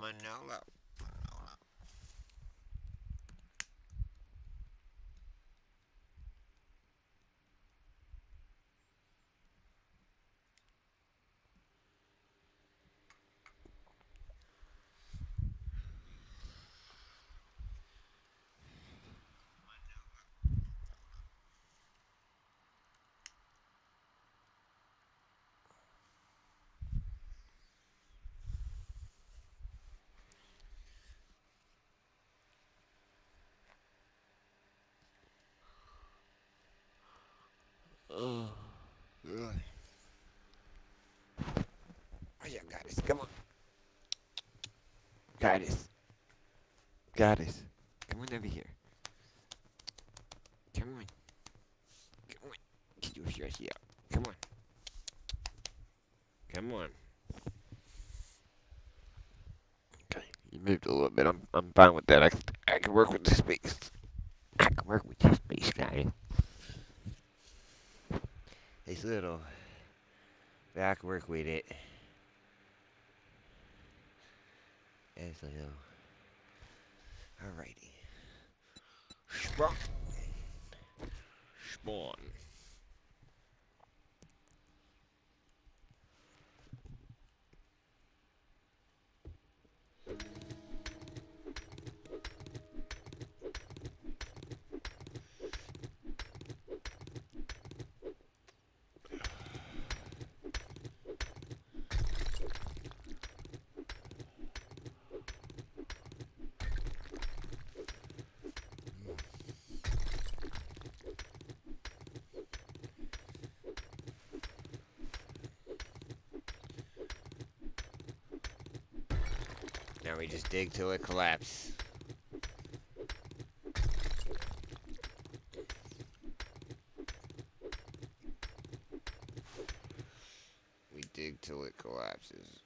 Manolo. Oh, really? Oh, yeah, got this. Come on. Got this. Got this. Come on over here. Come on. Come on. Get your stretchy out. Come on. Come on. Okay. You moved a little bit. I'm fine with that. I can work with the space. I can work with this space, guy. It's little. But I can work with it. It's a little. Alrighty. Spawn. Spawn. Now we just dig till it collapses. We dig till it collapses.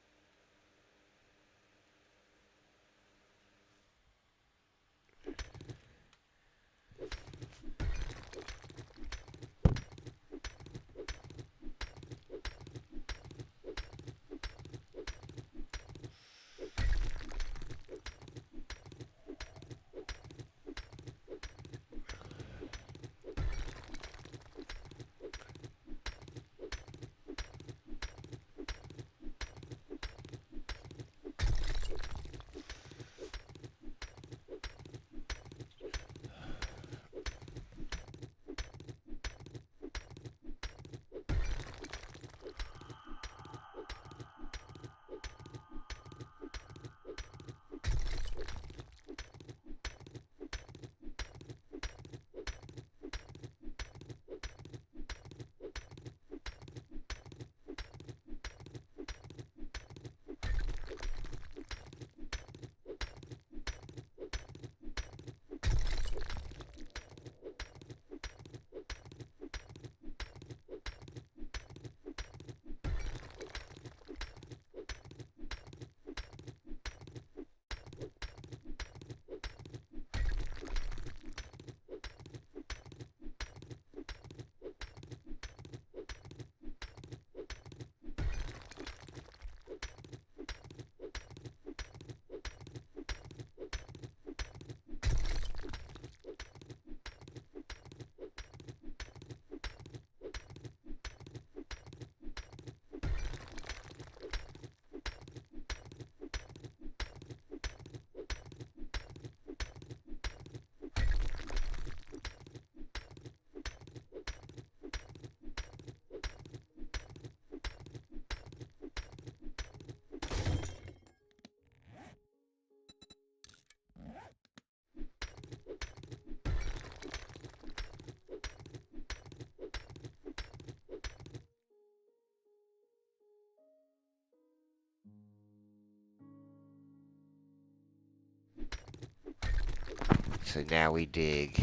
So now we dig.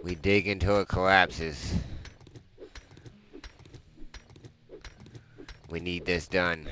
We dig until it collapses. We need this done.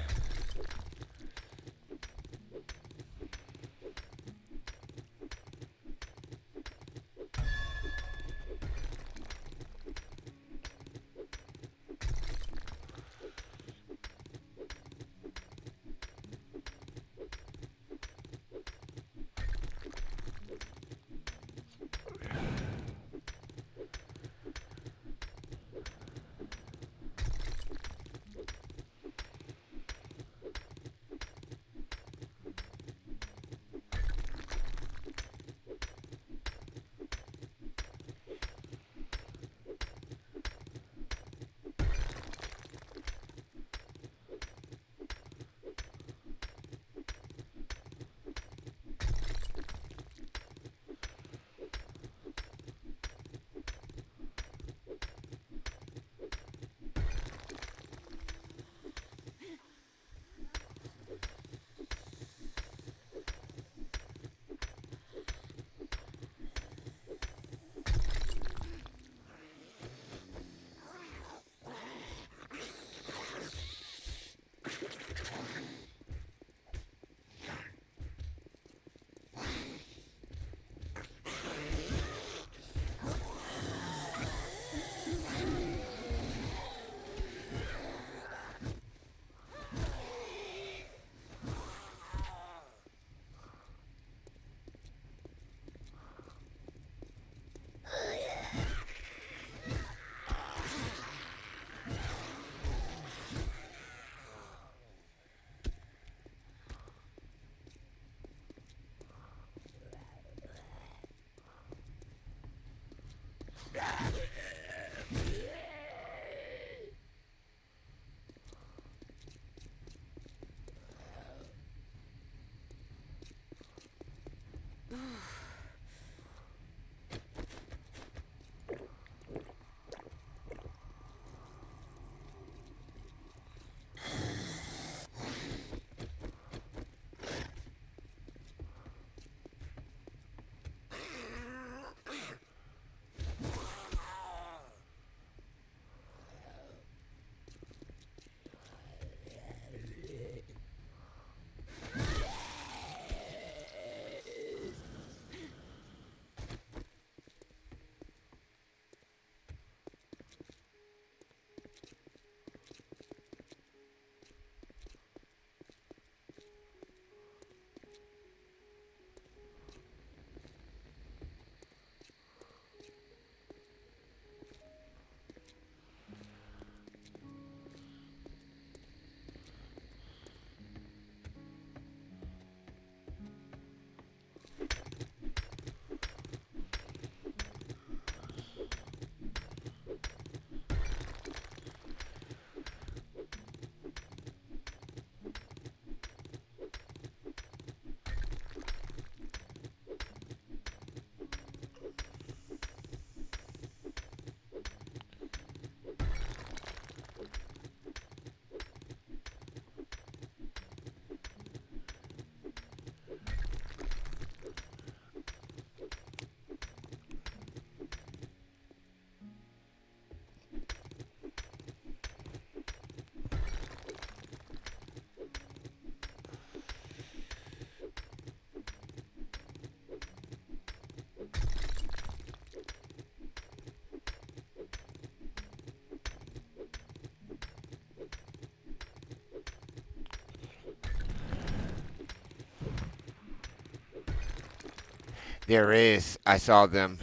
There is. I saw them.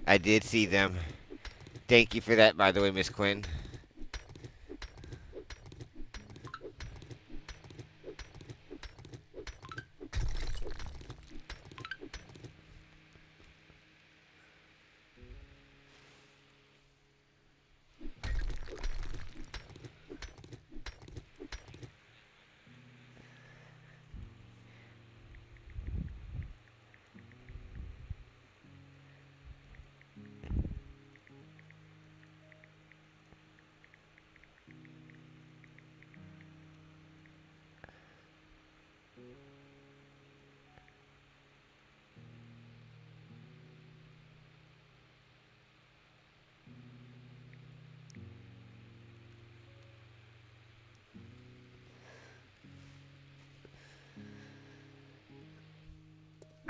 I did see them. Thank you for that, by the way, Miss Quinn.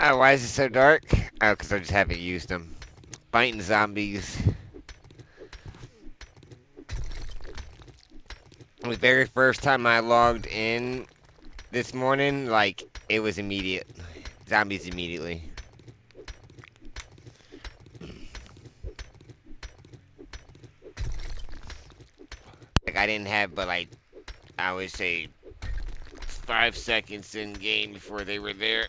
Oh, why is it so dark? Oh, because I just haven't used them. Fighting zombies. The very first time I logged in this morning, like, it was immediate. Zombies immediately. Like, I didn't have, but, like, I would say 5 seconds in game before they were there.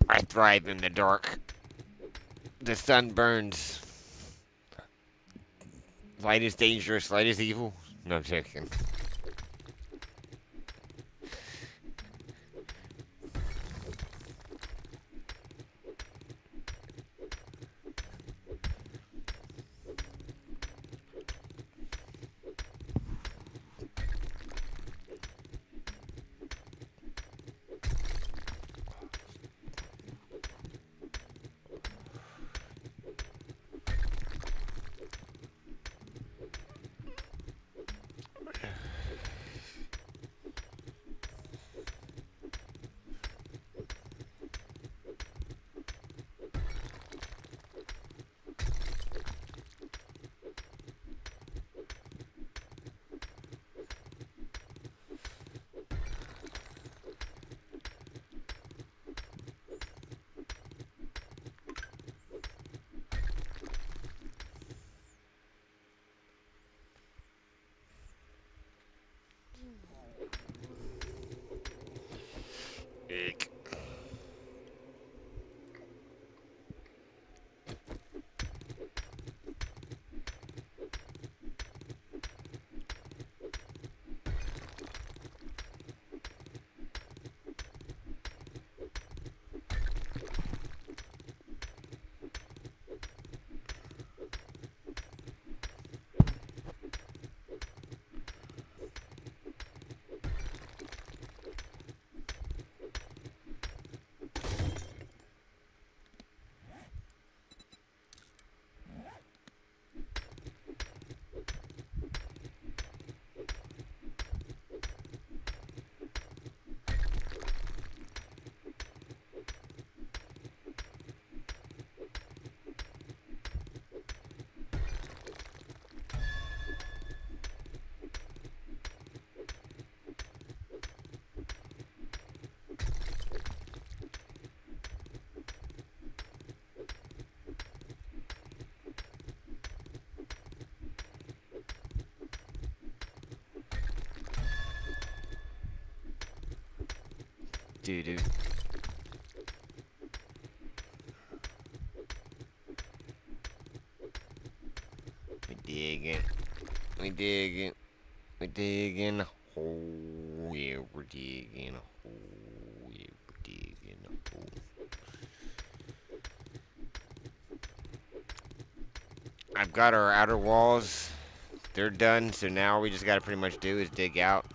I thrive in the dark. The sun burns. Light is dangerous. Light is evil. No, I'm joking. Doo-doo. We digging. We digging. We digging a hole. Yeah, we're digging a hole. Yeah, we're digging a hole. I've got our outer walls. They're done, so now all we just gotta pretty much do is dig out.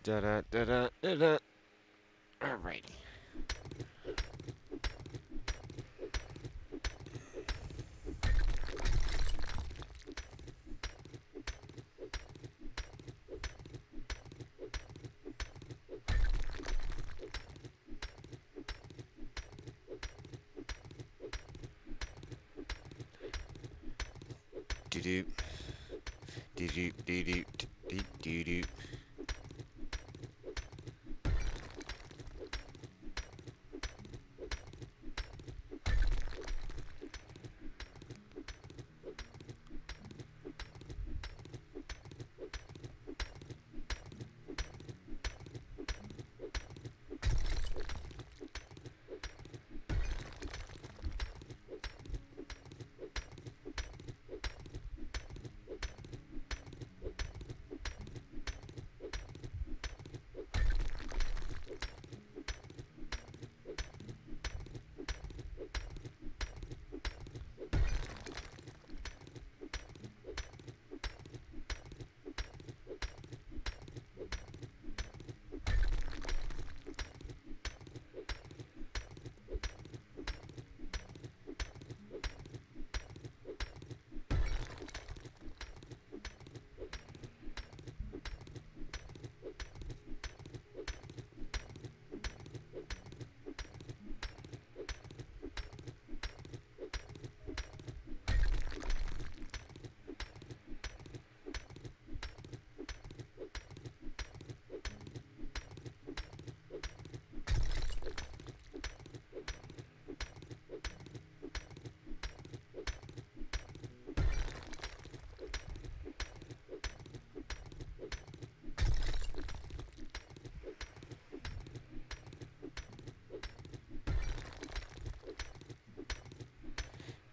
Da da da da da da. Alrighty. Do do do do do do do do do.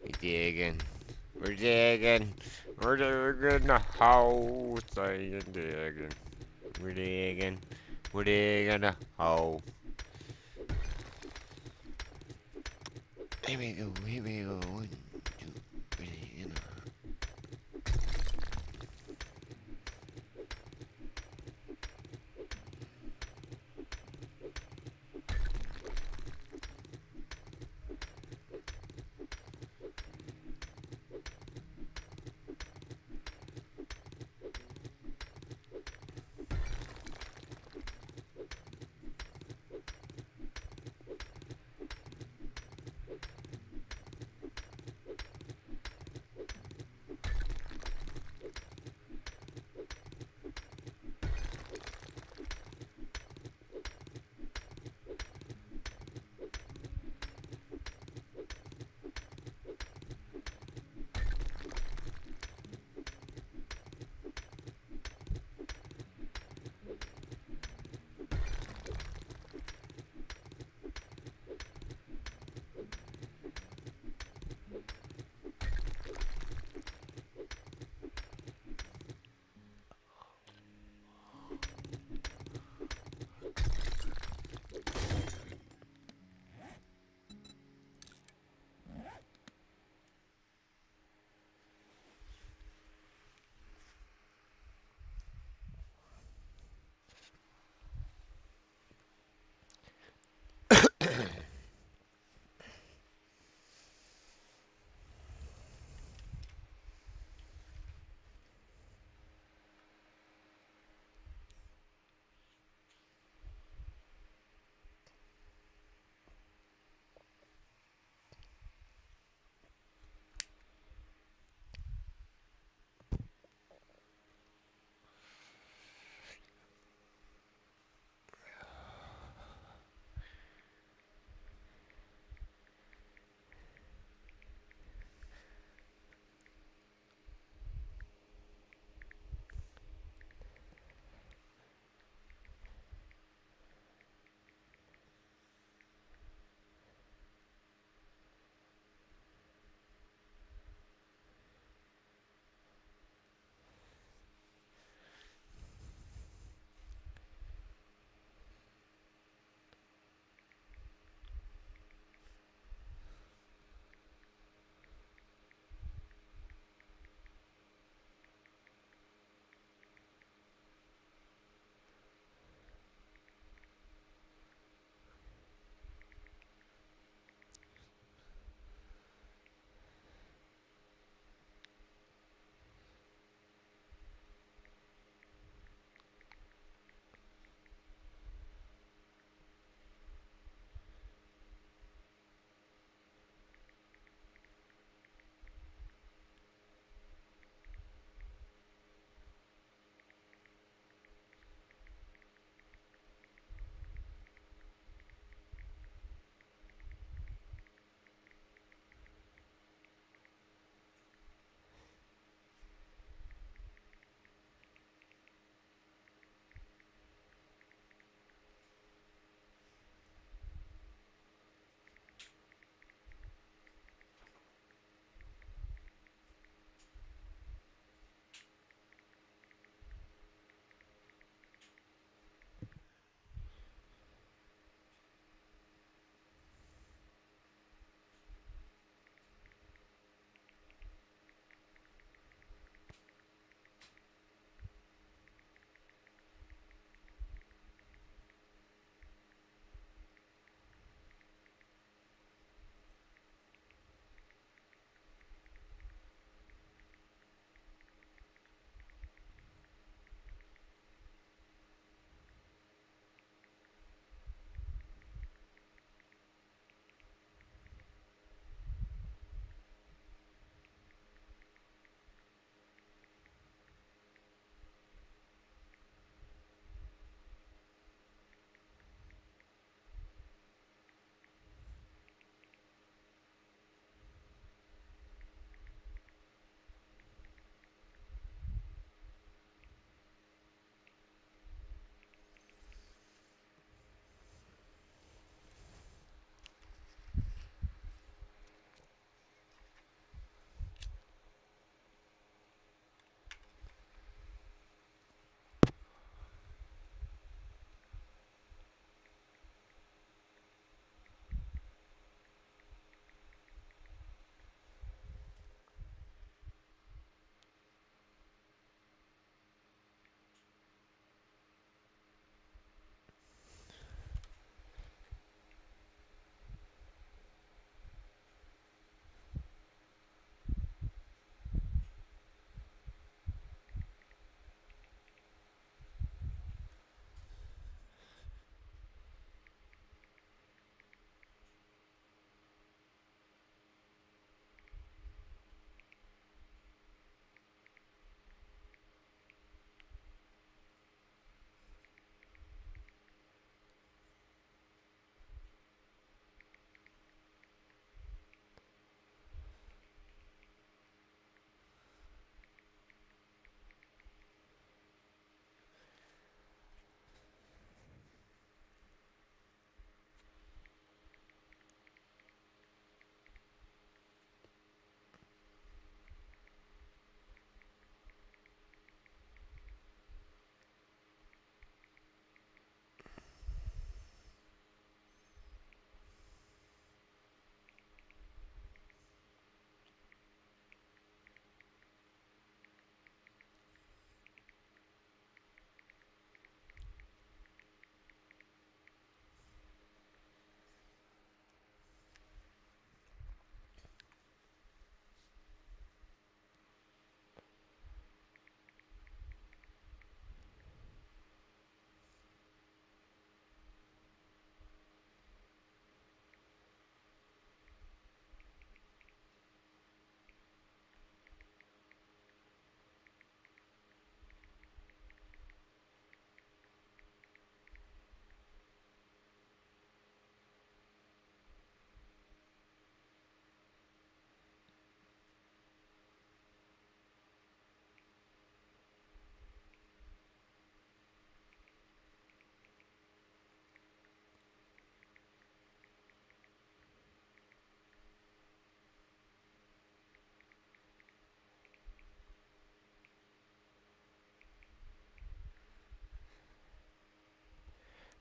We digging. We're digging. We're digging the house. Saying digging. We're digging. We're digging the hole. Here we go. Here we go. One, two, three, and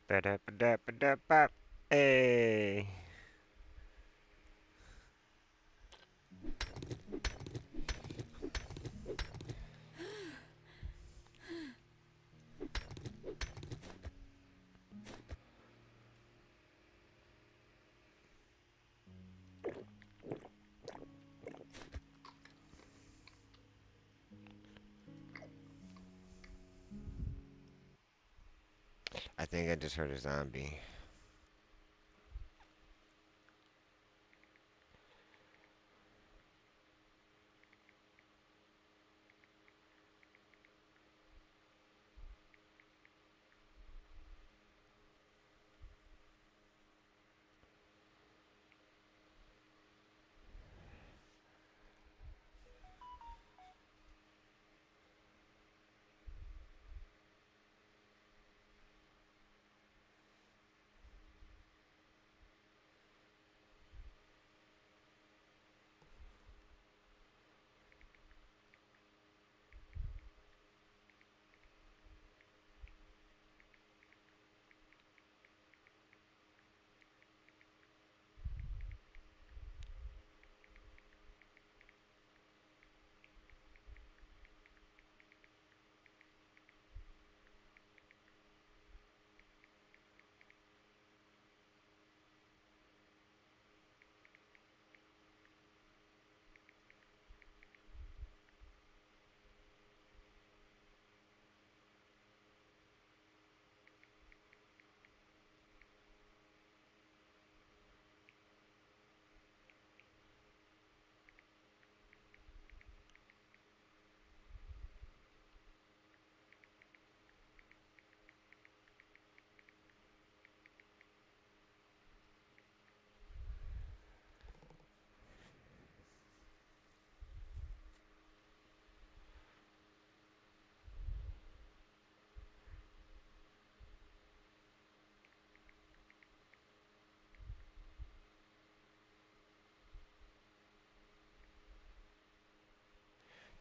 Ba-da-ba-da-ba-da-ba. Hey. I think I just heard a zombie.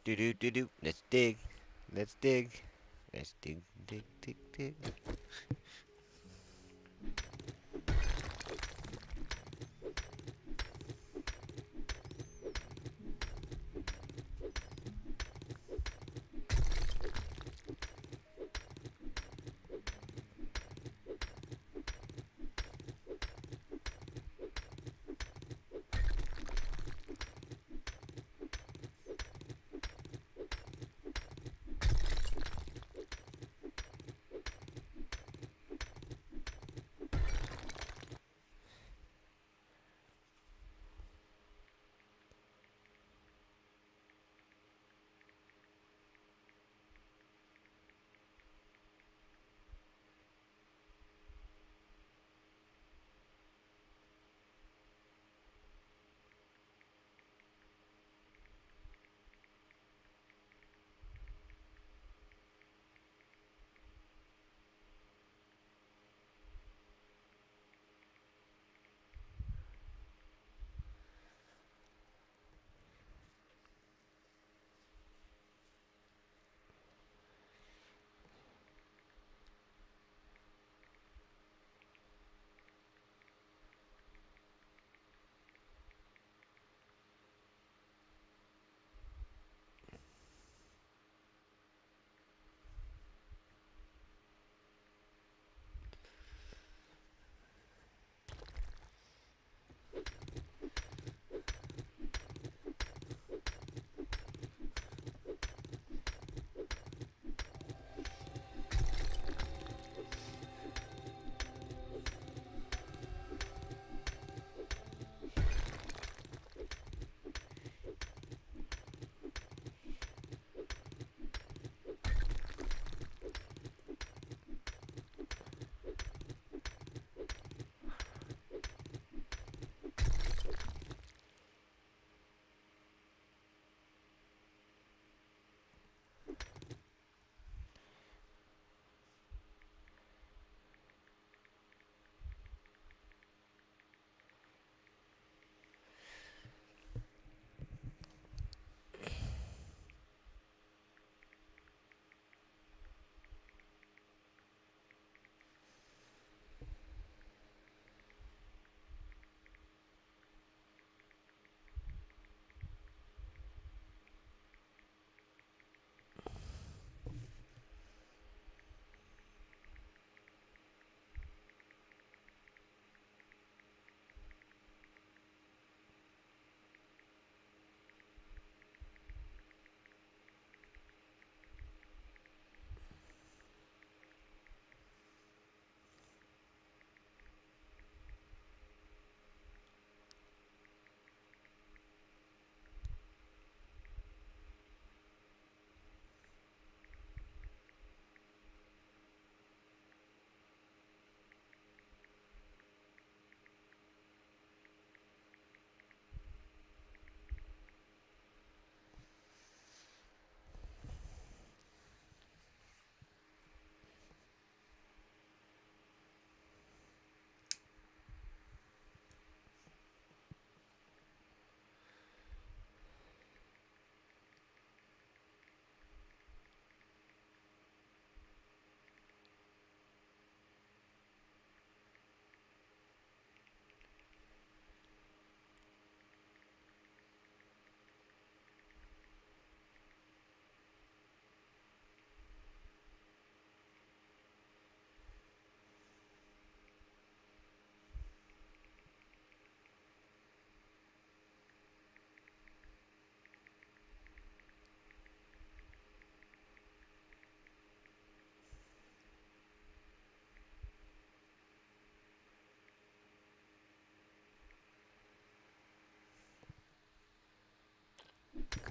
Do do do do. Let's dig. Let's dig. Let's dig, dig, dig, dig.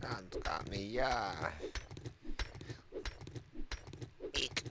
God's got me, yeah. Eek.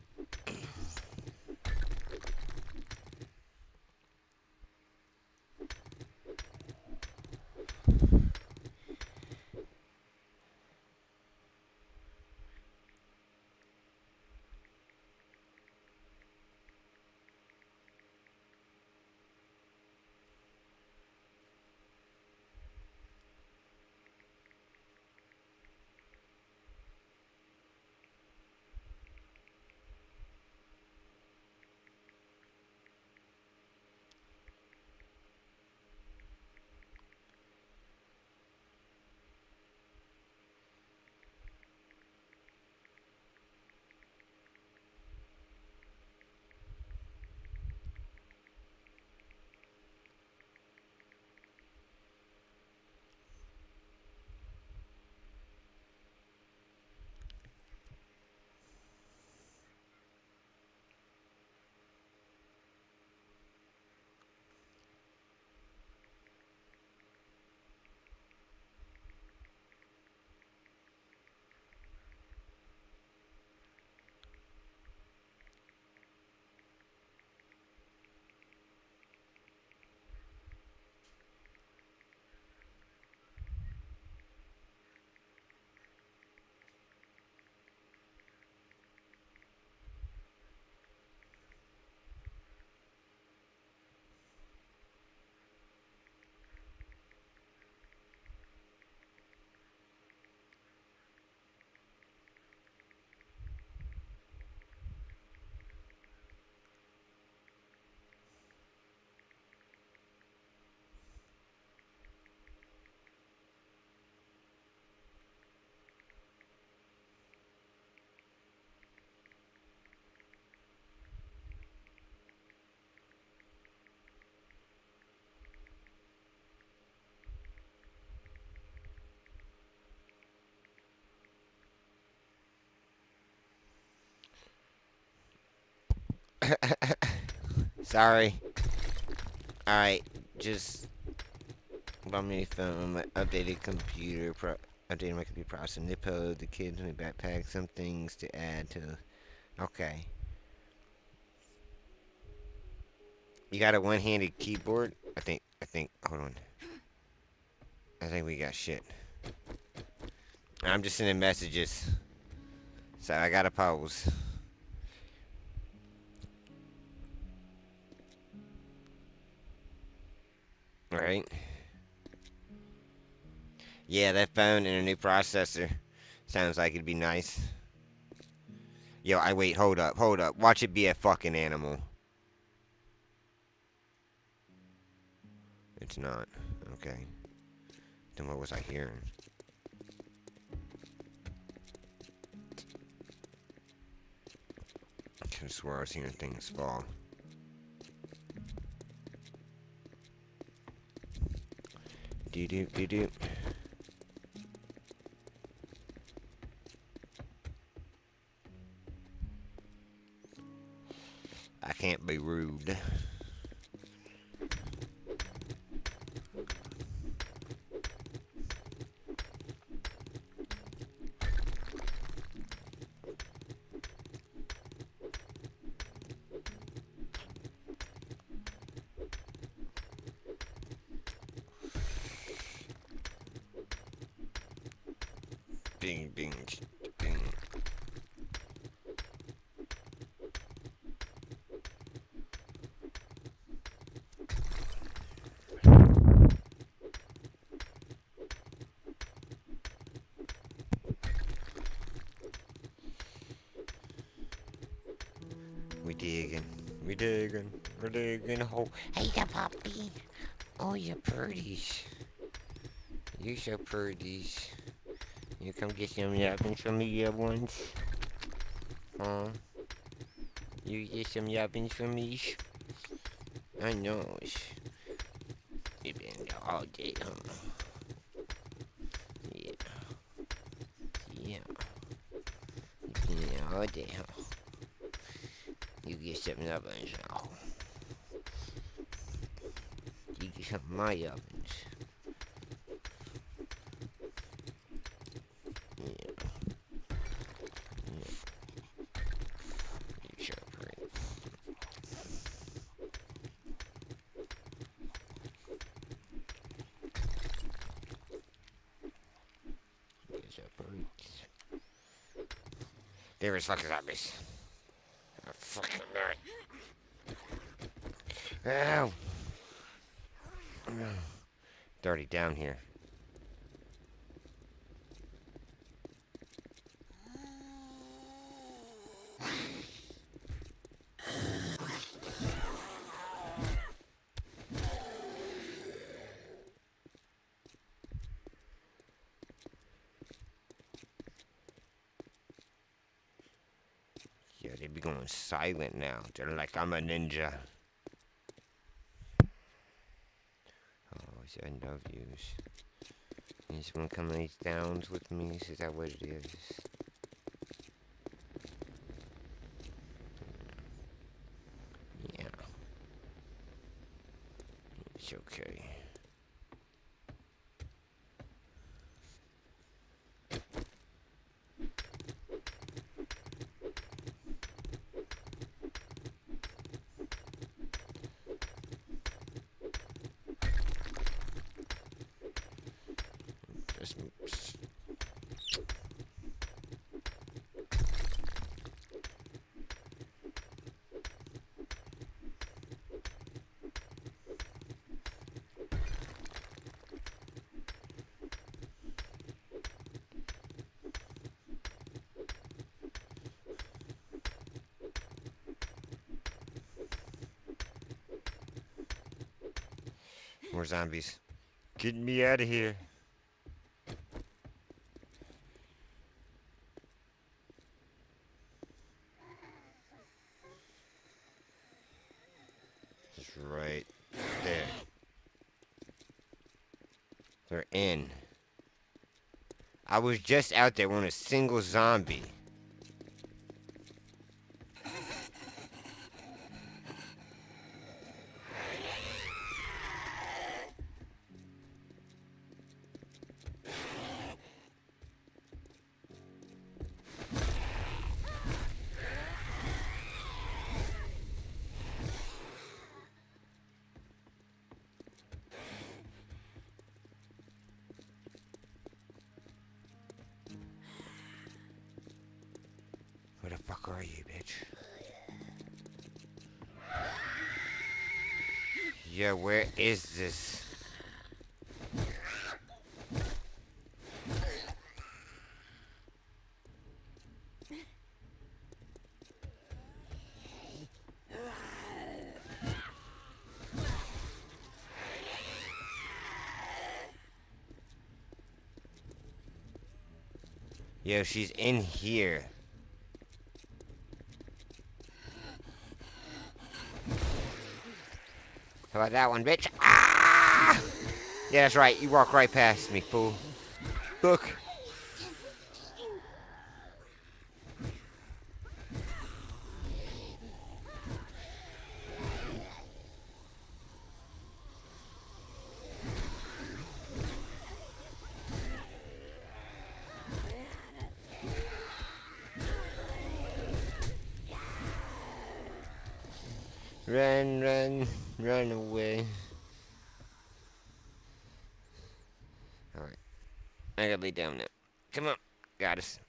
Sorry. Alright, just bought me a phone, my updated computer, updated my computer processor, Nippo, the kids in my backpack, some things to add to. Okay. You got a one-handed keyboard? Hold on. I think we got shit. I'm just sending messages. So I gotta pause. Alright. Yeah, that phone and a new processor. Sounds like it'd be nice. Yo, hold up, hold up. Watch it be a fucking animal. It's not. Okay. Then what was I hearing? I could swear I was hearing things fall. Doo doo doo doo. I can't be rude. Bing, bing, bing. We digging. We digging. We're digging a hole. Hey, the puppy. Oh, you pretties. You so pretties. You come get some yapping from me, little ones. Huh? You get some yapping from me? I know. You been there all day, huh? Yeah. Yeah. You been there all day, huh? You get some ovens now. You get some of my ovens. Here is fucking zombies. Oh, fucking nerd. Ow. Dirty down here. Yeah, they be going silent now. They're like, I'm a ninja. Oh, I love yous. You just want to come lay downs with me? Is that what it is? Yeah. It's okay. Just more zombies. Get me out of here. Just right there. They're in. I was just out there when a single zombie. Where the fuck are you, bitch? Yeah, where is this? Yo, she's in here. How about that one, bitch? Ah! Yeah, that's right. You walk right past me, fool. Look. Run, run, run away. Alright. I gotta lay down now. Come on. Got us.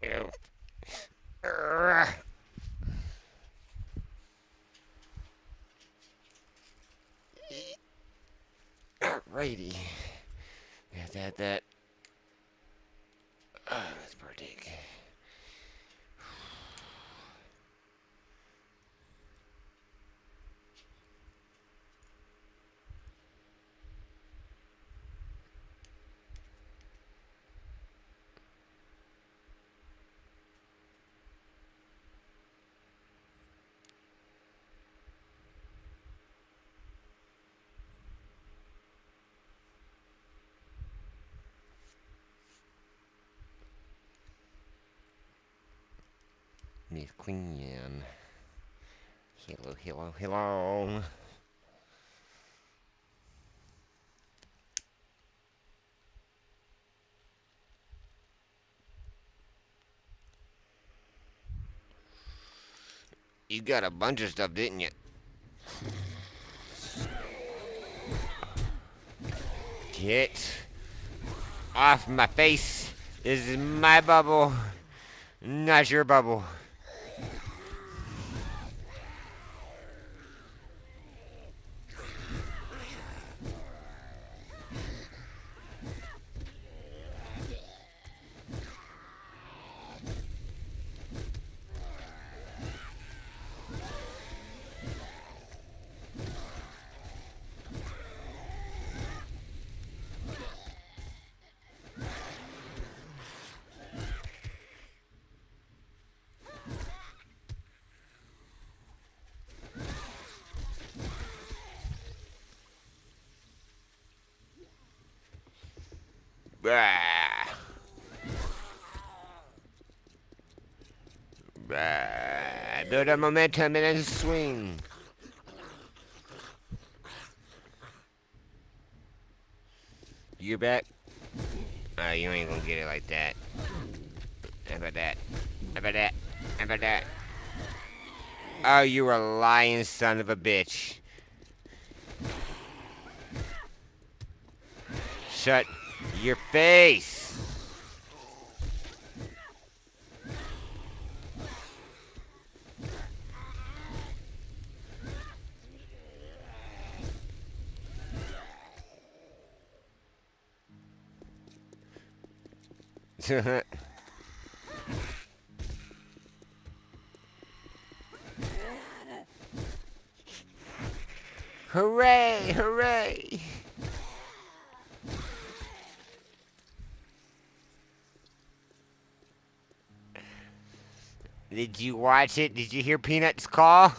Ew. Alrighty. That. That's pretty big. Miss Queen. Hello, hello, hello. You got a bunch of stuff, didn't you? Get off my face. This is my bubble, not your bubble. Bah. Bah. Build up momentum and then swing. You're back? You ain't gonna get it like that. How about that? How about that? How about that? Oh, you a lying son of a bitch. Shut your face. Hooray! Hooray! Did you watch it? Did you hear Peanut's call?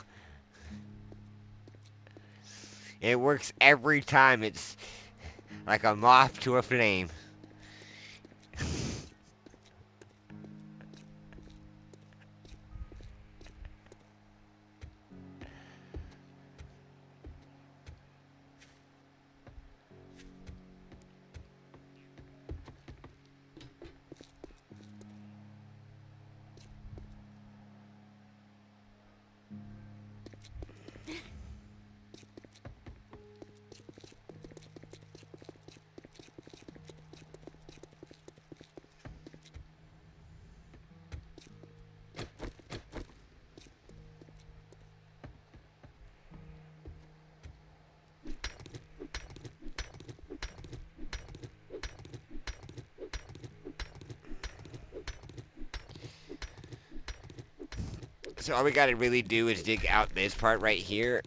It works every time. It's like a moth to a flame. So all we gotta really do is dig out this part right here.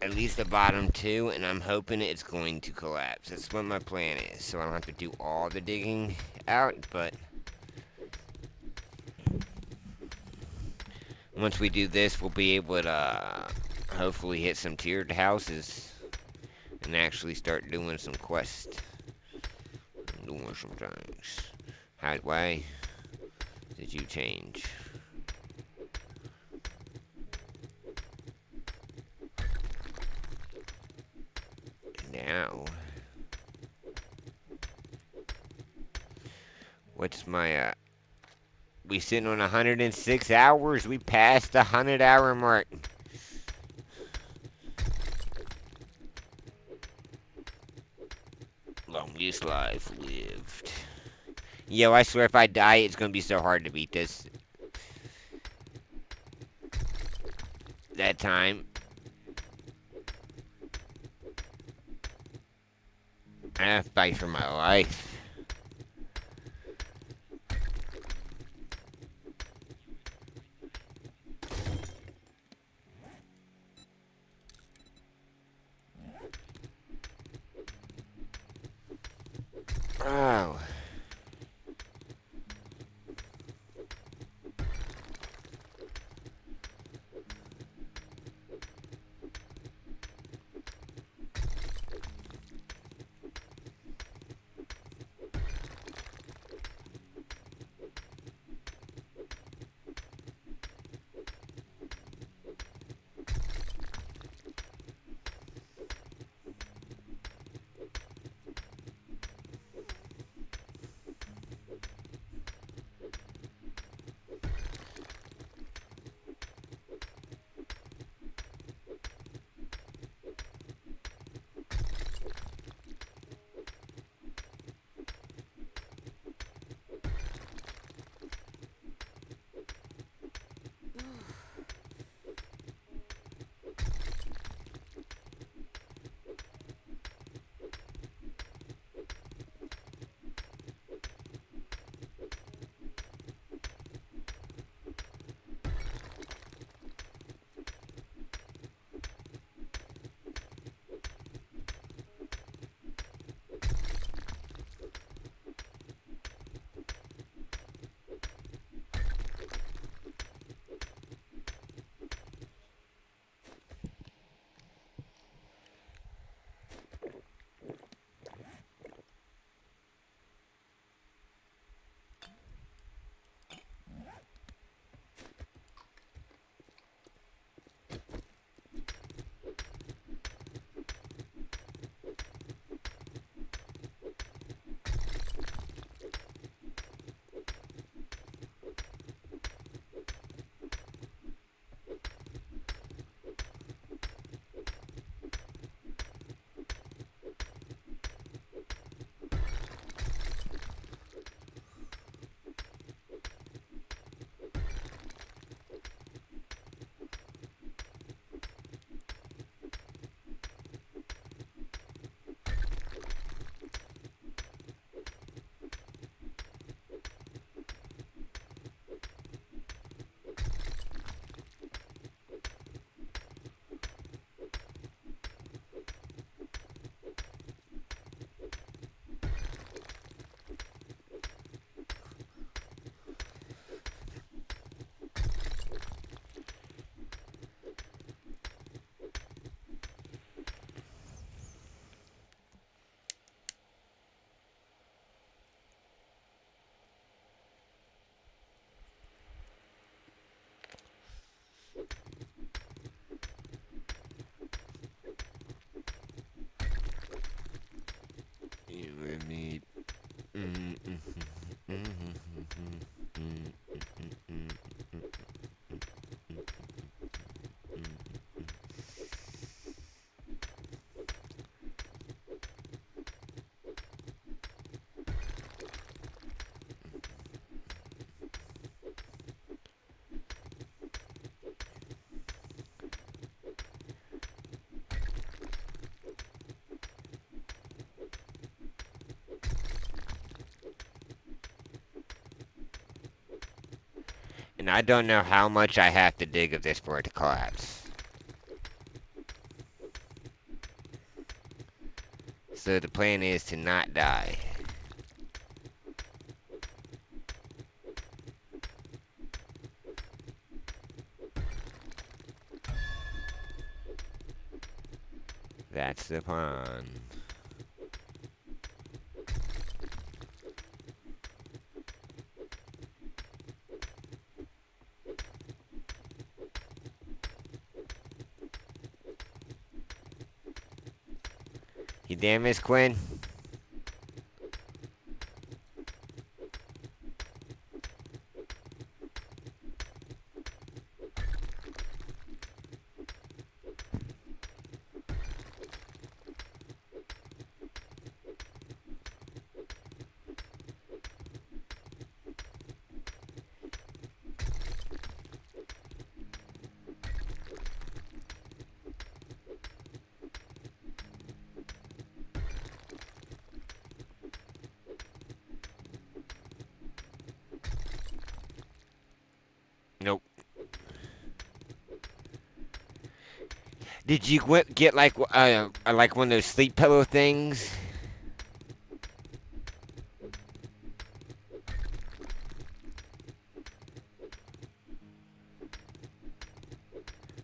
At least the bottom two, and I'm hoping it's going to collapse. That's what my plan is. So I don't have to do all the digging out, but once we do this, we'll be able to hopefully hit some tiered houses and actually start doing some quests. Doing some things. Why did you change? Now, what's my, we sitting on 106 hours. We passed the 100-hour mark. Longest life lived. Yo, I swear if I die, it's gonna be so hard to beat this. That time. I have to fight for my life. Oh. And I don't know how much I have to dig of this for it to collapse. So the plan is to not die. That's the plan. You damn Miss Quinn. Nope. Did you get like one of those sleep pillow things?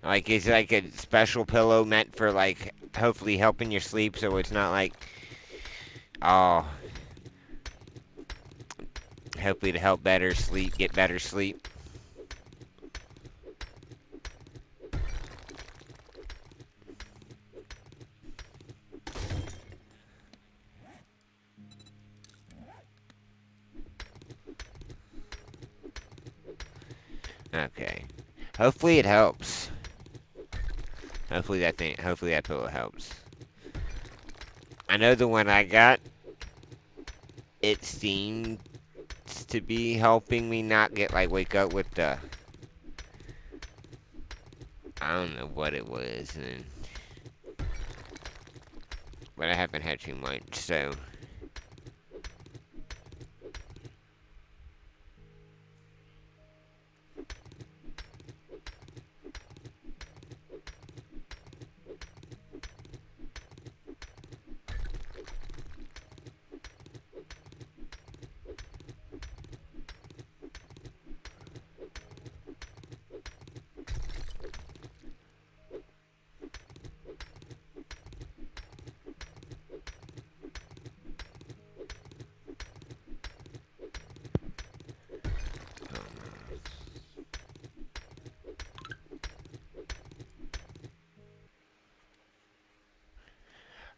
Like it's like a special pillow meant for like hopefully helping your sleep, so it's not like oh, hopefully to help better sleep, get better sleep. Okay. Hopefully it helps. Hopefully that pillow helps. I know the one I got, it seemed to be helping me not get like wake up with the I don't know what it was, but I haven't had too much, so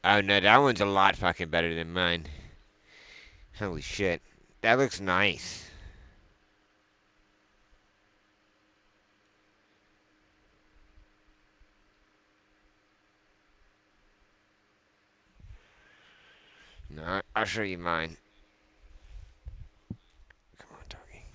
oh no, that one's a lot fucking better than mine. Holy shit, that looks nice. No, I'll show you mine. Come on, doggy.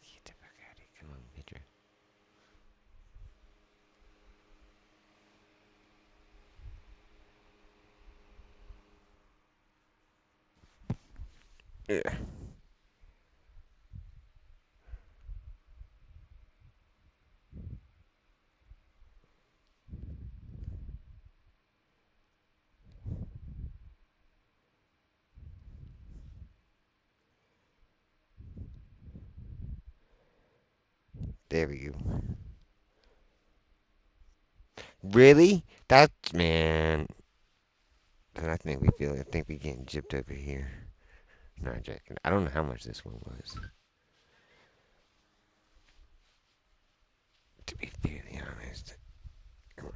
Get the fuck out of here. Come on, picture. Yeah. There we go. Really? That's man. I think we getting gypped over here. Not joking. I don't know how much this one was. To be fairly honest. Come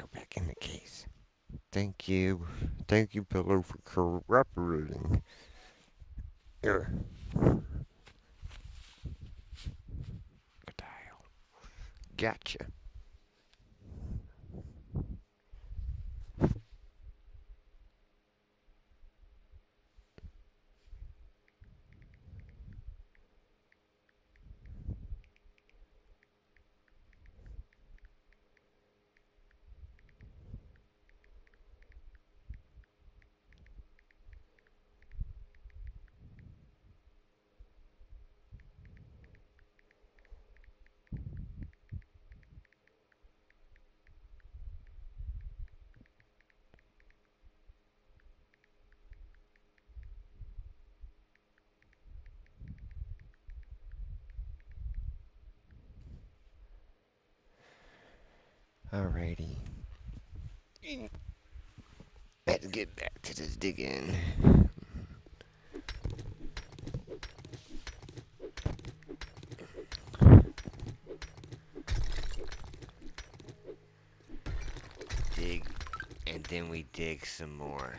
go back in the case. Thank you. Thank you, Pillow, for cooperating. Here. What the hell? Gotcha. Alrighty. Let's get back to this digging. Dig, and then we dig some more.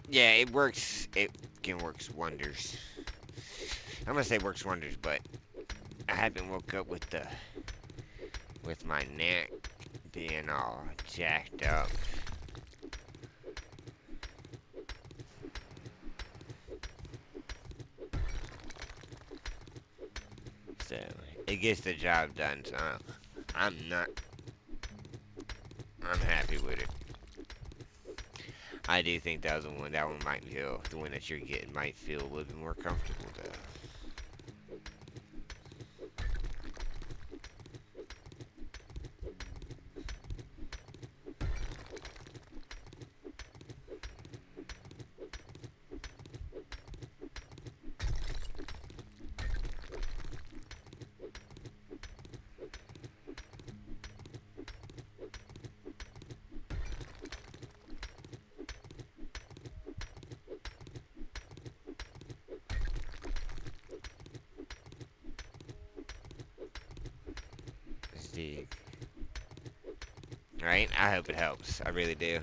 Yeah, it works. It can works wonders. I'm gonna say works wonders, but I haven't woke up with my neck being all jacked up. So it gets the job done. So I'm not. I'm happy with it. I do think that was the one. That one might feel the one that you're getting might feel a little bit more comfortable though. Let's dig. Right? I hope it helps. I really do.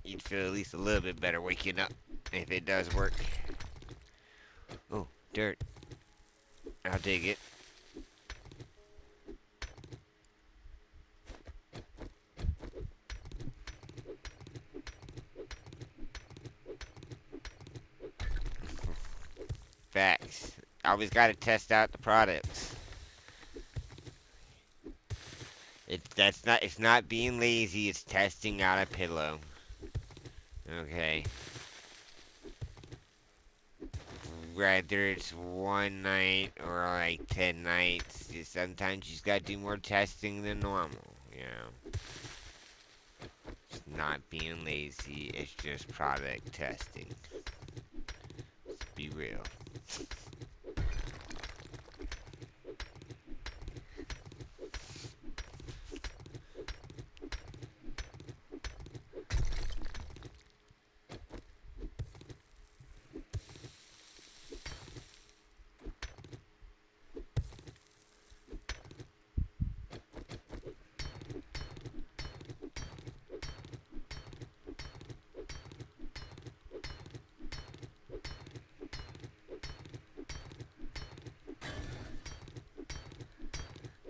You'd feel at least a little bit better waking up if it does work. Oh, dirt. I'll dig it. Facts. Always gotta test out the products. It's not being lazy, it's testing out a pillow. Okay. Whether it's one night or like 10 nights, sometimes you just gotta do more testing than normal, you know. It's not being lazy, it's just product testing. Let's be real.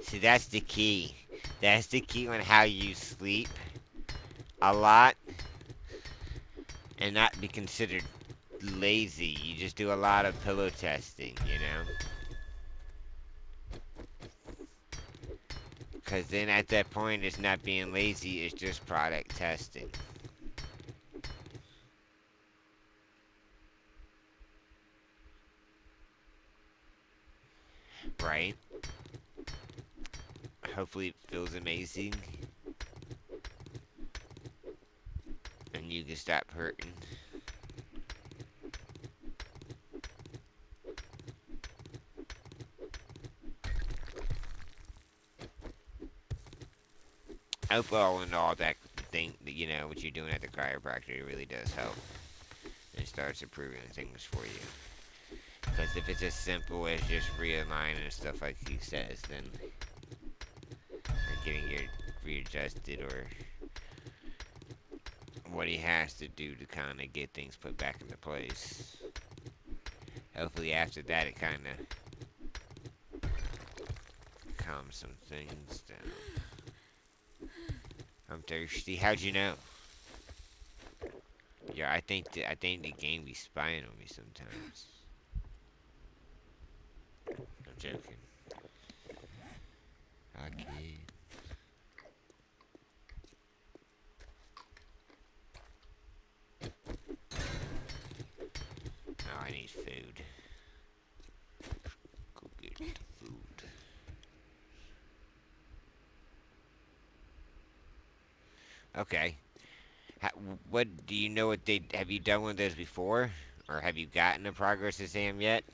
See, that's the key. That's the key on how you sleep. A lot. and not be considered lazy. You just do a lot of pillow testing, you know? Because then at that point, it's not being lazy, it's just product testing. Right? Hopefully, it feels amazing. And you can stop hurting. I hope all in all that thing, you know, what you're doing at the chiropractor really does help. And starts improving things for you. Because if it's as simple as just realigning and stuff like he says, then or getting your readjusted or what he has to do to kind of get things put back into place. Hopefully after that it kind of calms some things down. I'm thirsty. How'd you know? Yeah, I think the game be spying on me sometimes. I'm joking. Okay. Oh, I need food. Go get the food. Okay. How, what do you know? What they have you done one of those before, or have you gotten a progress exam yet?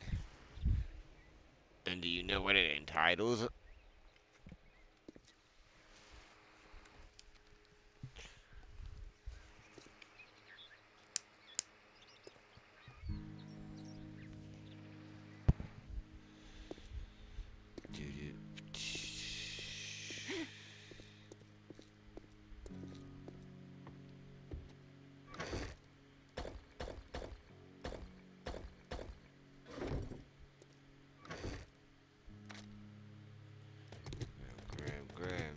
And do you know what it entitles? Doo-doo. Graham, Graham.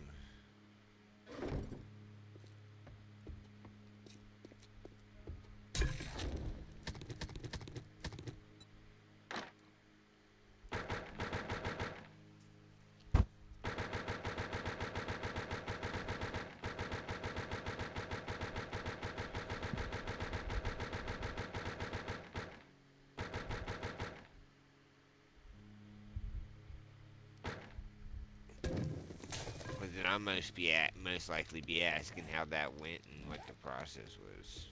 But then I most likely be asking how that went and what the process was.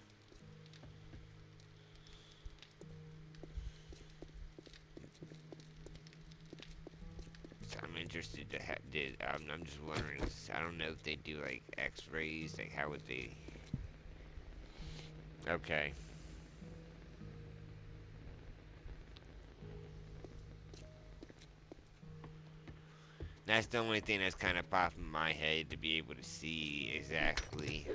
So I'm interested to did I'm just wondering. I don't know if they do like X-rays. Like how would they? Okay. That's the only thing that's kind of popping in my head to be able to see exactly.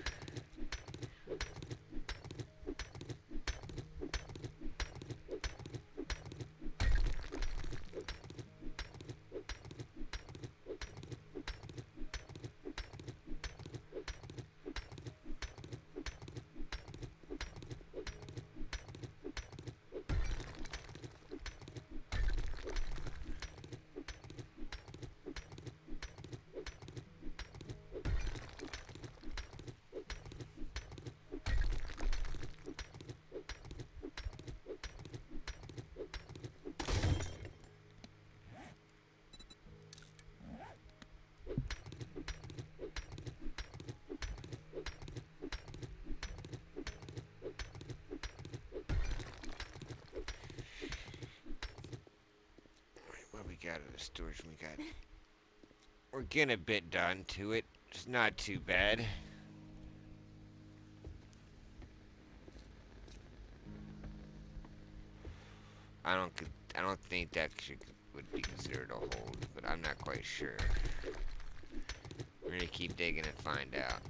What we got in the storage? We got. We're getting a bit done to it. It's not too bad. I don't. I don't think that would be considered a hold, but I'm not quite sure. We're gonna keep digging and find out.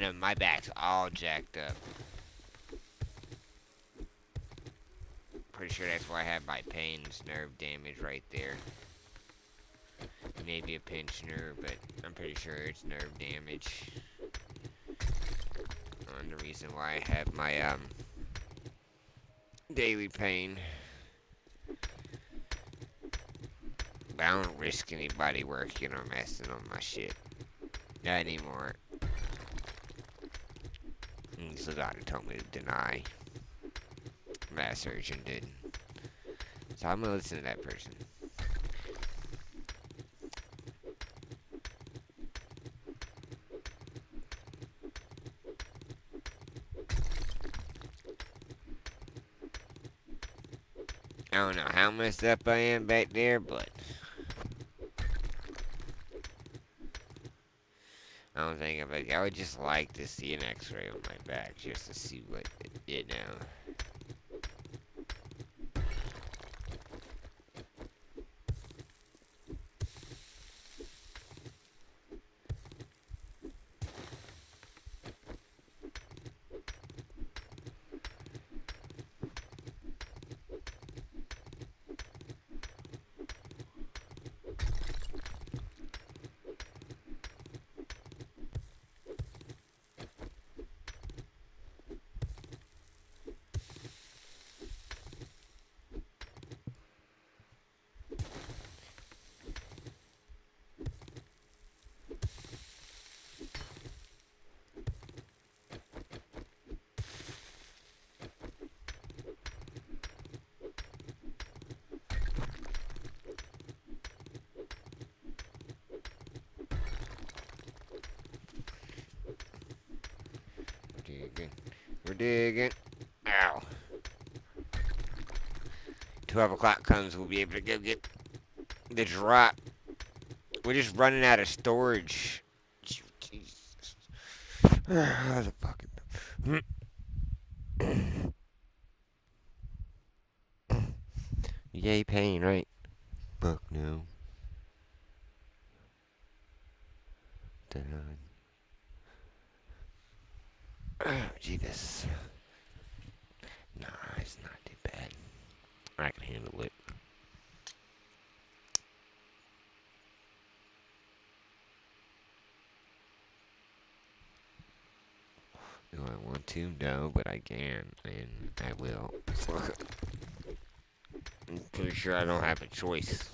know my back's all jacked up. Pretty sure that's why I have my pains, nerve damage right there. Maybe a pinched nerve, but I'm pretty sure it's nerve damage. And the reason why I have my daily pain. But I don't risk anybody working or messing on my shit. Not anymore. The doctor told me to deny. My surgeon did. So I'm gonna listen to that person. I don't know how messed up I am back there, but I don't think I'm like, I would just like to see an x-ray on my back just to see what it did now. We're digging. Ow. 12 o'clock comes, we'll be able to go get the drop. We're just running out of storage. Jesus. The fucking... Yay, pain, right? Fuck no. Jesus. Nah, it's not too bad. I can handle it. Do I want to? No, but I can, and I will. I'm pretty sure I don't have a choice.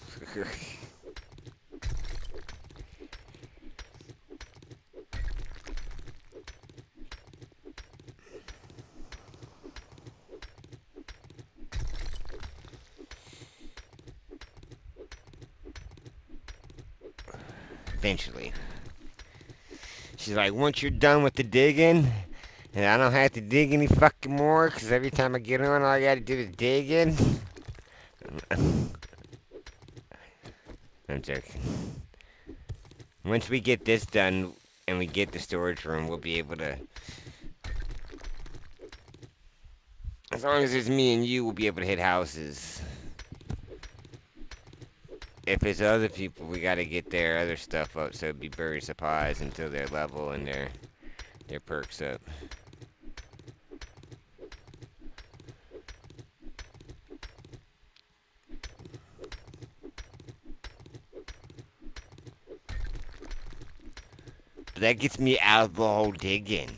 Eventually. She's like, once you're done with the digging, and I don't have to dig any fucking more, because every time I get on, all I gotta do is dig in. I'm joking. Once we get this done, and we get the storage room, we'll be able to... As long as it's me and you, we'll be able to hit houses. If it's other people, we gotta get their other stuff up, so it'd be berry supplies until they're level and their perks up. But that gets me out of the whole digging.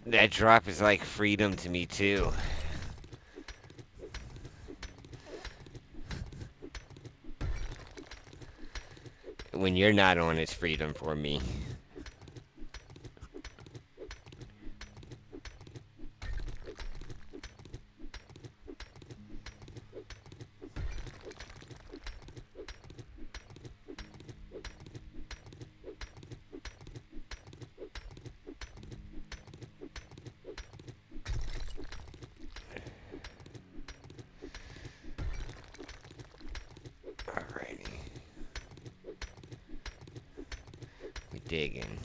That drop is like freedom to me too. When you're not on, it's freedom for me. Digging.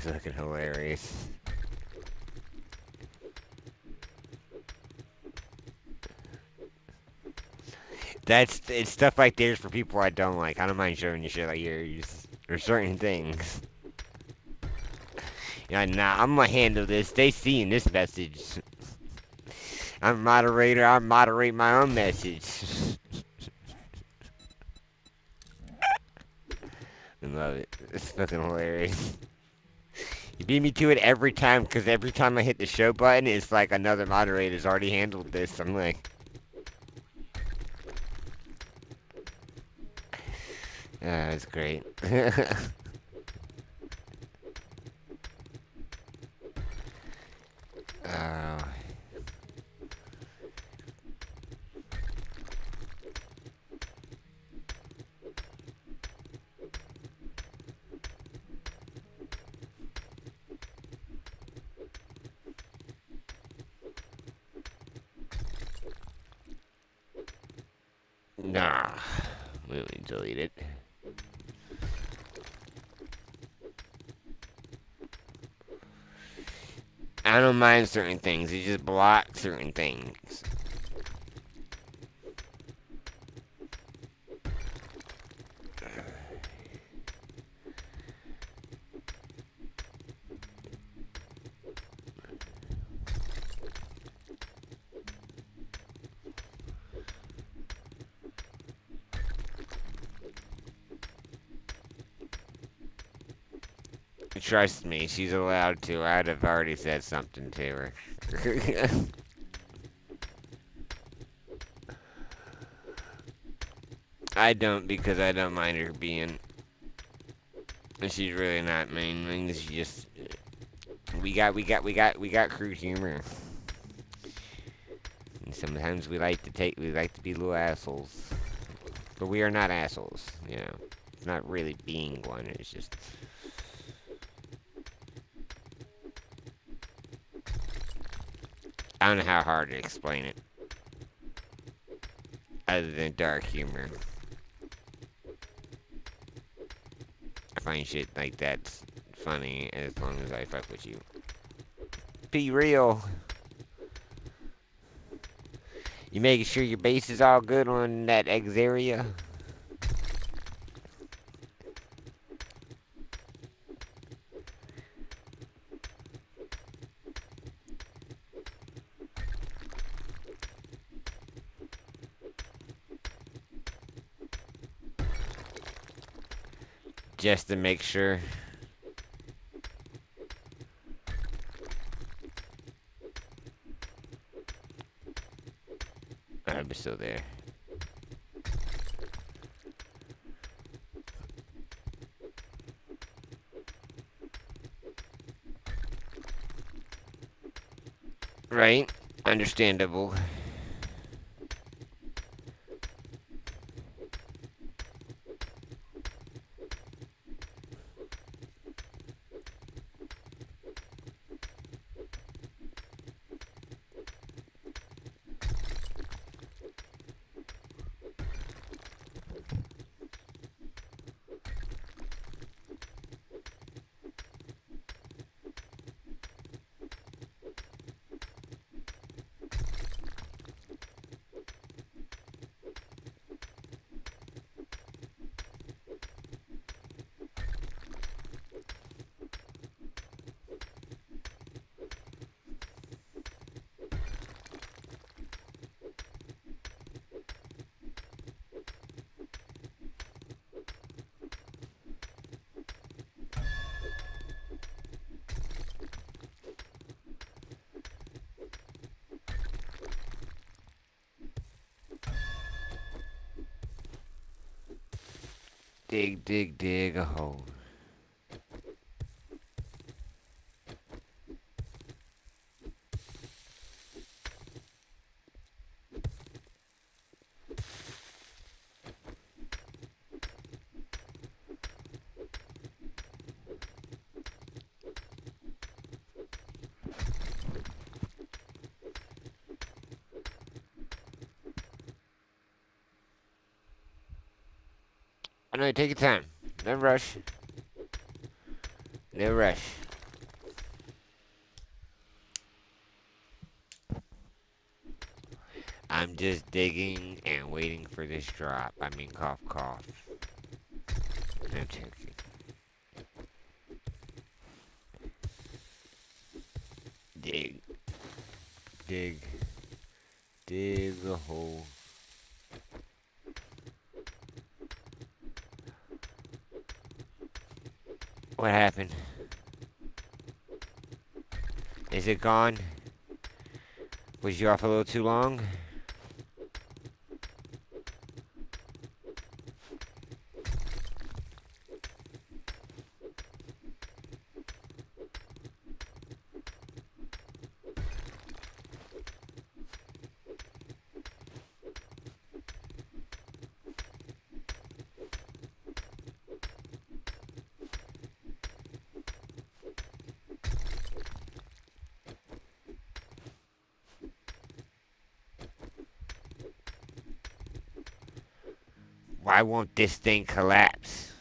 fucking hilarious. It's stuff like this for people I don't like. I don't mind showing you shit like yours or certain things. Yeah, nah, I'm gonna handle this. They seeing this message. I'm a moderator. I moderate my own message. I love it. It's fucking hilarious. You beat me to it every time because every time I hit the show button, it's like another moderator's already handled this. I'm like, it's great. uh, nah. Let me delete it. I don't mind certain things. You just block certain things. Trust me, she's allowed to. I'd have already said something to her. I don't because I don't mind her being. She's really not mean. She just. We got crude humor. And sometimes we like to be little assholes. But we are not assholes, you know. It's not really being one, it's just. I don't know how hard to explain it. Other than dark humor. I find shit like that's funny as long as I fuck with you. Be real. You making sure your base is all good on that X area? Just to make sure. I'm still there. Right? Understandable. Dig, dig, dig a hole. I know, take your time. No rush. No rush. I'm just digging and waiting for this drop. I mean, cough, cough. No joking. Dig, dig, dig a hole. What happened? Is it gone? Was you off a little too long? Why won't this thing collapse?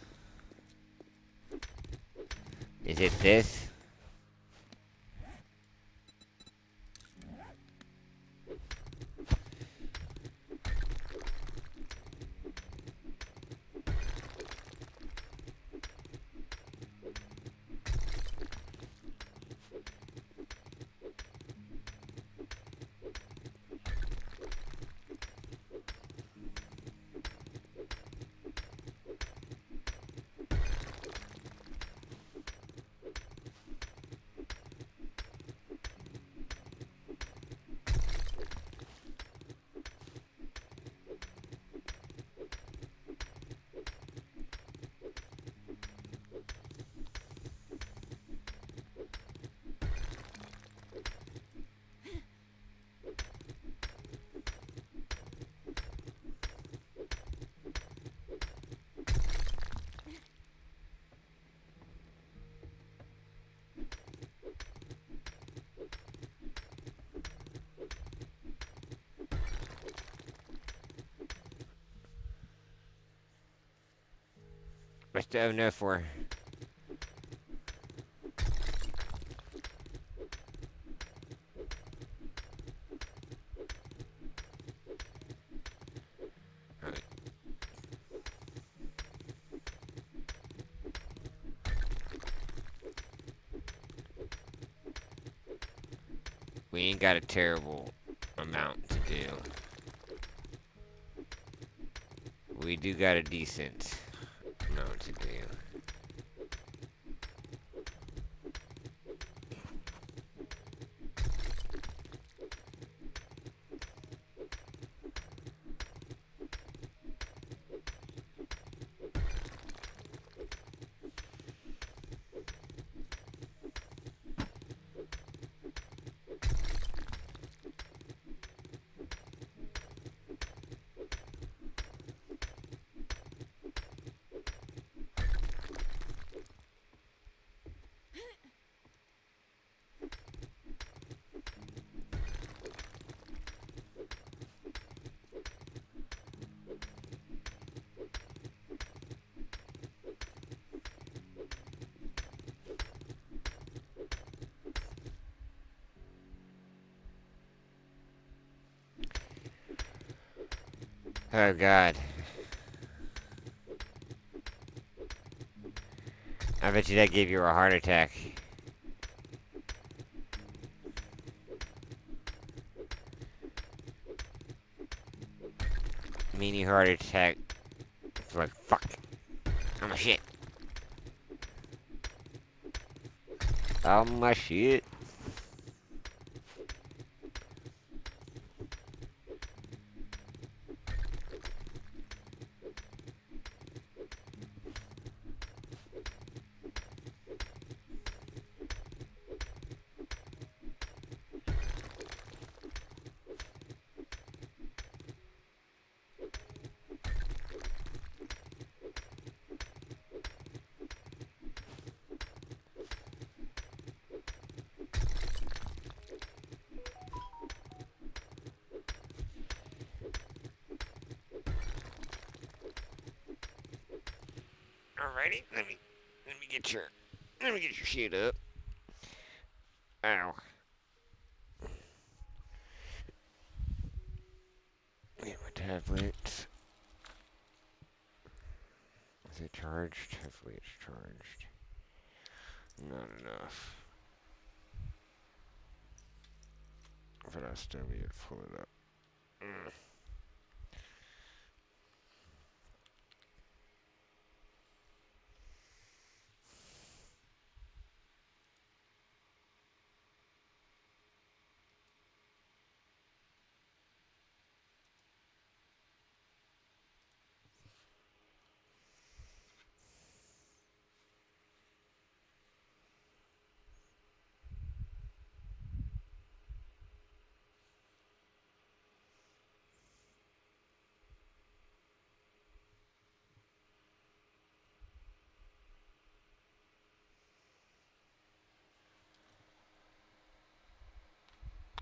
Is it this? What's the oh no for? We ain't got a terrible amount to do. We do got a decent amount to do. Oh god. I bet you that gave you a heart attack. Mini heart attack. It's like, fuck. I'm a shit. I'm a shit. Alrighty, let me get your shit up. Ow. tablets. Is it charged? Hopefully it's charged. Not enough. But I still need to pull it up.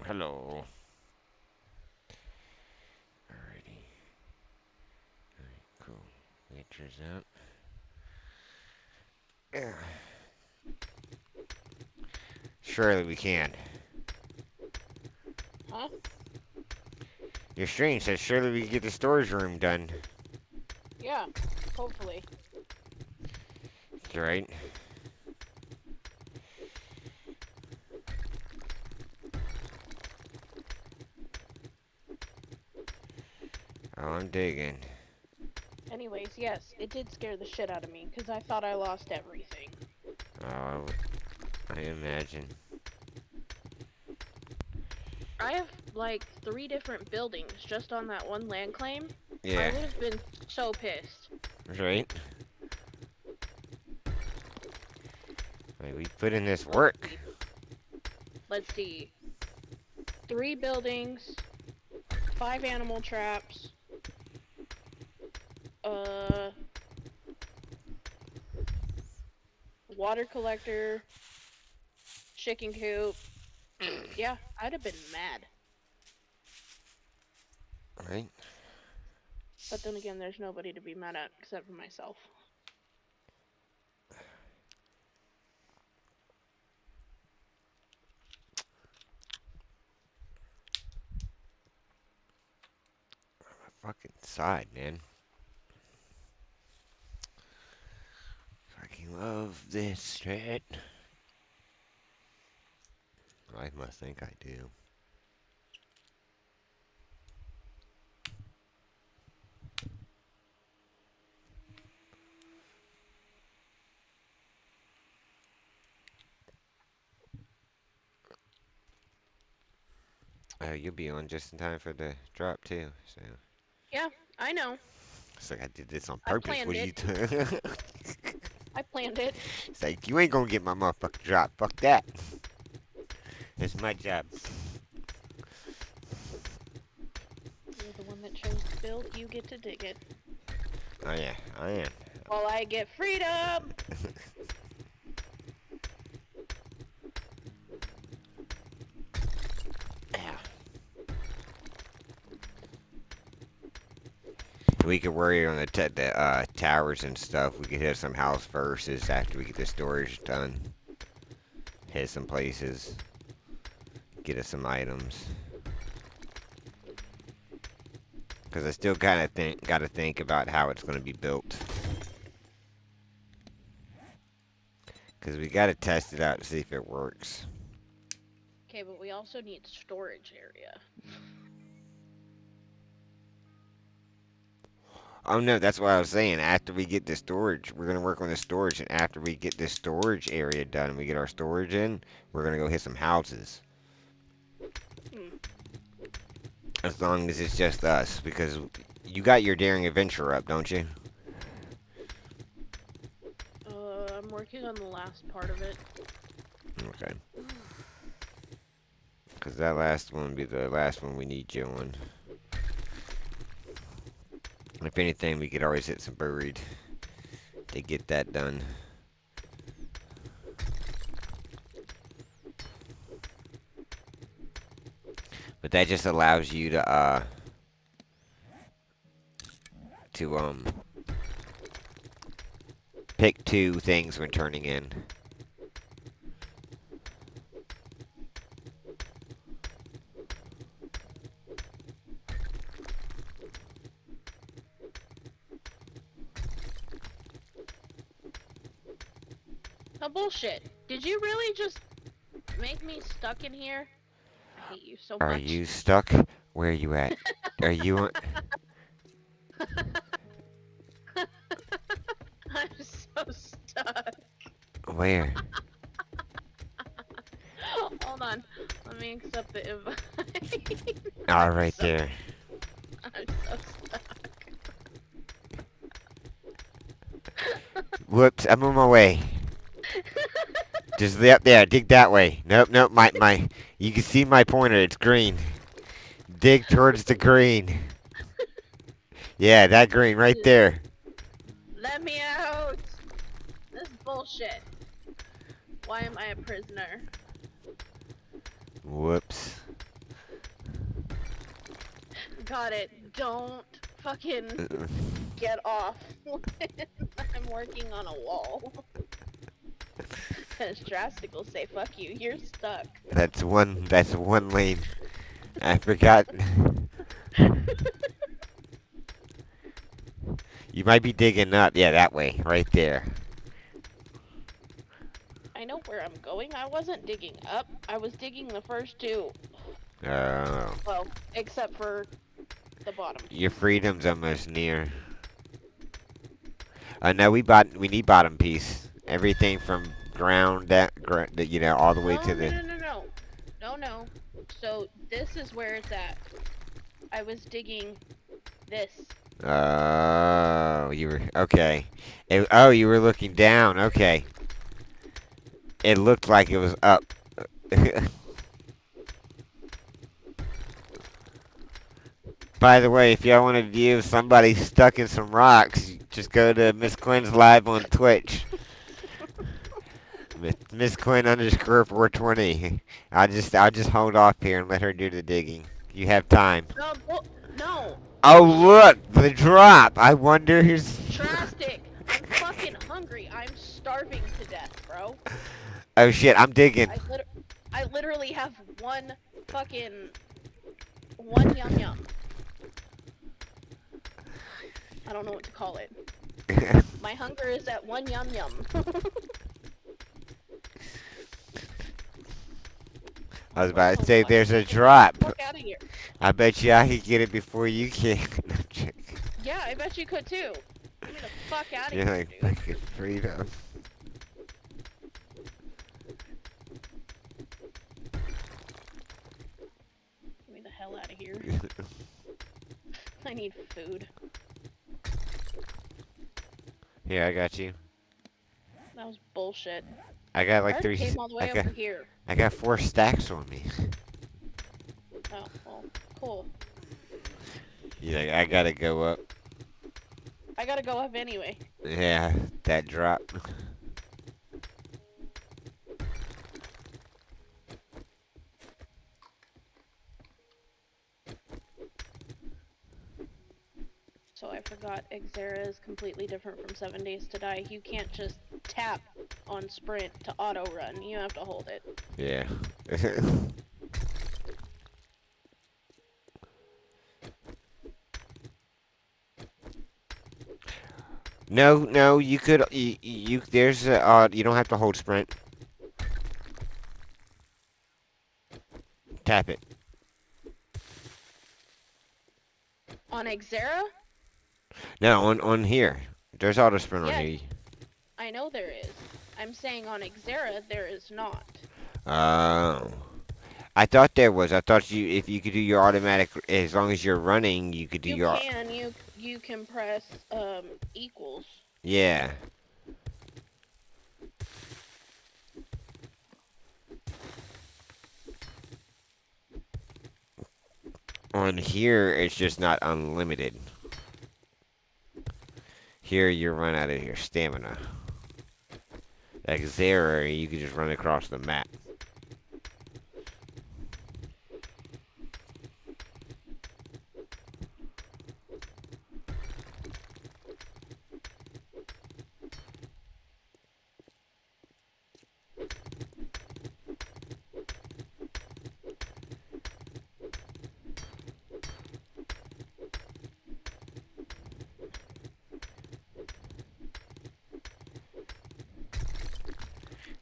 Hello. Alrighty. Alright, cool. Pictures up. Yeah. Surely we can. Huh? Your stream says surely we can get the storage room done. Yeah, hopefully. Right? Oh, I'm digging. Anyways, yes, it did scare the shit out of me, because I thought I lost everything. Oh, I imagine. I have, like, 3 different buildings just on that one land claim. Yeah. I would have been so pissed. Right? Like, we put in this work. Let's see. 3 buildings, 5 animal traps, water collector, chicken coop. Yeah, I'd have been mad. Right? But then again, there's nobody to be mad at except for myself. Fucking side, man. Fucking love this shit. I must think I do. You'll be on just in time for the drop too. So Yeah, I know. it's like I did this on I purpose. planned What are it. you doing? I planned it. It's like you ain't gonna get my motherfucking drop. Fuck that. It's my job. You're the one that chose to build, you get to dig it. Oh yeah, I am. While I get freedom! Yeah. We could worry on the towers and stuff. We could hit some house verses after we get the storage done. Hit some places. Get us some items. Because I still kind of got to think about how it's going to be built. Because we got to test it out to see if it works. Okay, but we also need storage area. Oh no, that's what I was saying. After we get the storage, we're going to work on the storage. And after we get this storage area done and we get our storage in, we're going to go hit some houses. As long as it's just us. Because you got your Daring Adventure up, don't you? I'm working on the last part of it. Okay. Because that last one will be the last one we need you on. If anything, we could always hit some buried to get that done. But that just allows you to pick 2 things when turning in. No bullshit. Did you really just make me stuck in here? I hate you so Are much. you stuck? Where are you at? Are you on? I'm so stuck. Where? Hold on. Let me accept the invite. Ah, I'm right so there. I'm so stuck. Whoops, I'm on my way. Just up there, dig that way. Nope, nope, you can see my pointer, it's green. Dig towards the green. Yeah, that green right there. Let me out! This is bullshit. Why am I a prisoner? Whoops. Got it. Don't fucking get off when I'm working on a wall. Cause Drastic will say, fuck you, you're stuck. That's one lane. I forgot. You might be digging up. Yeah, that way, right there. I know where I'm going. I wasn't digging up. I was digging the first two. Oh, Well, except for the bottom. your freedom's almost near. No, we need bottom piece. Everything from ground that all the way No, to no, the. no, no, no. No, no. So this is where it's at. I was digging this. Oh, you were okay. Oh, you were looking down. Okay. It looked like it was up. By the way, if y'all want to view somebody stuck in some rocks, just go to Miss Quinn's live on Twitch. Miss Quinn underscore 420. I'll just hold off here and let her do the digging. You have time. No, no. Oh Bullshit. look, the drop. I wonder who's. Drastic. I'm fucking hungry. I'm starving to death, bro. Oh shit, I'm digging. I literally have one yum yum. I don't know what to call it. My hunger is at one yum yum. I was I'm about to so say fucking there's a hungry. drop. Fuck out of here. I bet you I could get it before you can. Yeah, I bet you could too. Get me the fuck out of You're here, like dude. fucking freedom. Get me the hell out of here. I need food. Here, I got you. That was bullshit. I got I like already three. came all the I way got over here. I got 4 stacks on me. Oh, well, cool. Yeah, I gotta go up. I gotta go up anyway. Yeah, that drop. So I forgot Xera is completely different from 7 Days to Die. You can't just tap on sprint to auto run. You have to hold it. Yeah. No, no, you could. There's a. You don't have to hold sprint. Tap it. On Xera? No, on here. There's auto sprint on Yes, here. I know there is. I'm saying on Xera there is not. Oh. I thought there was. I thought if you could do your automatic, as long as you're running, you could do You your. can, you can press equals. Yeah. On here, it's just not unlimited. Here, you run out of your stamina. Like Zera, you could just run across the map.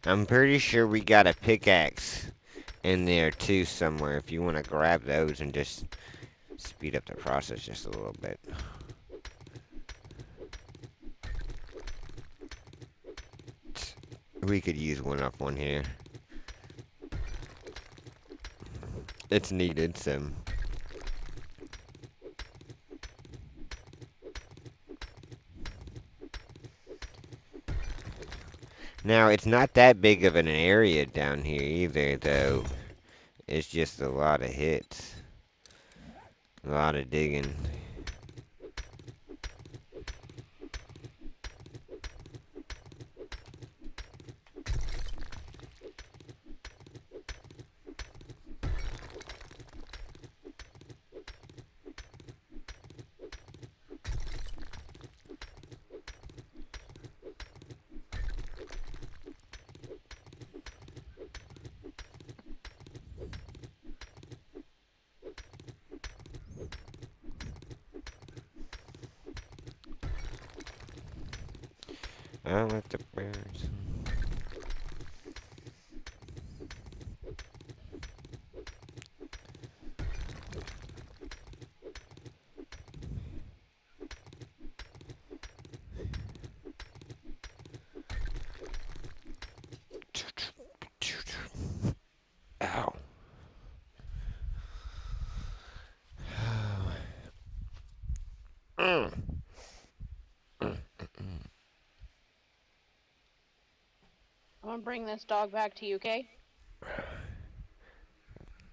I'm pretty sure we got a pickaxe in there too somewhere if you want to grab those and just speed up the process just a little bit. We could use one off one here. It's needed, so. Now, it's not that big of an area down here either, though. It's just a lot of hits. A lot of digging. I'll let the birds. Ow. Mm. I'm gonna bring this dog back to you, okay?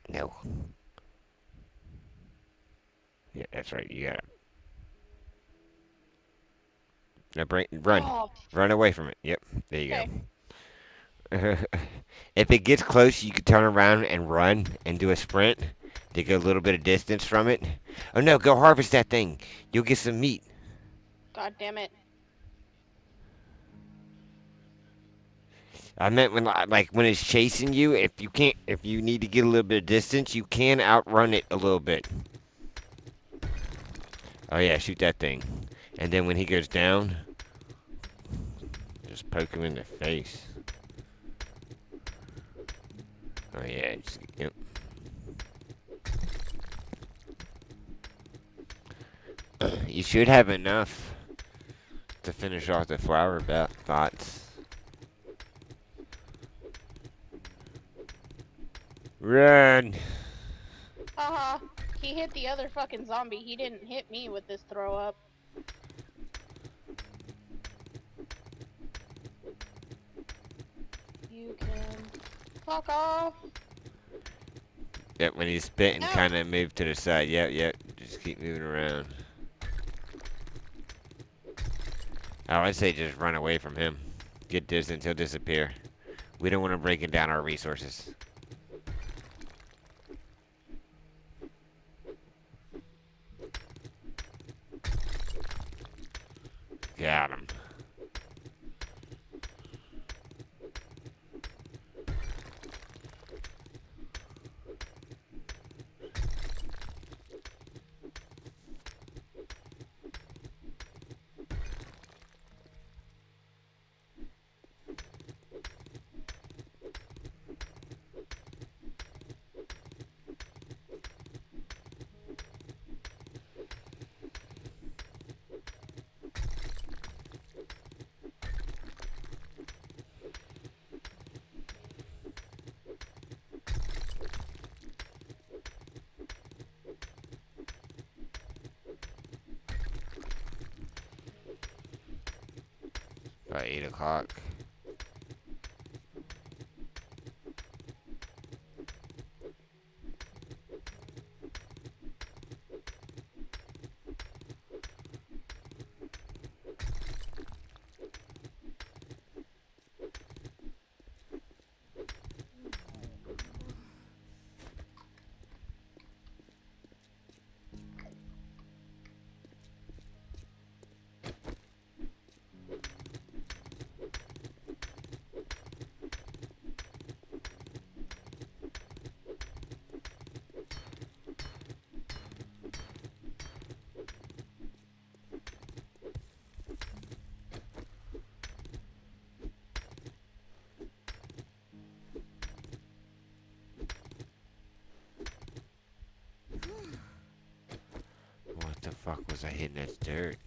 No. Yeah, that's right. You got it. Now run. Oh, Run away from it. Yep. There you okay. go. If it gets close, you can turn around and run and do a sprint to get a little bit of distance from it. Oh no, go harvest that thing. You'll get some meat. God damn it. I meant when it's chasing you, if you need to get a little bit of distance, you can outrun it a little bit. Oh yeah, shoot that thing. And then when he goes down, just poke him in the face. Oh yeah, yep. You should have enough to finish off the flower pots. Run! Haha. He hit the other fucking zombie. He didn't hit me with this throw up. You can fuck off. Yep, when he's spitting, Ow. kind of move to the side. Yep, yep. Just keep moving around. Oh, I'd say just run away from him. Get distance, he'll disappear. We don't want him breaking down our resources. Got him. About 8 o'clock. What the fuck was I hitting? That's dirt.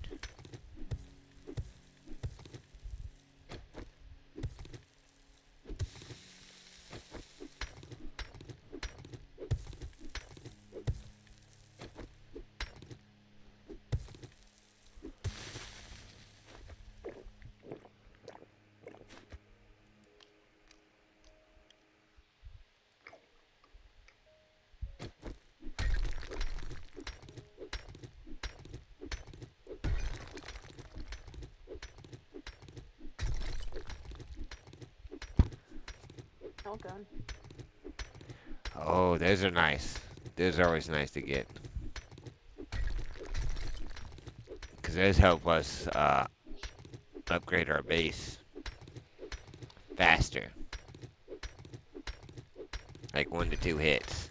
Oh god. Oh, those are nice. Those are always nice to get. Because those help us upgrade our base faster. Like 1 to 2 hits.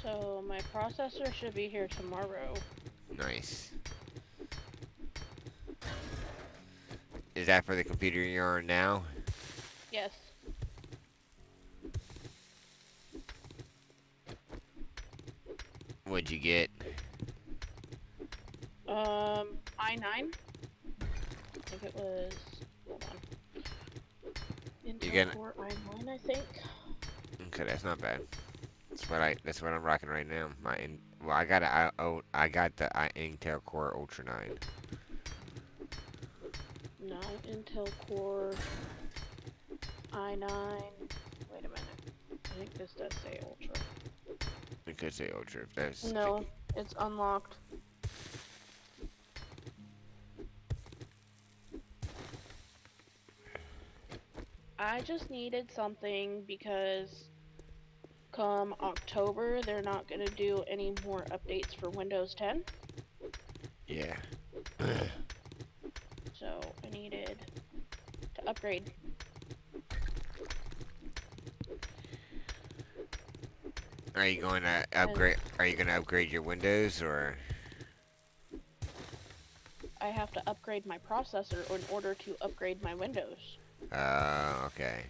So my processor should be here tomorrow. Nice. Is that for the computer you're on now? Yes. What'd you get? i9. I think it was. Hold on. You Intel gonna? Core i9, I think. Okay, that's not bad. That's what I'm rocking right now. Well, I got the Intel Core Ultra 9. No, Intel Core i9. Wait a minute. I think this does say Ultra. It could say Ultra if that's No, it's unlocked. I just needed something because come October, they're not going to do any more updates for Windows 10. yeah. So I needed to upgrade. Are you going to And upgrade? Are you going to upgrade your Windows or? I have to upgrade my processor in order to upgrade my Windows. Okay.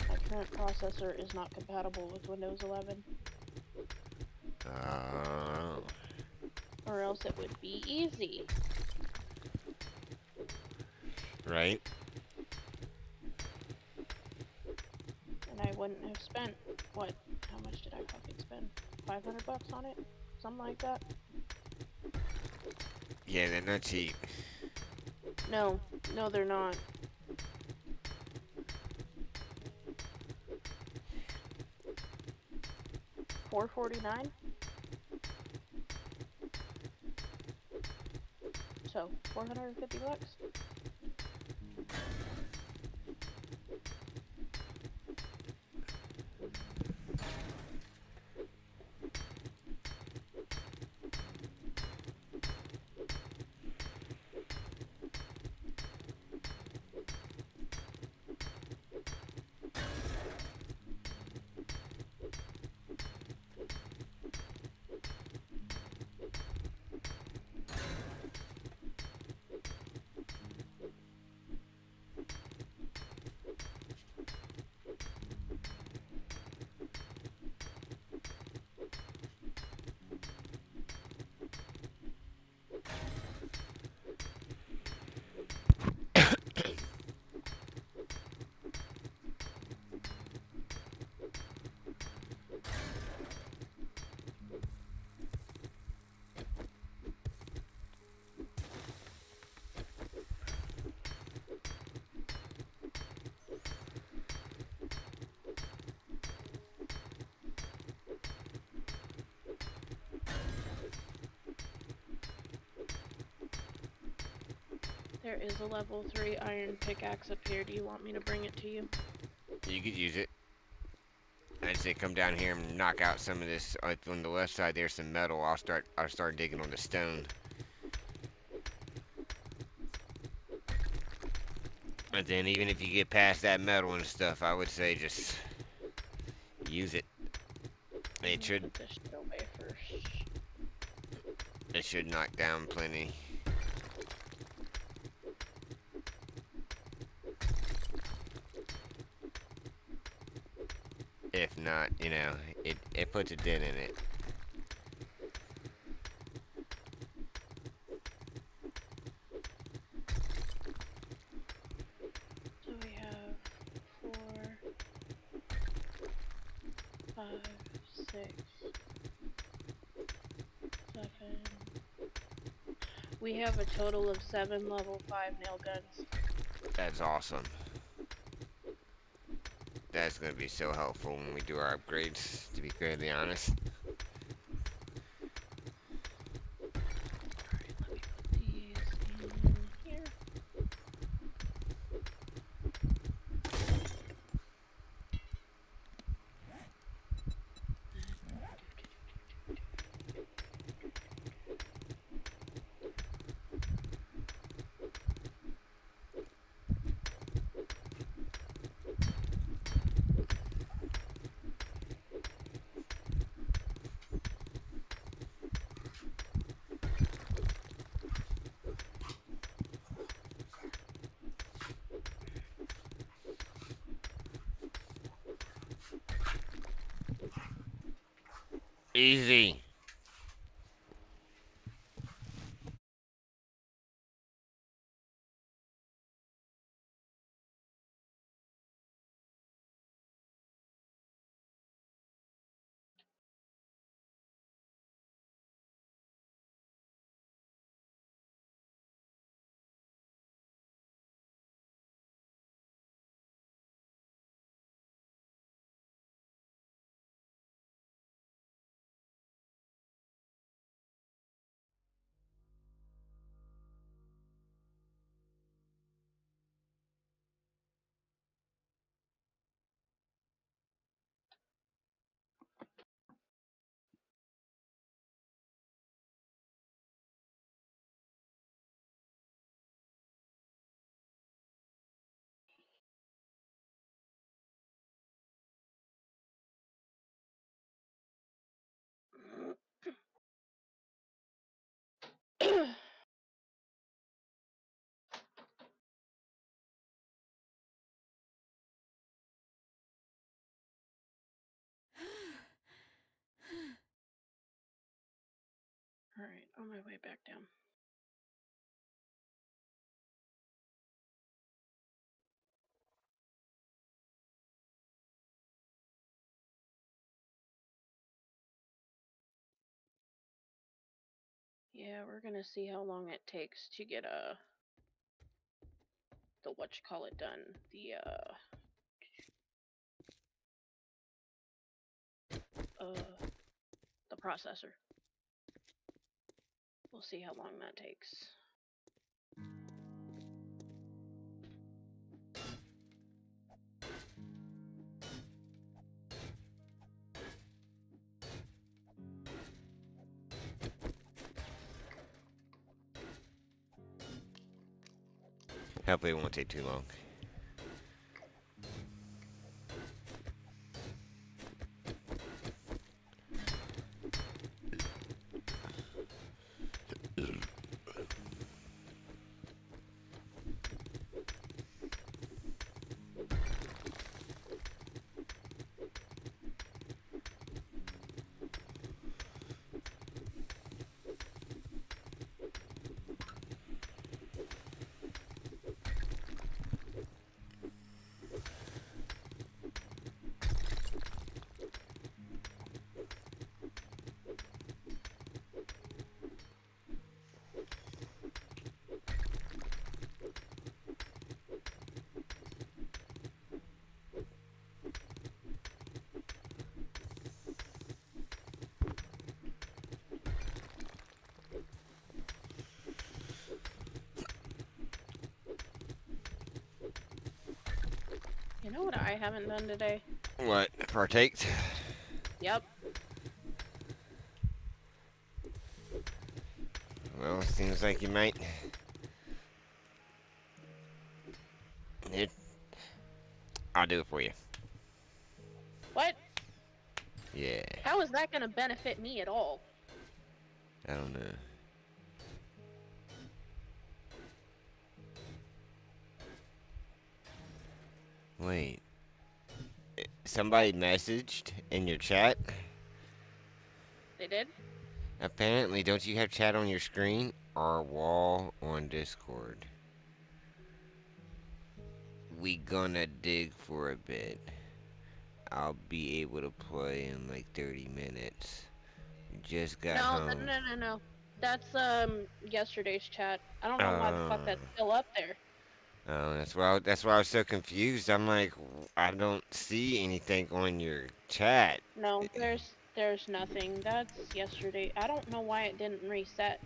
My current processor is not compatible with Windows 11, Oh. or else it would be easy. Right. And I wouldn't have spent, what, how much did I fucking spend? 500 bucks on it? Something like that? Yeah, they're not cheap. No, no they're not. $449? So, 450 bucks? There is a level 3 iron pickaxe up here. Do you want me to bring it to you? You could use it. I'd say come down here and knock out some of this. On the left side, there's some metal. I'll start digging on the stone. And then even if you get past that metal and stuff, I would say just use it. It should Put this shit away first. it should knock down plenty. If not, it puts a dent in it. So we have 4, 5, 6, 7. We have a total of 7 level 5 nail guns. That's awesome. That's gonna be so helpful when we do our upgrades, to be fairly honest. Alright, let me put these in here. Easy. Alright, on my way back down. Yeah, we're gonna see how long it takes to get the whatchamacallit done. The processor. We'll see how long that takes. Hopefully it won't take too long. You know what I haven't done today? What? Partaked? Yep. Well, seems like you might. It, I'll do it for you. What? Yeah. How is that gonna benefit me at all? I don't know. Wait. Somebody messaged in your chat? They did? Apparently, don't you have chat on your screen or wall on Discord? We gonna dig for a bit. I'll be able to play in like 30 minutes. Just got No, home. no. That's yesterday's chat. I don't know why the fuck Uh, that's still up there. oh, that's why I was so confused. I'm like, I don't see anything on your chat. No, there's nothing. That's yesterday. I don't know why it didn't reset.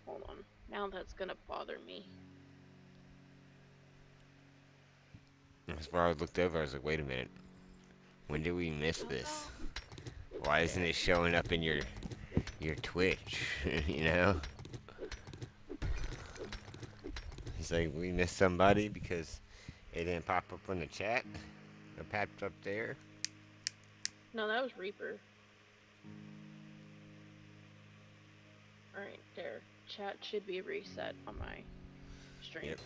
Hold on. Now that's gonna bother me. That's why I looked over. I was like, wait a minute. When did we miss this? Why isn't it showing up in your Twitch? You know? It's like we missed somebody because it didn't pop up on the chat. It popped up there. No, that was Reaper. Alright, there. Chat should be reset on my stream. Yep.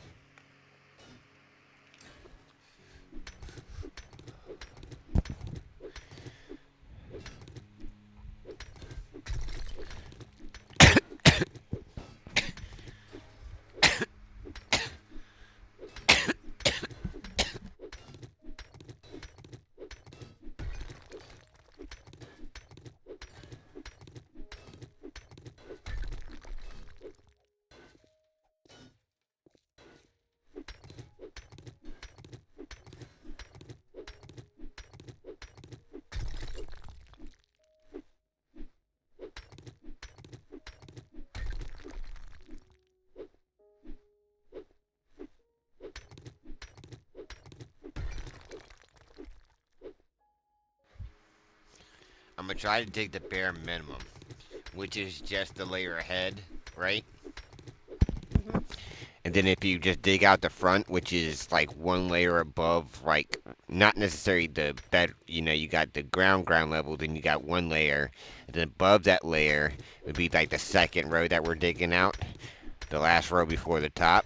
I'm gonna try to dig the bare minimum, which is just the layer ahead, right? Mhm. And then if you just dig out the front, which is like one layer above, like not necessarily the bed, you got the ground level, then you got one layer, and then above that layer would be like the second row that we're digging out, the last row before the top.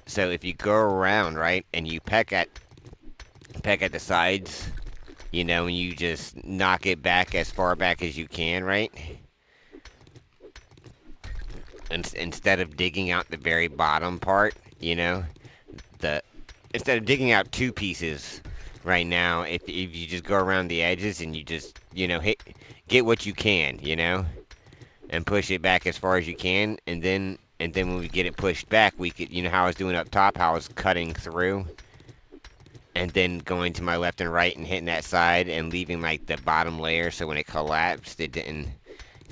So if you go around, right, and you peck at the sides, And you just knock it back as far back as you can, right? Instead of digging out the very bottom part, the instead of digging out two pieces right now, if you just go around the edges and you just, get what you can, and push it back as far as you can, and then when we get it pushed back, we could, how I was doing up top, how I was cutting through, and then going to my left and right and hitting that side and leaving like the bottom layer, so when it collapsed, it didn't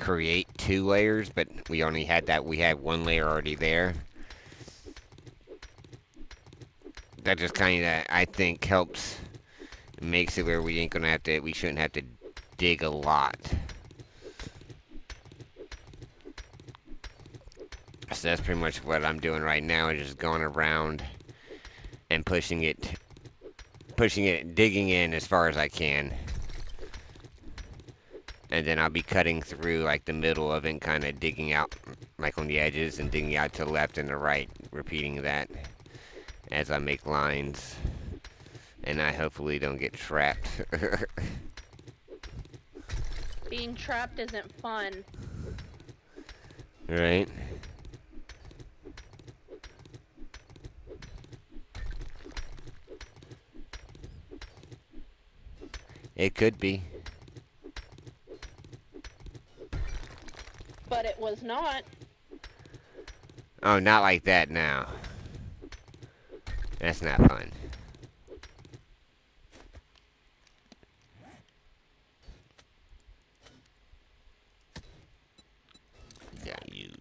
create two layers, but we had one layer already there. That just kind of, I think, helps, makes it where we shouldn't have to dig a lot. So that's pretty much what I'm doing right now, is just going around and digging in as far as I can. And then I'll be cutting through like the middle of it and kind of digging out like on the edges and digging out to the left and the right, repeating that as I make lines. And I hopefully don't get trapped. Being trapped isn't fun. Right? It could be. But it was not. Oh, not like that now. That's not fun. Gotta use.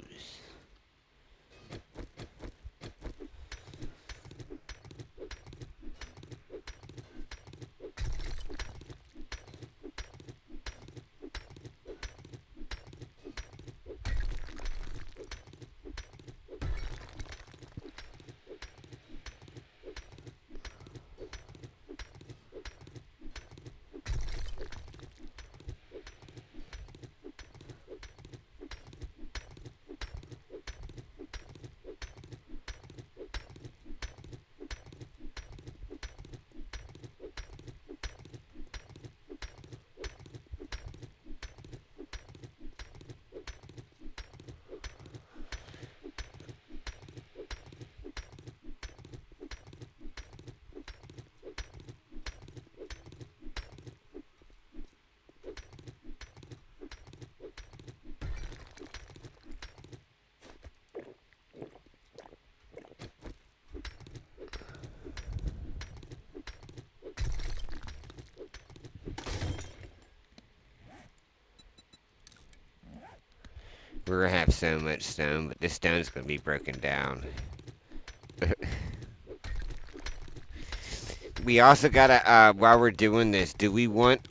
We're gonna have so much stone, but this stone's gonna be broken down. We also gotta, while we're doing this, do we want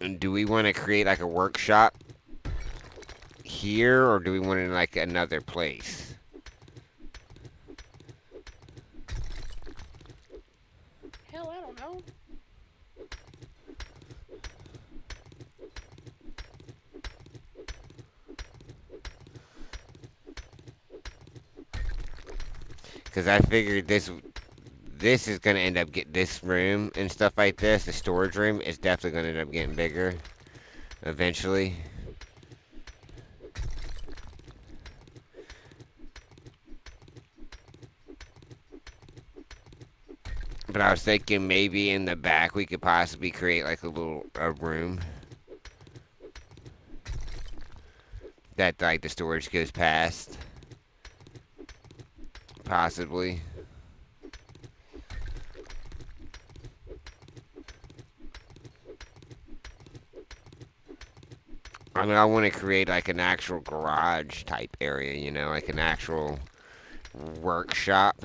to create like a workshop here, or do we want it in like another place? Hell, I don't know. Because I figured this is gonna end up this room and stuff like this. The storage room is definitely gonna end up getting bigger eventually. But I was thinking maybe in the back we could possibly create like a room that like the storage goes past. Possibly. I mean, I want to create like an actual garage type area, like an actual workshop.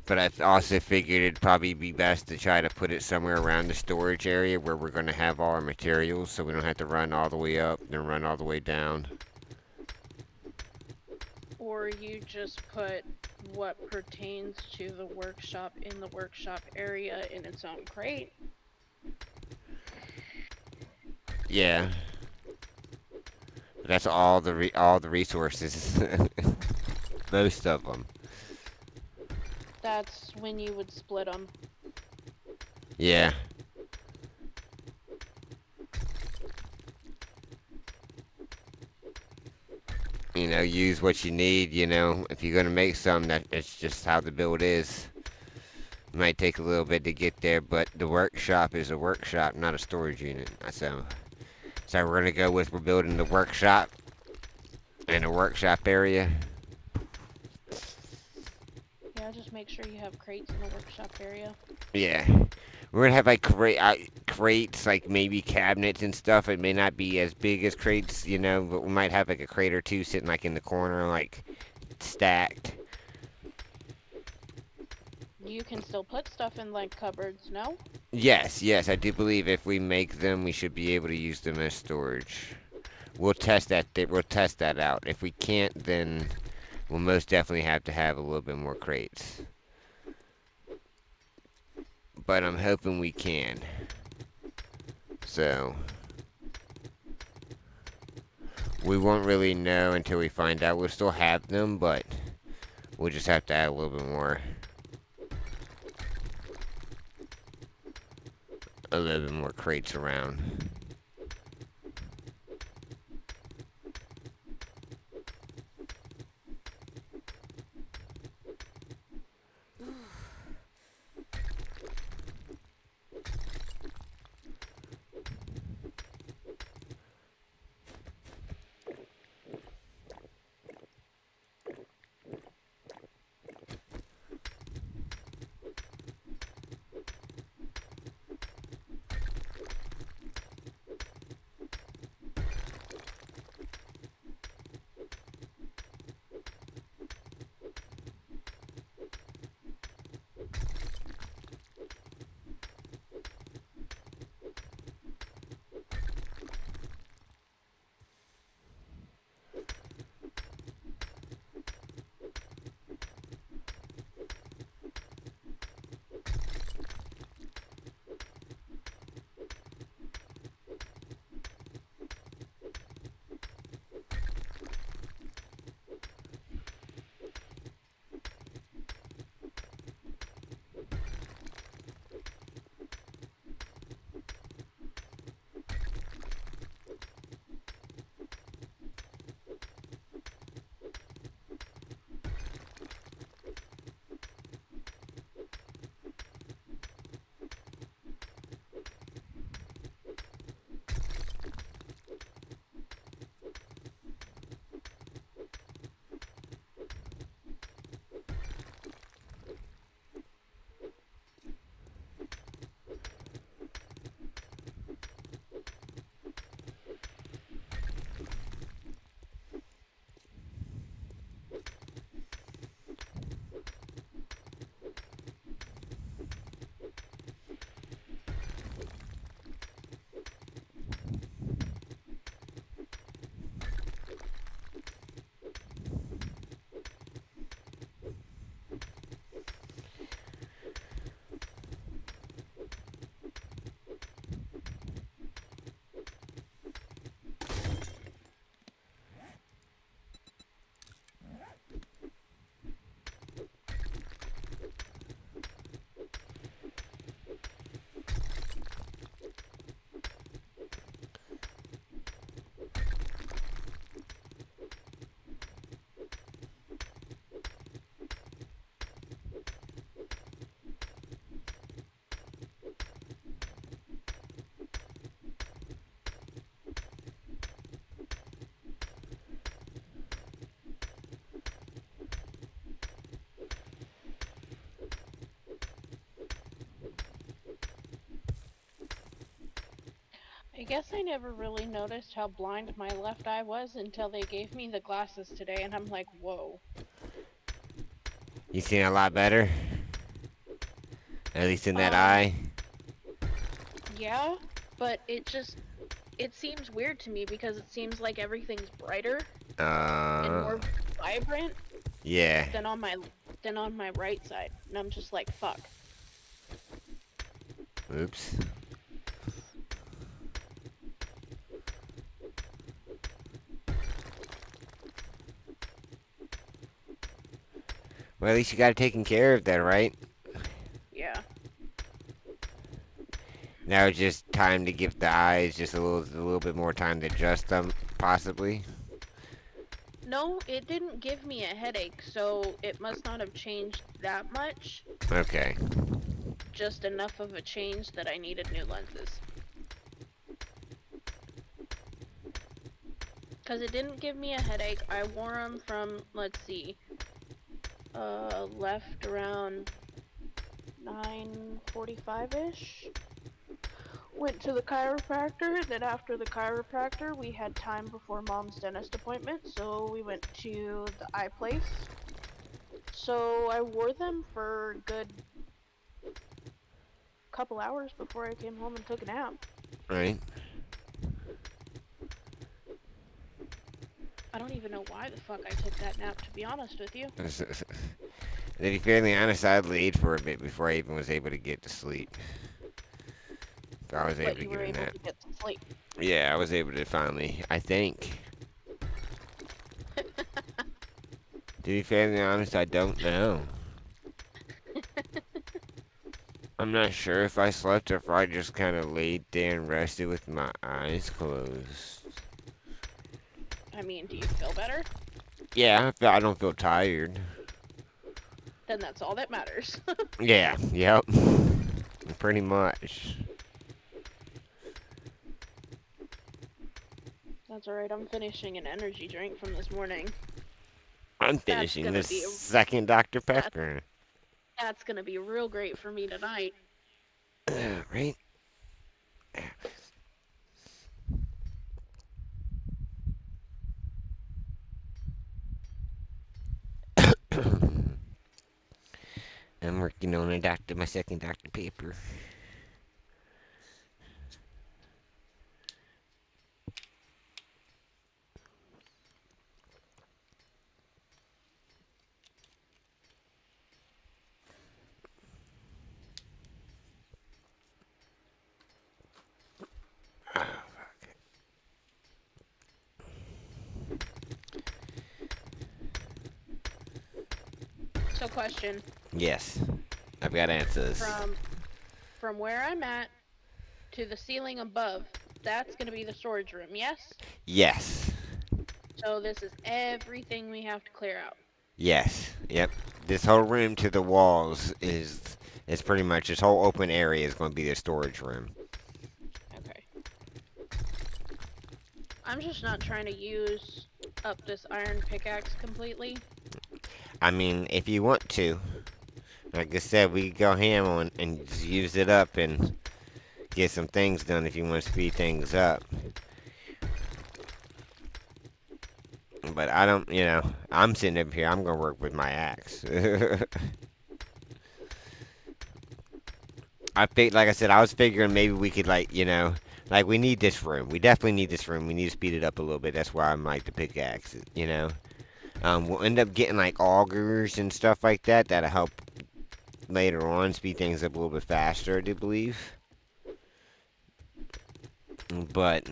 But I also figured it'd probably be best to try to put it somewhere around the storage area where we're going to have all our materials, so we don't have to run all the way up and run all the way down. Or you just put what pertains to the workshop in the workshop area in its own crate. Yeah. That's all the resources. Most of them. That's when you would split them. Yeah. Use what you need. If you're gonna make some, that's just how the build is. It might take a little bit to get there, but the workshop is a workshop, not a storage unit. So we're gonna go with we're building the workshop and a workshop area. Yeah, just make sure you have crates in the workshop area. Yeah. We're gonna have like crates, like maybe cabinets and stuff. It may not be as big as crates, but we might have like a crate or two sitting like in the corner, like stacked. You can still put stuff in like cupboards, no? Yes, yes, I do believe if we make them, we should be able to use them as storage. We'll test that. We'll test that out. If we can't, then we'll most definitely have to have a little bit more crates. But I'm hoping we can. So we won't really know until we find out. We'll still have them, but we'll just have to add a little bit more crates around. I guess I never really noticed how blind my left eye was until they gave me the glasses today, and I'm like, whoa. You seen a lot better? At least in that Um, eye? yeah, but it seems weird to me because it seems like everything's brighter and Uh, more vibrant yeah. than on my right side. And I'm just like, fuck. Oops. Well, at least you got it taken care of then, right? Yeah. Now it's just time to give the eyes just a little bit more time to adjust them, possibly. No, it didn't give me a headache, so it must not have changed that much. Okay. Just enough of a change that I needed new lenses. Because it didn't give me a headache. I wore them from, let's see, left around 9:45-ish. Went to the chiropractor. Then after the chiropractor, we had time before mom's dentist appointment, so we went to the eye place. So I wore them for a good couple hours before I came home and took a nap. Right. I don't even know why the fuck I took that nap, to be honest with you. To be fairly honest, I laid for a bit before I even was able to get to sleep. So I was able But to you were get a able nap. to get to sleep. Yeah, I was able to finally, I think. To be fairly honest, I don't know. I'm not sure if I slept or if I just kind of laid there and rested with my eyes closed. I mean, do you feel better? Yeah, I don't feel tired. Then that's all that matters. Yeah, yep. Pretty much. That's alright, I'm finishing an energy drink from this morning. I'm That's finishing gonna the be second Dr. that, Pepper. that's gonna be real great for me tonight. Right? I'm working on my second Dr. Pepper. So question, Yes, I've got answers. from from where I'm at to the ceiling above, that's gonna be the storage room, yes? Yes. So this is everything we have to clear out. Yes. Yep. This whole room to the walls is pretty much this whole open area is going to be the storage room. Okay. I'm just not trying to use up this iron pickaxe completely. I mean, if you want to, like I said, we can go ham on and just use it up and get some things done if you want to speed things up. But I don't, I'm sitting up here. I'm gonna work with my axe. Like I said, I was figuring maybe we could like we need this room. We definitely need this room. We need to speed it up a little bit. That's why I'm like the pickaxe. We'll end up getting like augers and stuff like that. That'll help later on speed things up a little bit faster, I do believe. But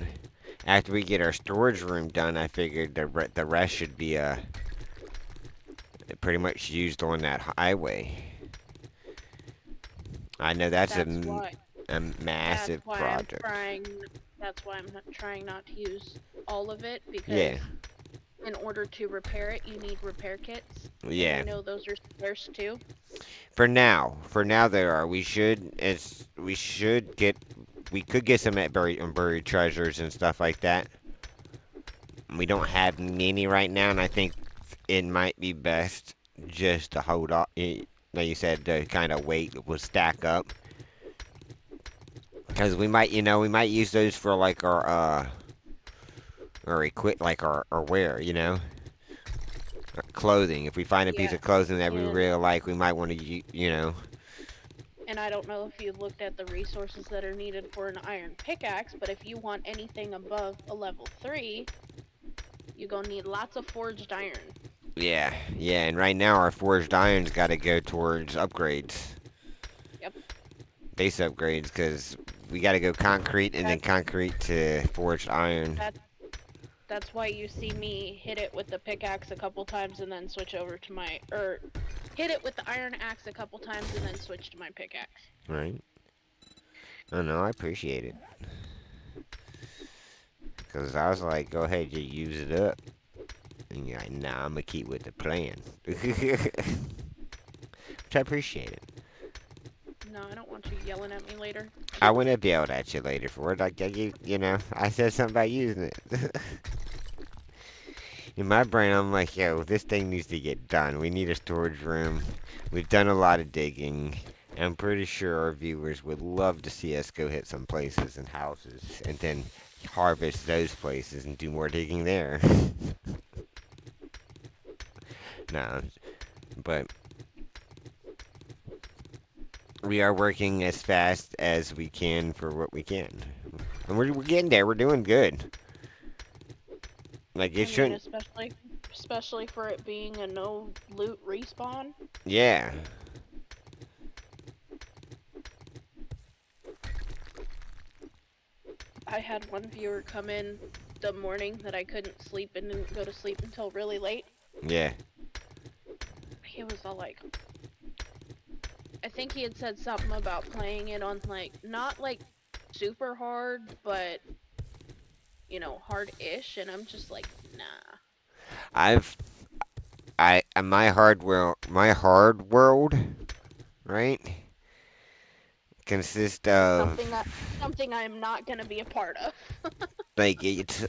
after we get our storage room done, I figured the rest should be pretty much used on that highway. I know that's That's why a that's massive why I'm project. trying that's why I'm not trying not to use all of it, because Yeah, in order to repair it, you need repair kits. And I yeah. know those are scarce too. For now there are. We could get some at buried treasures and stuff like that. We don't have many right now, and I think it might be best just to hold off. Like you said, to kind of wait, will stack up. Because we might use those for like our equip, like our wear. Our clothing. If we find a piece Yeah. of clothing that we And really like, we might want to. and I don't know if you've looked at the resources that are needed for an iron pickaxe, but if you want anything above a level 3, you're gonna need lots of forged iron. Yeah, yeah, and right now our forged iron's got to go towards upgrades, Yep. base upgrades, because we got to go concrete and then That's concrete to forged iron. that that's why you see me hit it with the pickaxe a couple times and then switch over to my hit it with the iron axe a couple times and then switch to my pickaxe. Right? Oh no, I appreciate it. Because I was like, go ahead, just use it up. And you're like, nah, I'm gonna keep with the plan. Which I appreciate it. No, I don't want you yelling at me later. I wouldn't have yelled at you later for it. Like, you know, I said something about using it. In my brain, I'm like, yo, this thing needs to get done. We need a storage room. We've done a lot of digging. I'm pretty sure our viewers would love to see us go hit some places and houses and then harvest those places and do more digging there. No, but we are working as fast as we can for what we can. And we're getting there. We're doing good. Like, I it mean, shouldn't. especially for it being a no loot respawn. Yeah. I had one viewer come in the morning that I couldn't sleep and didn't go to sleep until really late. Yeah. He was all like, I think he had said something about playing it on like, not like super hard, but you know, hard-ish, and I'm just like, nah. I've my hard world, right, consists of Something I am not gonna be a part of. like it's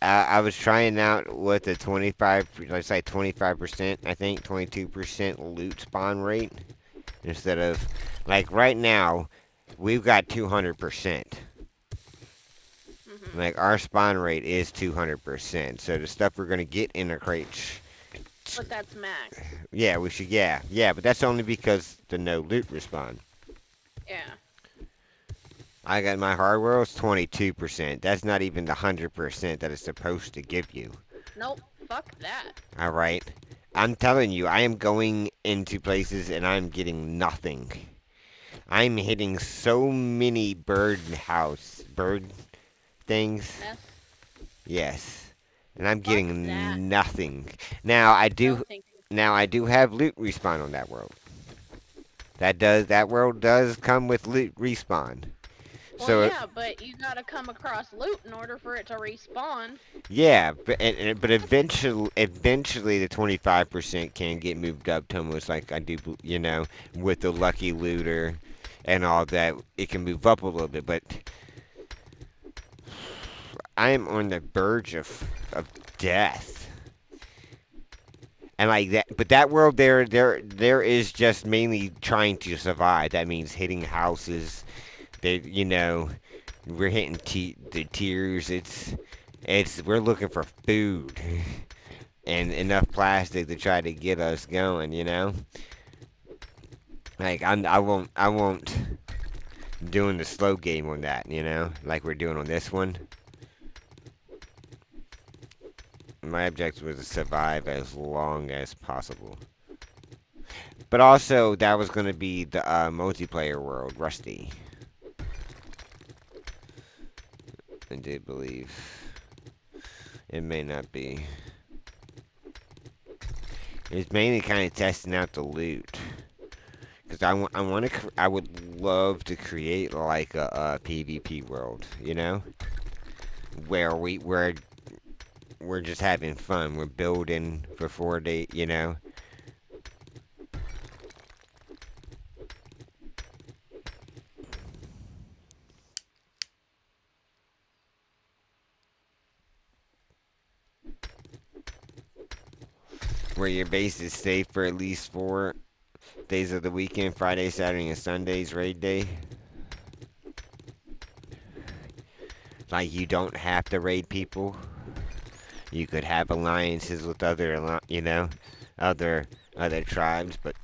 I was trying out with a 25, let's say 25%, I think 22% loot spawn rate instead of like right now we've got 200%. Like our spawn rate is 200%. So the stuff we're gonna get in the crates. But that's max. Yeah, we should. Yeah, but that's only because the no loot respawn. Yeah. I got my hard world's 22%. That's not even the 100% that it's supposed to give you. Nope. Fuck that. All right. I'm telling you, I am going into places and I'm getting nothing. I'm hitting so many bird things. Nest. Yes. And I'm Fuck getting that. nothing. Now I No, do thank you. now I do have loot respawn on that world. That world does come with loot respawn. Well, So yeah, but you gotta come across loot in order for it to respawn. yeah, but eventually the 25% can get moved up to almost like I do, you know, with the lucky looter and all that. It can move up a little bit, but I am on the verge of death. And like that, but that world there is just mainly trying to survive. That means hitting houses. They, you know, we're hitting the tiers. We're looking for food and enough plastic to try to get us going. You know, like I won't doing the slow game on that. You know, like we're doing on this one. My objective was to survive as long as possible. But also, that was going to be the multiplayer world, Rusty. I do believe. It may not be. It's mainly kind of testing out the loot. Because I would love to create like a PvP world, you know? Where we're just having fun. We're building for 4 days, you know? Where your base is safe for at least 4 days of the weekend, Friday, Saturday, and Sunday's raid day. Like you don't have to raid people. You could have alliances with other, you know, other tribes, but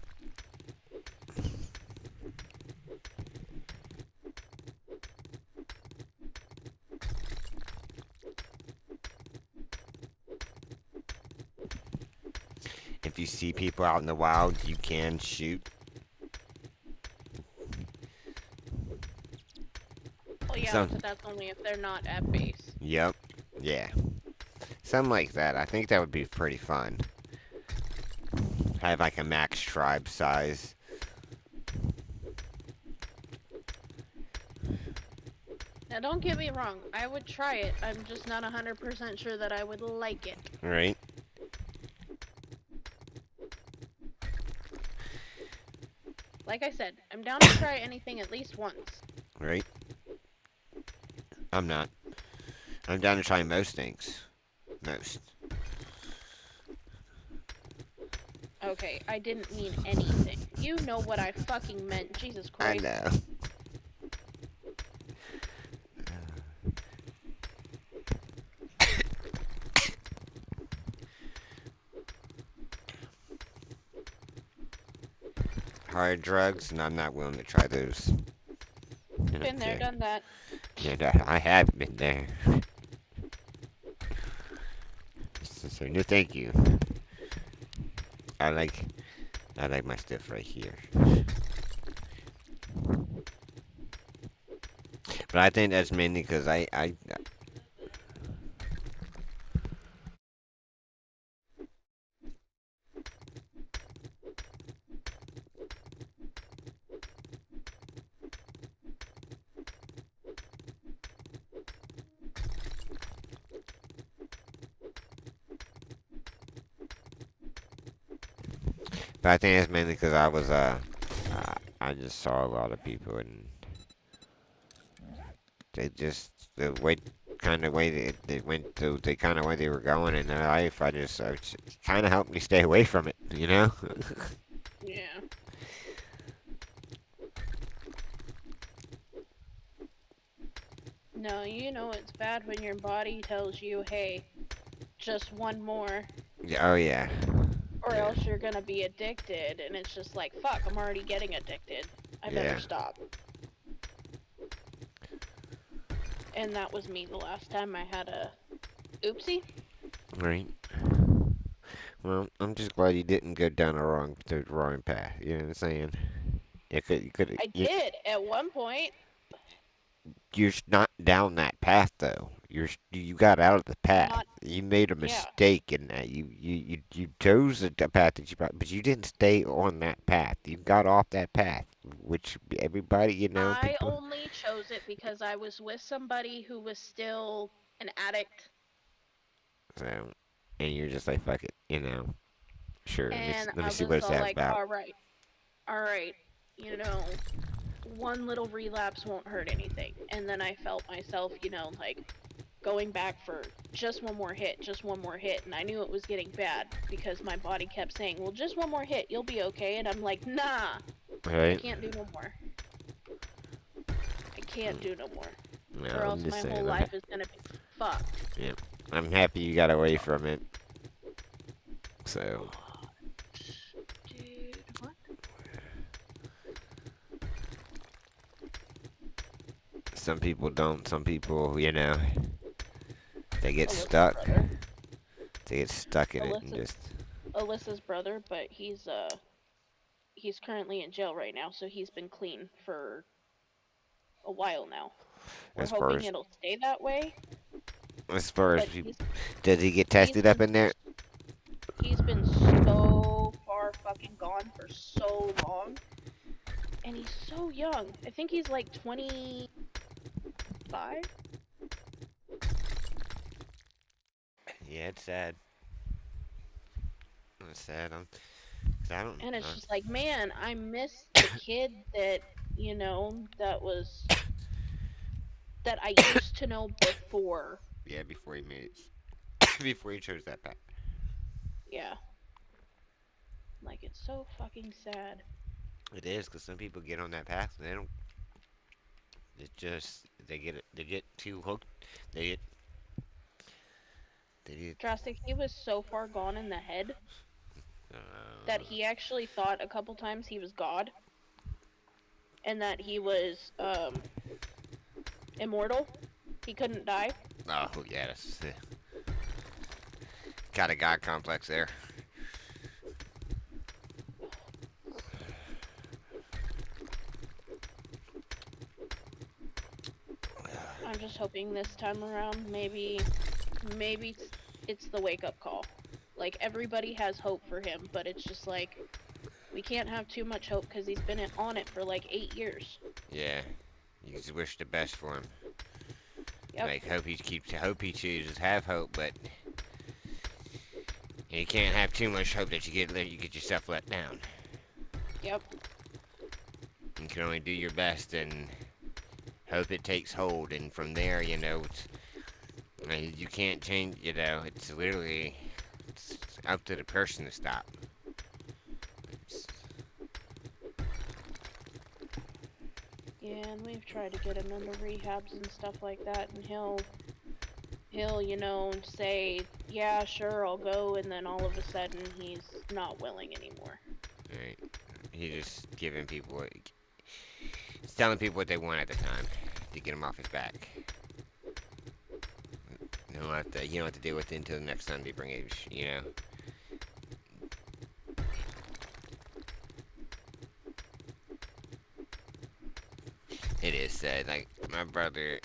if you see people out in the wild, you can shoot. Well, yeah, Some, but that's only if they're not at base. yep, yeah. Something like that. I think that would be pretty fun. I have like a max tribe size. Now, don't get me wrong. I would try it. I'm just not 100% sure that I would like it. Right? Like I said, I'm down to try anything at least once. Right? I'm not. I'm down to try most things. Most. Okay, I didn't mean anything. You know what I fucking meant. Jesus I Christ. know. Hard drugs? No, I'm not willing to try those. Been there, done that. Yeah, I have been there. So no, thank you. I like, I like my stuff right here. But I think that's mainly because but I think it's mainly because I was I just saw a lot of people and they just the way kind of way they went to the kind of way they were going in their life. It kind of helped me stay away from it, you know. Yeah. No, you know it's bad when your body tells you, hey, just one more, Yeah, oh yeah, or yeah, else you're gonna be addicted, and it's just like, fuck, I'm already getting addicted. I better yeah. stop. And that was me the last time I had a oopsie. Right. Well, I'm just glad you didn't go down the wrong path. You know what I'm saying? You could, I did at one point. you're not down that path though. You got out of the path. Not, You made a yeah. mistake in that. You chose the path that but you didn't stay on that path. You got off that path, which everybody, I people. only chose it because I was with somebody who was still an addict, So, and you're just like, fuck it, Sure, and let me I see what was it's all that like, about. alright, you know, one little relapse won't hurt anything. And then I felt myself, like going back for just one more hit, just one more hit. And I knew it was getting bad because my body kept saying, well, just one more hit, you'll be okay. And I'm like, nah, I Right? can't do no more. I can't do no more. No, Or I'm else just my whole saying. life is gonna be fucked. Yeah, I'm happy you got away from it. So, Dude, what? some people don't. Some people, they get Alyssa's stuck. brother. They get stuck in it and Alyssa, just. Alyssa's brother, but he's currently in jail right now, so he's been clean for a while now. We're As far hoping as it'll stay that way, as far as but people, does he get tested up in there? he's been so far fucking gone for so long, and he's so young. I think he's like 25. Yeah, it's sad. It's sad. I don't. And it's just like, man, I miss the kid that that I used to know before. Yeah, before he made it, before he chose that path. Yeah, like it's so fucking sad. It is because some people get on that path and they don't. It just they get too hooked. They get they get. Drastic, he was so far gone in the head that Uh, he actually thought a couple times he was God and that he was immortal. He couldn't die. oh yeah, that's got a god complex there. I'm just hoping this time around maybe it's the wake up call. Like, everybody has hope for him, but it's just like, we can't have too much hope because he's been on it for like 8 years. Yeah. You just wish the best for him. Yep, Like hope he chooses have hope, but you can't have too much hope that you get yourself let down. yep, You can only do your best and hope it takes hold, and from there, you can't change. It's literally it's up to the person to stop. It's, yeah, and we've tried to get him into rehabs and stuff like that, and he'll, say, yeah, sure, I'll go, and then all of a sudden he's not willing anymore. right. He's just giving people, he's telling people what they want at the time to get him off his back. You don't have to deal with it until the. It is sad. Like my brother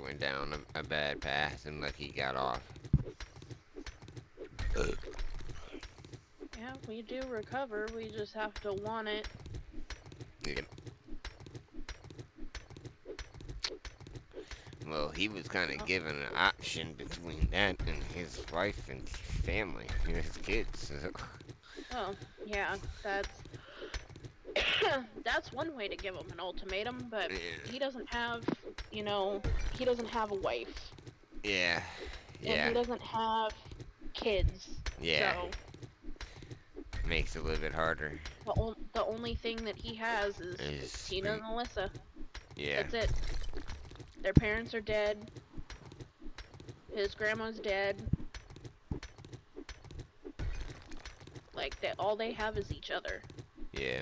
went down a bad path, and lucky he got off. Yeah, we do recover, we just have to want it. Yeah. Well, he was kind of given an option between that and his wife and family, his kids. Oh, yeah, that's that's one way to give him an ultimatum, but Yeah. he doesn't have, he doesn't have a wife, Yeah. and Yeah. he doesn't have kids. Yeah. So Makes it a little bit harder. the only thing that he has is Tina and Alyssa. Yeah. That's it. Their parents are dead. His grandma's dead. Like, all they have is each other. Yeah.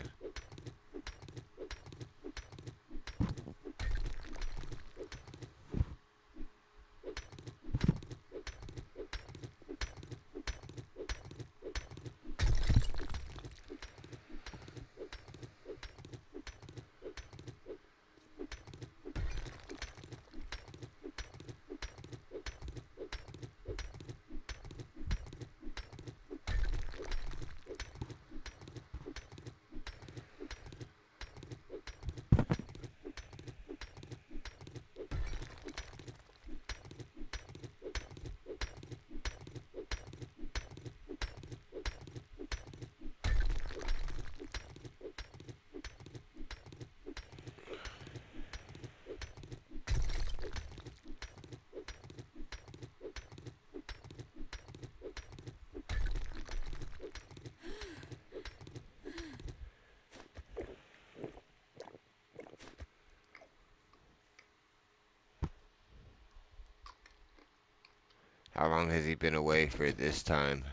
How long has he been away for this time?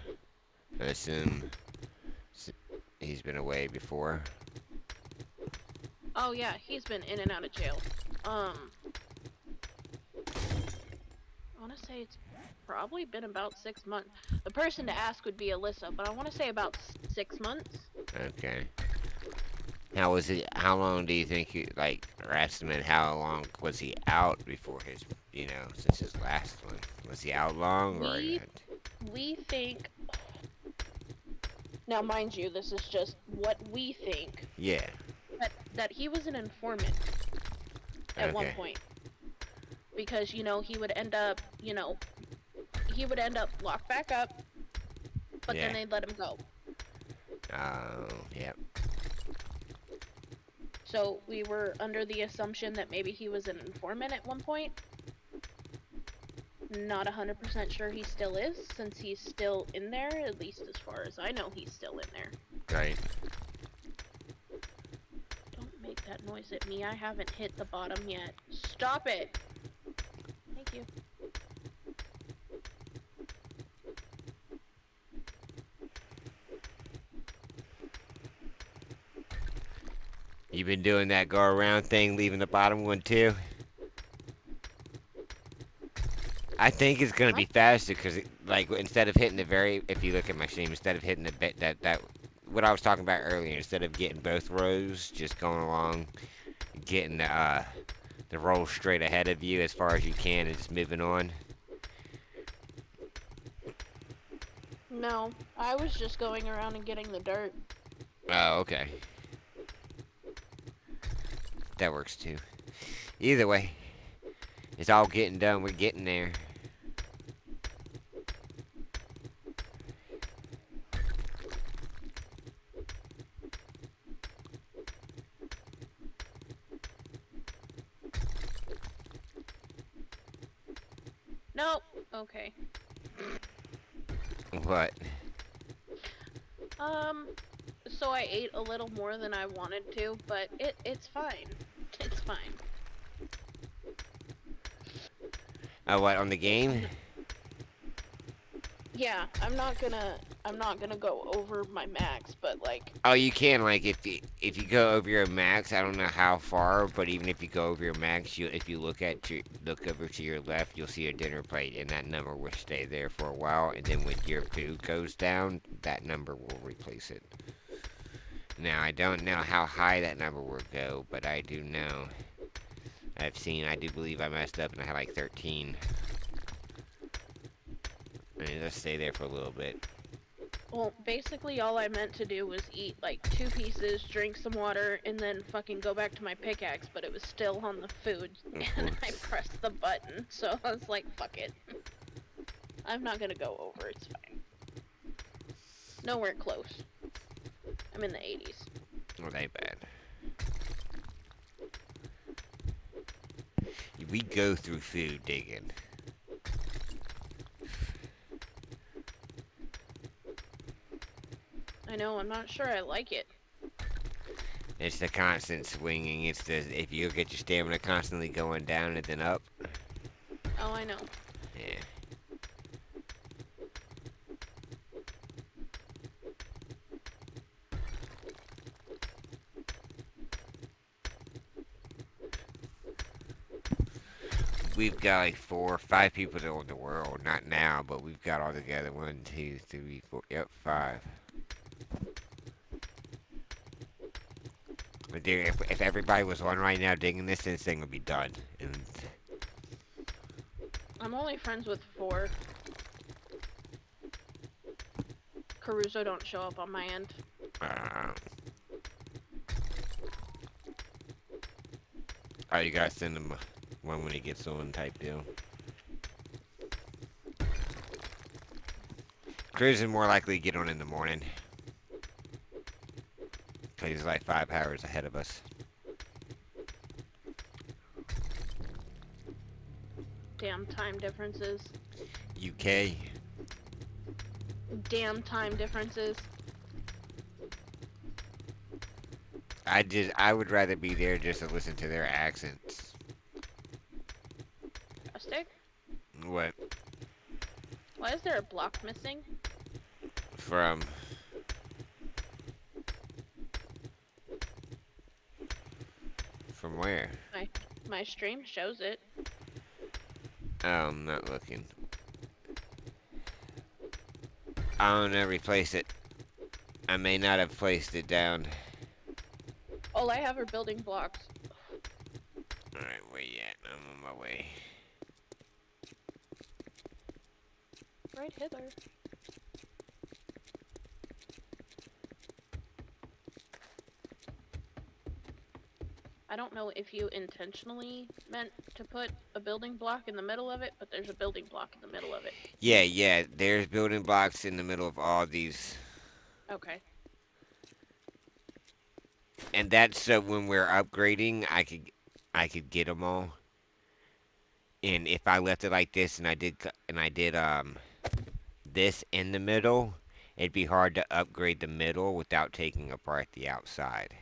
I assume he's been away before. Oh yeah, he's been in and out of jail. I want to say it's probably been about 6 months. The person to ask would be Alyssa, but I want to say about 6 months. Okay. How was he? How long do you think or estimate how long was he out before since his last one? Was he out long or We not? we think. Now, mind you, this is just what we think. Yeah. That he was an informant at one Okay. point, because he would end up, locked back up, but Yeah. then they'd let him go. Oh, yep. So we were under the assumption that maybe he was an informant at one point. Not 100% sure he still is, since he's still in there, at least as far as I know he's still in there. Right. Don't make that noise at me, I haven't hit the bottom yet. Stop it! Thank you. You been doing that go around thing, leaving the bottom one too? I think it's gonna be faster because, instead of hitting if you look at my stream, instead of hitting the bit what I was talking about earlier, instead of getting both rows, just going along, getting the roll straight ahead of you as far as you can, and just moving on. No, I was just going around and getting the dirt. Oh, okay. That works too. Either way, it's all getting done. We're getting there. Nope. Okay. What? Um, so I ate a little more than I wanted to, but it's fine. It's fine. Oh, what, on the game? I'm Yeah, I'm not gonna go over my max, but like Oh, you can, like, if you go over your max, I don't know how far, but even if you go over your max, if you look over to your left, you'll see a dinner plate, and that number will stay there for a while, and then when your food goes down, that number will replace it. Now, I don't know how high that number will go, but I do know. I do believe I messed up and I had like 13. And let's stay there for a little bit. well, basically all I meant to do was eat like 2 pieces, drink some water, and then fucking go back to my pickaxe, but it was still on the food, and I pressed the button, so I was like, fuck it. I'm not gonna go over, it's fine. Nowhere close. I'm in the 80s. Not that bad. We go through food digging. I know, I'm not sure I like it. It's the constant swinging. It's the if you get your stamina constantly going down and then up. Oh, I know. Yeah. We've got like 4 or 5 people in the world. Not now, but we've got all together. 1, 2, 3, 4. Yep, 5. But dude, if everybody was on right now digging this thing would be done. And I'm only friends with 4. Caruso don't show up on my end. uh, oh, you gotta send him one when he gets on type deal. Cruz is more likely to get on in the morning. Cause he's like 5 hours ahead of us. Damn time differences. UK. Damn time differences. I would rather be there just to listen to their accents. A stick? What? Why is there a block missing? From where? My stream shows it. Oh, I'm not looking. I don't know, replace it. I may not have placed it down. All I have are building blocks. Alright, where you at? I'm on my way. Right hither. I don't know if you intentionally meant to put a building block in the middle of it, but there's a building block in the middle of it. Yeah, there's building blocks in the middle of all these. Okay. And that's so when we're upgrading, I could get them all. And if I left it like this and I did this in the middle, it'd be hard to upgrade the middle without taking apart the outside.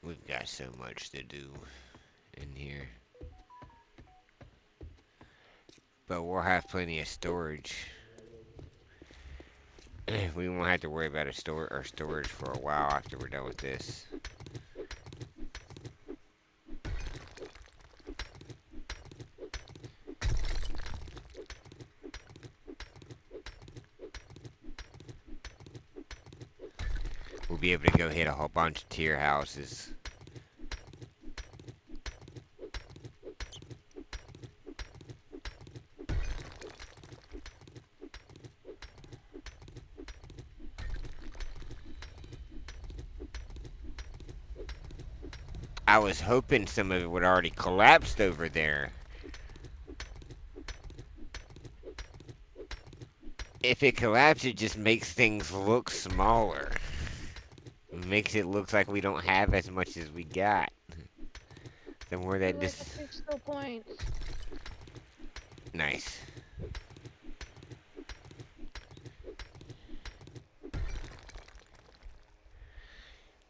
We've got so much to do in here. but we'll have plenty of storage. We won't have to worry about our storage for a while after we're done with this. We'll be able to go hit a whole bunch of tier houses. I was hoping some of it would already collapsed over there. If it collapses, it just makes things look smaller. Makes it look like we don't have as much as we got. The more that Like a fix still points. Nice.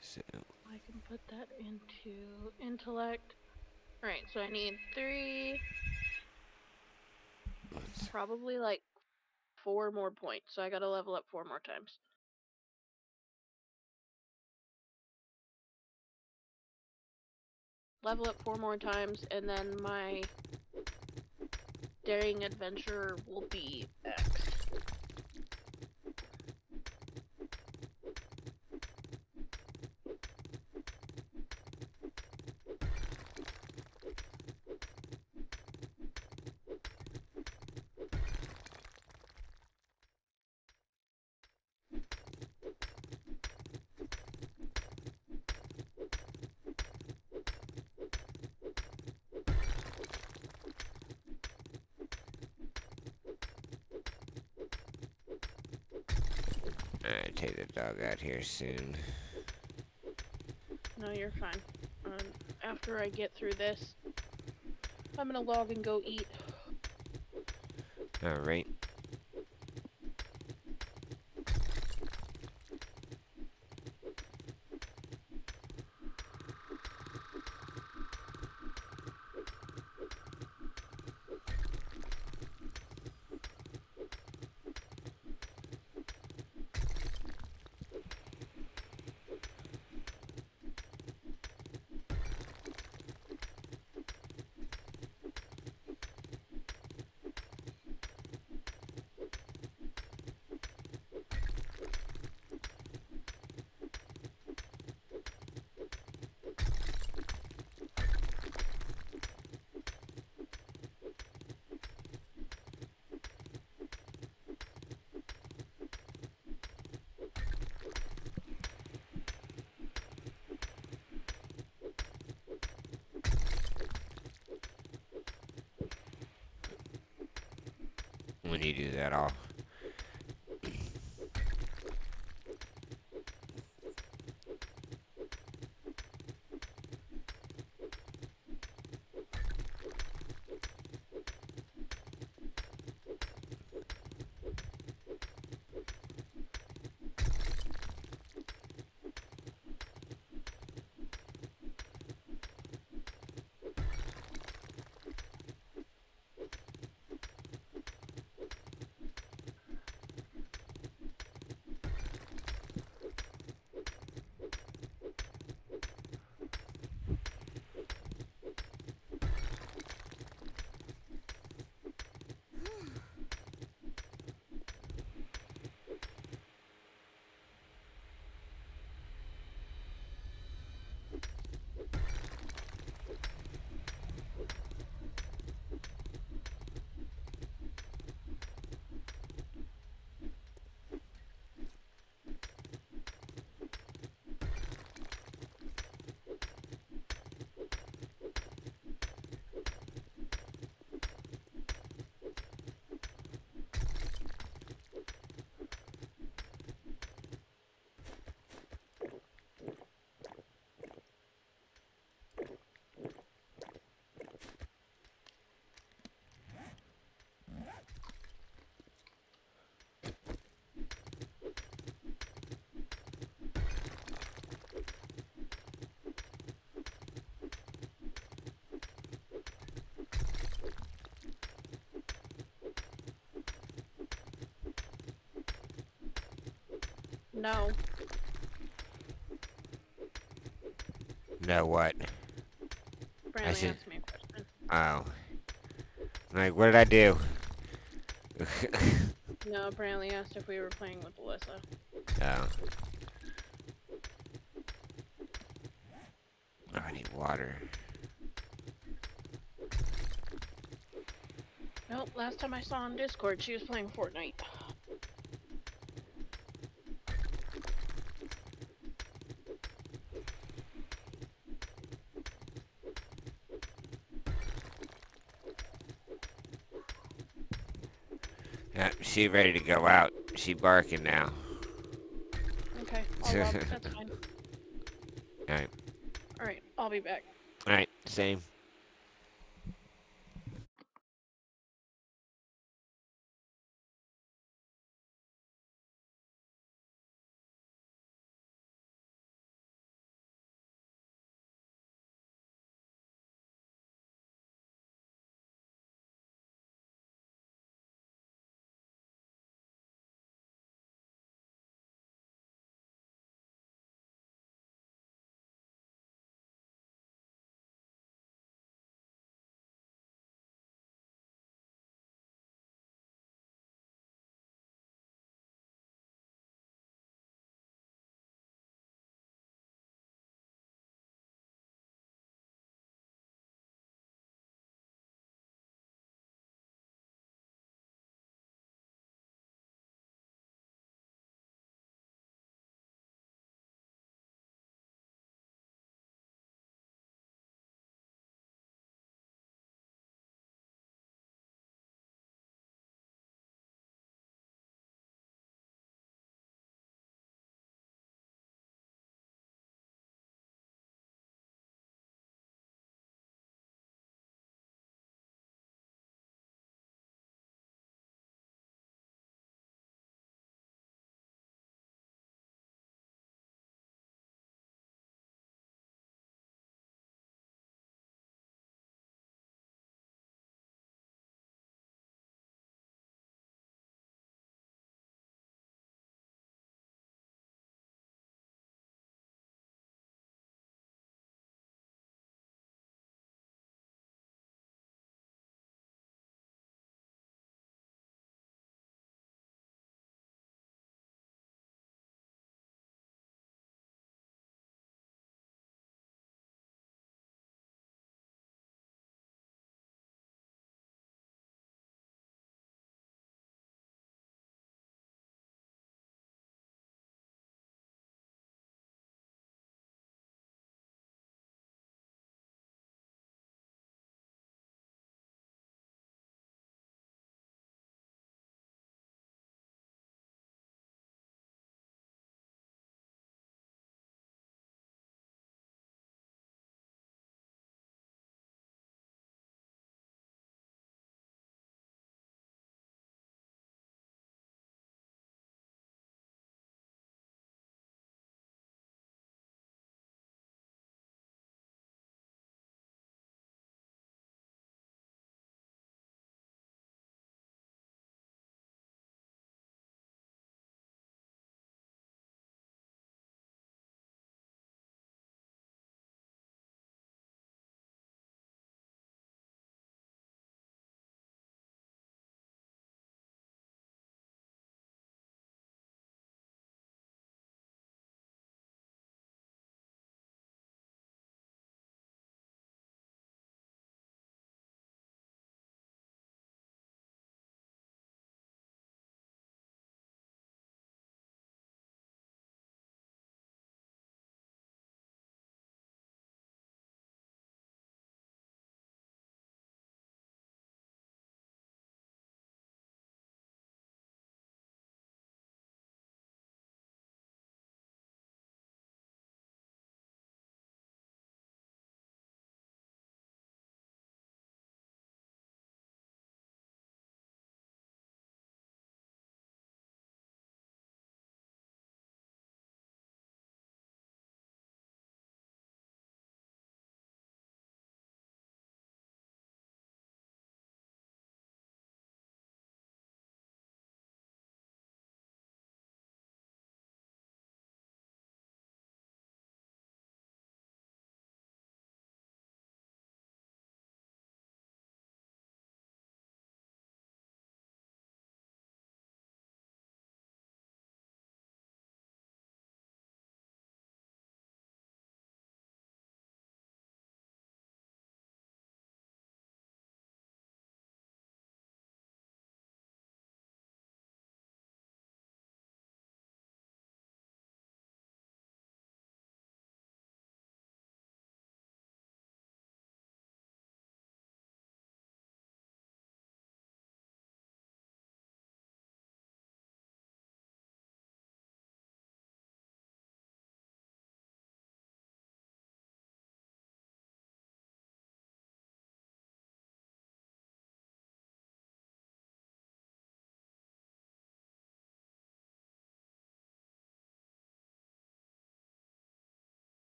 So I can put that into intellect. Alright, so I need 3, probably like 4 more points. So I gotta level up 4 more times. Level up 4 more times, and then my daring adventure will be X. I take the dog out here soon. No, you're fine. After I get through this, I'm gonna log and go eat. Alright. When you do that, I'll... No. No what? I Brantley said, asked me a question. oh. Like, what did I do? No, Brantley asked if we were playing with Alyssa. Oh. Oh, I need water. Well, last time I saw on Discord, she was playing Fortnite. She ready to go out. She barking now. Okay, I'll log. That's fine. Alright. Alright, I'll be back. Alright, same.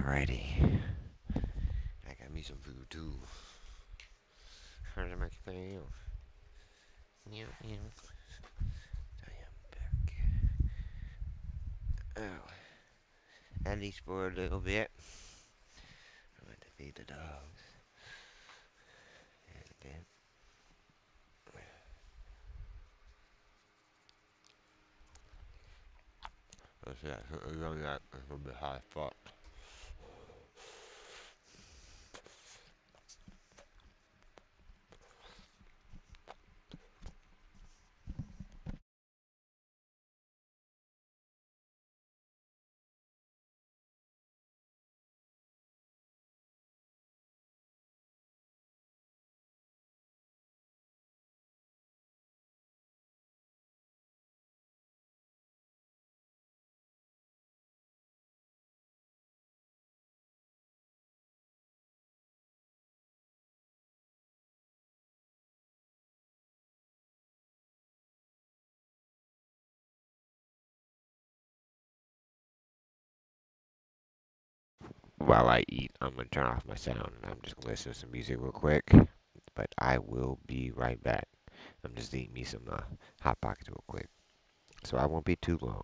Alrighty. I got me some food too. How's it make you feel? Yeah, yeah. I am back. Oh, at least for a little bit. I'm going to feed the dogs. And then, let's see, I really got a little bit high spot. While I eat, I'm gonna turn off my sound and I'm just gonna listen to some music real quick. But I will be right back. I'm just eating me some hot pockets real quick, so I won't be too long.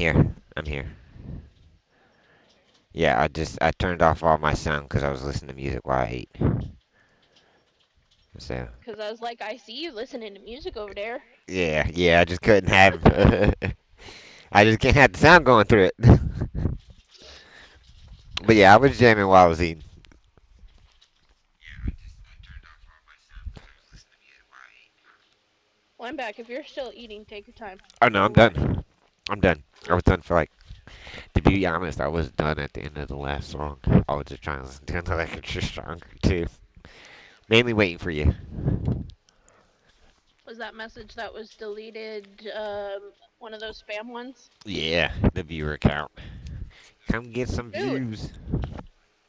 Here, I'm here. Yeah, I turned off all my sound because I was listening to music while I ate. So Because I was like, I see you listening to music over there. yeah, I just couldn't have. I just can't have the sound going through it. But yeah, I was jamming while I was eating. Well, I'm back. If you're still eating, take your time. Oh no, I'm We'll watch. done. I'm done. I was done for like. To be honest, I was done at the end of the last song. I was just trying to listen to another extra stronger too. Mainly waiting for you. Was that message that was deleted one of those spam ones? Yeah, the viewer count. Come get some Dude, views.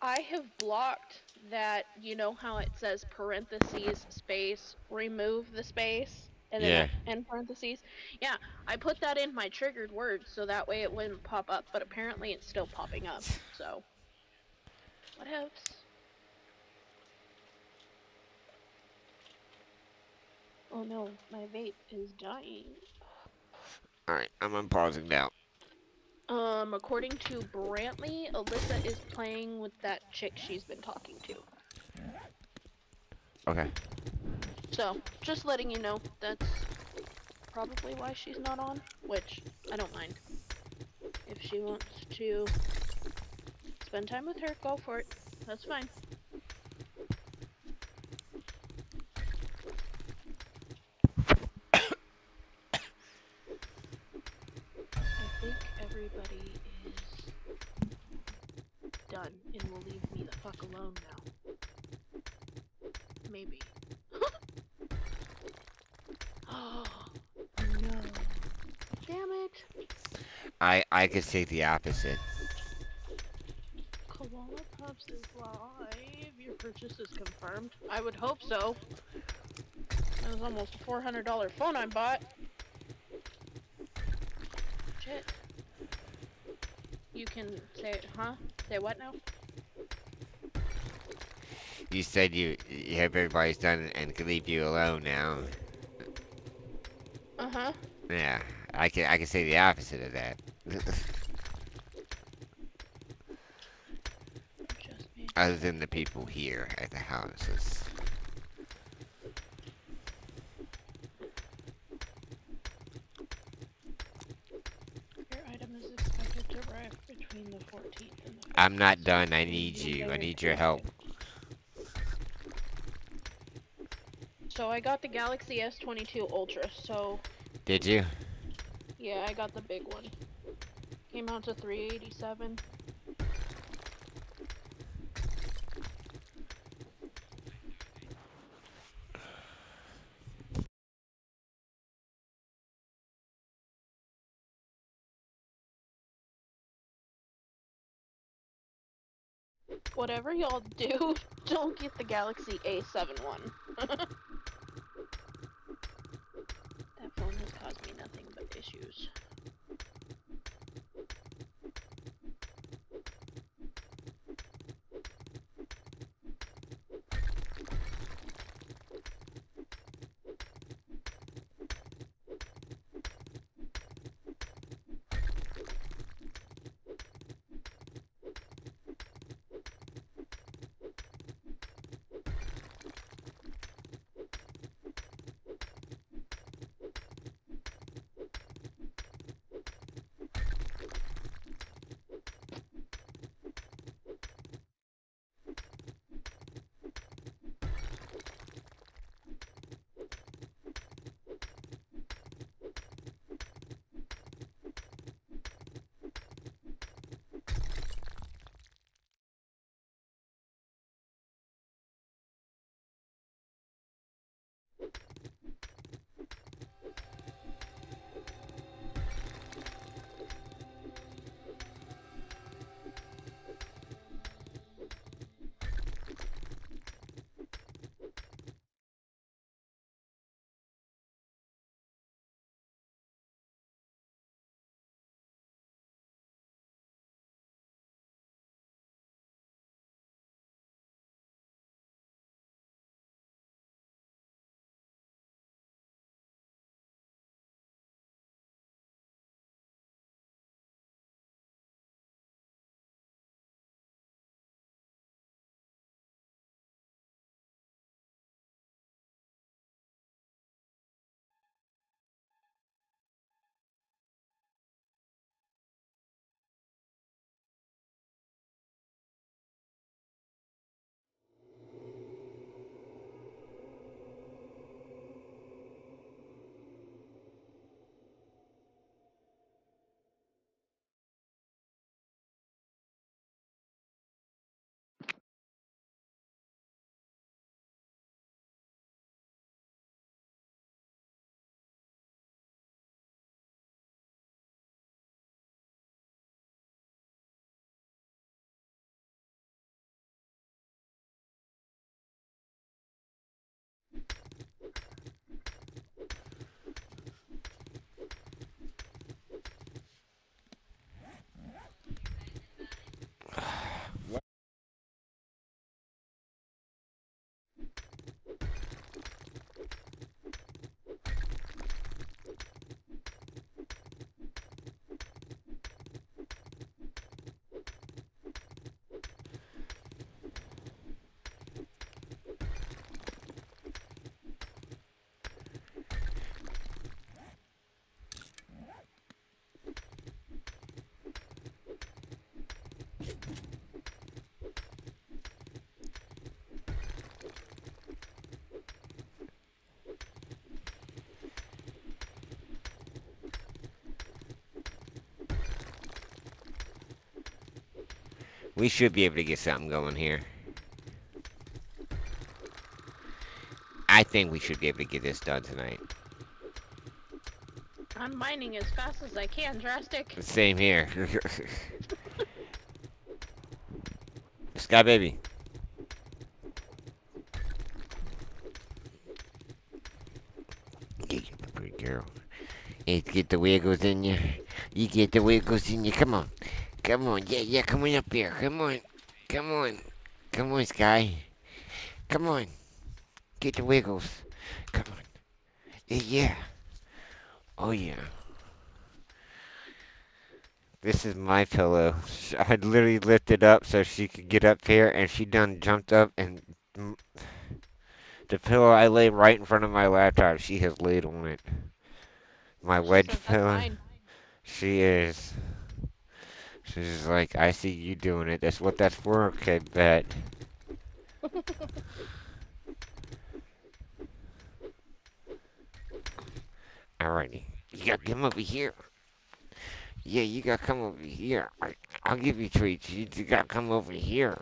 I have blocked that. You know how it says parentheses space, remove the space, and then Yeah. end parentheses? Yeah, I put that in my triggered words so that way it wouldn't pop up, but apparently it's still popping up. So, what else? Oh no, my vape is dying. Alright, I'm unpausing now. According to Brantley, Alyssa is playing with that chick she's been talking to. Okay. So, just letting you know, that's probably why she's not on, which I don't mind. If she wants to spend time with her, go for it. That's fine. I think everybody is done and will leave me the fuck alone now. Maybe. Oh, no. Damn it. I could say the opposite. Koala Pups is live. Your purchase is confirmed. I would hope so. That was almost a $400 phone I bought. Shit. You can say, huh? Say what now? You said you hope everybody's done and can leave you alone now. Uh-huh. Yeah, I can say the opposite of that. Just me. Other than the people here at the houses. Your item is expected to arrive between the 14th and the I'm not 15th. So done. I between need Monday you. I or need your help. Tuesday. So I got the Galaxy S22 Ultra, so Did you? yeah, I got the big one. Came out to $387. Whatever y'all do, don't get the Galaxy A71. That phone has caused me nothing but issues. We should be able to get something going here. I think we should be able to get this done tonight. I'm mining as fast as I can, Drastic. Same here. Sky baby. Get the pretty girl. Hey, get the wiggles in you. You get the wiggles in you. Come on. Come on. Yeah, yeah. Come on up here. Come on. Come on. Come on, Sky. Come on. Get the wiggles. Come on. Yeah, yeah. Oh, yeah. This is my pillow. I literally lifted up so she could get up here, and she done jumped up, and the pillow I lay right in front of my laptop, she has laid on it. My She wedge says that's pillow. mine. She is. She's like, I see you doing it. That's what that's for. Okay, bet. Alrighty. You gotta come over here. Yeah, you gotta come over here. I'll give you treats. You gotta come over here.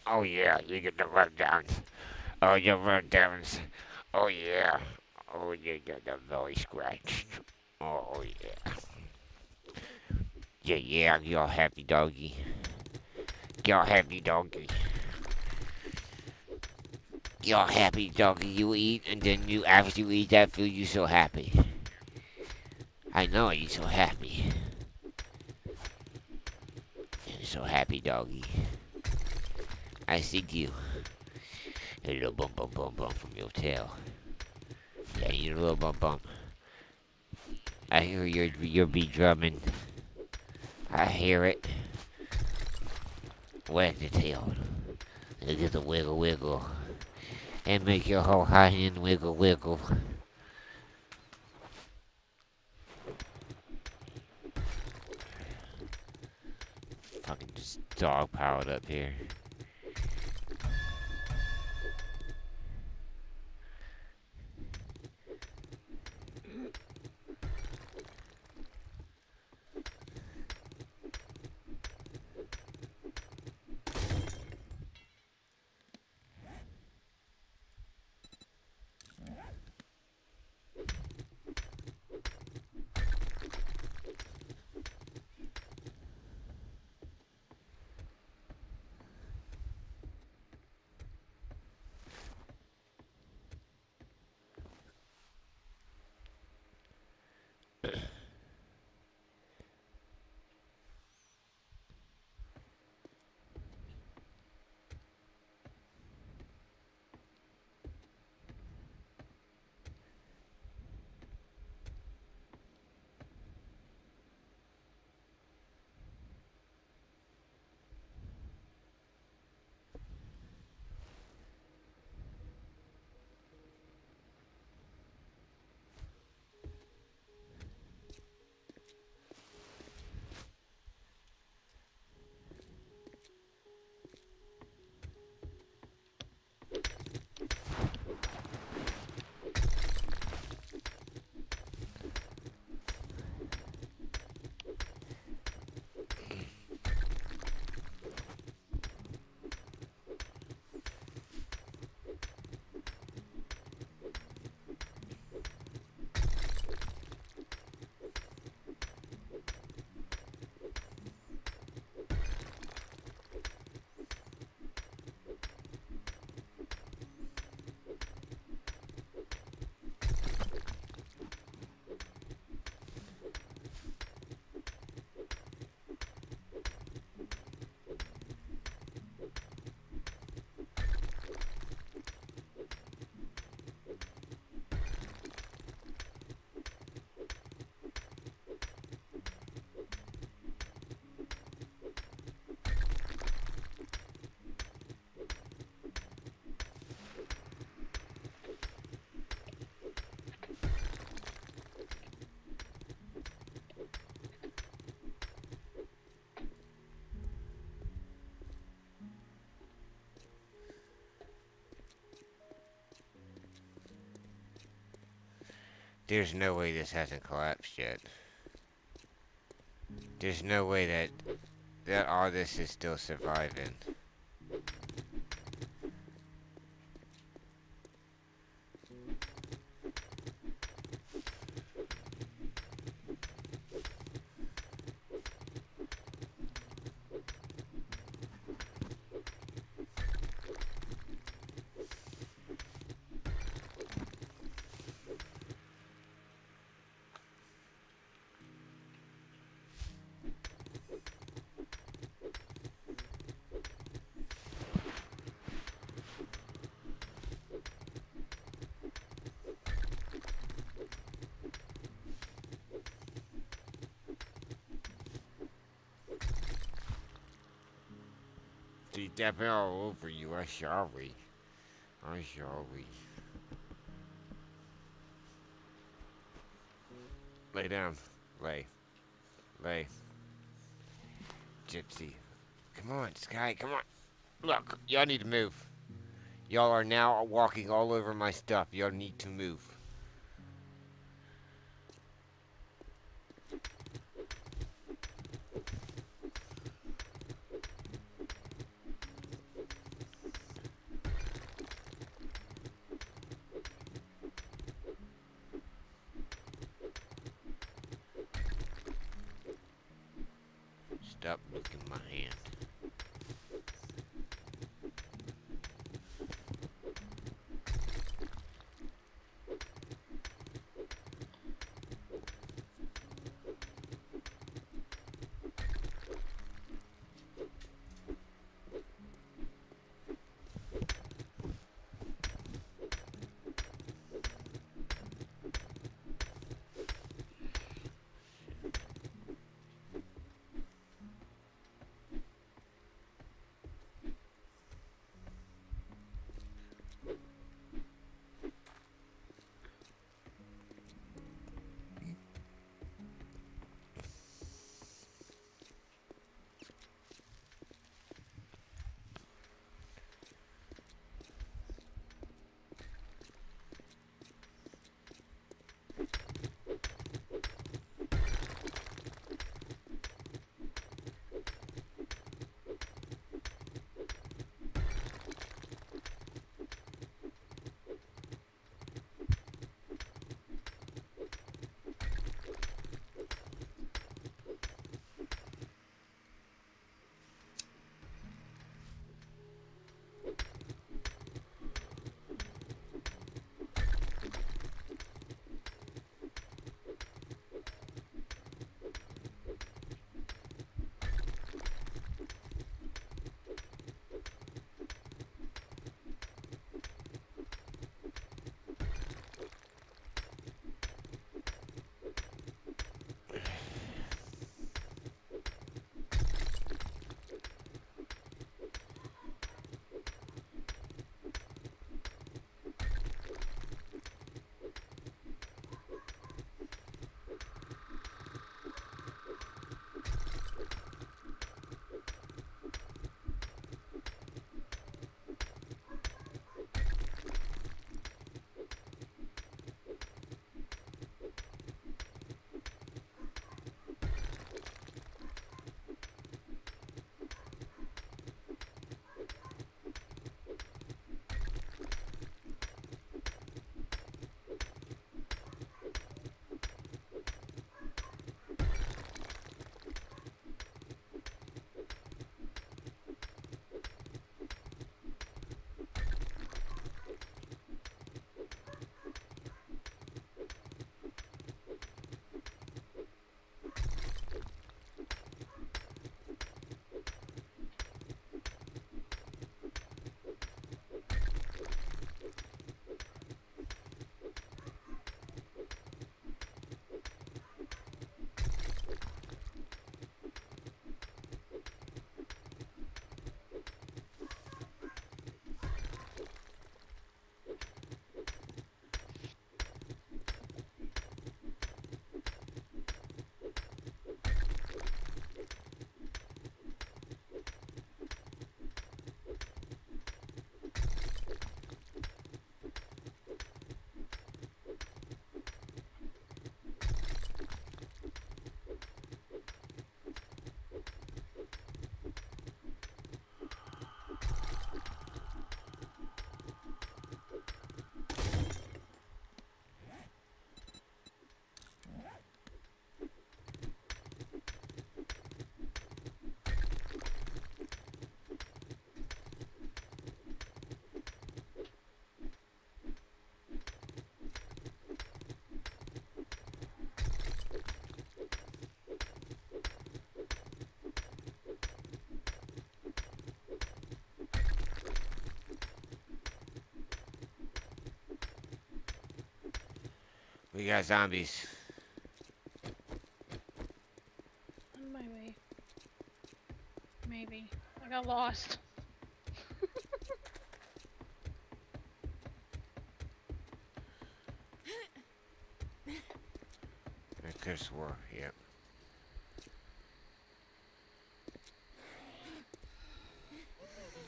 Oh yeah, you get the rundowns. Oh, your rundowns. Oh yeah. Oh, you got the belly scratched. Oh yeah. Yeah, yeah, you all happy doggy. You all happy doggy. You all happy doggy. You eat, and then you after you eat that food, you so happy. I know you so happy. You're so happy, doggy. I see you. A little bump, bump, bump, bump from your tail. Yeah, you a little bump, bump. I hear your beat drumming. I hear it. Wag the tail. Look at the wiggle, wiggle. And make your whole high end wiggle, wiggle. Fucking just dog powered up here. There's no way this hasn't collapsed yet. There's no way that That artist is still surviving. She's stepping all over you. I'm sorry. I'm sorry. Lay down. Lay. Lay. Gypsy. Come on, Sky. Come on. Look, y'all need to move. Y'all are now walking all over my stuff. Y'all need to move. Stop looking at my hand. We got zombies. On my way. Maybe. I got lost. I could have swore. Yep.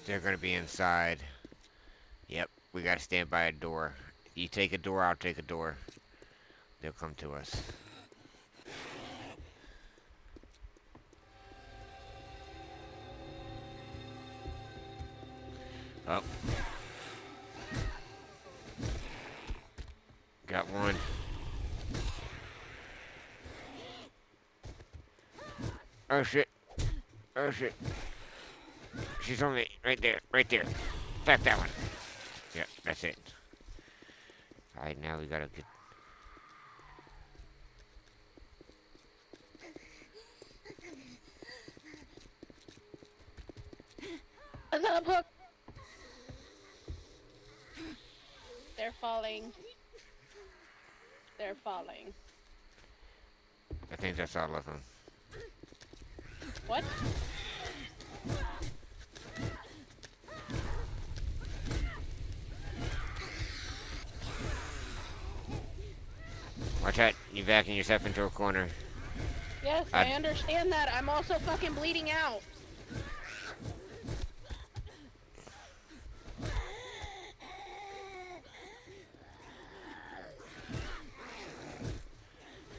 They're gonna be inside. Yep. We gotta stand by a door. You take a door, I'll take a door. They'll come to us. Oh. Got one. Oh shit. Oh shit. She's only right there. Right there. Back that one. Yeah, that's it. Alright, now we gotta get. I got a hook. They're falling. They're falling. I think that's all of them. What? Watch out. You're backing yourself into a corner. Yes, I understand that. I'm also fucking bleeding out.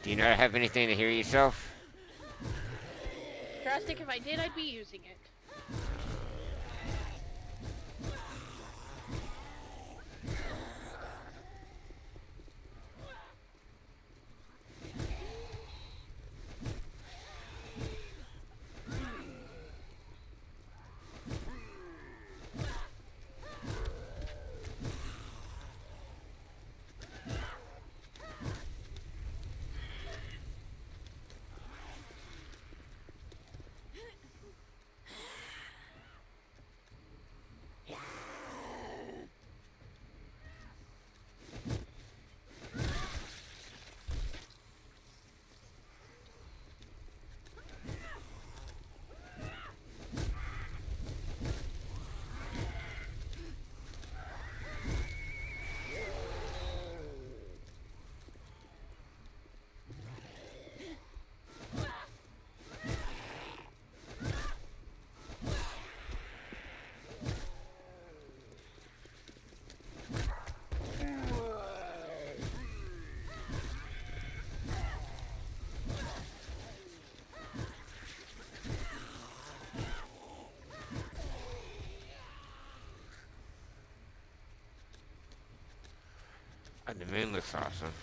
Do you not have anything to heal yourself? Drastic, if I did, I'd be using it. The moon looks awesome.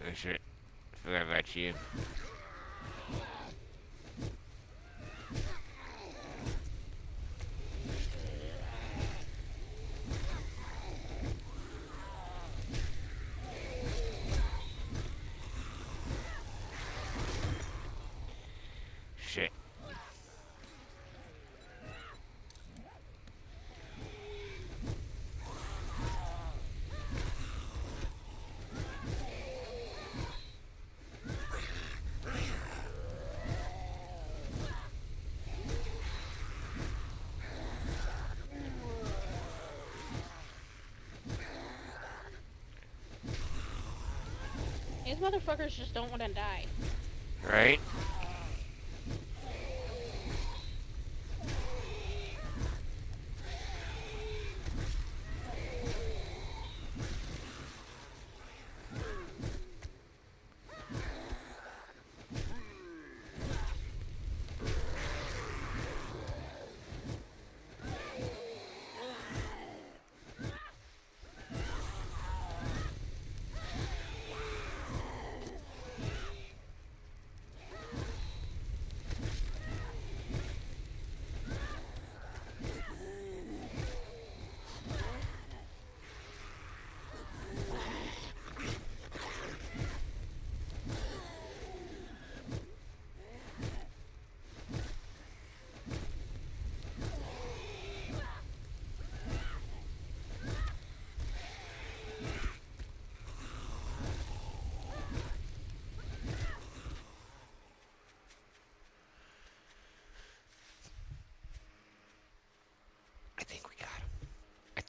Oh shit. Forgot about you. Shit. These motherfuckers just don't want to die. Right?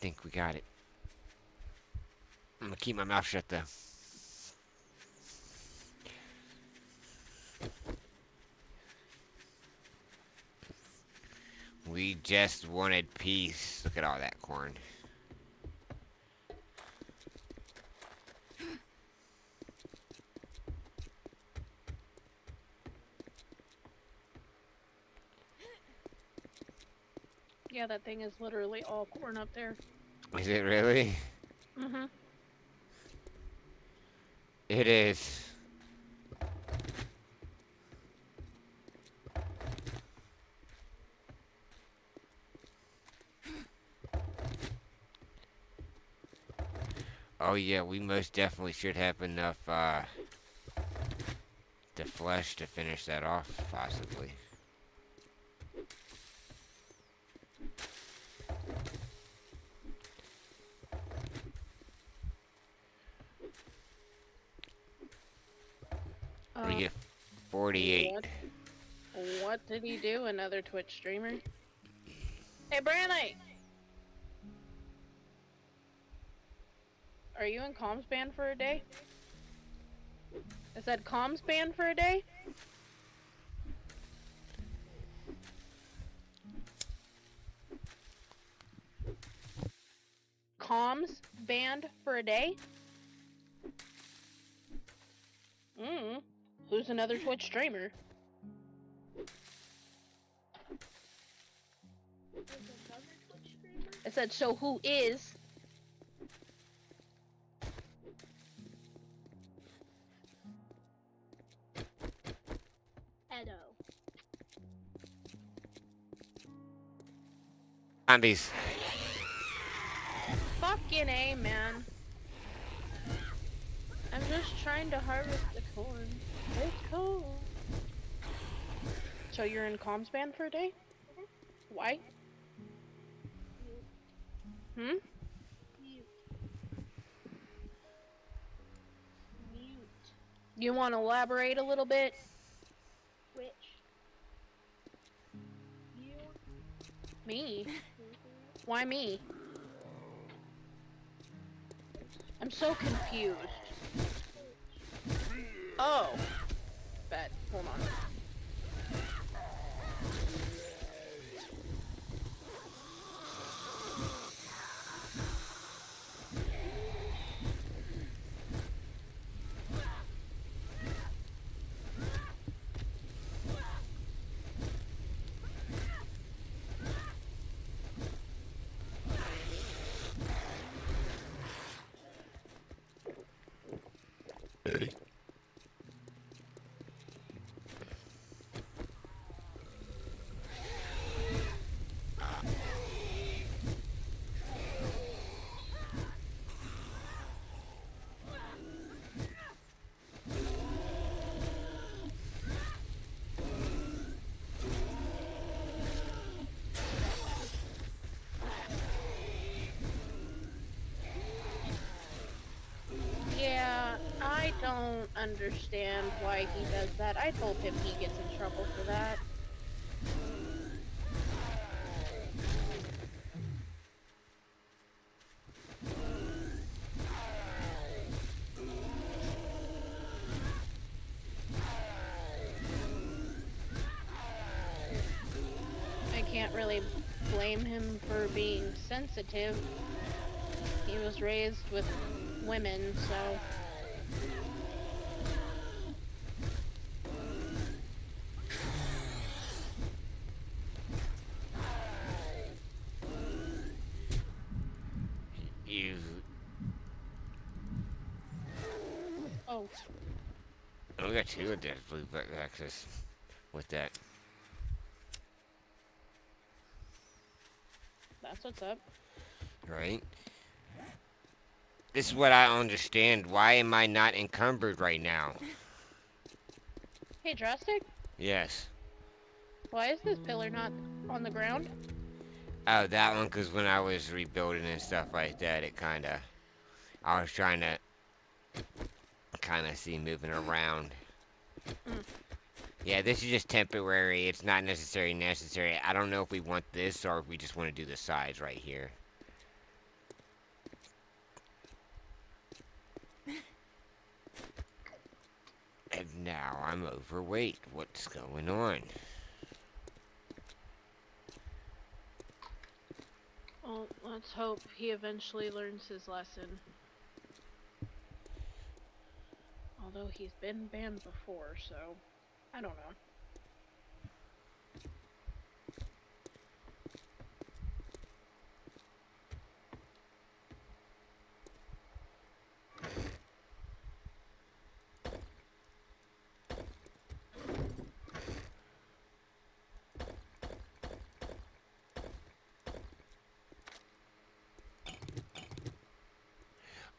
think we got it. I'm gonna keep my mouth shut though. We just wanted peace. Look at all that corn. Yeah, that thing is literally all corn up there. Is it really? Mhm. It is. Oh yeah, we most definitely should have enough the flesh to finish that off, possibly. We get 48. What did he do? Another Twitch streamer? Hey, Branley! Are you in comms ban for a day? I said comms ban for a day? Comms banned for a day? Who's another Twitch streamer? I said, so who is? Edo. Zombies. Fucking A, man. I'm just trying to harvest the corn. It's cool. So you're in comms ban for a day? Why? Hmm? Mute. Mute. You want to elaborate a little bit? Which? You. Me? Why me? I'm so confused. Oh. Bet. Hold on. Yeah, I don't understand why he does that. I told him he gets in trouble for that. I can't really blame him for being sensitive. He was raised with women, so... You. Oh, Oh, we got two of that blue black access with that. that's what's up. Right? This is what I don't understand. Why am I not encumbered right now? Hey, Drastic, Yes. why is this pillar not on the ground? Oh, that one, because when I was rebuilding and stuff like that, it I was trying to see moving around. Mm. Yeah, this is just temporary. It's not necessary. I don't know if we want this or if we just want to do the sides right here. Wow, I'm overweight. What's going on? Well, let's hope he eventually learns his lesson. Although he's been banned before, so I don't know.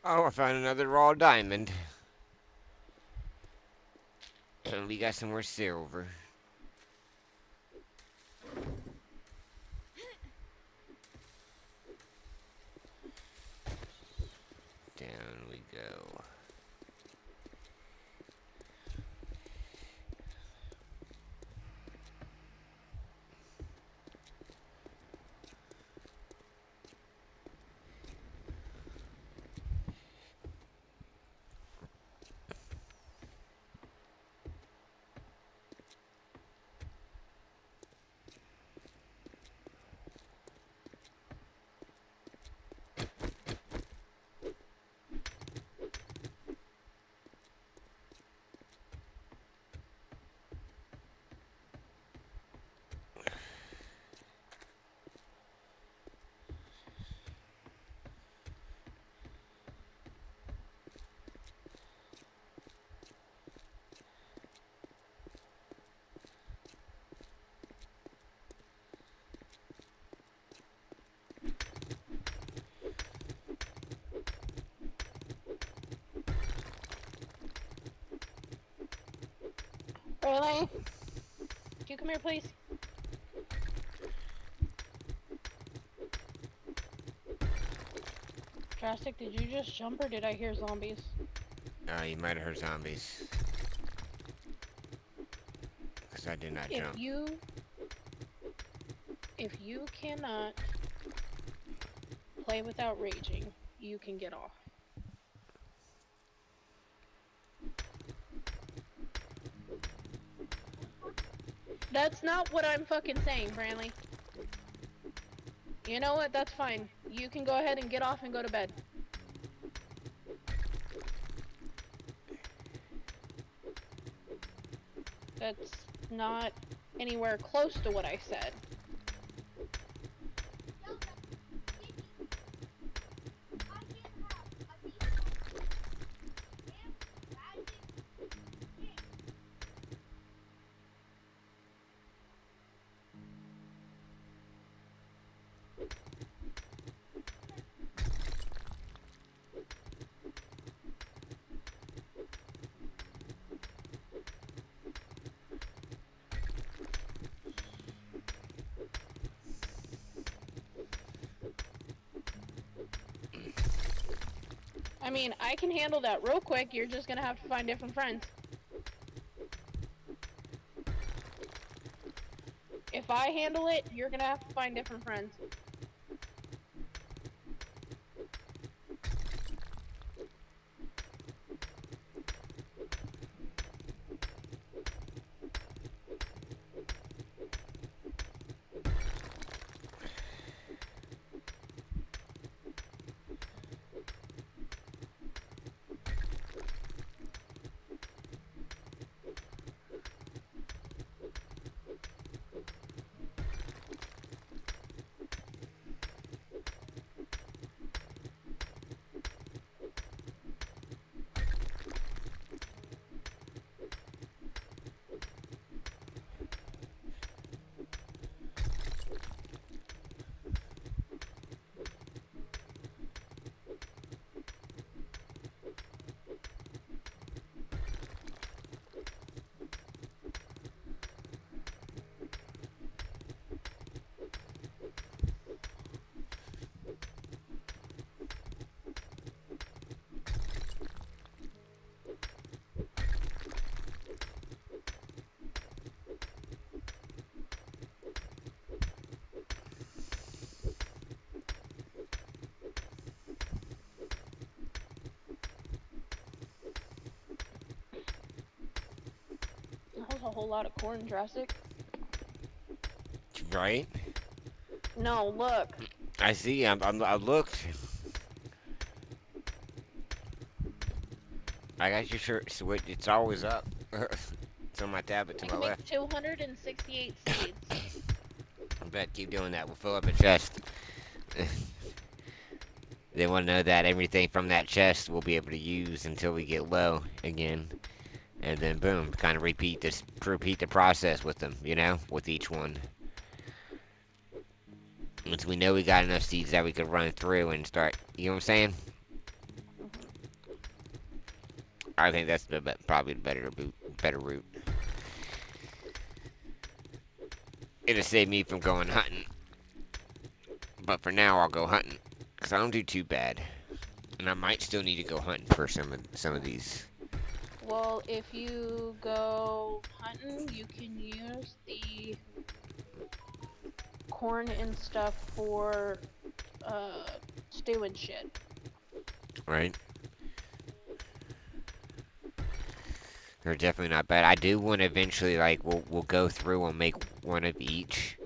Oh, I found another raw diamond. And we got some more silver. Down we go. Really? Can you come here, please? Drastic, did you just jump or did I hear zombies? You might have heard zombies. Because I did not If jump. you cannot play without raging, you can get off. That's not what I'm fucking saying, Branley. You know what? That's fine. You can go ahead and get off and go to bed. That's not anywhere close to what I said. I mean, I can handle that real quick. You're just gonna have to find different friends. If I handle it, you're gonna have to find different friends. a whole lot of corn, Jurassic. Right? No, look. I see. I looked. I got your shirt. So it's always up. It's on my tablet to I my can make left. 268 seeds. I bet keep doing that. We'll fill up a chest. They want to know that everything from that chest we'll be able to use until we get low again, and then boom, kind of repeat the process with them. You know, with each one. Once we know we got enough seeds that we could run through and start. You know what I'm saying? I think that's probably the better route. It'll save me from going hunting. But for now, I'll go hunting. Because I don't do too bad. And I might still need to go hunting for some of these. Well, if you go hunting, you can use the corn and stuff for stew and shit. Right? They're definitely not bad. I do want to eventually, like, we'll go through and make one of each.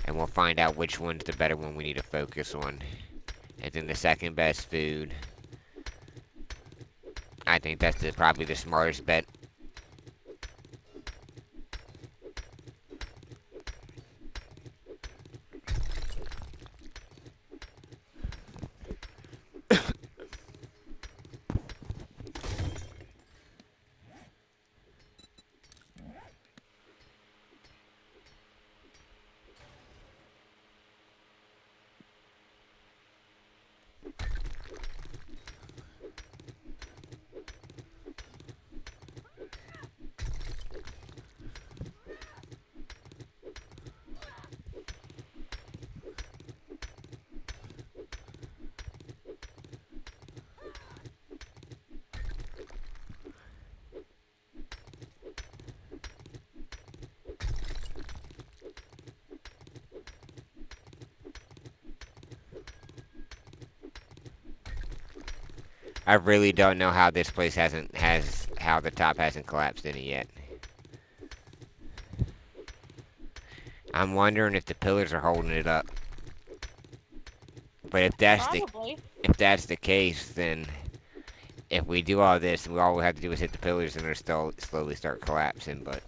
And we'll find out which one's the better one we need to focus on. And then the second best food. I think that's probably the smartest bet. I really don't know how this place how the top hasn't collapsed in it yet. I'm wondering if the pillars are holding it up. But Probably. if that's the case, then if we do all this, all we have to do is hit the pillars and they'll still slowly start collapsing. But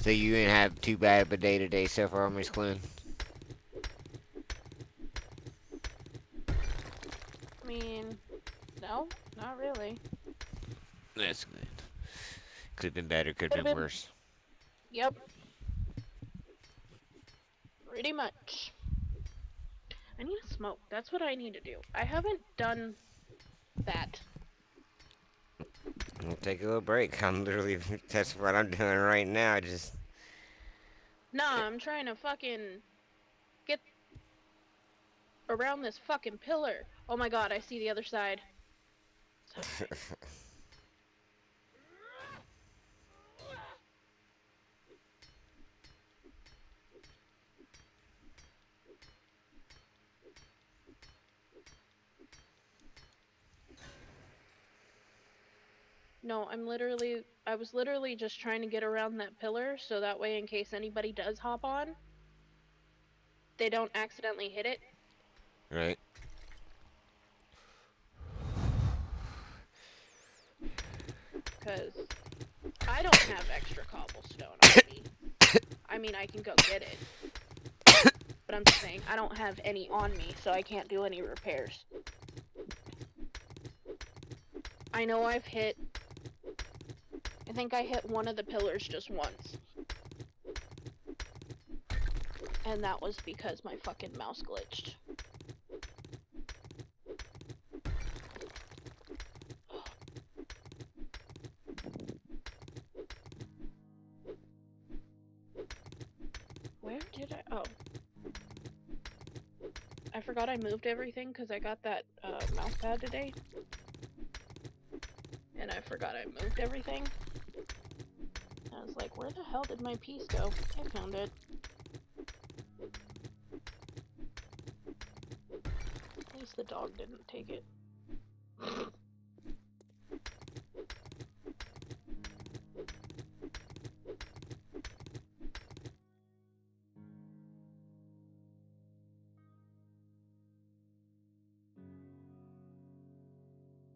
so you didn't have too bad of a day today so far, Miss Quinn. I mean, no, not really. That's good. Could have been better. Could Could have have been been. worse. Yep. Pretty much. I need to smoke. That's what I need to do. I haven't done that. We'll take a little break. I'm literally that's what I'm doing right now. Just Nah, I'm trying to fucking get around this fucking pillar. Oh my god, I see the other side. Sorry. No, I was literally just trying to get around that pillar so that way in case anybody does hop on, they don't accidentally hit it. right. Because I don't have extra cobblestone on me. I mean, I can go get it. But I'm just saying, I don't have any on me, so I can't do any repairs. I know I think I hit one of the pillars just once. And that was because my fucking mouse glitched. did I? Oh, I forgot I moved everything because I got that mouse pad today. And I forgot I moved everything. I was like, where the hell did my piece go? I found it. At least the dog didn't take it.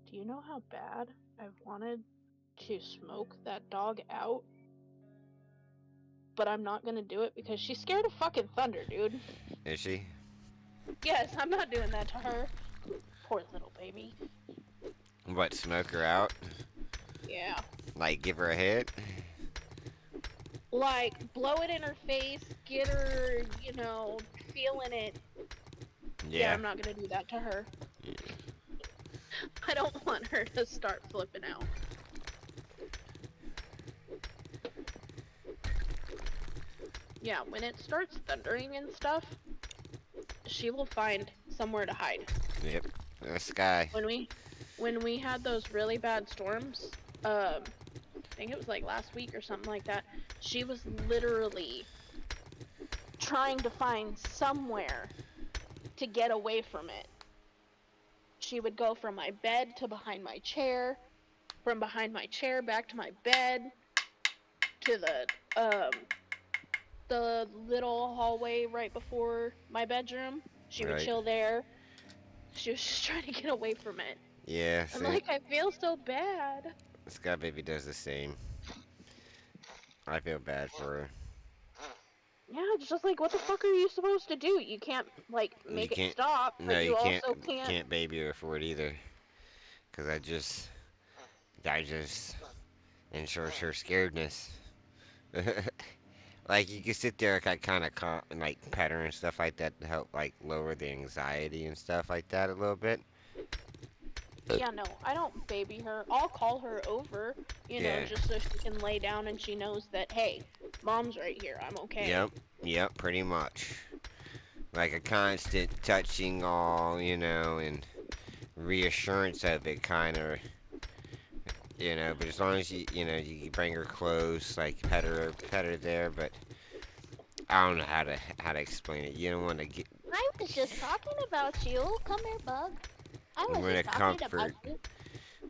Do you know how bad I've wanted to smoke that dog out? But I'm not gonna do it because she's scared of fucking thunder, dude. Is she? Yes, I'm not doing that to her. Poor little baby. What, smoke her out? Yeah. Like, give her a hit? Like, blow it in her face, get her, you know, feeling it. Yeah, I'm not gonna do that to her. Yeah. I don't want her to start flipping out. Yeah, when it starts thundering and stuff, she will find somewhere to hide. Yep. The sky. When we had those really bad storms, I think it was like last week or something like that, she was literally trying to find somewhere to get away from it. She would go from my bed to behind my chair, from behind my chair back to my bed, to the little hallway right before my bedroom. She would Right. chill there. She was just trying to get away from it. Yeah, I'm see, like, I feel so bad. Sky Baby does the same. I feel bad for her. Yeah, it's just like, what the fuck are you supposed to do? You can't, like, You make it can't. stop, No, but you you can't. also can't. Can't baby her for it either. Cause I just ensures her scaredness. Like you can sit there, like kind of like pet her and stuff like that to help like lower the anxiety and stuff like that a little bit. Yeah, no, I don't baby her. I'll call her over, you know, Yeah. just so she can lay down and she knows that, hey, mom's right here, I'm okay. Yep. Yep. Pretty much. Like a constant touching, all and reassurance of it, kind of. But as long as you bring her close, like pet her there. But I don't know how to explain it. You don't want to get. I was just talking about you. Come here, bug. I I'm was gonna just talking about comfort you.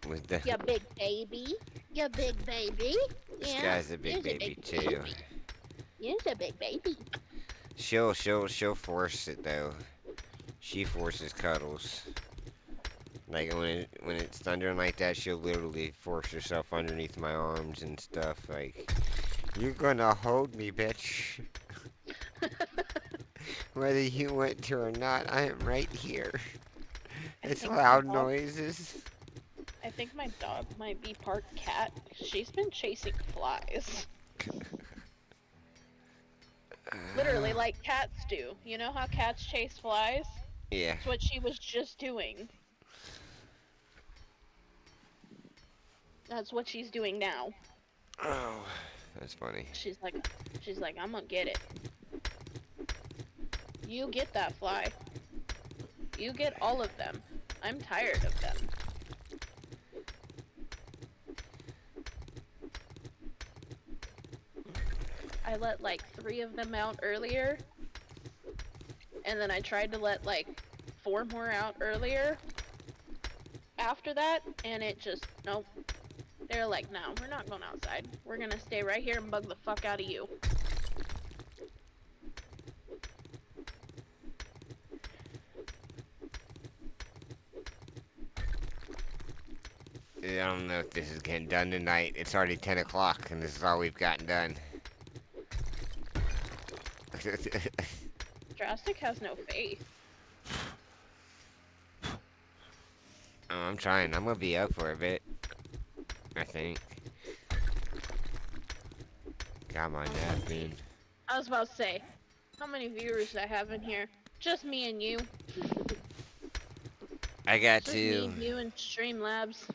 with the. You big baby. You big baby. This Yeah. guy's a big You's baby too. You's a big baby. She'll force it though. She forces cuddles. Like when it's thundering like that, she'll literally force herself underneath my arms and stuff. Like, you're gonna hold me, bitch. Whether you want to or not, I am right here. It's loud noises. I think my dog might be part cat. She's been chasing flies. Literally, like cats do. You know how cats chase flies? Yeah. That's what she was just doing. That's what she's doing now. Oh, that's funny. She's like, I'm gonna get it. You get that fly. You get all of them. I'm tired of them. I let like 3 of them out earlier. And then I tried to let like 4 more out earlier after that. And it just, nope. They're like, no, we're not going outside. We're gonna stay right here and bug the fuck out of you. I don't know if this is getting done tonight. It's already 10 o'clock, and this is all we've gotten done. Drastic has no faith. Oh, I'm trying. I'm gonna be up for a bit. I think. Got my nap in. I was about to say, how many viewers do I have in here? Just me and you. I got Just me, two. you, and Streamlabs.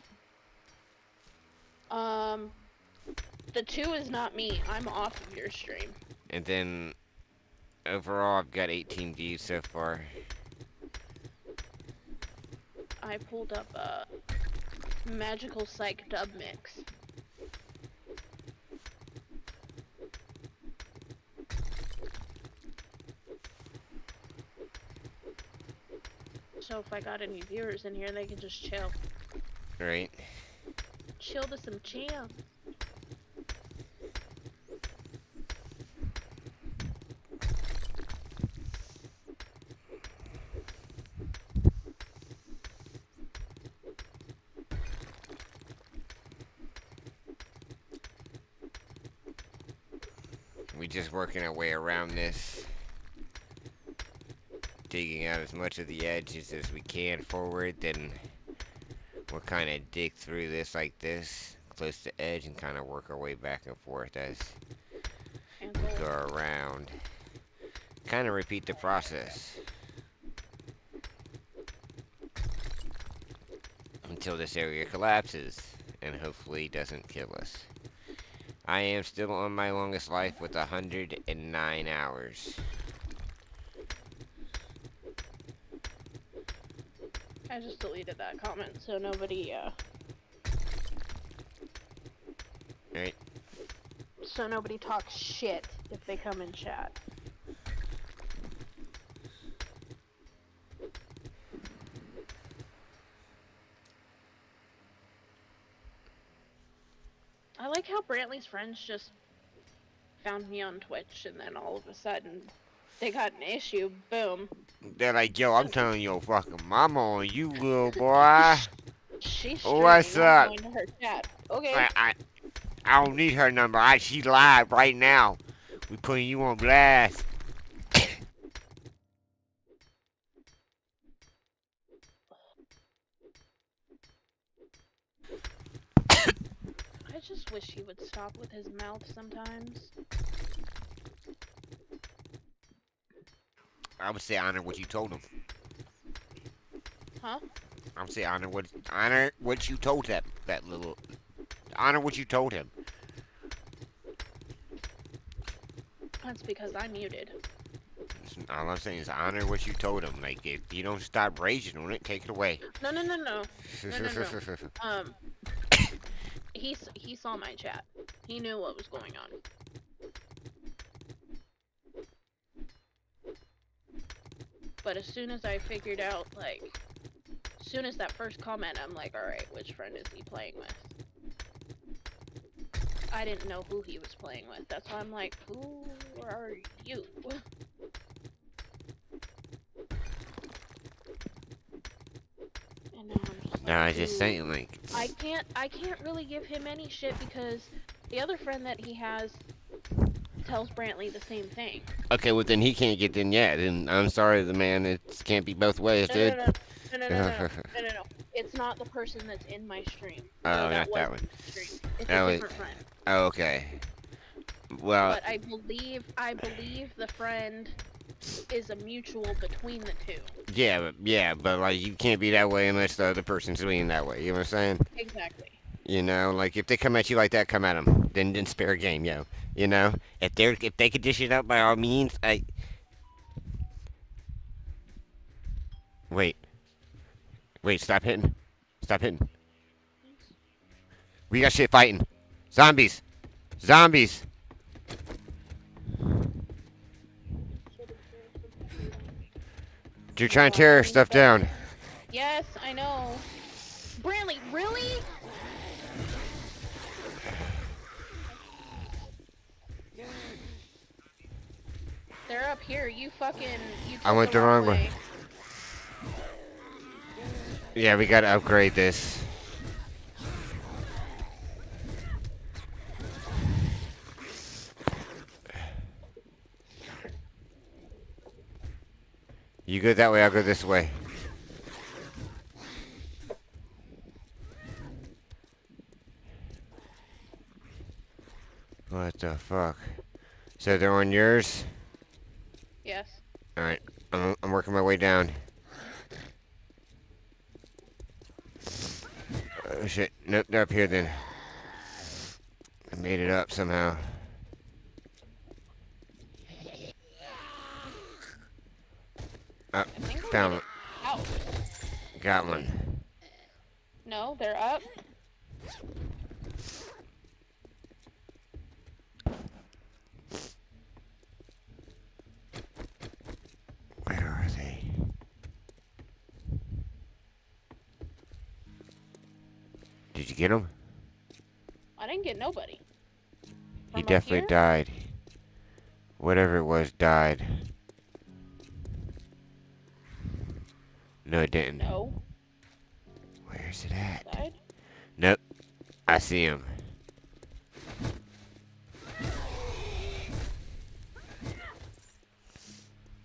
The 2 is not me. I'm off of your stream. And then Overall, I've got 18 views so far. I pulled up a Magical Psych dub mix. So if I got any viewers in here, they can just chill. Right? Chill to some chill. We just working our way around this. Digging out as much of the edges as we can forward, then we'll kind of dig through this like this, close to edge, and kind of work our way back and forth as we go around. Kind of repeat the process until this area collapses and hopefully doesn't kill us. I am still on my longest life with 109 hours. I just deleted that comment so nobody, Right? so nobody talks shit if they come in chat. I like how Brantley's friends just found me on Twitch and then all of a sudden they got an issue, boom. They're like, yo, I'm telling your fucking mama on you, little boy. She's streaming, What's I'm up? going to her chat. Okay. I don't need her number. She live right now. We putting you on blast. I just wish he would stop with his mouth sometimes. I would say honor what you told him. Huh? I would say honor what you told that little. Honor what you told him. That's because I muted. All I'm saying is honor what you told him. Like, if you don't stop raging on it, take it away. No. He saw my chat. He knew what was going on. But as soon as I figured out, like, as soon as that first comment, I'm like, alright, which friend is he playing with? I didn't know who he was playing with. That's why I'm like, who are you? And now I'm just like, No, I was just ooh. saying, like. I can't really give him any shit because the other friend that he has tells Brantley the same thing. Okay, well then he can't get in yet, and I'm sorry, the man. It can't be both ways, dude. No. It's not the person that's in my stream. Oh, No, not that wasn't one. the stream. It's That a was- different friend. Oh, okay. Well, But I believe the friend is a mutual between the two. yeah, but like you can't be that way unless the other person's being that way. You know what I'm saying? Exactly. You know, like if they come at you like that, come at them. Then spare game, yo. You know, if they could dish it up by all means, wait, stop hitting, stop hitting. We got shit fighting, zombies. You're trying to tear stuff down. Yes, I know. Brantley, really? They're up here. You I went the wrong way. Yeah, we gotta upgrade this. You go that way, I'll go this way. What the fuck? So they're on yours? Yes. Alright, I'm working my way down. Oh shit, nope, they're up here then. I made it up somehow. Oh, I think we're found getting house. got one. No, they're up. Where are they? Did you get him? I didn't get nobody. He From up definitely here? died. Whatever it was died. No, it didn't. No. Where's it at? Side? Nope. I see him.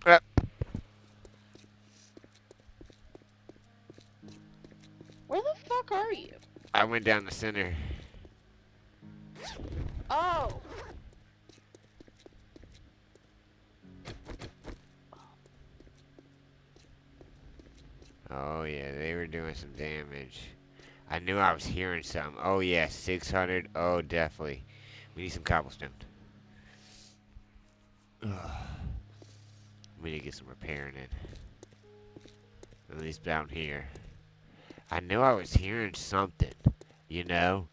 Uh, Where the fuck are you? I went down the center. Oh! Oh yeah, they were doing some damage. I knew I was hearing something. Oh yeah, 600. Oh, definitely. We need some cobblestone. Ugh. We need to get some repairing in. At least down here. I knew I was hearing something. You know?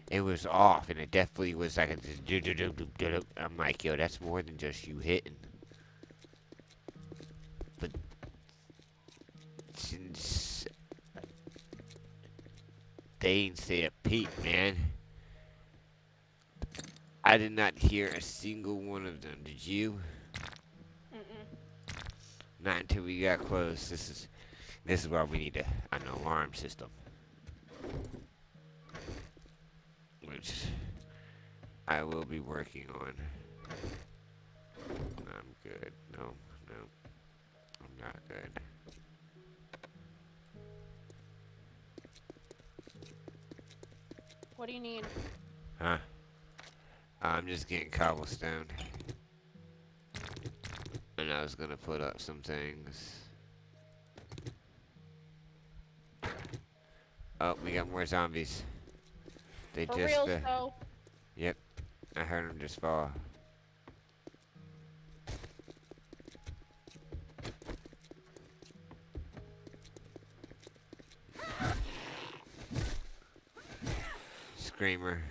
It was off, and it definitely was like a do-do-do-do-do-do. I'm like, yo, that's more than just you hitting. But since they ain't say a peep, man. I did not hear a single one of them. Did you? Mm-mm. Not until we got close. This is why we need an alarm system. Which I will be working on. I'm good. No, no. I'm not good. What do you need? Huh? I'm just getting cobblestone. And I was gonna put up some things. Oh, we got more zombies. They For just, real, though. yep. I heard them just fall. Screamer.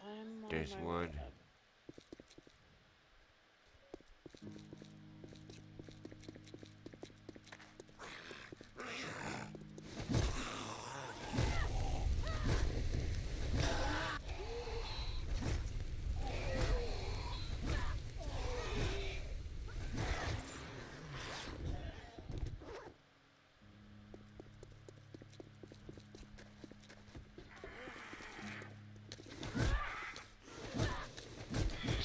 I'm on There's my way one. up.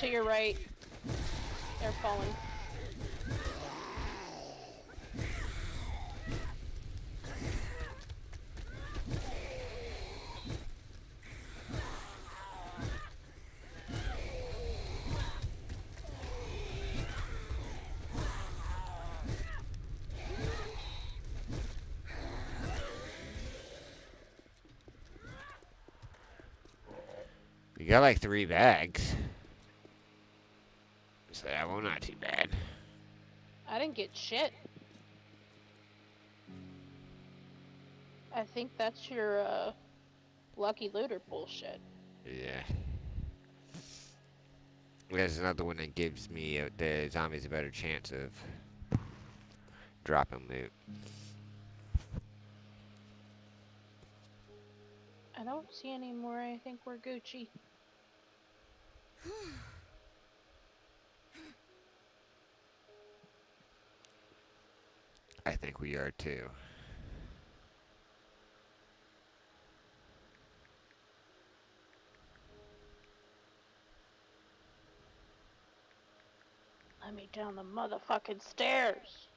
To your right. They're falling. We got like 3 bags. So that one not too bad. I didn't get shit. I think that's your, lucky looter bullshit. Yeah. There's another one that gives me the zombies a better chance of dropping loot. I don't see any more. I think we're Gucci. I think we are too. Let me down the motherfucking stairs.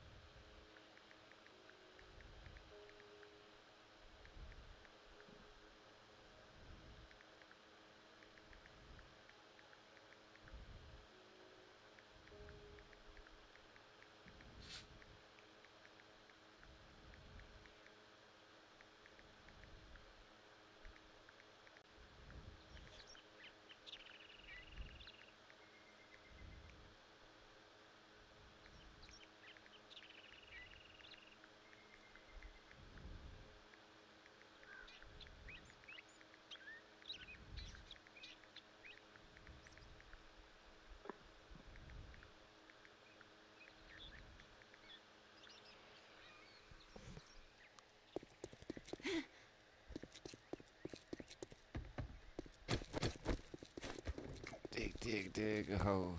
Dig a hole.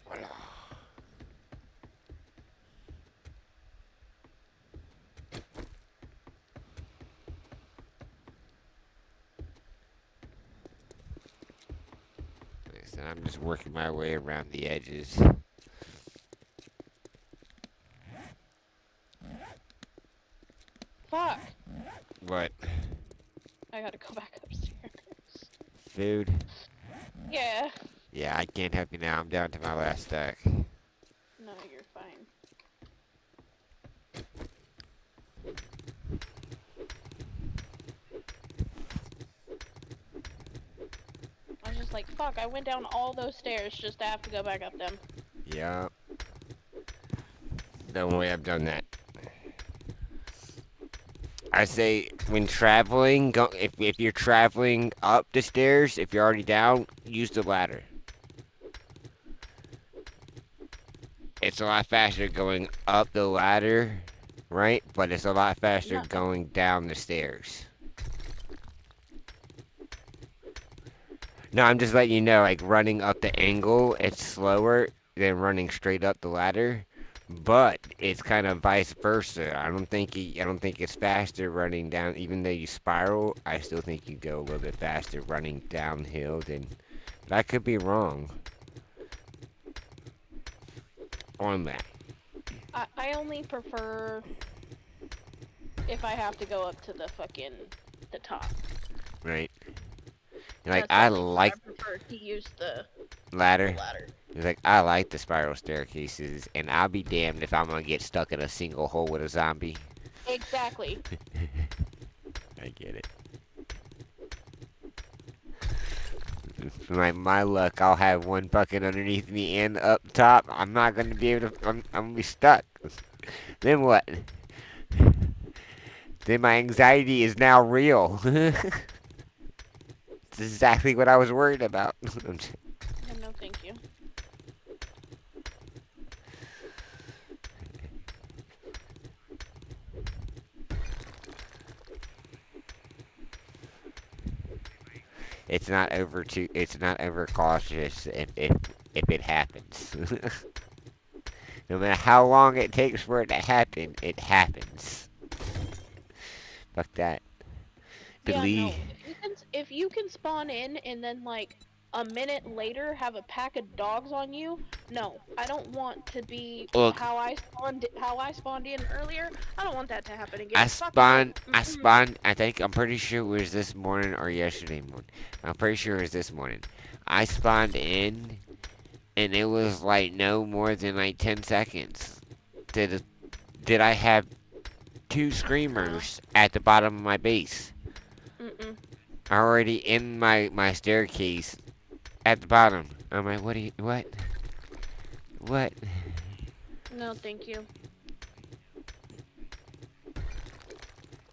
Voila. So I'm just working my way around the edges. Fuck! What? I gotta go back upstairs. Food? Yeah. Yeah, I can't help you now. I'm down to my last stack. No, you're fine. I was just like, fuck, I went down all those stairs just to have to go back up them. Yup. Don't worry, I've done that. I say when traveling, go if you're traveling up the stairs, if you're already down, use the ladder. It's a lot faster going up the ladder, right? But it's a lot faster No, going down the stairs. No, I'm just letting you know, like running up the angle, it's slower than running straight up the ladder, but it's kind of vice versa. I don't think it's faster running down, even though you spiral. I still think you go a little bit faster running downhill than. But I could be wrong on that. I only prefer if I have to go up to the top. Right? Like That's I only when I like prefer to use the ladder. ladder. It's like I like the spiral staircases, and I'll be damned if I'm gonna get stuck in a single hole with a zombie. Exactly. I get it. My luck, I'll have one bucket underneath me and up top. I'm not gonna be able to. I'm gonna be stuck. Then what? Then my anxiety is now real. It's exactly what I was worried about. Yeah, no, thank you. It's not over too. It's not over cautious if it happens. No matter how long it takes for it to happen, it happens. Fuck that. Yeah, Believe. no. If you can spawn in and then like a minute later have a pack of dogs on you, no. I don't want to be Look, how I spawned in earlier. I don't want that to happen I again. Fuck no. spawned. I spawned. I'm pretty sure it was this morning or yesterday morning. I'm pretty sure it was this morning. I spawned in, and it was like no more than like 10 seconds. Did did I have two screamers at the bottom of my base? Mm-mm. Already in my staircase at the bottom. I'm like, what? What? No, thank you.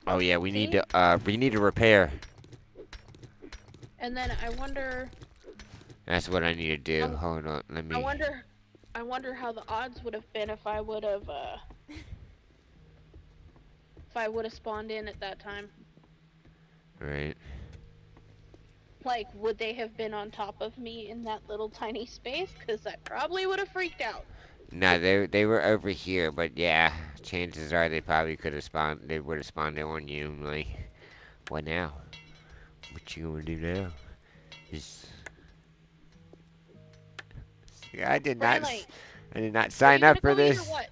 Oh yeah, See? we need to repair. And then That's what I need to do. I, Hold on, let I me. wonder I wonder how the odds would have been if I would have spawned in at that time. Right. Like, would they have been on top of me in that little tiny space? Because I probably would have freaked out. No, they were over here, but yeah, chances are they probably could have spawned. They would have spawned in on you. Like, what now? What you gonna do now? Just. I did not. Brian, like, I did not are you sign up gonna for go eat or this. what?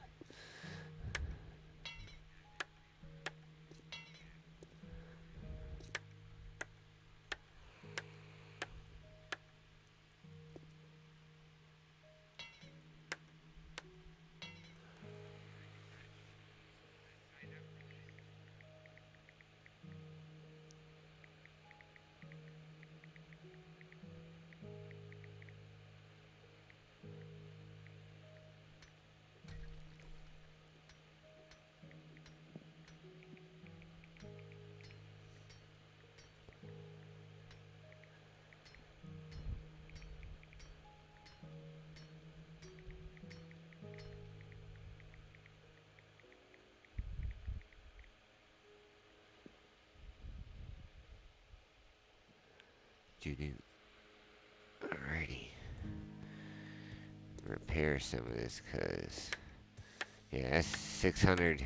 do do. Alrighty. Repair some of this, cause yeah, that's 600.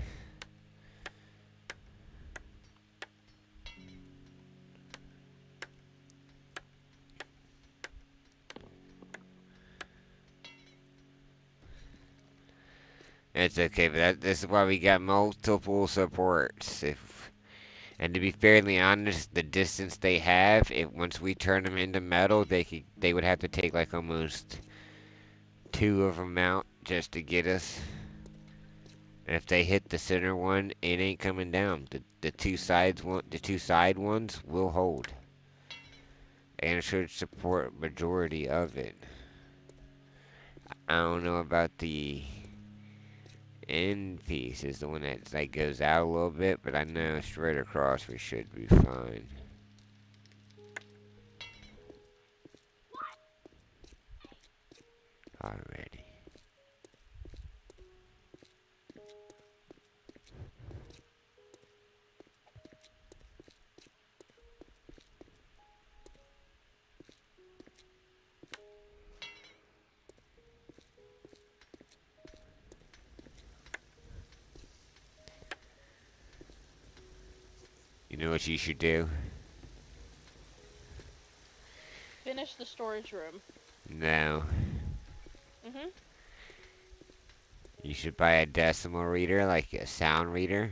It's okay, but this is why we got multiple supports. If and to be fairly honest, the distance they have, if once we turn them into metal, they would have to take like almost two of them out just to get us. And if they hit the center one, it ain't coming down. The two side ones will hold, and should support majority of it. I don't know about the end piece is the one that like goes out a little bit, but I know straight across we should be fine. Already. You know what you should do? Finish the storage room. No. Mhm. You should buy a decimal reader, like a sound reader,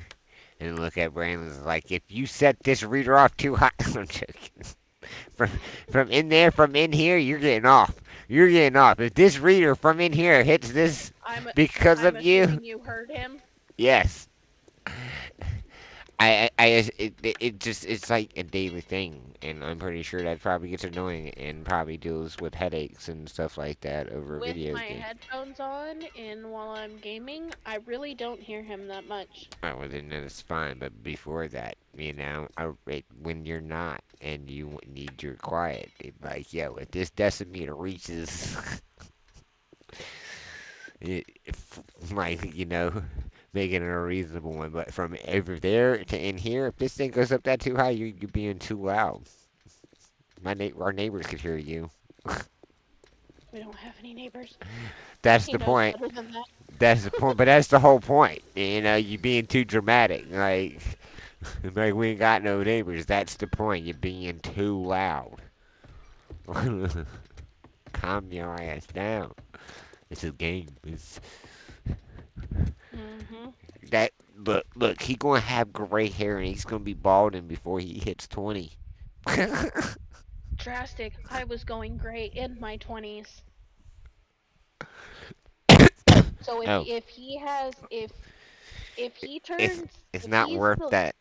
and look at Brandon's like, if you set this reader off too high, I'm joking. From from in here, you're getting off. You're getting off. If this reader from in here hits this because I'm of you, assuming you heard him. yes. It just it's like a daily thing, and I'm pretty sure that probably gets annoying and probably deals with headaches and stuff like that over With video my games. headphones on and while I'm gaming, I really don't hear him that much. Oh, well, then that's fine. But before that, when you're not and you need your quiet, like, yo, if this decimeter reaches, like, making it a reasonable one. But from over there to in here, if this thing goes up that too high, you're being too loud. Our neighbors could hear you. We don't have any neighbors. That's He the knows point. better than that. That's the point. But that's the whole point. You being too dramatic. Like we ain't got no neighbors. That's the point. You're being too loud. Calm your ass down. It's a game. Mhm. That look. He gonna have gray hair and he's gonna be balding before he hits 20. Drastic. I was going gray in my 20s. So Oh, if he has if he it's turns it's if not he's worth the that.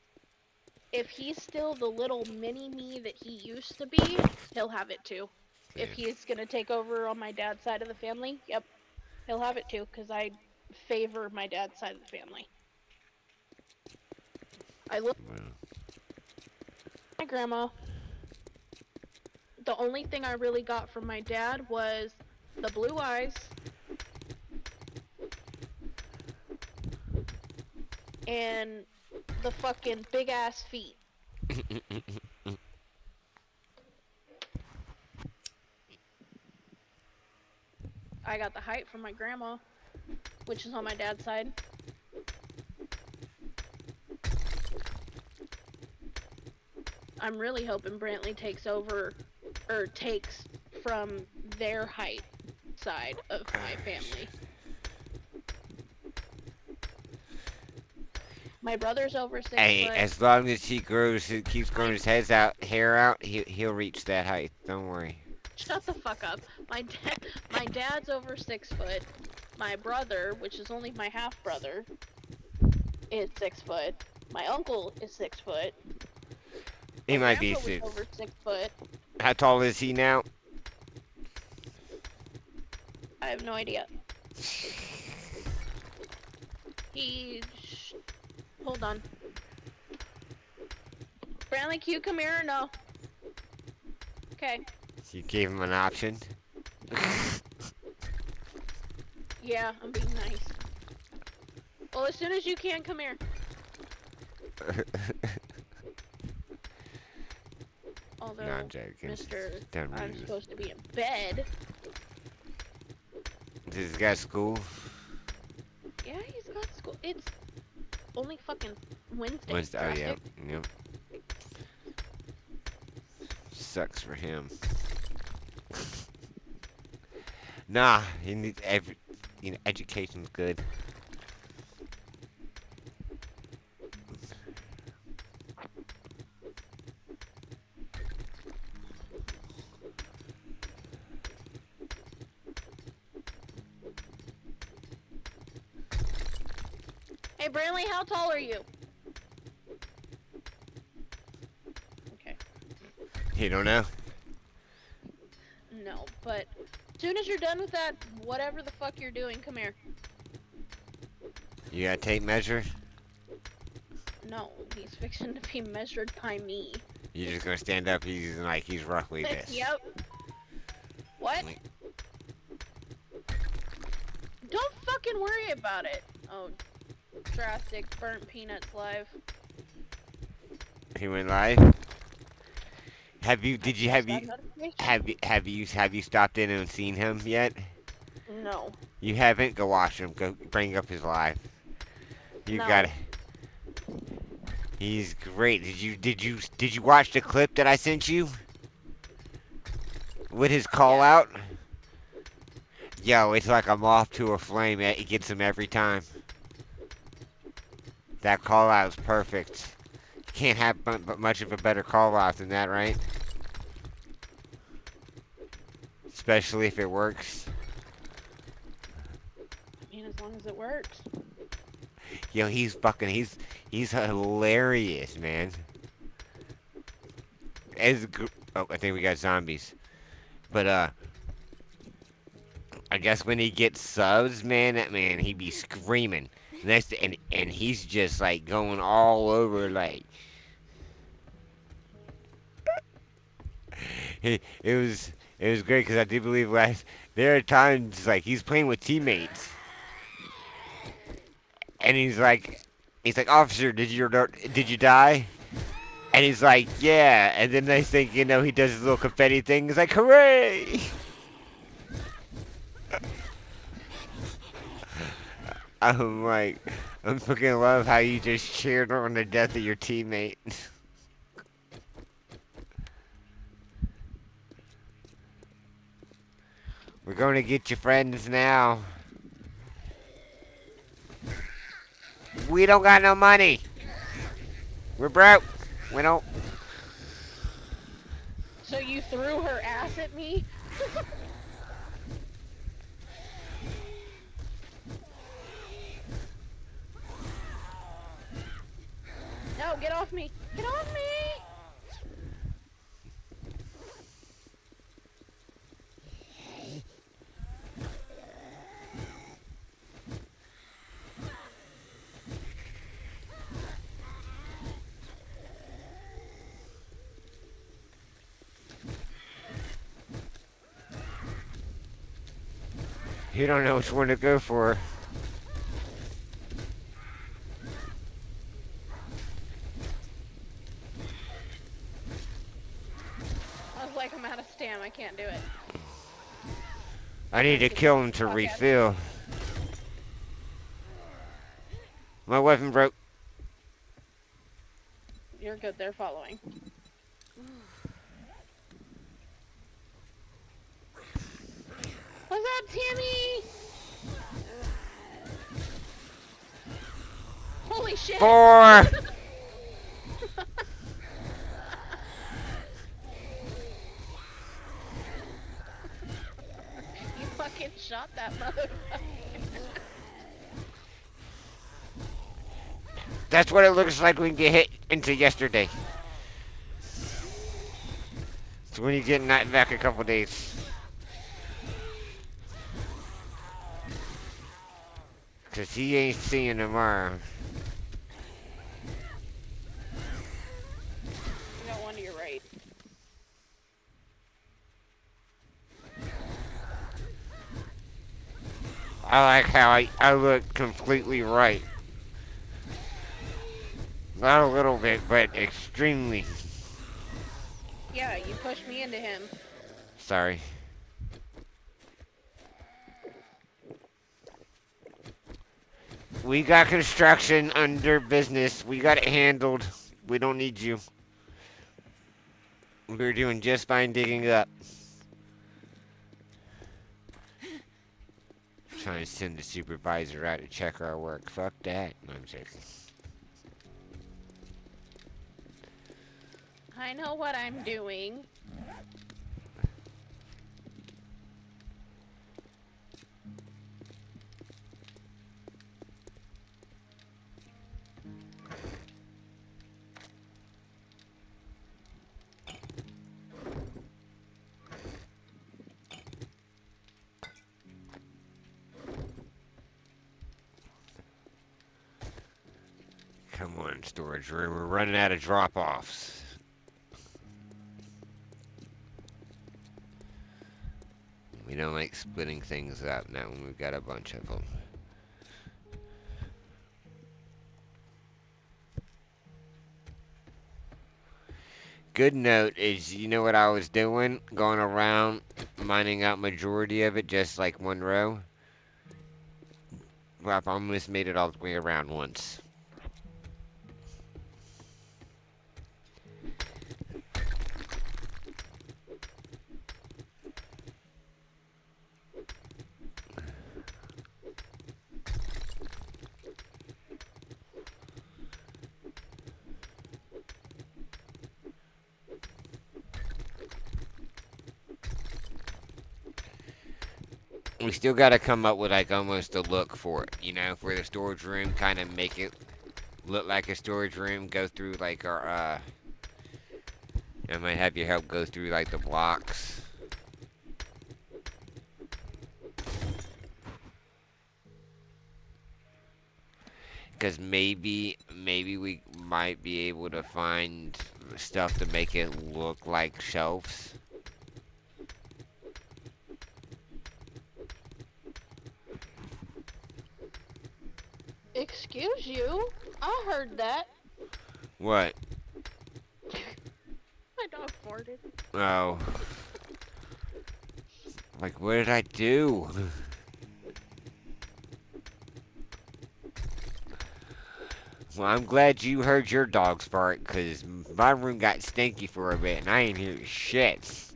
if he's still the little mini me that he used to be, he'll have it too. If Yeah. he's gonna take over on my dad's side of the family, yep, he'll have it too. Cause I favor my dad's side of the family. I look Well, at my grandma. The only thing I really got from my dad was the blue eyes and the fucking big ass feet. I got the height from my grandma, which is on my dad's side. I'm really hoping Brantley takes over, or takes from their height side of my family. My brother's over 6 Hey, foot. as long as he keeps growing his hair out, he'll reach that height. Don't worry. Shut the fuck up. My dad's over 6 foot. My brother, which is only my half brother, is 6 foot. My uncle is 6 foot. He My might be grandpa was 6. over 6 foot. How tall is he now? I have no idea. He. Hold on. Brantley, can you come here or no? Okay. You gave him an option. Yeah, I'm being nice. Well, as soon as you can, come here. No, I'm Although, joking. Mr. Don't I'm read this. supposed to be in bed. Does this guy school? Yeah, he's got school. It's only fucking Wednesday. Wednesday. Oh, yeah. Drastic. Yep. Sucks for him. Nah, he needs every. Education's good. Hey, Brantley, how tall are you? Okay. You don't know? No, but as soon as you're done with that, whatever the fuck you're doing, come here. You got a tape measure? No, he's fixing to be measured by me. You're just gonna stand up. He's roughly this. Yep. What? Wait. Don't fucking worry about it. Oh, drastic burnt peanuts live. He went live. Have you? Did you Press have you? that notification. Have you stopped in and seen him yet? No. You haven't? Go watch him. Go bring up his live. You No. got it. He's great. Did you watch the clip that I sent you? With his call Yeah. out? Yo, it's like a moth to a flame. It gets him every time. That call out is perfect. You can't have but much of a better call out than that, right? Especially if it works. I mean, as long as it works. Yo, he's hilarious, man. Oh, I think we got zombies. But I guess when he gets subs, man, he be screaming. And he's just like going all over like it was great because I do believe there are times like he's playing with teammates. And he's like, officer, did you die? And he's like, yeah. And then they think, he does his little confetti thing. He's like, hooray! I'm like, I'm fucking love how you just cheered on the death of your teammate. We're going to get your friends now. We don't got no money. We're broke. We don't. So you threw her ass at me? No, get off me! Get off me! You don't know which one to go for. I was like, I'm out of stam, I can't do it. I need to kill him to refill. My weapon broke. You're good, they're following. What's up, Tammy? Holy shit! 4. You fucking shot that motherfucker. That's what it looks like when you get hit into yesterday. It's when you get knocked back a couple days. Cause he ain't seeing tomorrow. No wonder you're right. I like how I look completely right. Not a little bit, but extremely. Yeah, you pushed me into him. Sorry. We got construction under business. We got it handled. We don't need you. We're doing just fine digging up. Trying to send the supervisor out to check our work. Fuck that. No, I'm joking. I know what I'm doing. Come on, storage room. We're running out of drop-offs. We don't like splitting things up now when we've got a bunch of them. Good note is, you know what I was doing? Going around, mining out majority of it, just like one row. Well, I've almost made it all the way around once. We still got to come up with like almost a look for it, you know, for the storage room, kind of make it look like a storage room. Go through like our, I might have you help go through like the blocks. Because maybe we might be able to find stuff to make it look like shelves. Excuse you? I heard that. What? My dog farted. Oh. Like, what did I do? Well, I'm glad you heard your dog's bark, because my room got stinky for a bit, and I ain't hear shit.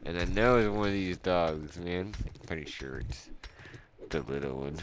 And I know it's one of these dogs, man. Pretty sure it's the little one.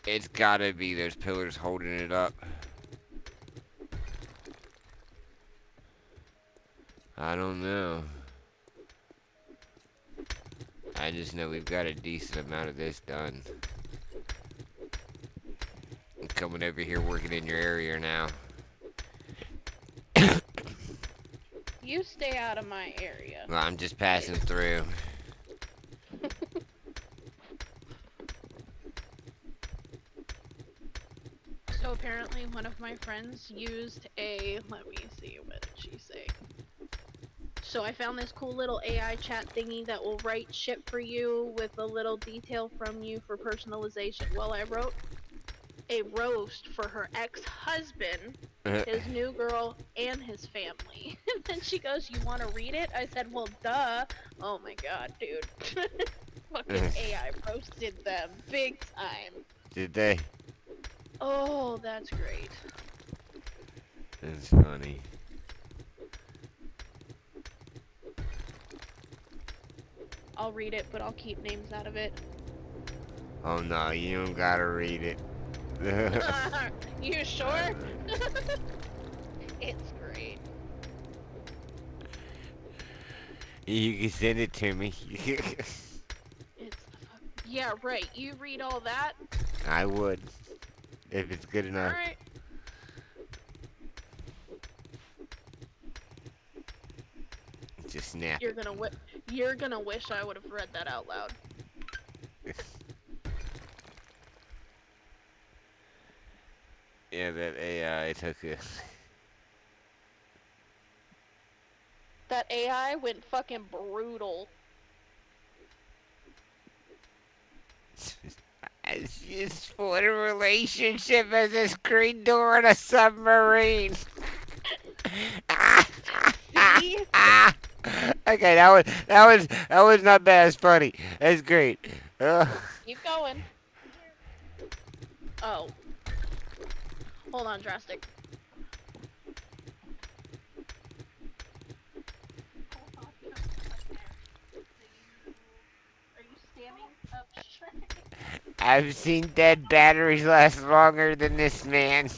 It's gotta be those pillars holding it up. I don't know. I just know we've got a decent amount of this done. I'm coming over here working in your area now. You stay out of my area. Well, I'm just passing through. So apparently one of my friends used a, let me see, what did she say? So I found this cool little AI chat thingy that will write shit for you with a little detail from you for personalization. Well, I wrote a roast for her ex-husband, his new girl, and his family. And then she goes, "You want to read it?" I said, "Well, duh." Oh my god, dude. Fucking AI roasted them big time. Did they? Oh, that's great. That's funny. I'll read it, but I'll keep names out of it. Oh no, you don't gotta read it. You sure? It's great. You can send it to me. It's the fuck. Yeah, right. You read all that. I would, if it's good All enough. right. Just snap You're it. gonna You're gonna wish I would have read that out loud. Yeah, that AI took a. That AI went fucking brutal. It's just for a relationship as a screen door on a submarine. See? Okay, that was not bad. It's funny. That's great. Keep going. Oh, hold on, drastic. Hold on, are you standing up straight? I've seen dead batteries last longer than this man.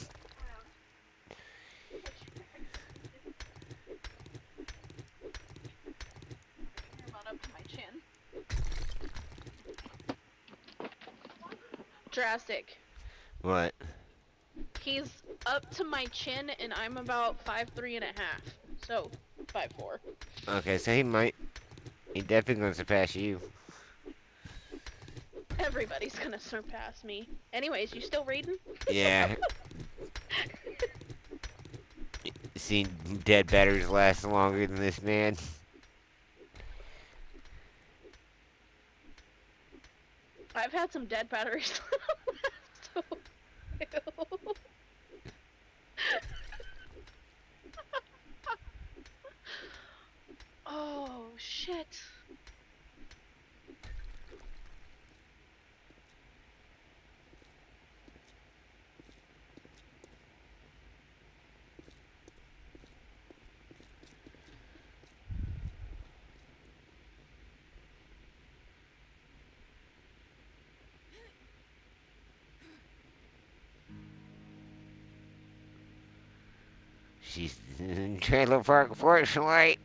You're about up to my chin. Drastic. What? He's up to my chin, and I'm about 5'3.5". So, 5'4". Okay, so he definitely gonna surpass you. Everybody's gonna surpass me. Anyways, you still reading? Yeah, seen dead batteries last longer than this man. I've had some dead batteries. So, ew. Oh, shit. She's in trailer park porch light.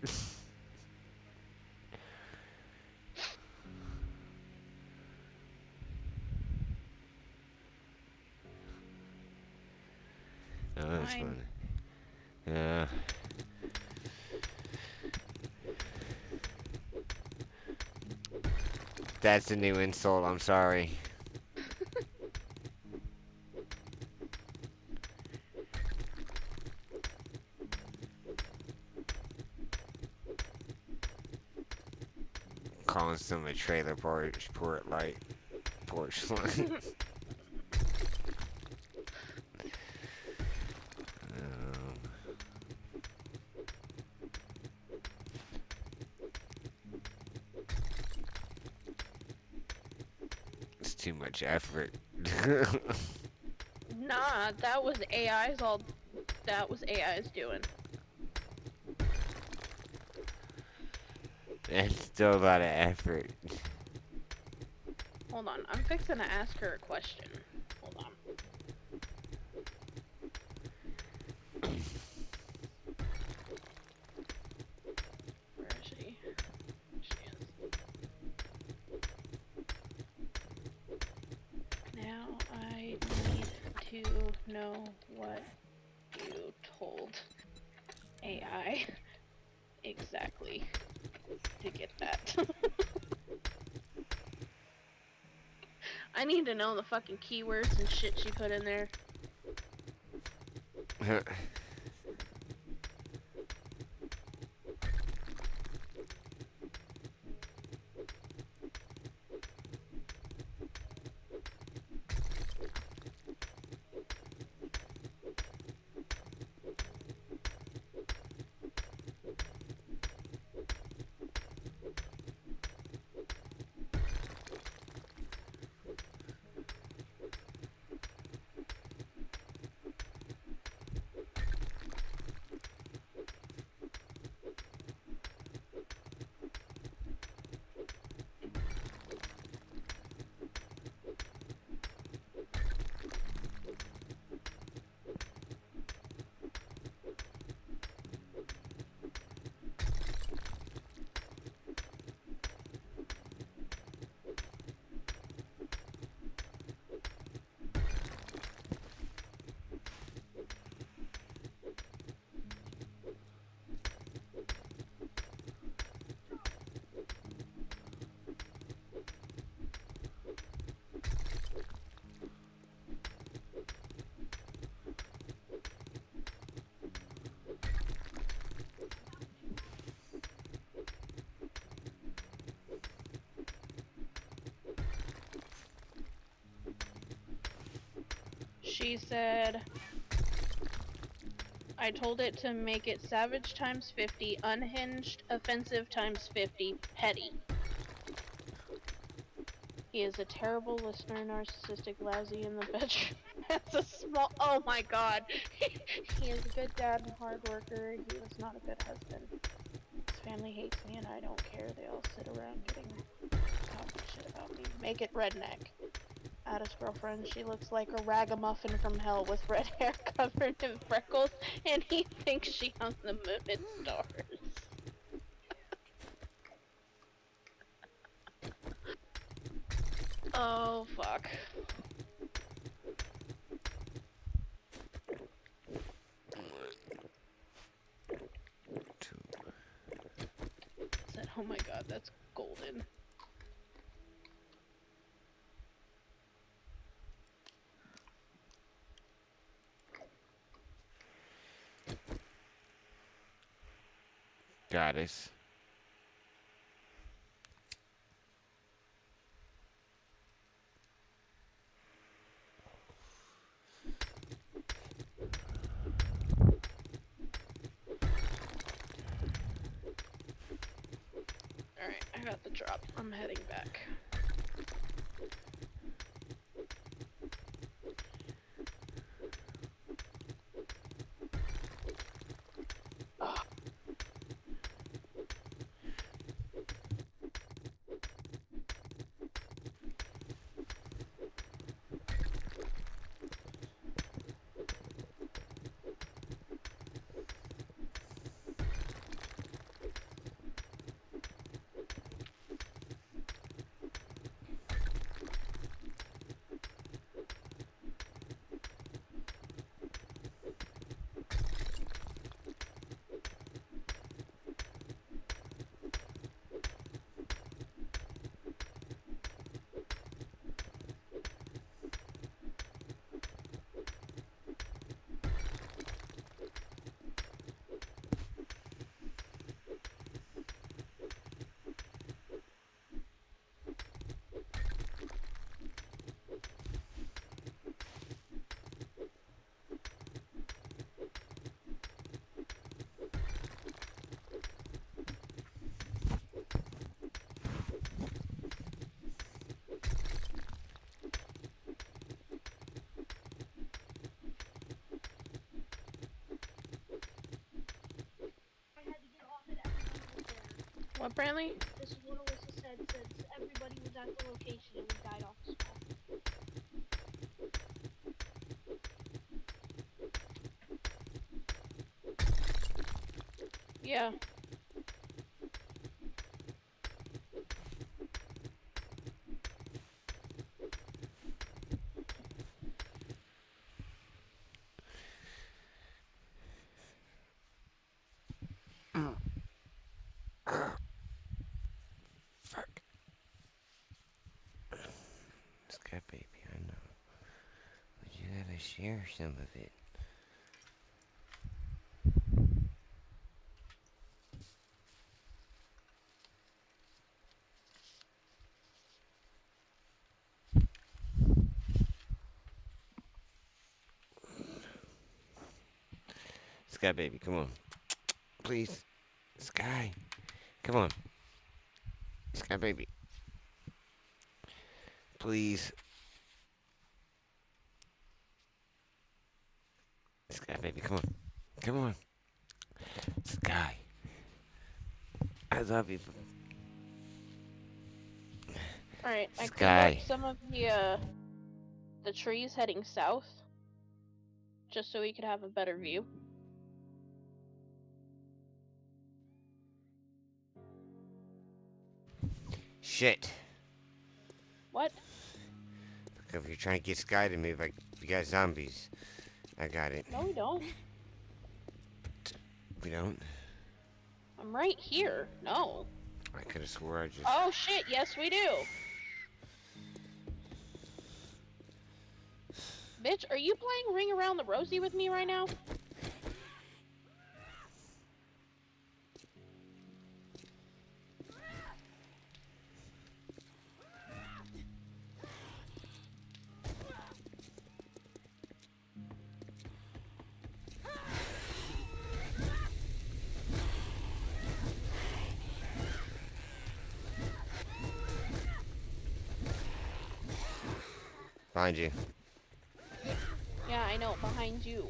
Oh, that's Fine. funny. Yeah. That's a new insult. I'm sorry. Calling some a trailer port light porch light. It's too much effort. Nah, that was AI's all. That was AI's doing. That's still a lot of effort. Hold on, I'm fixing to ask her a question. Hold on. Where is she? She is. Now I need to know what you told AI exactly to get that. I need to know the fucking keywords and shit she put in there. She said, I told it to make it savage times 50, unhinged, offensive times 50, petty. He is a terrible listener, narcissistic, lousy in the bedroom. That's a small. Oh my god. He is a good dad and hard worker. He was not a good husband. His family hates me and I don't care. They all sit around talking shit about me. Make it redneck. Addis girlfriend, she looks like a ragamuffin from hell with red hair covered in freckles, and he thinks she hung the moon and stars. Oh fuck. Said, oh my god, that's golden. Goddess. Alright, I got the drop. I'm heading back. What, Brantley? This is what Alyssa said, since everybody was at the location and we died off the spot. Yeah. Fuck. Sky baby, I know. But you gotta share some of it. Sky baby, come on. Please. Sky. Come on. Sky baby. Please. Sky baby, come on. Come on. Sky. I love you. Alright, I cleaned Sky. up some of the trees heading south, just so we could have a better view. Shit. What? If you're trying to get Sky to move, we got zombies. I got it. No, we don't. We don't? I'm right here. No. I could have swore I just... Oh shit, yes we do. Bitch, are you playing Ring Around the Rosie with me right now? Behind you. Yeah, I know, behind you.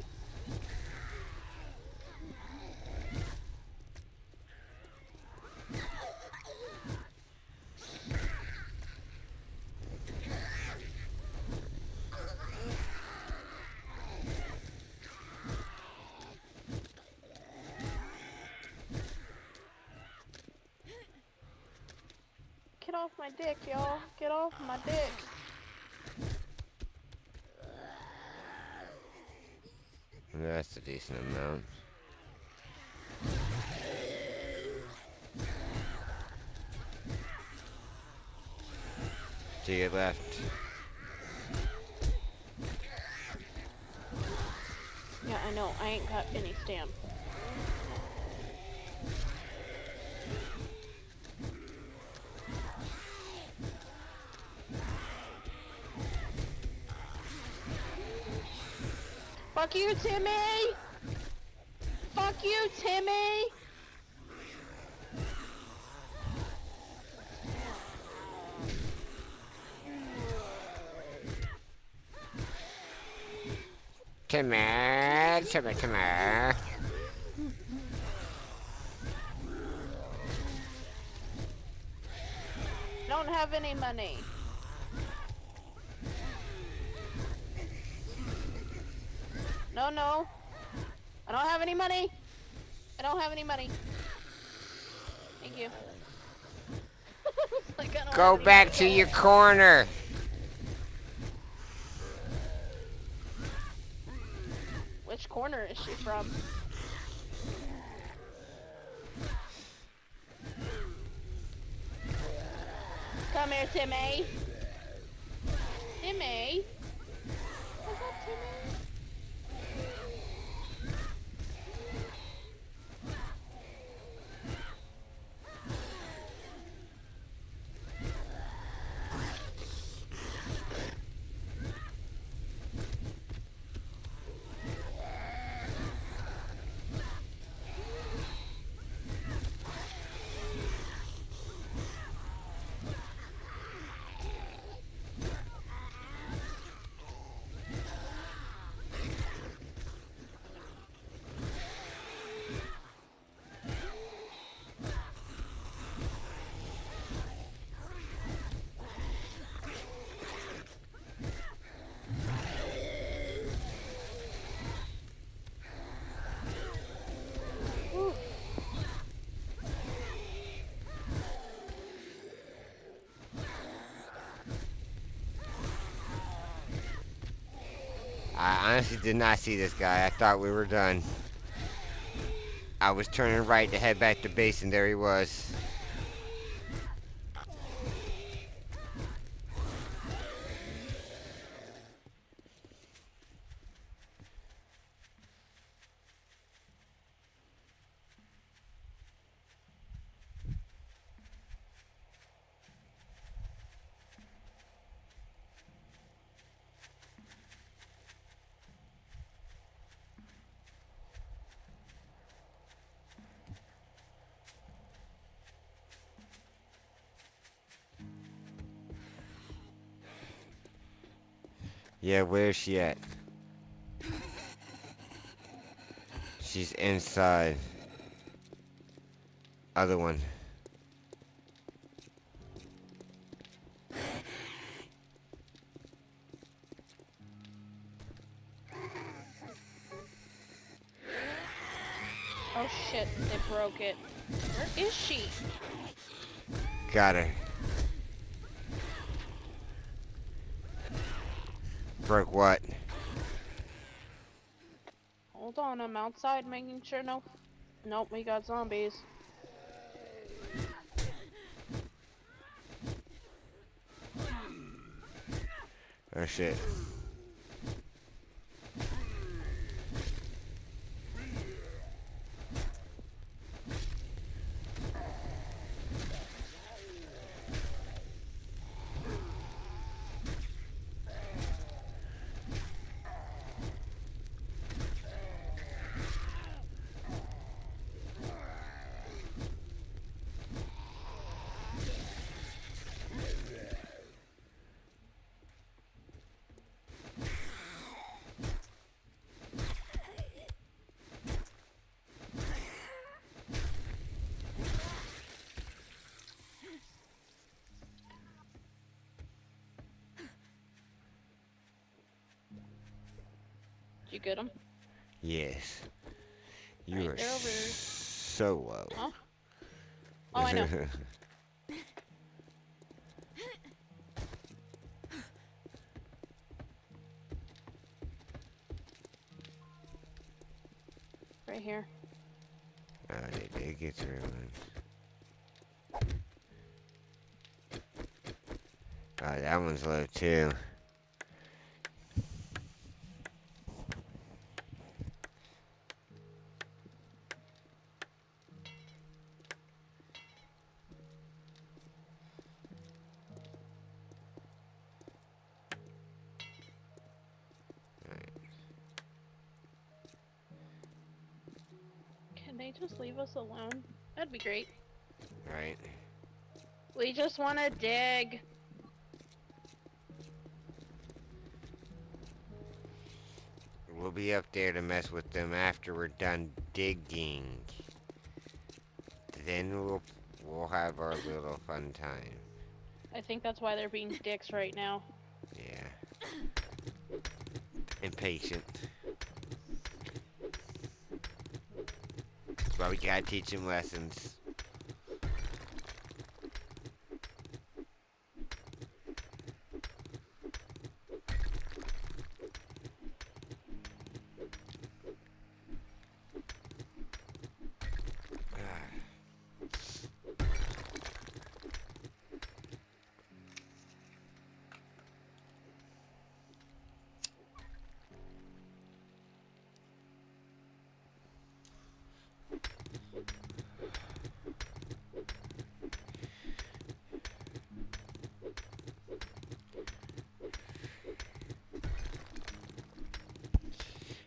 Get off my dick, y'all. Get off my dick. That's a decent amount. To your left. Yeah, I know. I ain't got any stamp. Fuck you, Timmy! Fuck you, Timmy! Timmy, Timmy, Timmy. Don't have any money. No, no. I don't have any money. I don't have any money. Thank you. It's like I don't Go have any back money. to your corner. Which corner is she from? Come here, Timmy. Timmy? What's up, Timmy? I honestly did not see this guy. I thought we were done. I was turning right to head back to base, and there he was. Yeah, where's she at? She's inside. Other one. Oh shit, they broke it. Where is she? Got her. Broke what? Hold on, I'm outside making sure no... Nope, we got zombies. Oh shit. Did you get them? Yes. You Alright, are they're over. so low. Huh? Oh, I know. Right here. Oh, they did get through one. Oh, that one's low too. Can they just leave us alone? That'd be great. Right. We just want to dig. We'll be up there to mess with them after we're done digging. Then we'll have our little fun time. I think that's why they're being dicks right now. Yeah. Impatient. That's why we gotta teach them lessons.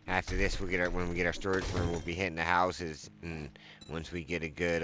After this, when we get our storage room, we'll be hitting the houses, and once we get a good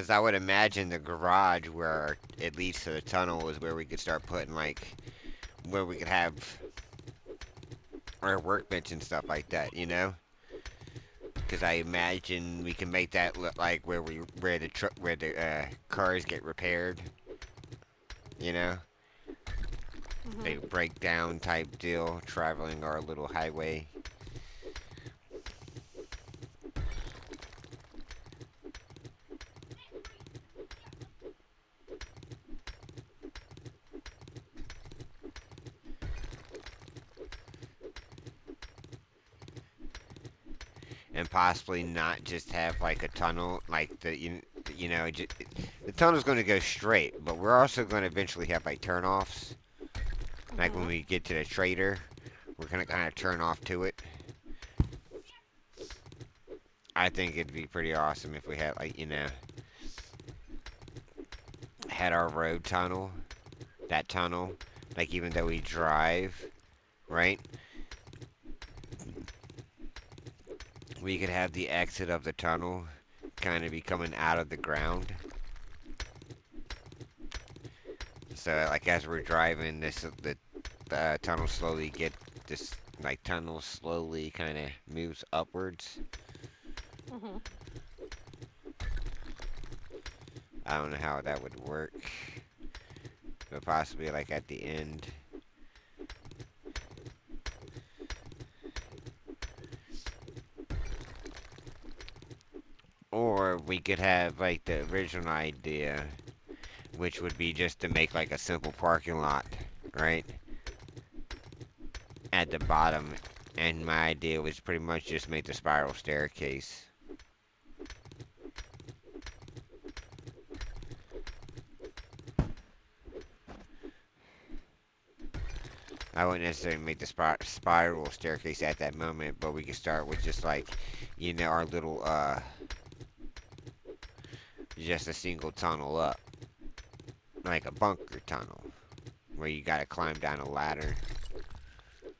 because I would imagine the garage where it leads to the tunnel is where we could start putting where we could have our workbench and stuff like that, you know? Because I imagine we can make that look like where the cars get repaired, you know? A breakdown type deal, traveling our little highway. And possibly not just have like a tunnel, like the tunnel's going to go straight, but we're also going to eventually have like turnoffs. Like when we get to the trader, we're going to kind of turn off to it. I think it'd be pretty awesome if we had had our road tunnel, that tunnel, like even though we drive, right? We could have the exit of the tunnel kind of be coming out of the ground. So like as we're driving, the tunnel slowly tunnel slowly kind of moves upwards. I don't know how that would work, but possibly like at the end. Or we could have like the original idea, which would be just to make like a simple parking lot, right? At the bottom. And my idea was pretty much just make the spiral staircase. I wouldn't necessarily make the spiral staircase at that moment, but we could start with just like, our little, just a single tunnel up, like a bunker tunnel, where you gotta climb down a ladder,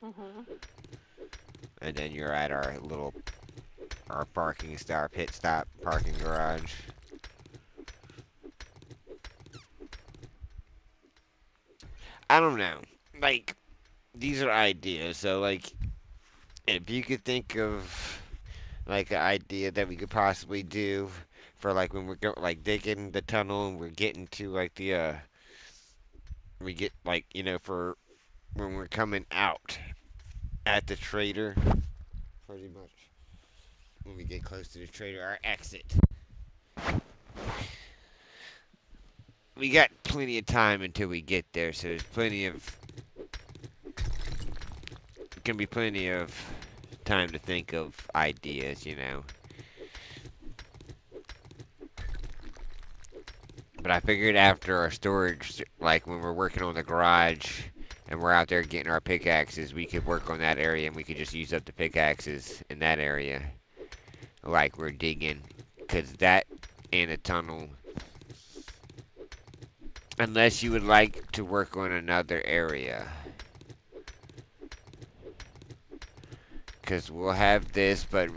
Mhm. and then you're at our parking stop, pit stop, parking garage. I don't know. Like, these are ideas. So, like, if you could think of like an idea that we could possibly do for like when we're like digging the tunnel and we're getting to like we get like for when we're coming out at the trader, pretty much when we get close to the trader, our exit. We got plenty of time until we get there, so there's can be plenty of time to think of ideas. But I figured after our storage, like when we're working on the garage and we're out there getting our pickaxes, we could work on that area and we could just use up the pickaxes in that area, like we're digging. Because that and a tunnel, unless you would like to work on another area. Because we'll have this, but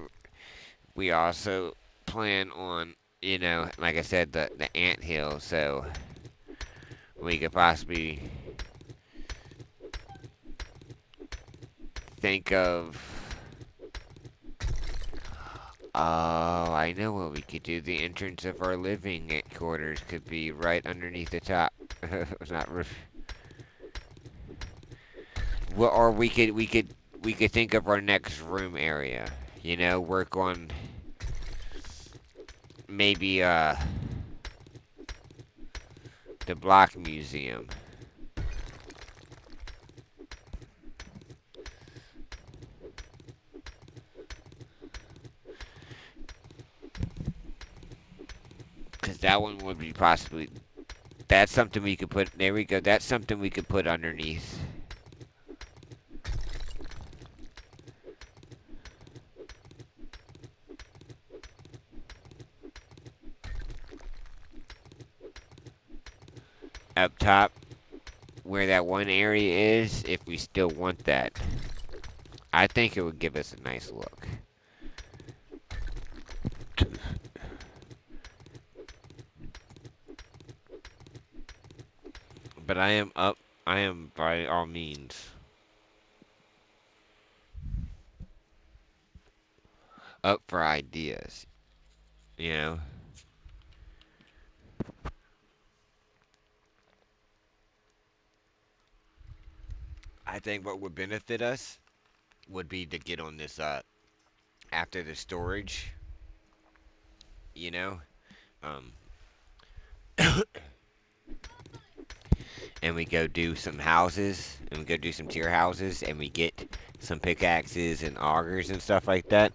we also plan on, like I said, the ant hill, so we could possibly think of. Oh, I know what we could do. The entrance of our living quarters could be right underneath the top. It's not roof. Well, or we could think of our next room area. Work on maybe the block museum. Cause that one would be possibly. That's something we could put. There we go. That's something we could put underneath. Up top, where that one area is, if we still want that. I think it would give us a nice look. But I am by all means up for ideas, you know? I think what would benefit us would be to get on this after the storage, you know? Um and we go do some houses and we go do some tier houses and we get some pickaxes and augers and stuff like that.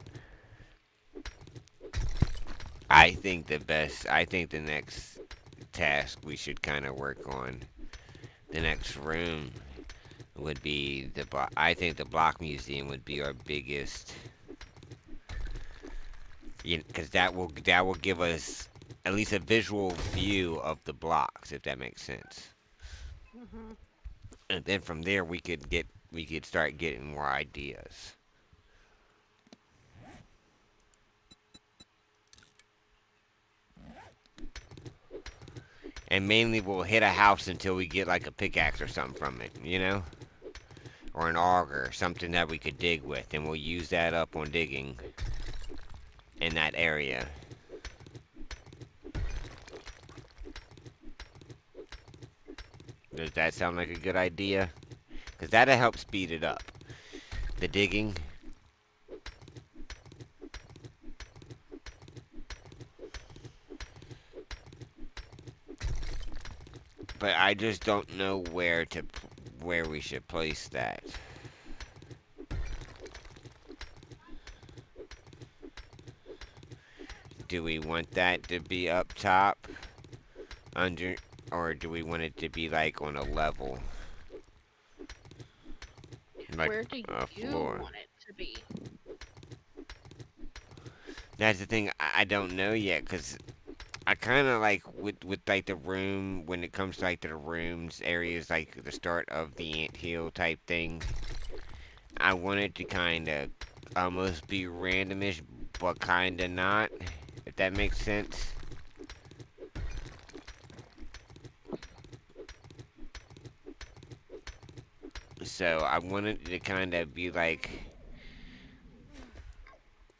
I think the next task we should kind of work on, the next room would be I think the block museum would be our biggest, because that will give us at least a visual view of the blocks, if that makes sense. Mhm. And then from there we could start getting more ideas. And mainly we'll hit a house until we get like a pickaxe or something from it. Or an auger, something that we could dig with, and we'll use that up on digging in that area. Does that sound like a good idea? Because that'll help speed it up. The digging. But I just don't know where we should place that. Do we want that to be up top, under, or do we want it to be like on a level, like Where do a you floor? want it to be? That's the thing. I don't know yet, cause I kind of like with like the room when it comes to like the rooms areas like the start of the anthill type thing. I want it to kind of almost be randomish, but kind of not. If that makes sense. So I wanted it to kind of be like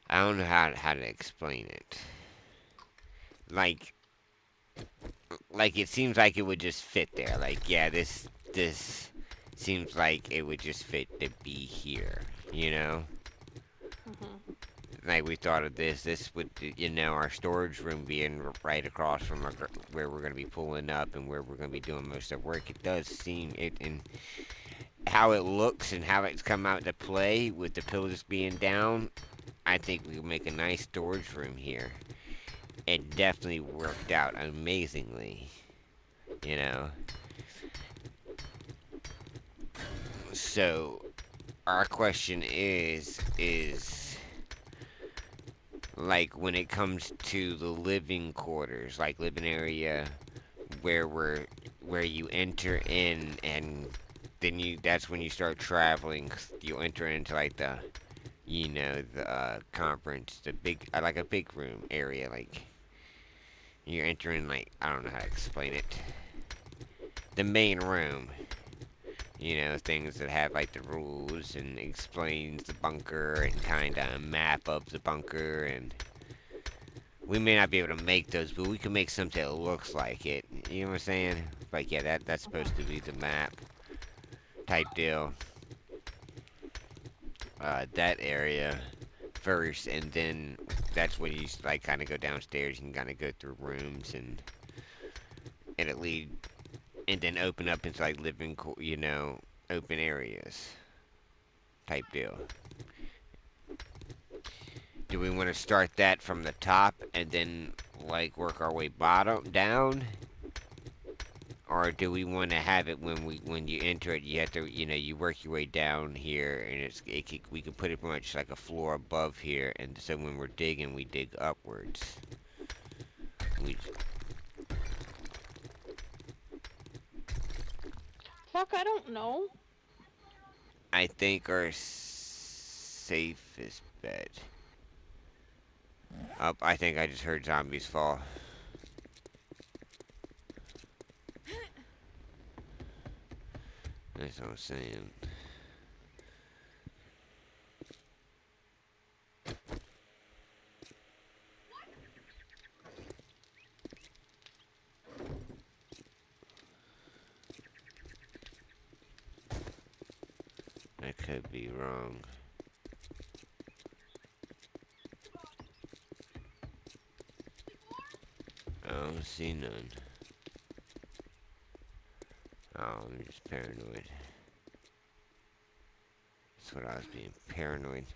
I don't know how to explain it. Like it seems like it would just fit there. Like yeah, this seems like it would just fit to be here. You know. Mhm. Like we thought of this would our storage room being right across from where we're going to be pulling up and where we're going to be doing most of the work. It does seem it and how it looks and how it's come out to play with the pillars being down. I think we will make a nice storage room here. It definitely worked out amazingly, you know. So our question is like when it comes to the living quarters, like living area where where you enter in and then that's when you start traveling. You enter into like the conference, the big like a big room area. Like you're entering like I don't know how to explain it. The main room. Things that have like the rules and explains the bunker and kind of a map of the bunker and we may not be able to make those, but we can make something that looks like it. You know what I'm saying? Like, yeah, that's supposed to be the map type deal. That area first, and then that's when you like kind of go downstairs and kind of go through rooms and it lead and then open up into like open areas type deal. Do we want to start that from the top and then like work our way bottom down? Or do we want to have it when you enter it, you have to you work your way down here, and we could put it pretty much like a floor above here, and so when we're digging, we dig upwards. We Fuck, I don't know. I think our safest bet. Up, I think I just heard zombies fall. That's what I'm saying. I could be wrong. I don't see none. Oh, I'm just paranoid. That's what I was being paranoid.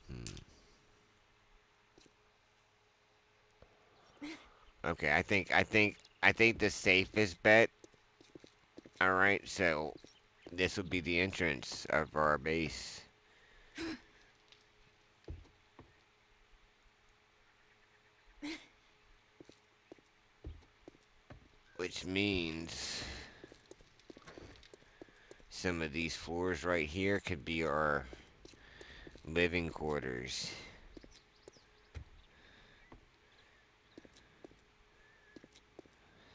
Hmm. Okay, I think the safest bet. All right, so this would be the entrance of our base, which means some of these floors right here could be our living quarters.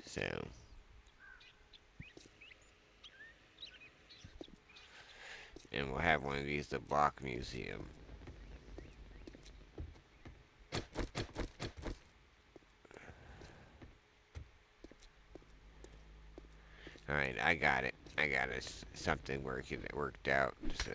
So, and we'll have one of these, the block museum. All right, I got it. I got it. Something worked out. So.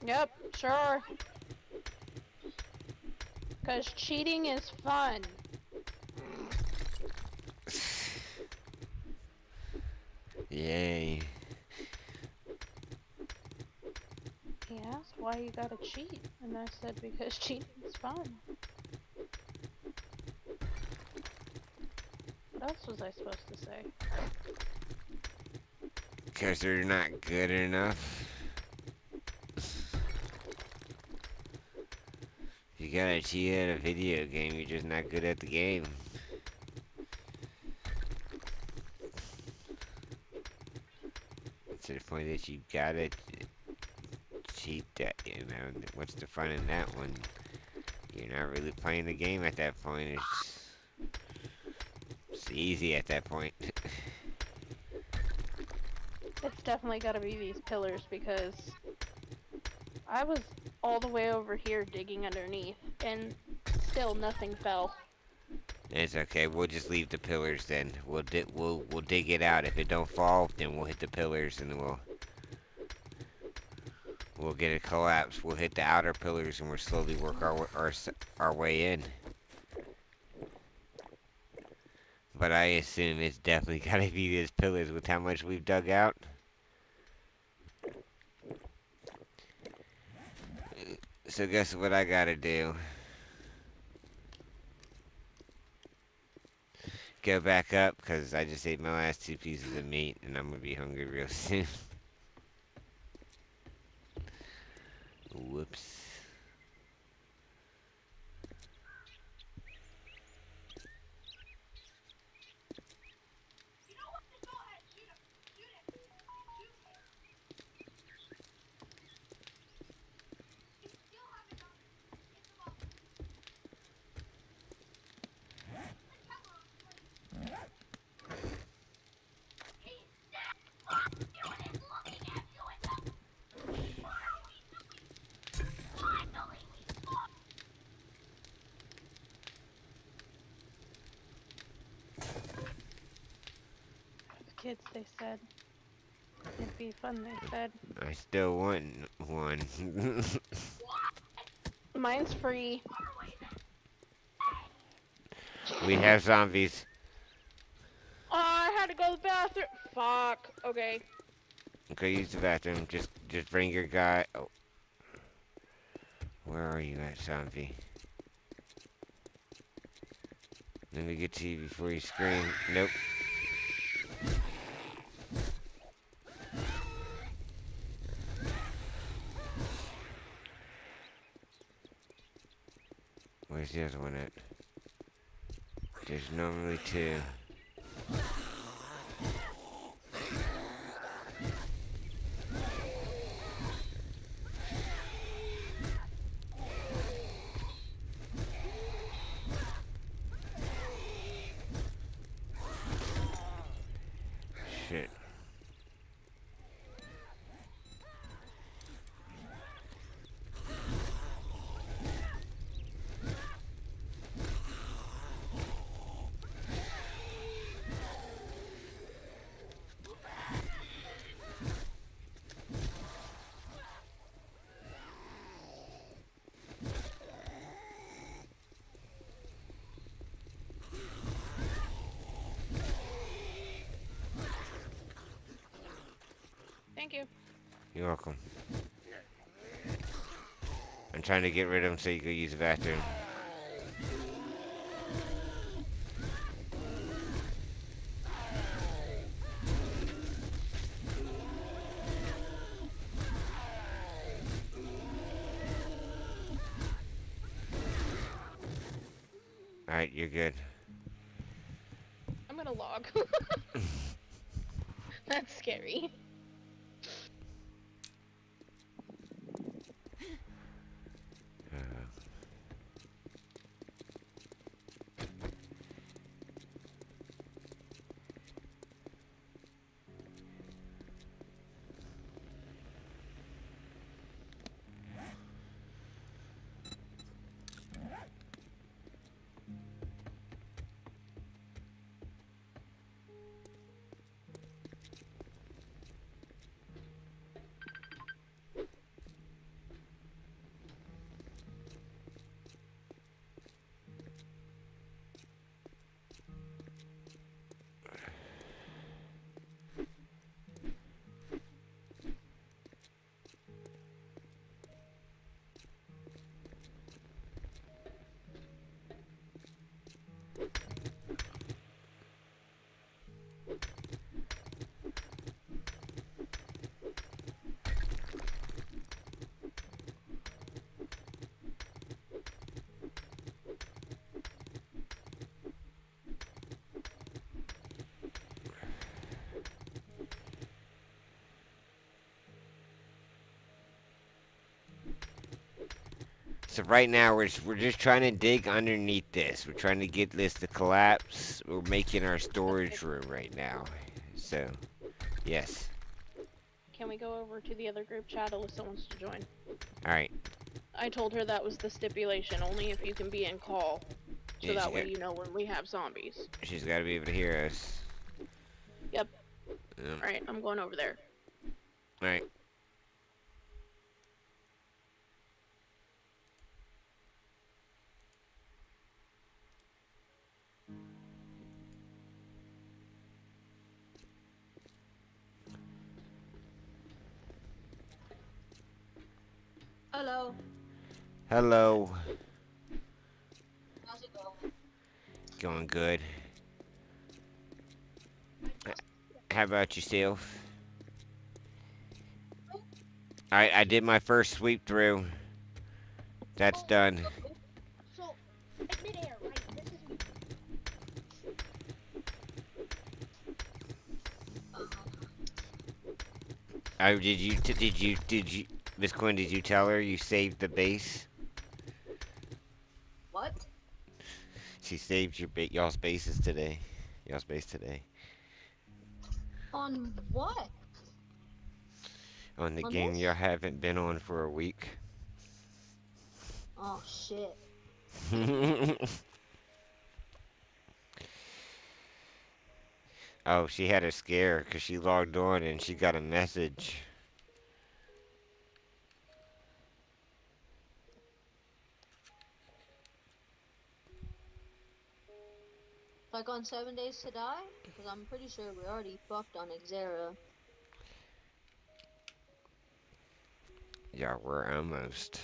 Yep, sure. Cause cheating is fun. Yeah, day. He asked why you gotta cheat, and I said because cheating's fun. What else was I supposed to say? Because they're not good enough. If you gotta cheat at a video game, you're just not good at the game. To the point that you gotta cheat that, you know. What's the fun in that one? You're not really playing the game at that point. It's easy at that point. It's definitely gotta be these pillars because I was all the way over here digging underneath and still nothing fell. It's okay. We'll just leave the pillars then. We'll dig it out. If it don't fall, then we'll hit the pillars and we'll get it collapsed. We'll hit the outer pillars and we'll slowly work our way in. But I assume it's definitely gotta be these pillars with how much we've dug out. So guess what I gotta do? Go back up, because I just ate my last 2 pieces of meat, and I'm gonna be hungry real soon. Whoops. The kids, they said. It'd be fun, they said. I still want one. Mine's free. We have zombies. Oh, I had to go to the bathroom. Fuck. Okay. Go use the bathroom. Just bring your guy. Oh. Where are you at, zombie? Let me get to you before you scream. Nope. Where's the other one at? There's normally 2. Shit. Thank you. You're welcome. I'm trying to get rid of him so you can use the bathroom. Alright, you're good. I'm gonna log. That's scary. So right now we're just trying to dig underneath this. We're trying to get this to collapse. We're making our storage room right now. So, yes. Can we go over to the other group chat? Alyssa wants to join. All right. I told her that was the stipulation, only if you can be in call. So Yeah, that way you know when we have zombies. she's got to be able to hear us. Yep. Um, Alright, I'm going over there. all right. Hello. Hello. How's it going? Going good. How about yourself? I did my first sweep through. That's Oh, done. so it's midair, right? This is. Did you, Miss Quinn? Did you tell her you saved the base? What? She saved y'all's bases today. Y'all's base today. On what? On the On game y'all this? haven't been on for a week. Oh shit. Oh, she had a scare because she logged on and she got a message. Like on 7 Days to Die? Because I'm pretty sure we already fucked on Xera. Yeah, we're almost.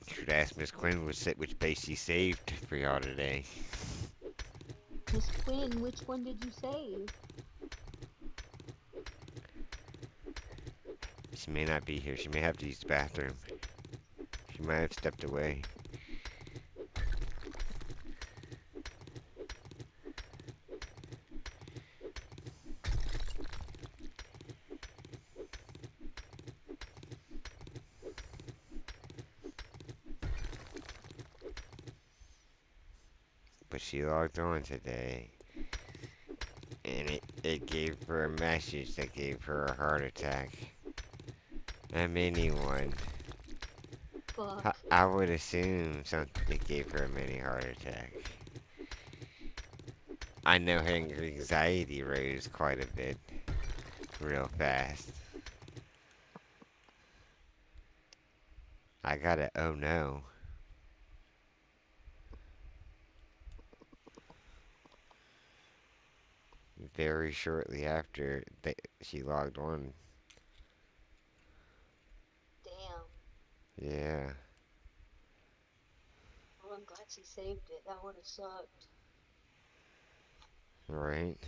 Should ask Miss Quinn which base she saved for y'all today. Miss Quinn, which one did you save? She may not be here. She may have to use the bathroom. She might have stepped away. But she logged on today. And it gave her a message that gave her a heart attack. A mini one. Fuck. I would assume something that gave her a mini heart attack. I know her anxiety rose quite a bit. Real fast. I got it. Oh no. Very shortly after she logged on. Damn. Yeah. Well, I'm glad she saved it. That would have sucked. Right.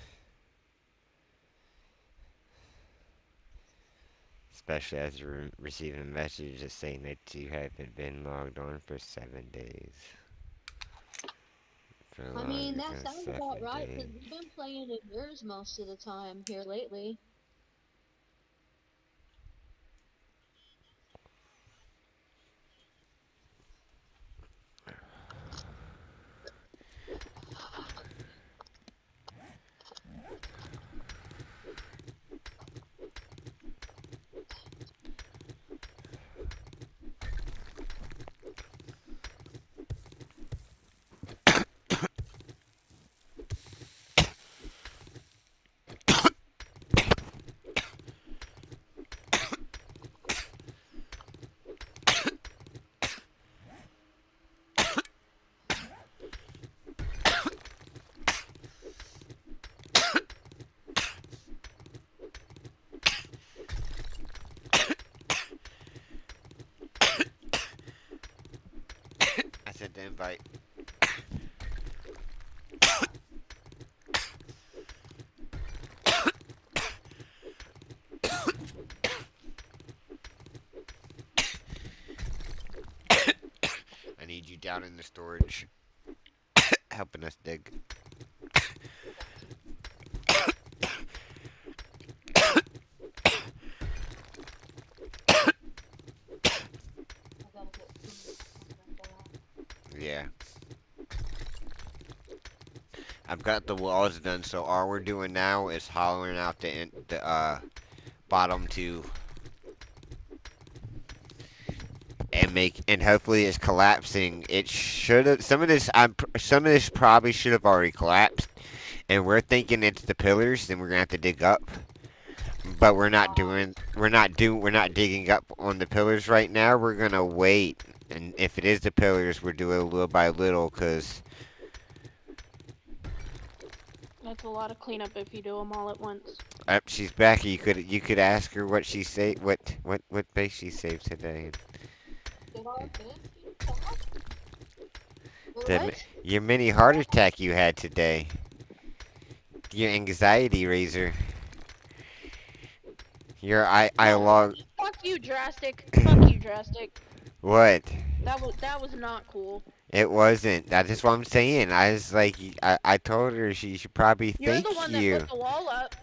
Especially as you're receiving a message just saying that you haven't been logged on for 7 days. For I mean, longer that than sounds about 7 right, because days. we've been playing in yours most of the time here lately. I sent the invite. I need you down in the storage. Helping us dig. I've got the walls done, so all we're doing now is hollowing out the bottom two and hopefully it's collapsing. It should have some of this probably should have already collapsed, and we're thinking it's the pillars. Then we're gonna have to dig up, but we're not digging up on the pillars right now. We're gonna wait, and if it is the pillars, we're doing it little by little, cause That's a lot of cleanup if you do them all at once. she's back. You could ask her what she saved, what base she saved today. Did I finish you? What? The, What? your mini heart attack you had today. Your anxiety raiser. Your I Oh, log. fuck you, Drastic. Fuck you, Drastic. What? That was not cool. It wasn't. That's just what I'm saying. I was like, I told her she should probably You're thank the one that you. put the wall up.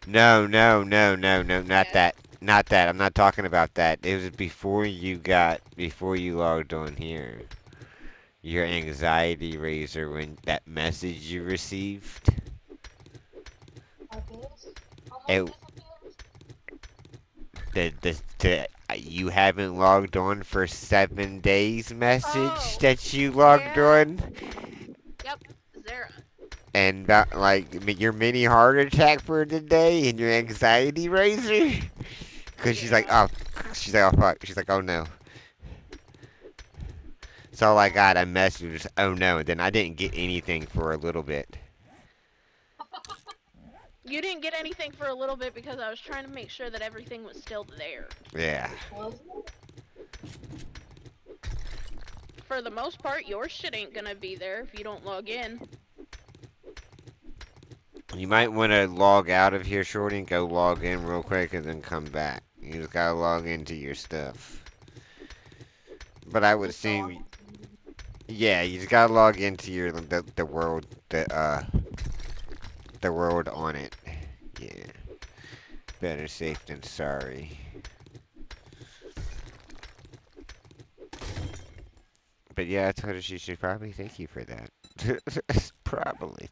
No, no, no, no, no, not Yes. that. Not that. I'm not talking about that. It was before you logged on here. Your anxiety raiser when that message you received. I guess. How It, much disappears? you haven't logged on for 7 days message Oh, that you logged yeah. on. Yep, Zara. And your mini heart attack for today and your anxiety raiser. Cause Yeah. she's like, oh fuck, she's like, oh no. So all I got, I messaged, oh no, and then I didn't get anything for a little bit. You didn't get anything for a little bit because I was trying to make sure that everything was still there. Yeah. Was it? For the most part, your shit ain't gonna be there if you don't log in. You might want to log out of here, Shorty, and go log in real quick and then come back. You just gotta log into your stuff. But I would Just so assume, yeah, you just gotta log into the world the world on it. Yeah. Better safe than sorry. But yeah, I told her she should probably thank you for that. Probably.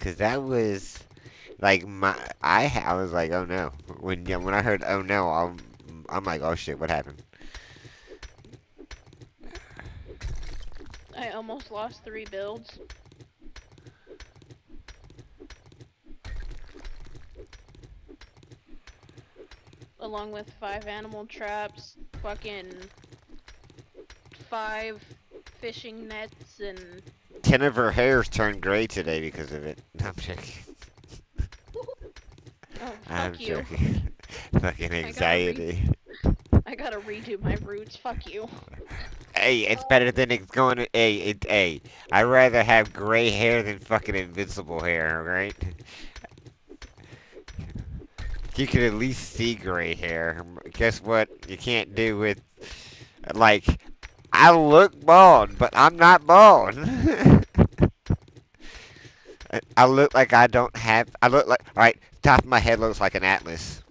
Cause that was like I was like, oh no. When I heard oh no, I'm like, oh shit, what happened? I almost lost 3 builds. Along with 5 animal traps, fucking 5 fishing nets, and 10 of her hairs turned gray today because of it. No, I'm joking. oh I'm fuck you. joking. Fucking anxiety. I gotta redo my roots. Fuck you. Hey, it's better than it's going to. Hey, I'd rather have gray hair than fucking invincible hair, alright? You can at least see gray hair. Guess what? You can't do with. Like, I look bald, but I'm not bald. I look like I don't have. I look like. Alright, top of my head looks like an atlas.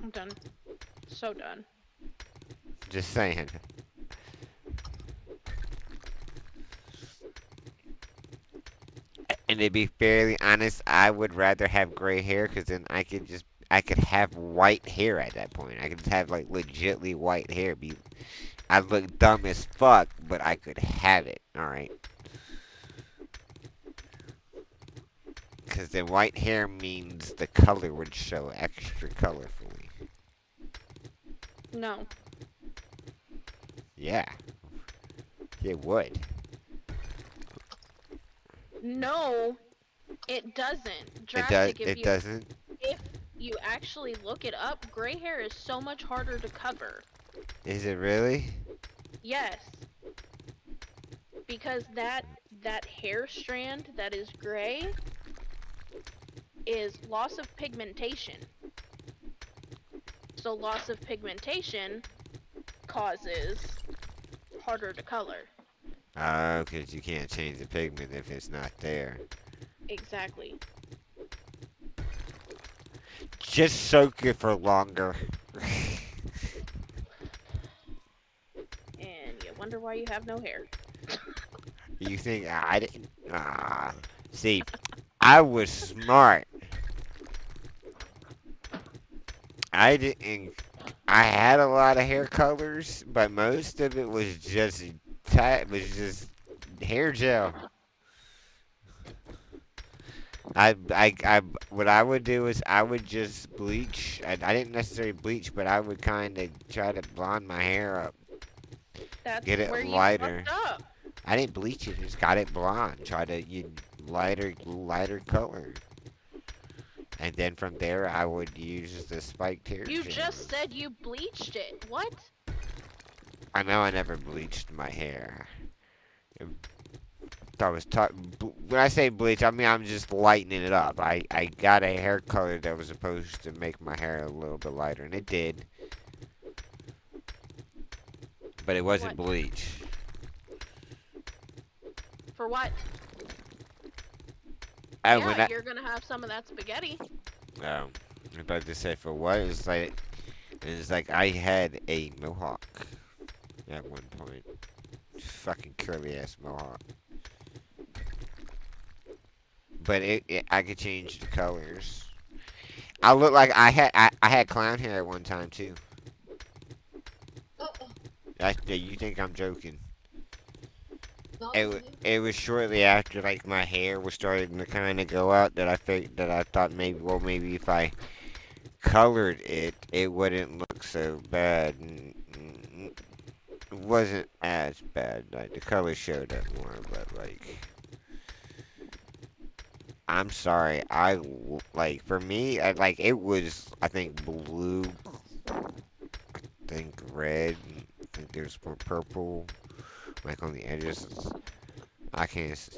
I'm done. So done. Just saying. And to be fairly honest, I would rather have gray hair because then I could have white hair at that point. I could just have like legitly white hair. I look dumb as fuck, but I could have it. All right. Because then white hair means the color would show extra colorfully. No. Yeah. It would. No, it doesn't. It Drastic, does. It doesn't. if you actually look it up, gray hair is so much harder to cover. Is it really? Yes. Because that hair strand that is gray is loss of pigmentation. So loss of pigmentation causes harder to color. Oh, because you can't change the pigment if it's not there. Exactly. Just soak it for longer. And you wonder why you have no hair. You think I didn't? See, I was smart. I didn't. I had a lot of hair colors, but most of it was just was just hair gel. what I would do is I would just bleach. I didn't necessarily bleach, but I would kind of try to blonde my hair up, That's get it where you lighter. fucked up. I didn't bleach it, just got it blonde. Try to lighter color, and then from there I would use the spiked hair You gel. just said you bleached it. What? I know I never bleached my hair. I was talk when I say bleach, I mean I'm just lightening it up. I got a hair color that was supposed to make my hair a little bit lighter, and it did, but it For what? wasn't bleach. For what? And when Yeah, I you're gonna have some of that spaghetti. I'm about to say for what it's like I had a mohawk at one point, fucking curly ass mohawk, but I could change the colors. I look like I had clown hair at one time too. Oh, Yeah, you think I'm joking? no, I believe you. It was shortly after like my hair was starting to kind of go out that I thought maybe if I colored it it wouldn't look so bad. It wasn't as bad. Like the color showed up more, but like I'm sorry. Like for me, like it was I think blue, I think red, I think there's more purple like on the edges. I can't.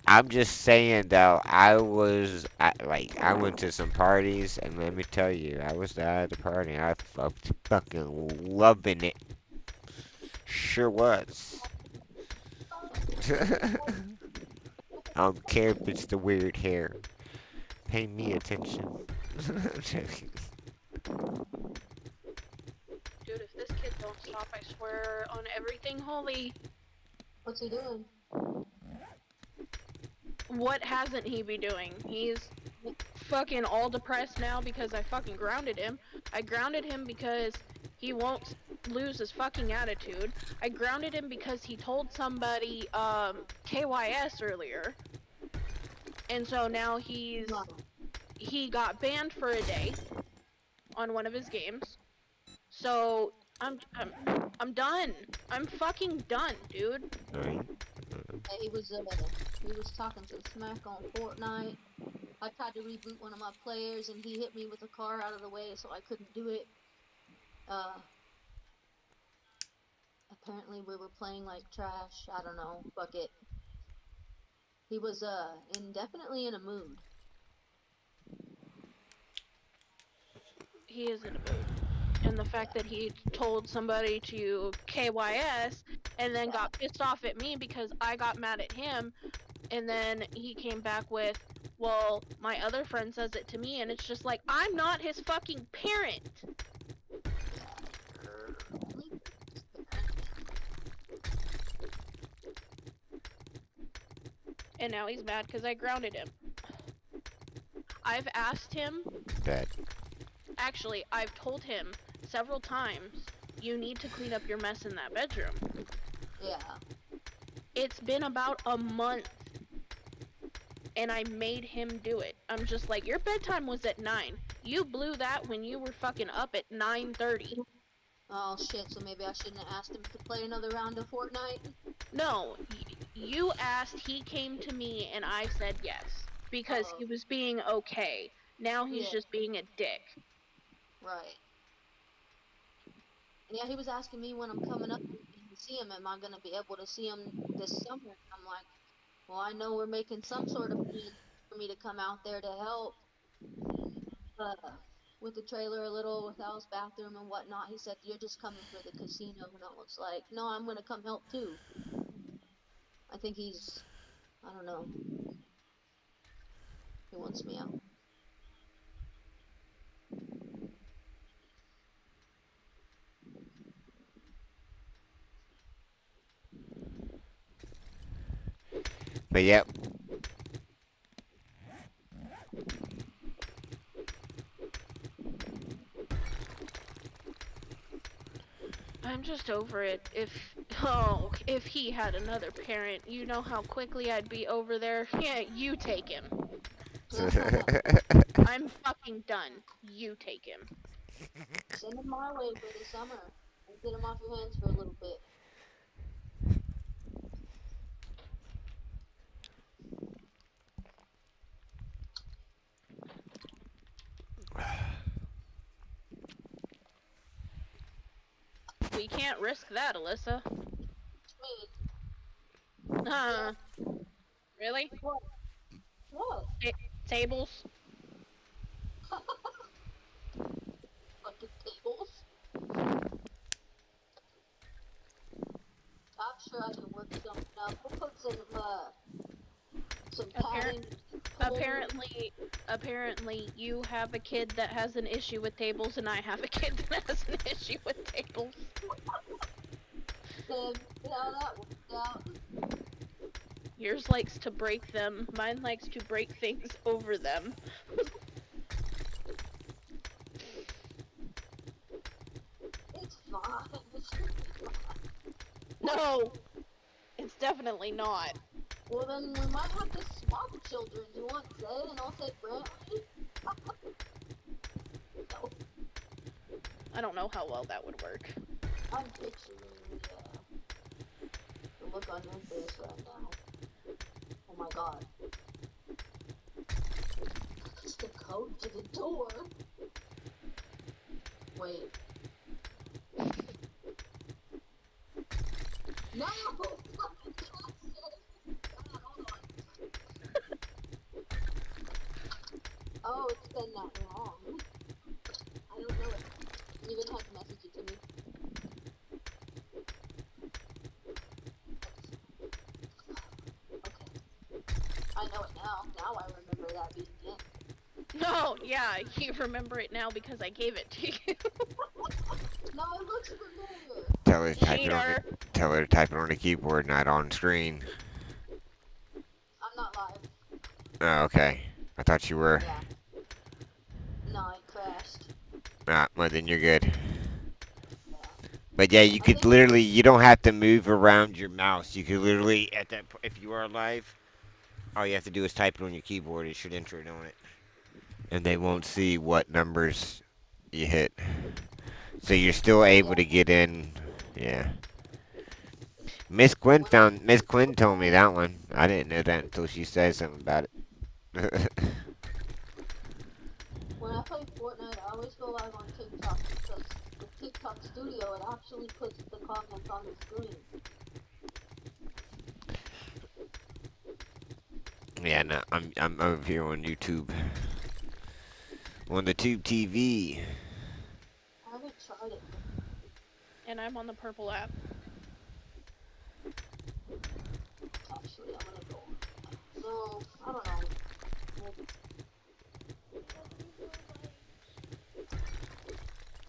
I'm just saying though, I went to some parties and let me tell you, I was at the party. I fucked fucking loving it. Sure was. I don't care if it's the weird hair. Pay me attention. I'm joking. Dude, if this kid don't stop, I swear on everything holy. What's he doing? What hasn't he be doing? He's fucking all depressed now because I fucking grounded him. I grounded him because he won't lose his fucking attitude. I grounded him because he told somebody KYS earlier. And so now No. he got banned for a day on one of his games. So I'm done. I'm fucking done, dude. Alright. Yeah, he was talking some smack on Fortnite. I tried to reboot one of my players and he hit me with a car out of the way so I couldn't do it. Uh, Apparently we were playing like trash. I don't know. Fuck it. He was indefinitely in a mood. He is in a mood. And the fact that he told somebody to KYS and then got pissed off at me because I got mad at him, and then he came back with, well, my other friend says it to me, and it's just like, I'm not his fucking parent. And now he's mad because I grounded him. I've asked him, Bad. actually, I've told him several times, you need to clean up your mess in that bedroom. Yeah. It's been about a month, and I made him do it. I'm just like, your bedtime was at 9. You blew that when you were fucking up at 9:30. Oh shit, so maybe I shouldn't have asked him to play another round of Fortnite? No, you asked, he came to me, and I said yes. Because he was being okay. Now he's just being a dick. Right. Yeah, he was asking me when I'm coming up to see him, am I gonna be able to see him this summer? I'm like, well, I know we're making some sort of plan for me to come out there to help uh, with the trailer a little, with Al's bathroom and whatnot. He said, you're just coming for the casino. And I was like, no, I'm gonna come help too. I think I don't know, he wants me out. But yep. I'm just over it. Oh, if he had another parent, you know how quickly I'd be over there. Yeah, you take him. I'm fucking done. You take him. Send him my way for the summer and get him off your hands for a little bit. We can't risk that, Alyssa. Me. Uh, really? What? What? Tables? Fucking tables? I'm sure I can work something out. We'll put some padding. Apparently, you have a kid that has an issue with tables, and I have a kid that has an issue with tables. And how that worked out. Yours likes to break them. Mine likes to break things over them. It's fine. It should be fine. No, it's definitely not. Well, then we might have to swap children. Do you want Zay and I'll take Brantley? No, I don't know how well that would work. I'm picturing the look on your face right now. Oh my god. It's the code to the door. Wait. No! Fucking God, hold on. Oh, it's been that long. I don't know it. You even have to message it to me. Okay. I know it now. Now I remember that being it. No, yeah, you remember it now because I gave it to you. No, it looks familiar. Tell her to type it on Cheater. the, tell her to type it on the keyboard, not on screen. I'm not live. Oh, okay. I thought you were. Yeah. No, it crashed. Ah, well then you're good. Yeah. But yeah, you I could think literally, you don't have to move around your mouse. You could literally, if you are live, all you have to do is type it on your keyboard. It should enter it on it. And they won't see what numbers you hit. So you're still oh able yeah. to get in. Yeah. Miss Quinn told me that one. I didn't know that until she said something about it. When I play Fortnite, I always go live on TikTok because the TikTok studio, it actually puts the comments on the screen. Yeah, no, I'm over here on YouTube. On the Tube TV. I haven't tried it. And I'm on the purple app. Actually, I'm gonna go. No, I don't know.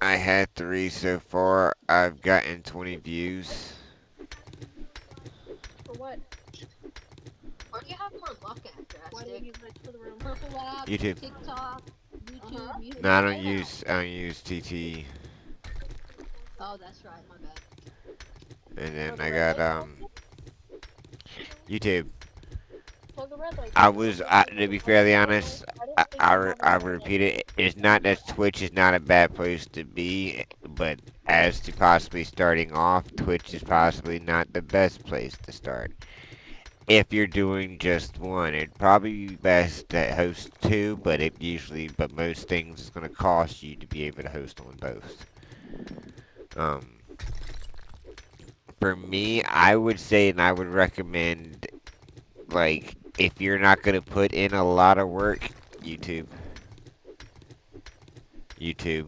I had 3 so far. I've gotten 20 views. For what? Where do you have more luck at, Why do you Drastic? use my to the room? Purple app, YouTube. TikTok, YouTube. You No, I hit don't that use TT. Oh, that's right. My bad. And then the I red got light YouTube. Plug the red light. To be fairly honest, I repeat it. It's not that Twitch is not a bad place to be, but as to possibly starting off, Twitch is possibly not the best place to start. If you're doing just one, it'd probably be best to host two, but most things is gonna cost you to be able to host on both. For me, I would say, and I would recommend, like, if you're not gonna put in a lot of work, YouTube. YouTube.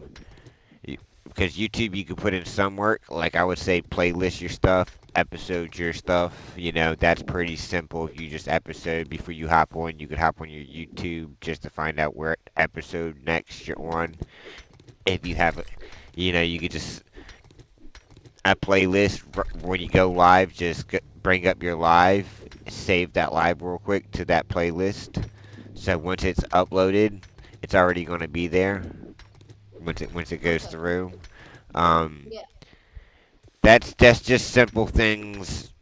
Because YouTube, you can put in some work. Like, I would say playlist your stuff, episode your stuff. You know, that's pretty simple. If you just episode before you hop on, you could hop on your YouTube just to find out where episode next you're on. If you have, you could just a playlist when you go live. Just bring up your live save that live real quick to that playlist. So once it's uploaded, it's already going to be there once it goes Okay. through. Um, Yeah. that's just simple things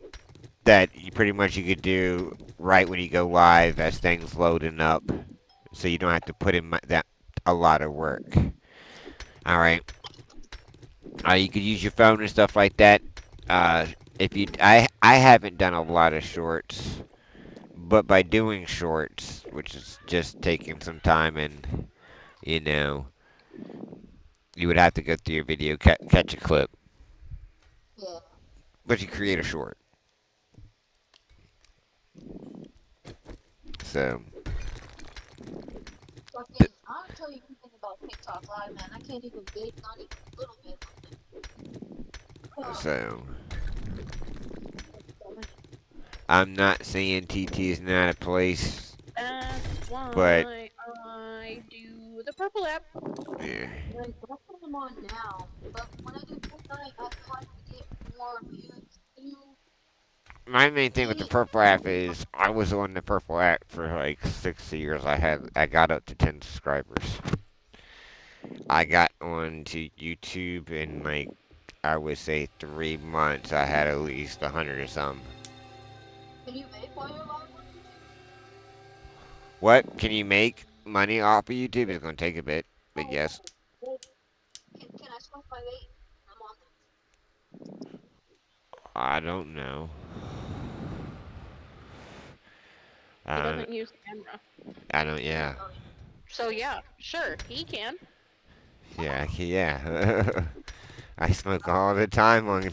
that you could do right when you go live as things loading up, so you don't have to put in that a lot of work. All right. You could use your phone and stuff like that. Uh, if you, I haven't done a lot of shorts, but by doing shorts, which is just taking some time and you know, you would have to go through your video, catch a clip, Yeah. but you create a short. So, th- Fucking, I'll tell you one thing about TikTok Live, man. I can't even bake, not even a little bit on it. Oh, so so many. I'm not saying TT is not a place, That's but why I do the purple app. yeah. Like, that's what I'm on now. But when I do Fortnite, I feel like I get more views too. My main thing with the Maybe, purple app is I was on the purple app for like 6 years. I got up to 10 subscribers. I got on to YouTube in like I would say 3 months. I had at least 100 or something. can you bake while you're live on YouTube? What can you make money off of YouTube? It's gonna take a bit, but Oh, yes. well, can I smoke my vape? I'm on there. I don't know. He I don't. doesn't use camera. I don't. Yeah. Oh, yeah. So yeah, sure, he can. Yeah. Yeah. I smoke all the time on.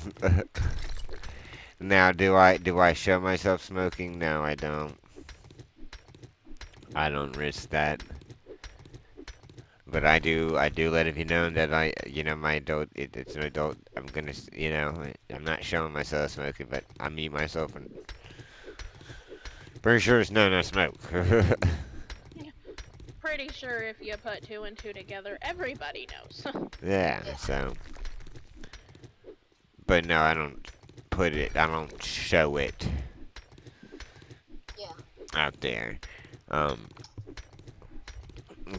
Now, do I show myself smoking? No, I don't. I don't risk that. But I do let it be known that my adult, it's an adult. I'm gonna, I'm not showing myself smoking, but I mute myself and pretty sure it's no smoke. Pretty sure if you put two and two together, everybody knows. Yeah, Yeah. so, but no, I don't show it Yeah. out there. Um,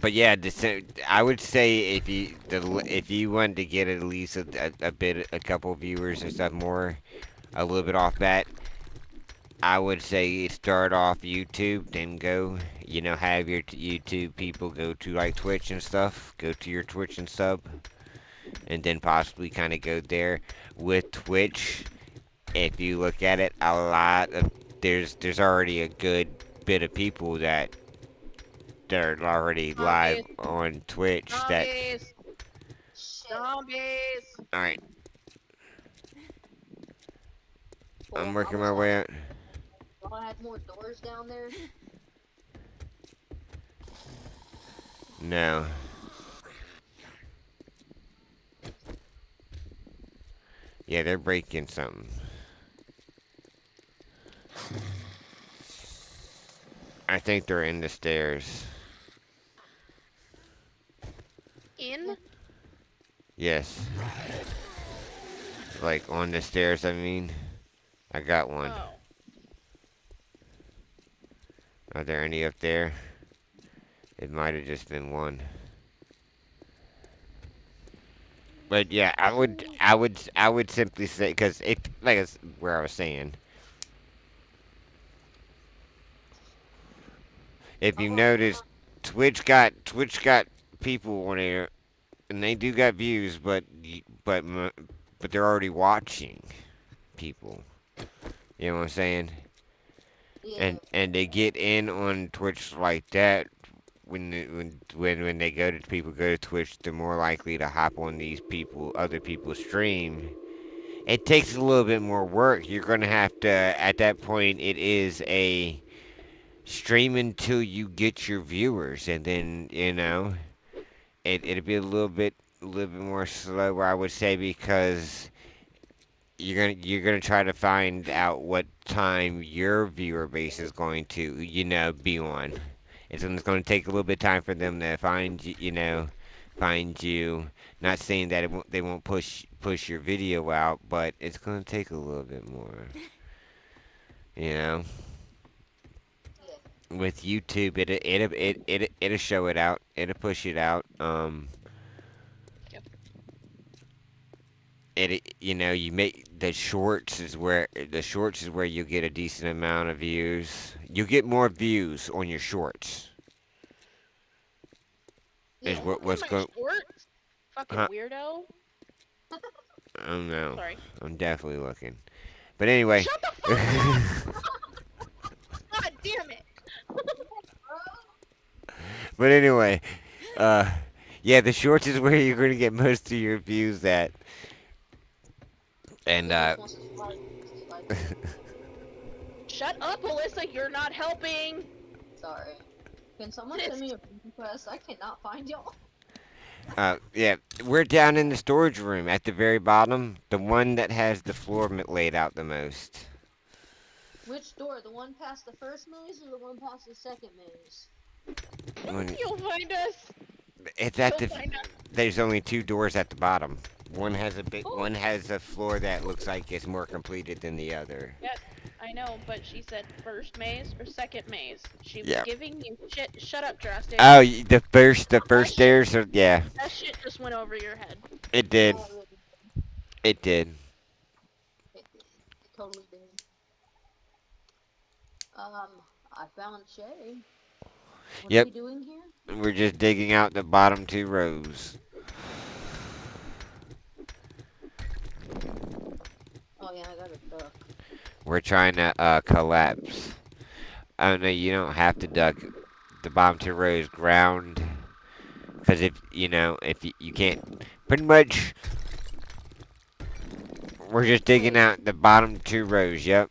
but yeah, I would say if you wanted to get at least a couple viewers and stuff more, a little bit off that, I would say start off YouTube, then go, have your YouTube people go to like Twitch and stuff, go to your Twitch and sub, and then possibly kind of go there. With Twitch, if you look at it, a lot of there's already a good bit of people that they're already live Zombies, on Twitch. That zombies, Shit. zombies. all right. I'm Well, I working was my like, way out. y'all had more doors down there. No, yeah, they're breaking something. I think they're in the stairs. In? Yes, like on the stairs. I mean, I got one. Oh. Are there any up there? It might have just been one. But yeah, I would simply say because if like it's where I was saying, if you Uh-huh. notice, Twitch got people on there and they do got views, but they're already watching people. You know what I'm saying? Yeah. And they get in on Twitch like that when they go to Twitch, they're more likely to hop on other people's stream. It takes a little bit more work. You're gonna have to at that point. It is a stream until you get your viewers, and then it'll be a little bit more slower, I would say, because you're gonna try to find out what time your viewer base is going to be on. It's gonna take a little bit of time for them to find you. Not saying that they won't push your video out, but it's gonna take a little bit more. You know. with YouTube, it'll show it out. It'll push it out. Yep. You know, you make the shorts is where you get a decent amount of views. You get more views on your shorts. Is Yeah. Only what's my going? shorts? Fucking Huh? weirdo. I don't know. Sorry. I'm definitely looking. But anyway. Shut the fuck up! God damn it! But anyway, uh, yeah, the shorts is where you're going to get most of your views at. And He always wants to slide to me. Shut up, Alyssa, you're not helping! Sorry. Can someone send me a friend request? I cannot find y'all. yeah, we're down in the storage room at the very bottom, the one that has the floor laid out the most. Which door? The one past the first maze or the one past the second maze? When You'll find us! it's at You'll the, find us! there's only two doors at the bottom. Oh, One has a floor that looks like it's more completed than the other. Yes, I know, but she said first maze or second maze. She was Yeah. giving you shit. Shut up, Drastic. Oh, the That first shit, stairs are, yeah, that shit just went over your head. it did. yeah, it really did. It did. It did. It totally did. I found Shay. What are Yep, we doing here? we're just digging out the bottom two rows. Oh yeah, I got a duck. We're trying to collapse. Oh no, you don't have to duck the bottom two rows ground. Because if you can't, pretty much, we're just digging Wait, out the bottom two rows. Yep,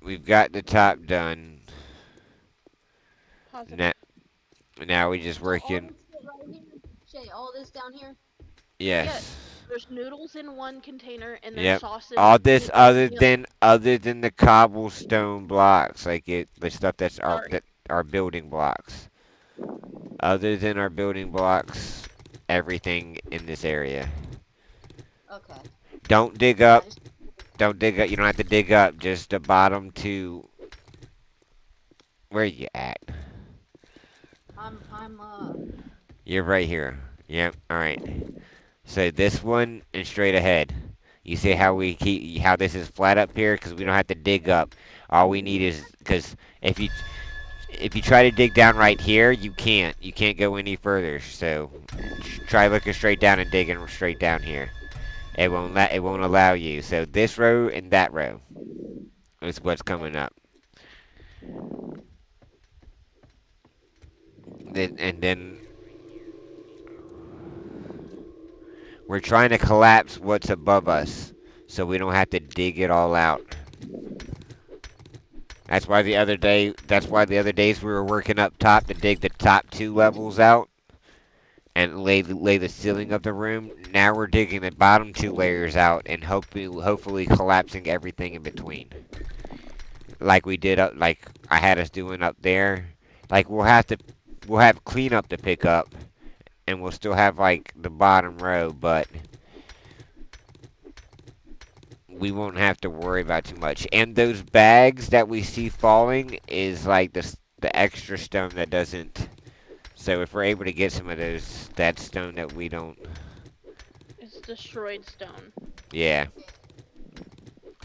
we've got the top done. Pause it. Now, now we just so all working. this shit right here? Shay, all this down here? Yes, Yes. there's noodles in one container and there's Yep. sausage All this in the other. other than the cobblestone blocks, like the stuff Sorry. that are building blocks. Other than our building blocks, everything in this area. Okay. Don't dig Yeah, up. Don't dig up. You don't have to dig up. Just the bottom two. Where you at? I'm You're right here. Yep. All right. So this one and straight ahead. You see how this is flat up here because we don't have to dig up. All we need is because if you try to dig down right here, you can't. You can't go any further. So try looking straight down and digging straight down here. It won't allow you. So this row and that row is what's coming up. And then we're trying to collapse what's above us, so we don't have to dig it all out. That's why the other days we were working up top to dig the top two levels out and lay the ceiling of the room. Now we're digging the bottom two layers out and hopefully collapsing everything in between. Like we did like I had us doing up there. Like we'll have cleanup to pick up and we'll still have like the bottom row, but we won't have to worry about too much. And those bags that we see falling is like the extra stone that doesn't. So if we're able to get some of those, that stone that we don't. It's destroyed stone. Yeah,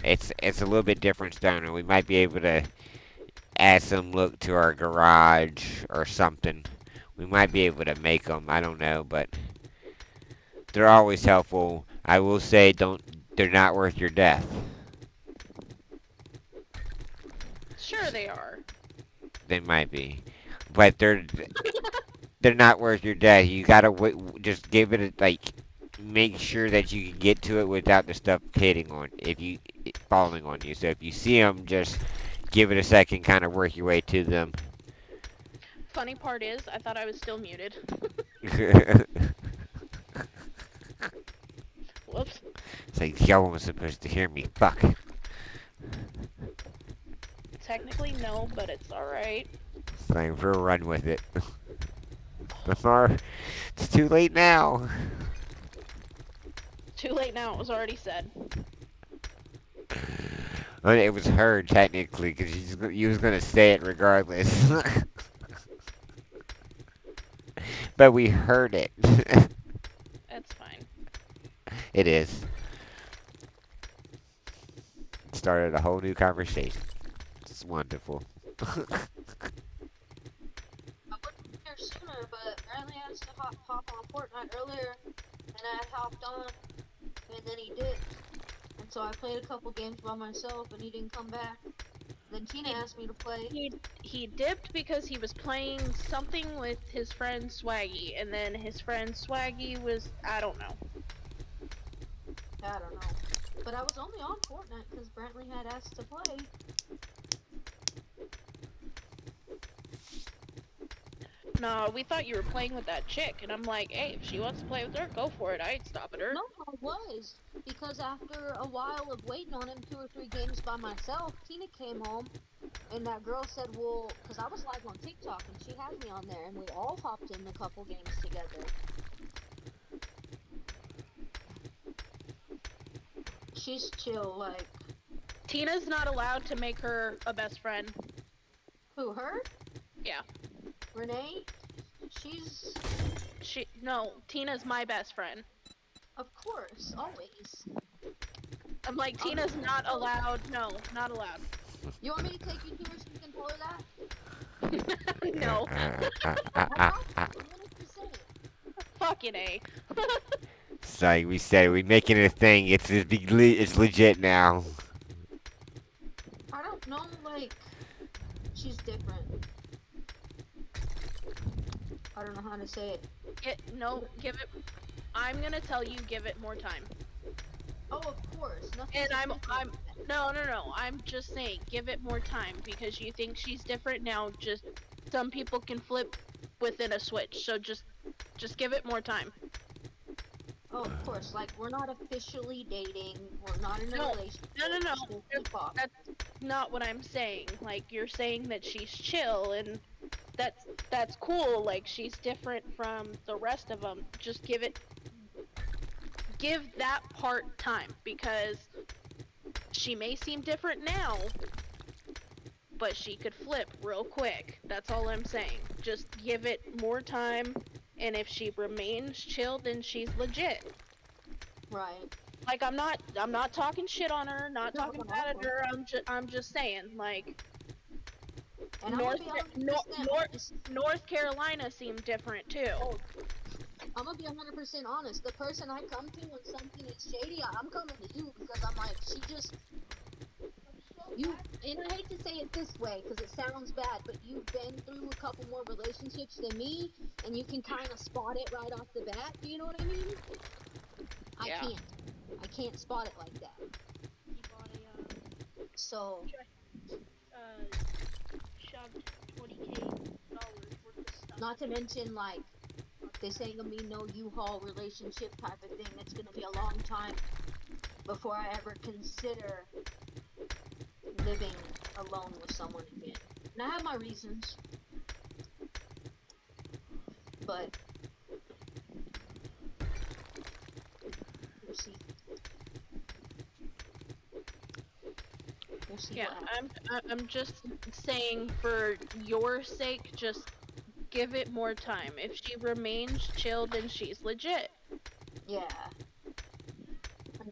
it's a little bit different stone, and we might be able to add some look to our garage or something. We might be able to make them. I don't know, but they're always helpful. I will say, don't. They're not worth your death. Sure they are. They might be, but they're not worth your death. You gotta just give it make sure that you can get to it without the stuff hitting on falling on you. So if you see them, just give it a second, kind of work your way to them. Funny part is, I thought I was still muted. Whoops. It's like y'all was supposed to hear me. Fuck. Technically no, but it's alright. It's time for a run with it. It's too late now. Too late now, it was already said. I mean, it was her technically, because you was gonna say it regardless. But we heard it. That's fine. It is. Started a whole new conversation. It's wonderful. I would have been here sooner, but apparently I had to hop on Fortnite earlier, and I had hopped on, and then he dipped. And so I played a couple games by myself, and he didn't come back. Then Tina asked me to play. He dipped because he was playing something with his friend Swaggy, and then his friend Swaggy was, I don't know. I don't know. But I was only on Fortnite because Brantley had asked to play. No, we thought you were playing with that chick, and I'm like, hey, if she wants to play with her, go for it. I ain't stopping her. No, I was. Because after a while of waiting on him, 2 or 3 games by myself, Tina came home, and that girl said, well, because I was live on TikTok, and she had me on there, and we all hopped in a couple games together. She's chill, like... Tina's not allowed to make her a best friend. Who, her? Yeah. Renee? She's... No, Tina's my best friend. Of course, always. I'm like, Tina's not allowed. No, not allowed. You want me to take you to her so you can tell her that? No. I 100%. Fucking A. It's like we said, we making it a thing. It's legit now. I don't know, like, she's different. I don't know how to say it. Give it. I'm gonna tell you, give it more time. Oh, of course. Nothing. And no. I'm just saying, give it more time because you think she's different now. Just some people can flip within a switch, so just give it more time. Oh, of course. Like, we're not officially dating. We're not in a relationship. No. That's not what I'm saying. Like, you're saying that she's chill, and that's cool. Like, she's different from the rest of them. Just give that part time, because she may seem different now, but she could flip real quick. That's all I'm saying. Just give it more time, and if she remains chill, then she's legit. Right. Like, I'm not talking shit on her, not talking bad at her. I'm just saying, like, And North Carolina seemed different too. I'm gonna be 100% honest. The person I come to when something is shady, I'm coming to you because I'm like, she just... You, and I hate to say it this way because it sounds bad, but you've been through a couple more relationships than me, and you can kind of spot it right off the bat. Do you know what I mean? Yeah. I can't spot it like that. So... shoved $20K worth of stuff. Not to mention, like, this ain't gonna be no U-Haul relationship type of thing. It's gonna be a long time before I ever consider living alone with someone again. And I have my reasons. But we'll see. We'll see. Yeah, I'm just saying, for your sake, just give it more time. If she remains chill, then she's legit. Yeah.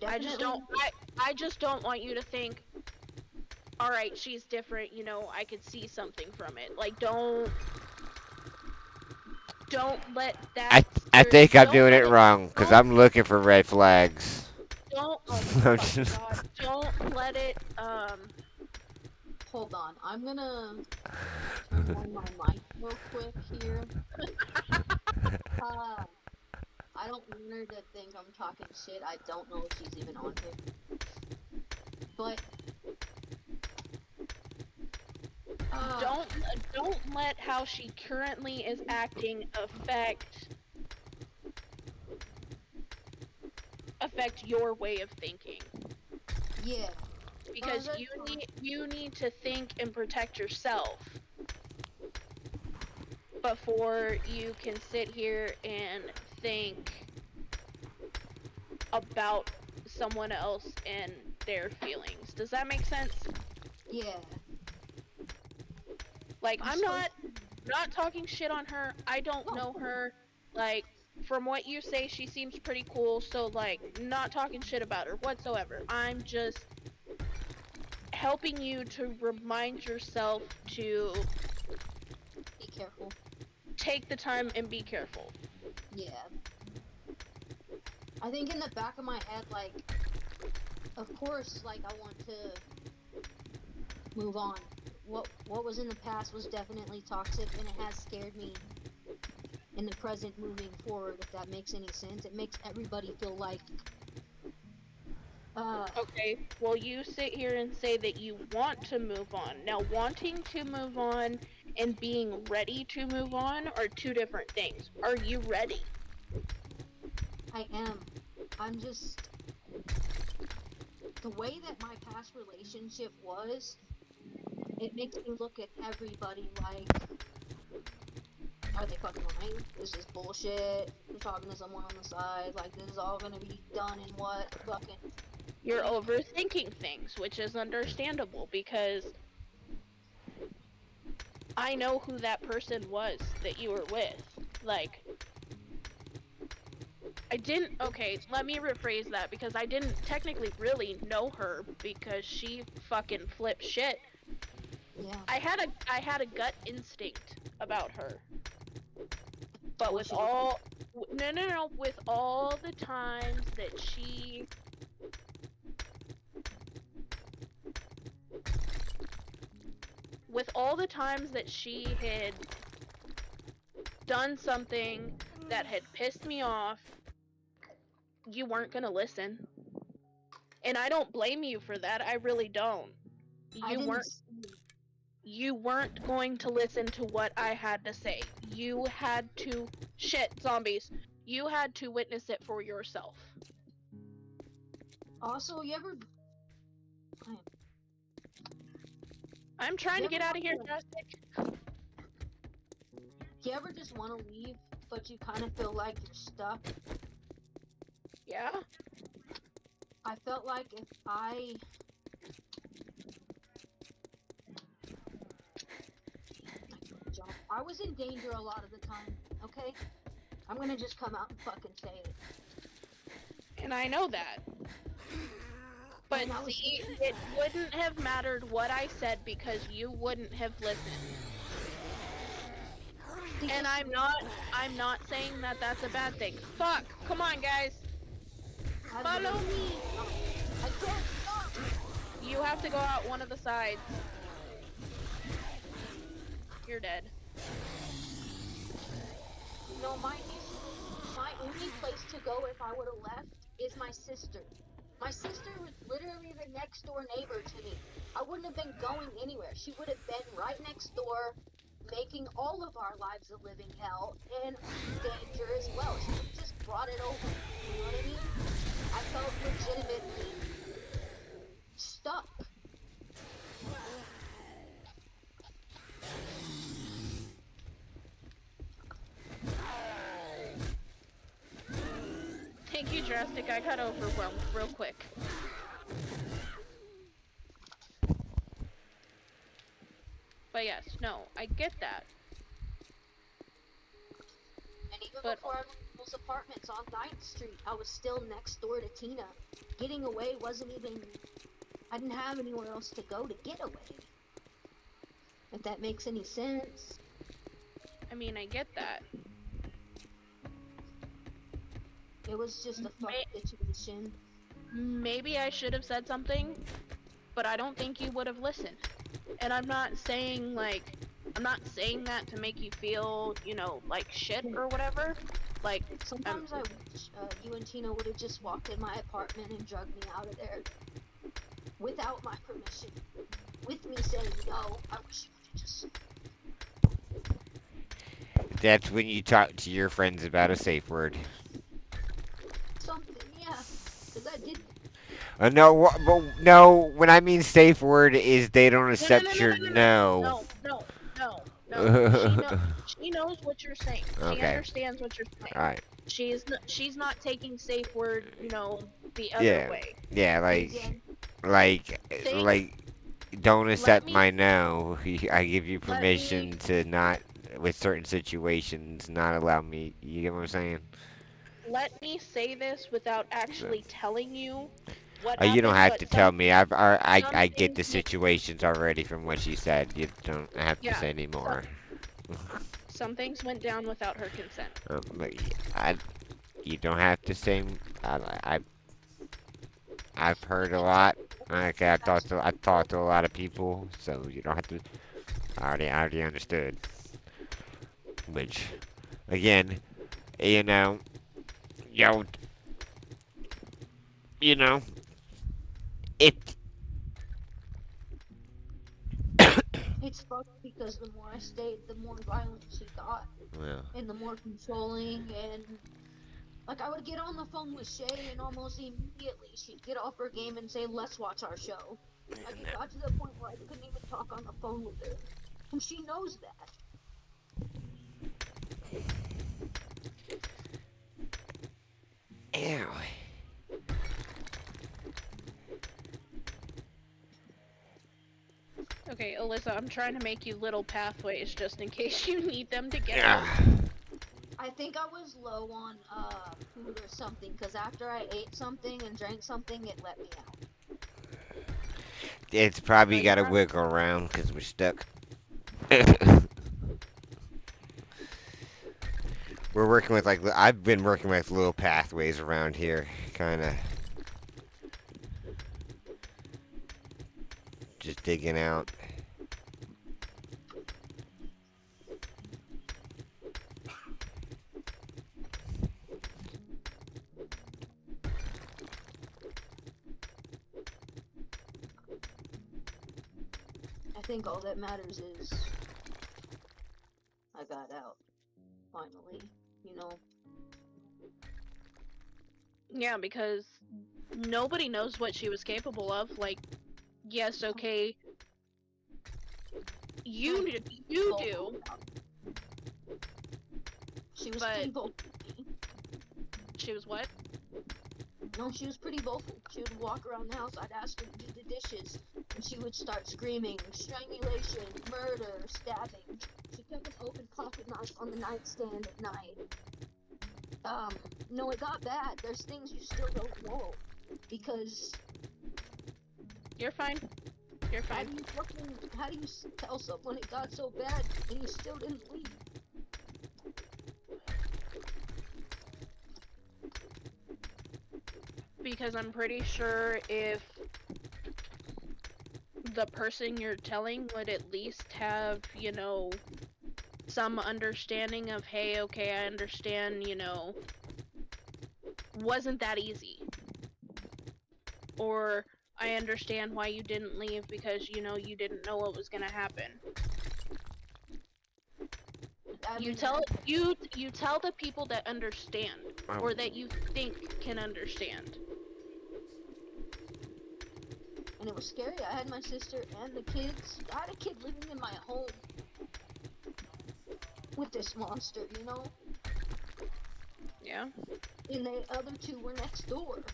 I just don't want you to think, all right, she's different, you know, I could see something from it. Like, don't let that... I think I'm doing it wrong, because I'm looking for red flags. Oh my God, don't let it, Hold on, I'm gonna turn on my mic real quick here. I don't want her to think I'm talking shit. I don't know if she's even on here. But don't let how she currently is acting affect your way of thinking. Yeah. Because you need to think and protect yourself before you can sit here and think about someone else and their feelings. Does that make sense? Yeah. Like, I'm I'm supposed not talking shit on her. I don't know her. Like, from what you say, she seems pretty cool. So, like, not talking shit about her whatsoever. I'm just helping you to remind yourself to be careful. take the time and be careful. Yeah. I think in the back of my head, like, of course, like, I want to move on. What was in the past was definitely toxic, and it has scared me in the present moving forward, if that makes any sense. It makes everybody feel like, Okay, well, you sit here and say that you want to move on. Now, wanting to move on and being ready to move on are two different things. Are you ready? I am. I'm just, the way that my past relationship was, it makes me look at everybody like, are they fucking lying? This is bullshit. They're talking to someone on the side. Like, this is all gonna be done in what? Fucking. You're overthinking things, which is understandable because I know who that person was that you were with. Like, I didn't. Okay, let me rephrase that because I didn't technically really know her because she fucking flipped shit. Yeah. I had a gut instinct about her. But What with she all no, with all the times that she had done something that had pissed me off, you weren't gonna listen. And I don't blame you for that. I really don't. I You didn't. weren't you weren't going to listen to what I had to say. You had to shit zombies. You had to witness it for yourself. Also, you ever. I'm trying You to ever get out of here, want Justin. You ever just want to leave, but you kind of feel like you're stuck? Yeah? I felt like if I was in danger a lot of the time, okay? I'm gonna just come out and fucking say it. And I know that. But And I was see, it wouldn't have mattered what I said because you wouldn't have listened. And I'm not saying that that's a bad thing. Fuck! Come on, guys! Follow me! I can't stop! You have to go out one of the sides. You're dead. No, my only place to go if I would have left is my sister. My sister was literally the next door neighbor to me. I wouldn't have been going anywhere. She would have been right next door, making all of our lives a living hell and danger as well. She would have just brought it over. You know what I mean? I felt legitimately stuck. Thank you, Drastic. I got overwhelmed real quick. But yes, no, I get that. And even But before I moved to those apartments on 9th Street, I was still next door to Tina. Getting away wasn't even... I didn't have anywhere else to go to get away. If that makes any sense. I mean, I get that. It was just a fucked situation. Maybe I should have said something, but I don't think you would have listened. And I'm not saying that to make you feel, like shit or whatever. Like, sometimes I wish you and Tina would have just walked in my apartment and drugged me out of there. Without my permission. With me saying no, I wish you would have just... That's when you talk to your friends about a safe word. something, yeah. Because I did... No, no. When I mean safe word, is they don't accept your No. no. She knows what you're saying. She Okay. understands what you're saying. All right. She's not taking safe word, the other Yeah. way. Yeah, Yeah. Like, Think, like, don't let accept me, my no. I give you let me, permission to not, with certain situations, not allow me. You get what I'm saying? let me say this without So, actually telling you what you don't happened, have but to tell me. some I get things the make, situations already from what she said. You don't have to yeah, say so, anymore. some things went down without her consent. But you don't have to say. I, I, I've heard a lot. Okay, I've talked to a lot of people, so you don't have to. I already understood. Which, again, you know, yo, you know, it. It's fucked because the more I stayed, the more violent she got, Well, and the more controlling. And like I would get on the phone with Shay, and almost immediately she'd get off her game and say, "Let's watch our show." Like it got to the point where I couldn't even talk on the phone with her, and she knows that. ew. Okay, Alyssa, I'm trying to make you little pathways just in case you need them to get out. Ah, I think I was low on food or something, because after I ate something and drank something, it let me out. it's No, probably got you're to not. wiggle around because we're stuck. We're working with like I've been working with little pathways around here, kind of just digging out. I think all that matters is I got out finally. You know, Yeah, because nobody knows what she was capable of. Like, yes, okay, you pretty you vocal. do, She was but pretty vocal. she was what? No, she was pretty vocal. She would walk around the house. I'd ask her to do the dishes, and she would start screaming, strangulation, murder, stabbing. She kept an open pocket knife on the nightstand at night. No, it got bad. There's things you still don't know because You're fine. You're how fine. do you how do you tell someone it got so bad and you still didn't leave? Because I'm pretty sure if the person you're telling would at least have, some understanding of, hey, okay, I understand, wasn't that easy. Or I understand why you didn't leave because, you didn't know what was gonna happen. I You mean, tell you tell the people that understand Oh, or that you think can understand. and it was scary. I had my sister and the kids. I had a kid living in my home with this monster, you know, Yeah. and the other two were next door.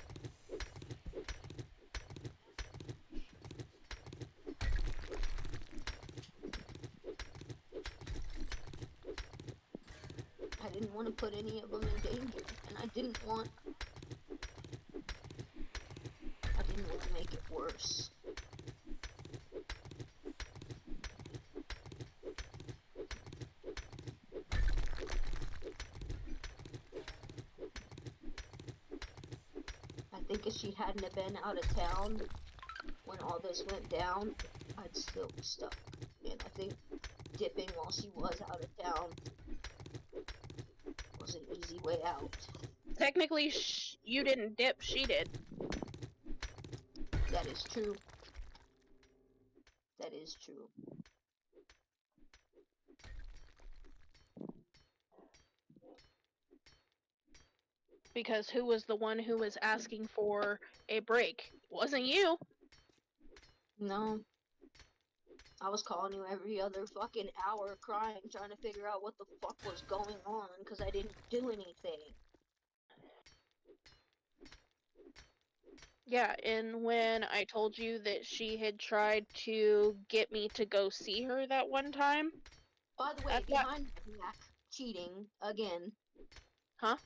I didn't want to put any of them in danger, and I didn't want to make it worse. I think if she hadn't have been out of town when all this went down, I'd still be stuck. And I think dipping while she was out of town was an easy way out. Technically, you didn't dip, she did. That is true. That is true. Because who was the one who was asking for a break? It wasn't you. No, I was calling you every other fucking hour crying, trying to figure out what the fuck was going on because I didn't do anything. Yeah, and when I told you that she had tried to get me to go see her that one time By the way, at that, behind my back, cheating again. huh?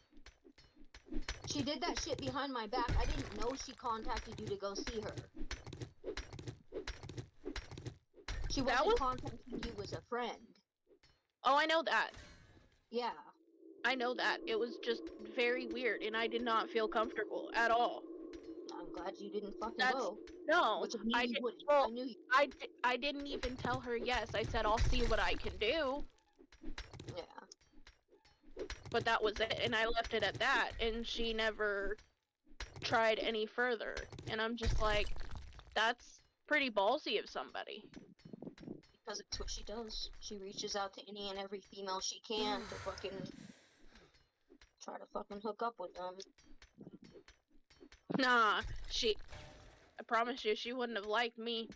She did that shit behind my back. I didn't know she contacted you to go see her. She That wasn't was, contacting you as a friend. oh, I know that. Yeah. I know that. It was just very weird, and I did not feel comfortable at all. I'm glad you didn't fucking That's, go. no, Which of me I you did, wouldn't. I well, knew you. I didn't even tell her yes. I said, I'll see what I can do, Yeah. but that was it, and I left it at that, and she never tried any further, and I'm just like, that's pretty ballsy of somebody. Because it's what she does. She reaches out to any and every female she can to fucking try to fucking hook up with them. Nah, I promise you, she wouldn't have liked me.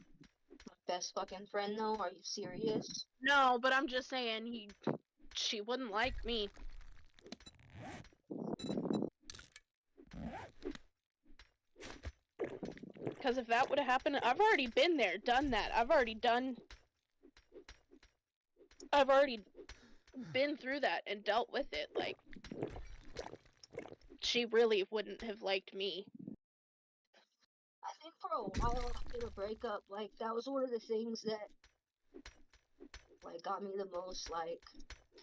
My best fucking friend though, are you serious? No, but I'm just saying, she wouldn't like me. Because if that would have happened, I've already been there, done that. I've already been through that and dealt with it. Like, she really wouldn't have liked me. I think for a while after the breakup, like that was one of the things that like got me the most. Like,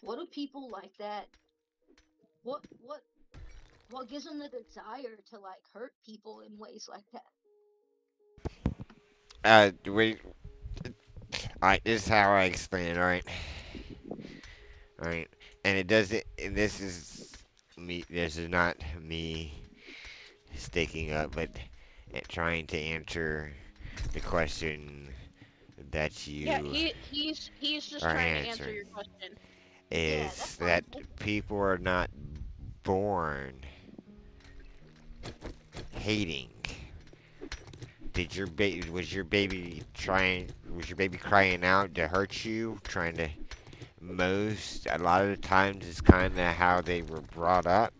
what do people like that? What gives them the desire to like hurt people in ways like that? Wait. Alright, this is how I explain it, alright? Alright. And it doesn't. And this is me. This is not me sticking up, but trying to answer the question that Yeah, you he's just are trying to answer answering. your question. Yeah, Is that's fine. that people are not born hating. Was your baby crying out to hurt you, trying to a lot of the times it's kind of how they were brought up,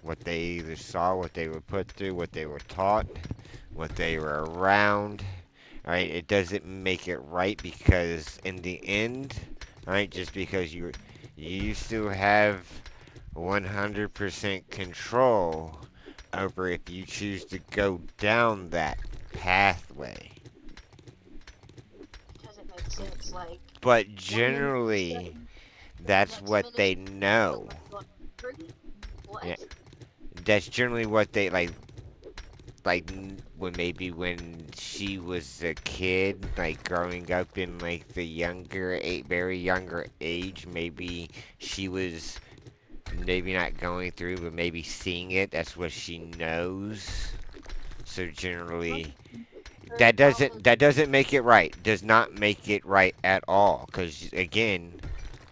what they either saw, what they were put through, what they were taught, what they were around. All right, it doesn't make it right because in the end, all right, just because you still have 100% control over if you choose to go down that pathway. Doesn't make sense. Like But one minute generally, that's next what minute they feel know. like you're hungry. Yeah, What? that's generally what they when maybe when she was a kid, like growing up in like the very younger age, maybe she was maybe not going through, but maybe seeing it. That's what she knows. So generally, Her childhood. that doesn't make it right. Does not make it right at all. Because again,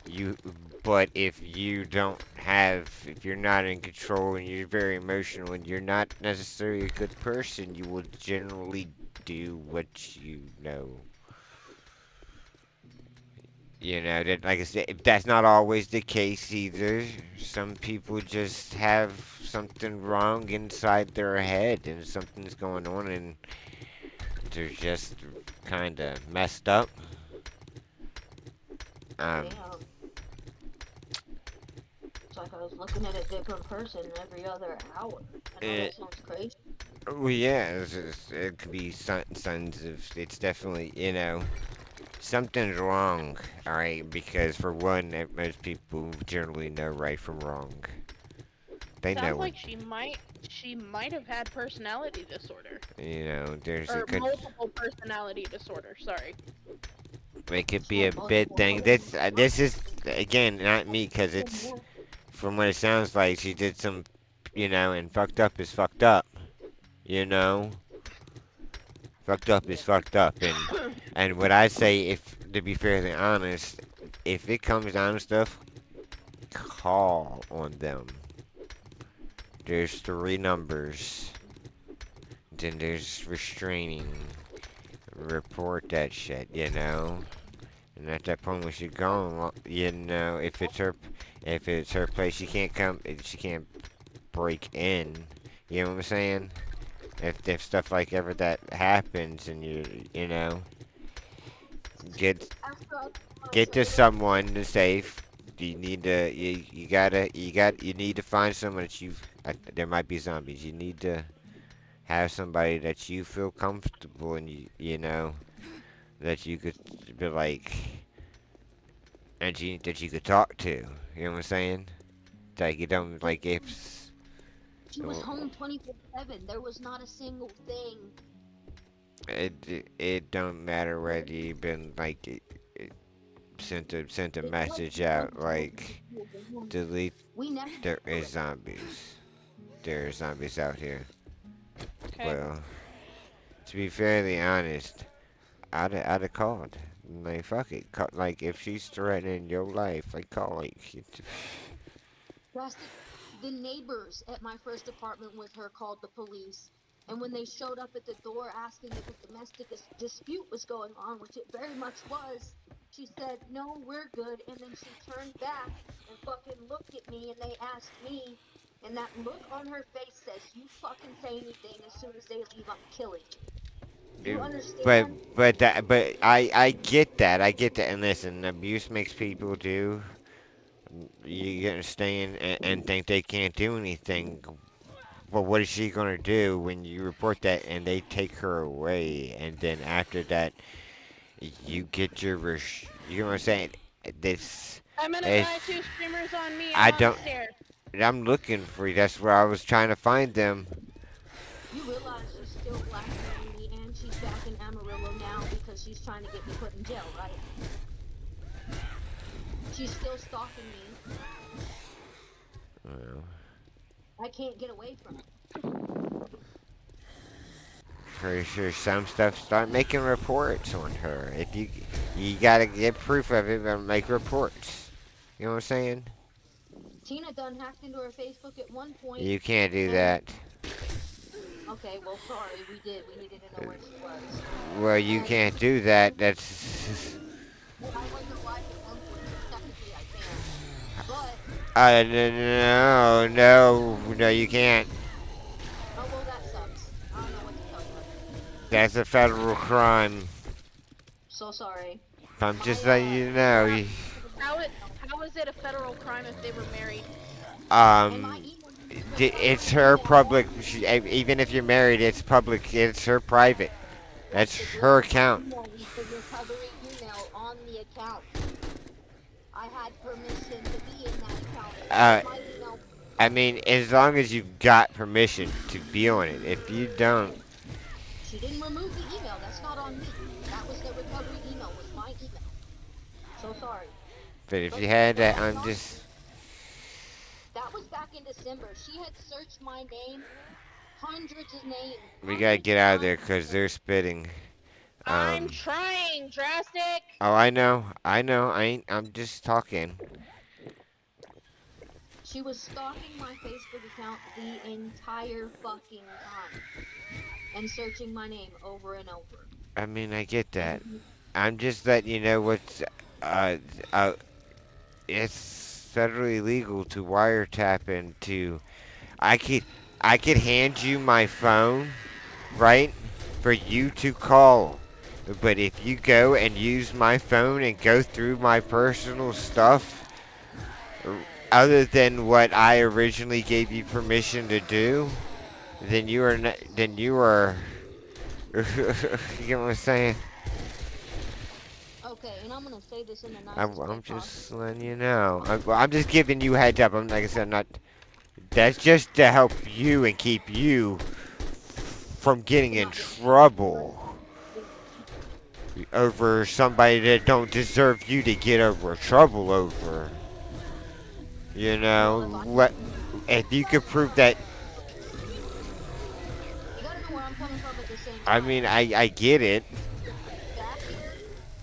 you. But if you're not in control and you're very emotional and you're not necessarily a good person, you will generally do what you know. You know, that like I said, that's not always the case either. Some people just have something wrong inside their head and something's going on and they're just kind of messed up. Um, Damn. It's like I was looking at a different person every other hour. I know it, that sounds crazy. well, yeah, it could be sons of. It's definitely, something's wrong. All right, because for one, most people generally know right from wrong. They know Sounds when, like she might have had personality disorder. there's a Or good. multiple personality disorder, sorry. It could She be a had bid multiple thing. This is again not me, cause it's personalities. from what it sounds like she did some, and fucked up is fucked up. You know, fucked up is Yeah. fucked up, and what I say, if to be fairly honest, if it comes down to stuff, call on them. There's three numbers. Then there's restraining. Report that shit, And at that point, when she's gone, well, if it's her place, she can't break in. You know what I'm saying? If stuff like ever that happens and you know get After I put my get to trailer, someone to safe, you need to find someone that you there might be zombies. You need to have somebody that you feel comfortable and you know that you could be like and that you could talk to. You know what I'm saying? Like you don't but like if she was home 24/7. There was not a single thing. it don't matter whether you've been like sent a It was message because out I wasn't like home. delete. We never There knew is it. zombies. There are zombies out here. Okay. Well, to be fairly honest, I'd have called. Like fuck it, like if she's threatening your life, like call like Drastic. The neighbors at my first apartment with her called the police. And when they showed up at the door asking if a domestic dispute was going on, which it very much was, she said, "No, we're good." And then she turned back and fucking looked at me and they asked me. And that look on her face says, "You fucking say anything, as soon as they leave, I'm killing you." Do you but understand? I get that. I get that. And listen, abuse makes people do. You understand and think they can't do anything. But what is she gonna do when you report that and they take her away? And then after that, you get your you know what I'm saying? This I'm gonna it's die. Two screamers on me. I'm I on the don't. stairs. I'm looking for you. That's where I was trying to find them. You realize she's still blackmailing me and she's back in Amarillo now because she's trying to get me put in jail, right? She's still stalking me. Well, I can't get away from it. pretty sure some stuff start making reports on her. If you gotta get proof of it, but make reports. You know what I'm saying? Tina done hacked into her Facebook at one point, You can't do and that. okay, well, sorry, we did. We needed to know where she was. Well, you And can't do that. That's well, I wasn't live at one point, so technically I can. But no, you can't. oh well, that sucks. I don't know what to tell you. That's a federal crime. So sorry. I'm My just letting you know. How how is it a federal crime if they were married? and my Um, email, the it's recovery her email, public. Even if you're married, it's public. It's her private. yes, That's the her digital account. email is the recovery email on the account. I had permission to be in that account. All Uh, of my email. I mean, as long as you've got permission to be on it. If you don't, She didn't remove the email. That's not on me. That was the recovery email. Was my email. So sorry. but if But you had what that, I'm I'm not. just. That was back in December. She had searched my name, hundreds of names, We gotta hundreds of get out of there times. because they're spitting. I'm Um. trying, Drastic. Oh, I know. I know. I ain't. I'm just talking. She was stalking my Facebook account the entire fucking time and searching my name over and over. I mean, I get that. And I'm just letting you know what's. Uh. Uh. It's federally legal to wiretap and to. I could. I could hand you my phone, right, for you to call. But if you go and use my phone and go through my personal stuff, other than what I originally gave you permission to do, then you are not, then you are. You get what I'm saying? okay, and I'm gonna say this in the nicest way I'm just possible. letting you know. I'm just giving you a heads up. I'm like I said, I'm not. That's just to help you and keep you from getting From in not getting arrested. trouble Yeah. over somebody that don't deserve you to get over trouble over. You Well, if I know, if you could prove that. you gotta know where I'm coming from at the same I time. mean, I get it. Back here,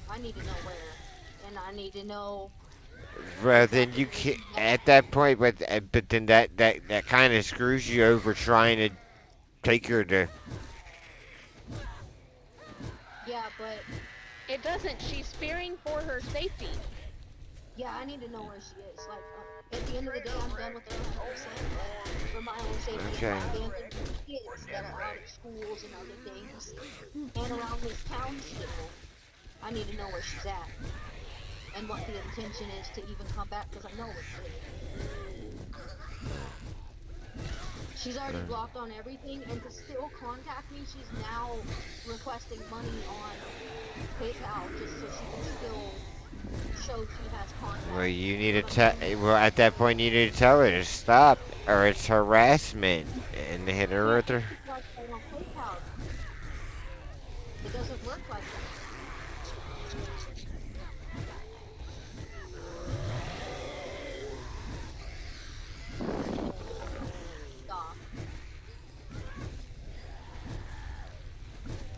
I need to know where, and I need to know Well, then exactly you where can she's at at. that point, but then that kind of screws you over trying to take her to. Yeah, but It doesn't. She's fearing for her safety. yeah, I need to know where she is. Like, at the end of the day, I'm done with her 100%. But for my own safety and Okay. my family's kids, that are out at schools and other things, and around this town still. I need to know where she's at and what the intention is to even come back because I know it is. She's already blocked on everything, and to still contact me, she's now requesting money on PayPal just so she can still show she has Well, contact you need to money. tell. Well, at that point, you need to tell her to stop, or it's harassment, and hit I her can't with just her. like that on PayPal. It doesn't work like that. Stop.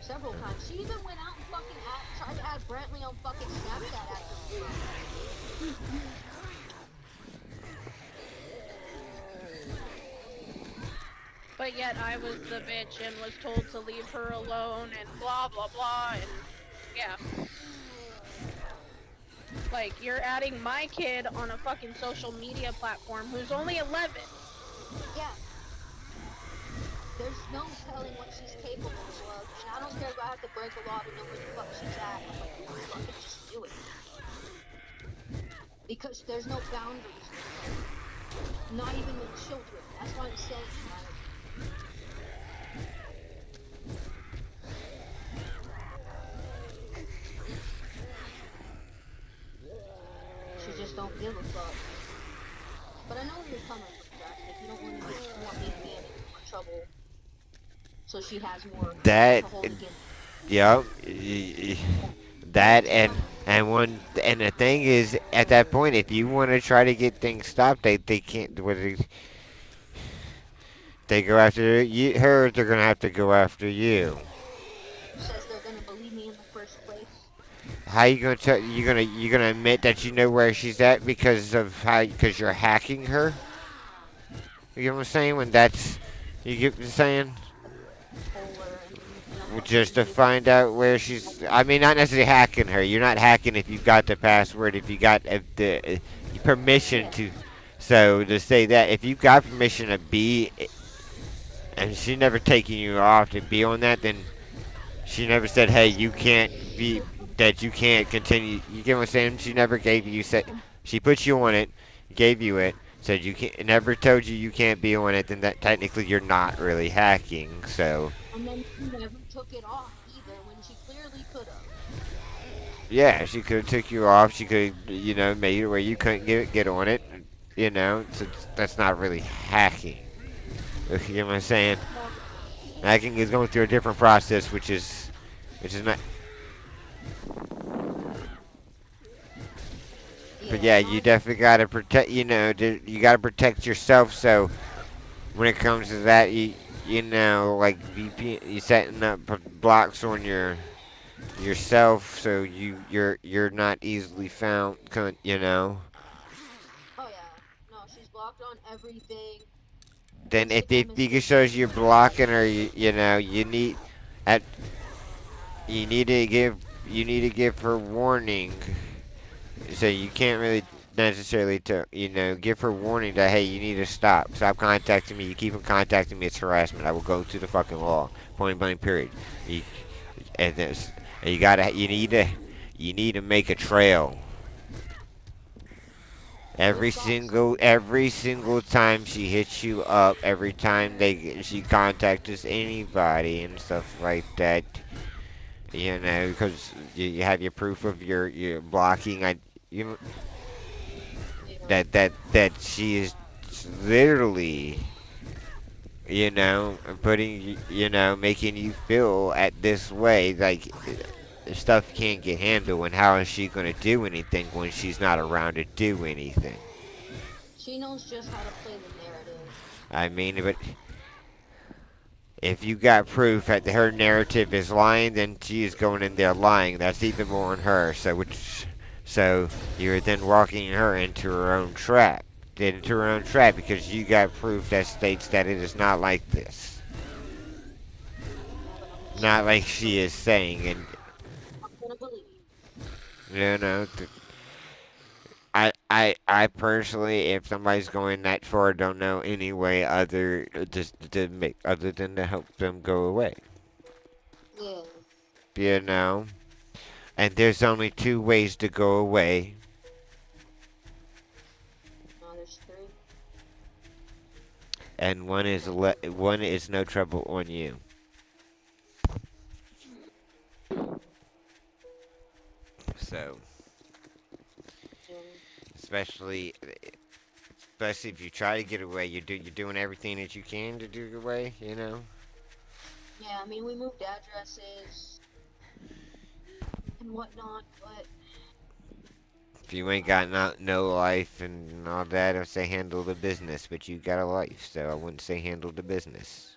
Several times. She even went out and tried to add Brantley on fucking Snapchat after we broke. But yet I was the bitch and was told to leave her alone and blah blah blah and yeah. Like you're adding my kid on a fucking social media platform who's only 11. Yeah. There's no telling what she's capable of, and I don't care if I have to break a law to know where the fuck she's at. I'm like, fucking just do it. Because there's no boundaries with her. Not even with children. That's why I'm saying, like, she just don't give a fuck. But I know where you're coming from, Drastic. You don't want me to be in any more trouble. So she has more That, to hold against. yep, that and the thing is, at that point, if you want to try to get things stopped, they can't. They go after her, they're gonna have to go after you. Who says they're gonna believe me in the first place? How you gonna tell? You gonna admit that you know where she's at because of how? Because you're hacking her. You get what I'm saying? When that's you get what I'm saying? Polar and a Just fucking to vehicle. find out where she's. I mean, not necessarily hacking her. You're not hacking if you've got the password. If you got the permission Yeah. to. So to say that if you've got permission to be, and she never taking you off to be on that, then she never said, "Hey, you can't be that. You can't continue." You get what I'm saying? She never gave you said. She put you on it, gave you it, said you can't. Never told you you can't be on it. Then that technically you're not really hacking. So And then she never took it off either when she clearly could have. yeah, she could have took you off. She could, made it where you couldn't get on it. So that's not really hacking. You know what I'm saying? No, Hacking is going through a different process, which is not. But yeah, yeah, you not definitely gotta protect. You gotta protect yourself. So when it comes to that, like VP, you setting up blocks on yourself, so you're not easily found. oh yeah. No, she's blocked on everything. Then if Instagram is Vega still shows you're blocking her, you need at you need to give her warning. So you can't really necessarily give her warning that hey, you need to stop contacting me. You keep on contacting me, it's harassment. I will go to the fucking law, point blank period. You, and this and you need to make a trail. we've got some Every single time she hits you up, every time she contacts anybody and stuff like that, because you have your proof of your blocking. You yeah. that she is literally, putting making you feel at this way like stuff can't get handled, and how is she gonna do anything when she's not around to do anything? She knows just how to play the narrative. I mean, but if you got proof that her narrative is lying, then she is going in there lying. That's even more on her. So you're then walking her into her own trap. Into her own trap because you got proof that states that it is not like this. Yeah, but I'm just Not gonna like she is saying. And I'm gonna believe. you know, I personally, if somebody's going that far, don't know any way just to make other than to help them go away. Yeah, You know, and there's only two ways to go away. no, there's three. And one is no trouble on you. So, Yeah, especially especially if you try to get away, you're doing everything that you can to do away. You know, yeah. I mean, we moved addresses and whatnot, but if you ain't got no life and all that, I'd say handle the business. But you got a life, so I wouldn't say handle the business.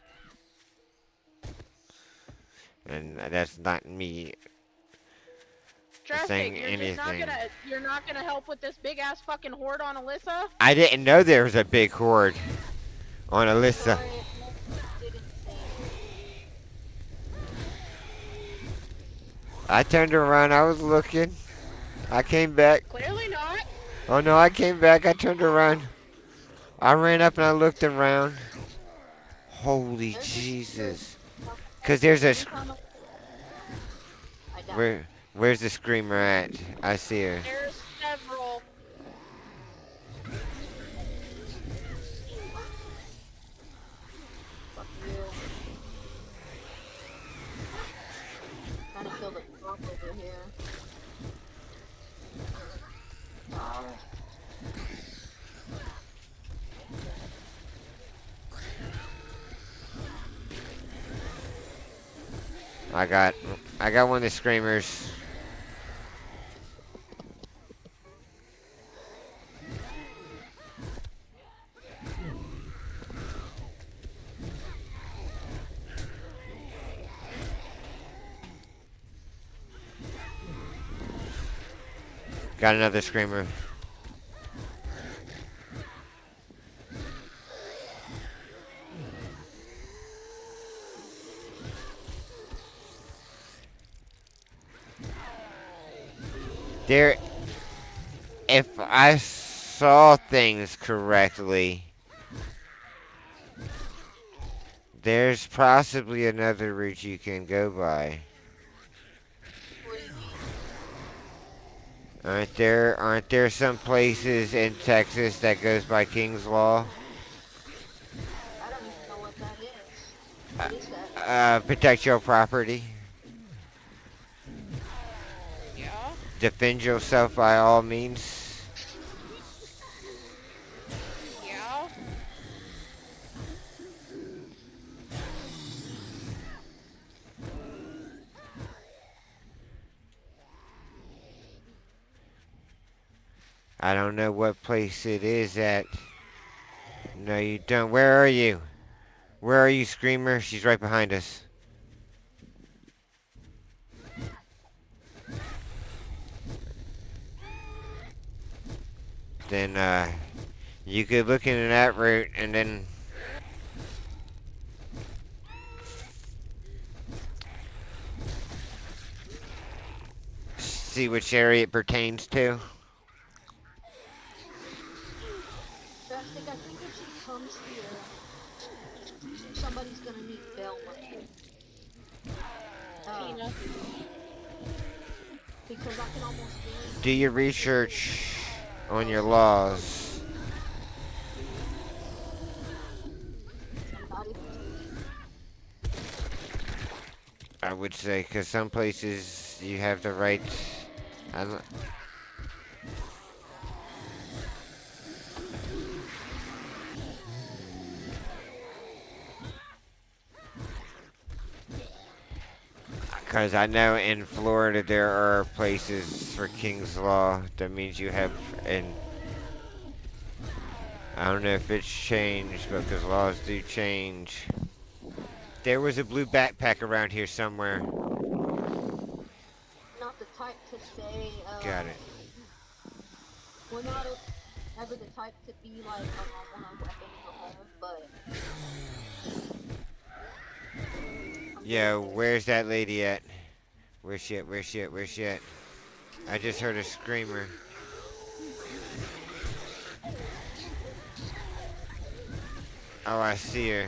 And that's not me Drastic, saying anything. you're not gonna help with this big ass fucking horde on Alyssa? I didn't know there was a big horde on Alyssa. sorry, I didn't say anything. I turned around. I was looking. I came back. Clearly not. Oh no, I came back. I turned around. I ran up and I looked around. Holy There's a screamer. Jesus. Cause there's a Anytime I died. where's the screamer at? I see her. There's several. Fuck you. Trying to kill the cop over here. I got I got one of the screamers. Got another screamer. There, if I saw things correctly, there's possibly another route you can go by. What do you mean? Aren't there some places in Texas that goes by King's Law? I don't even know what that is. Uh, What is that? Protect your property. Yeah. Defend yourself by all means. Yeah. I don't know what place it is at. No, you don't. Where are you? Where are you, Screamer? She's right behind us. Then, you could look into that route and then see which area it pertains to. Drastic, I think if she comes here, somebody's gonna need bail money. Tina. Because I can almost Do guarantee your research on your laws. I'm not even I would say, because some places you have the right. I don't- Because I know in Florida there are places for King's Law. That means you have, and I don't know if it's changed, but because laws do change. There was a blue backpack around here somewhere. not the type to say, Got it. we're not ever the type to be like, I want a weapon in the home, but Yeah, where's that lady at? Where's she at? Where's she at? Where's she at? I just heard a screamer. Oh, I see her.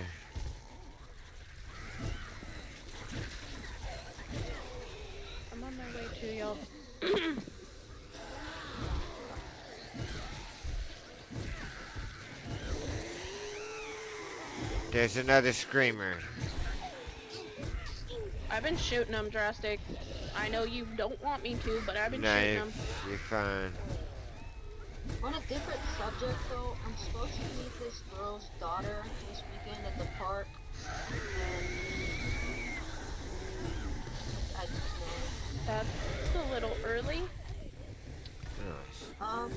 I'm on my way to y'all. There's another screamer. I've been shooting them, Drastic. I know you don't want me to, but I've been No, shooting them. you're fine. On a different subject, though, I'm supposed to meet this girl's daughter this weekend at the park, and I don't know. That's a little early. Nice. Not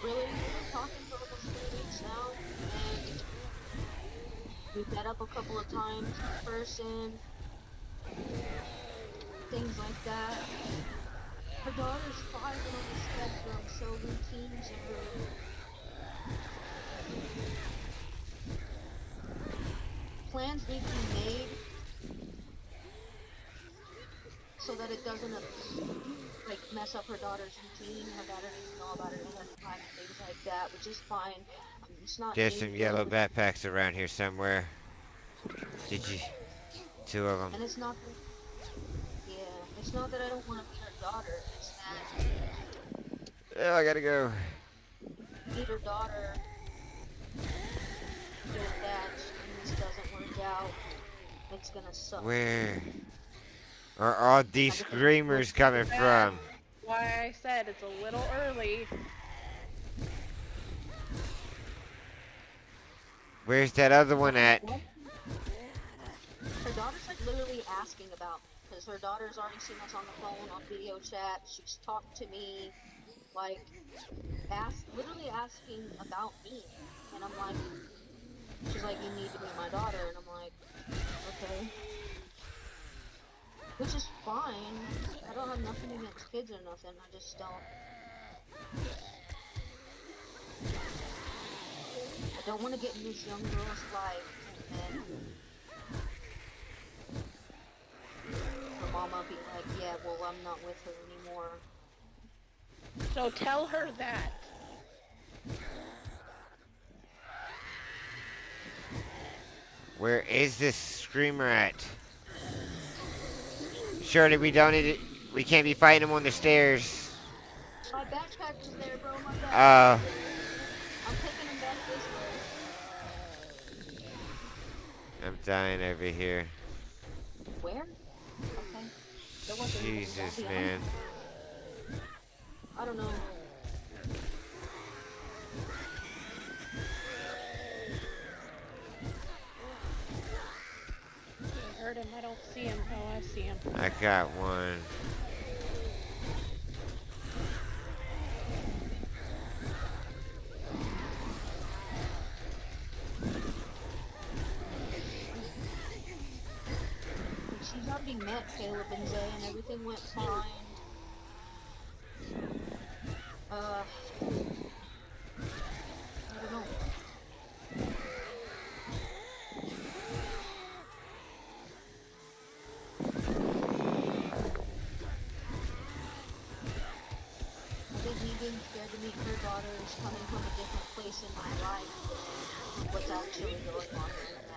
really. We've been talking for almost 3 weeks now, and we've met up a couple of times in person, things like that. Her daughter's 5 and on the spectrum, so routines are plans need to be made so that it doesn't like mess up her daughter's routine. Her daughter needs to know about her internet time and things like that, which is fine. It's not There's some yellow major, backpacks around here somewhere. Did you? 2 of them. and it's not that, yeah, it's not that I don't want to meet her daughter. It's that Oh, I gotta go. meet her daughter, get attached, and this doesn't work out. It's gonna suck. Where are all these screamers coming from? Why I said it's a little early. Where's that other one at? Her daughter's like literally asking about me because her daughter's already seen us on the phone, on video chat. She's talked to me, like, literally asking about me. And I'm like, she's like, you need to be my daughter. And I'm like, okay. Which is fine. I don't have nothing against kids or nothing. I just don't. I don't want to get in this young girl's life and then her mama be like, yeah, well, I'm not with her anymore. So tell her that. Where is this screamer at? Surely we don't need it. We can't be fighting him on the stairs. My backpack is there, bro. My backpack. Oh. I'm taking him back this way. I'm dying over here. Where? Okay. There wasn't anything Jesus, behind man. me. I don't know. I heard him. I don't see him. Oh, I see him. I got one. She's already met Caleb and Zay and everything went fine. I don't know. I think me being scared to meet her daughter is coming from a different place in my life than what's actually going on right now.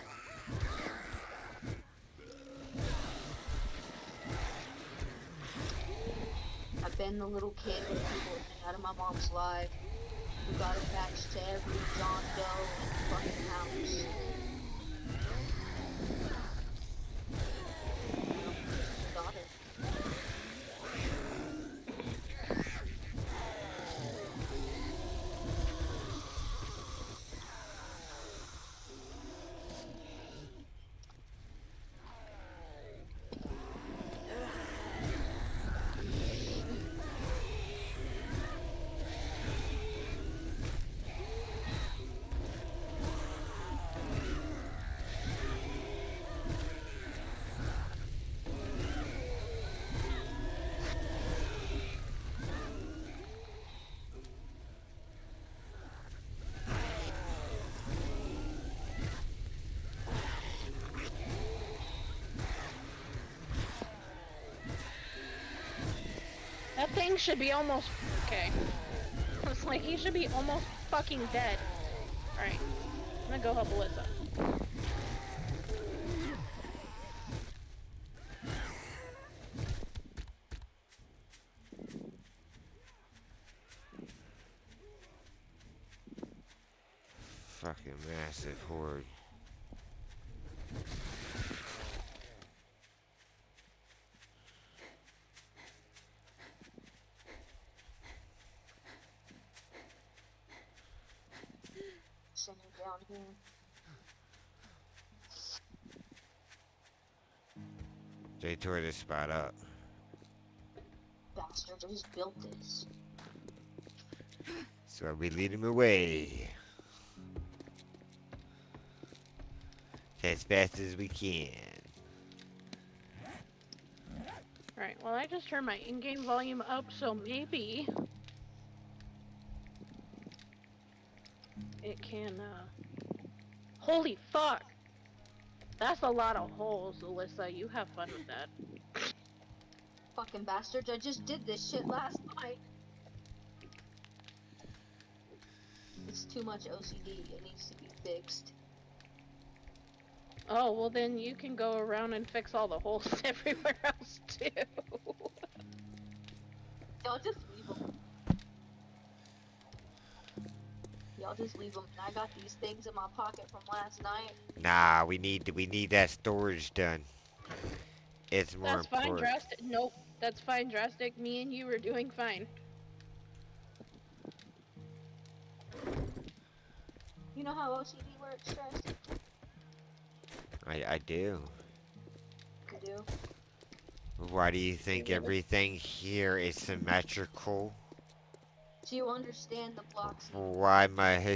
I've been the little kid with people out of my mom's life who got attached to every John Doe in the fucking house. Daughter. That thing should be almost... Okay. It's like he should be almost fucking dead. Alright. I'm gonna go help Alyssa. Fucking massive horde. Send you down here. They tore this spot up. Bastards, I just built this. So we lead him away. As fast as we can. Alright, well I just turned my in-game volume up, so maybe it can, Holy fuck! That's a lot of holes, Alyssa. You have fun with that. Fucking bastards, I just did this shit last night. It's too much OCD, it needs to be fixed. Oh, well then you can go around and fix all the holes everywhere else, too. Y'all just leave them. Y'all just leave them. I got these things in my pocket from last night. Nah, we need that storage done. It's more That's fine, important. Drastic. Nope, that's fine, Drastic. Me and you were doing fine. You know how OCD works, Stress? I do. You do? Why do you think everything here is symmetrical? Do you understand the blocks? Why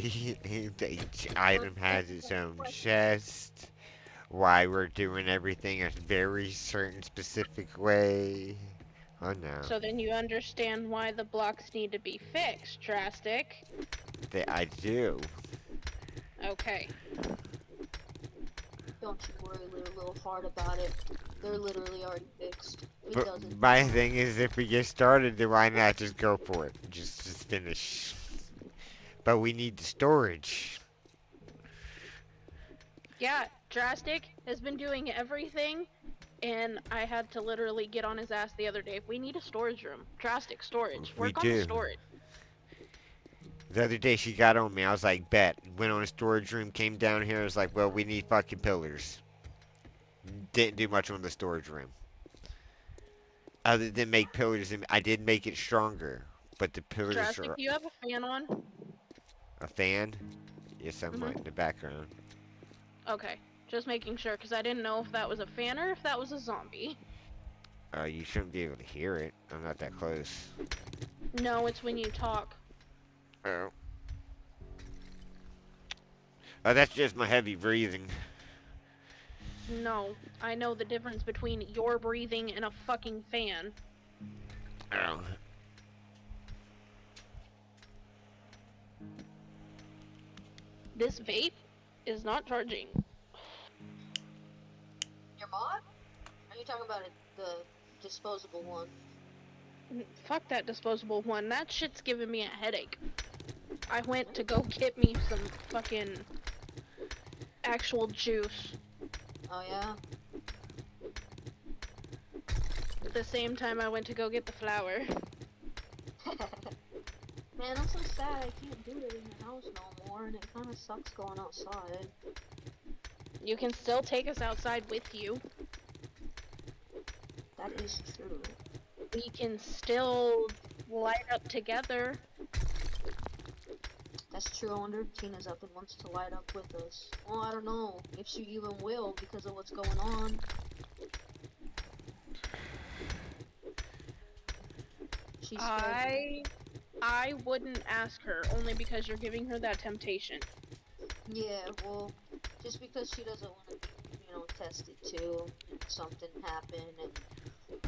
each item has its own chest? Why we're doing everything a very certain specific way? Oh no. So then you understand why the blocks need to be fixed, Drastic. I do. Okay. Don't you worry, little heart about it. They're literally already fixed. It But doesn't. my thing is, if we get started, then why not just go for it? Just finish. But we need the storage. Yeah, Drastic has been doing everything, and I had to literally get on his ass the other day. We need a storage room. Drastic storage. We Work on the do. storage. The other day she got on me. I was like, bet. Went on a storage room, came down here. I was like, well, we need fucking pillars. Didn't do much on the storage room. Other than make pillars, and I did make it stronger. But the pillars Drastic, are do you have a fan on? a fan. Yes, somewhat in the background. Okay. Just making sure, because I didn't know if that was a fan or if that was a zombie. You shouldn't be able to hear it. I'm not that close. No, it's when you talk. Oh. Oh, that's just my heavy breathing. No, I know the difference between your breathing and a fucking fan. Oh. This vape is not charging. Your mod? Are you talking about the disposable one? Fuck that disposable one. That shit's giving me a headache. I went to go get me some fucking actual juice. Oh yeah? At the same time I went to go get the flour. Man, I'm so sad I can't do it in the house no more, and it kind of sucks going outside. You can still take us outside with you. That is true. We can still light up together. That's true. I wonder if Tina's up and wants to light up with us. Well, I don't know if she even will because of what's going on. She's scared. I wouldn't ask her, only because you're giving her that temptation. Yeah, well, just because she doesn't want to be, tested too. Something happened and...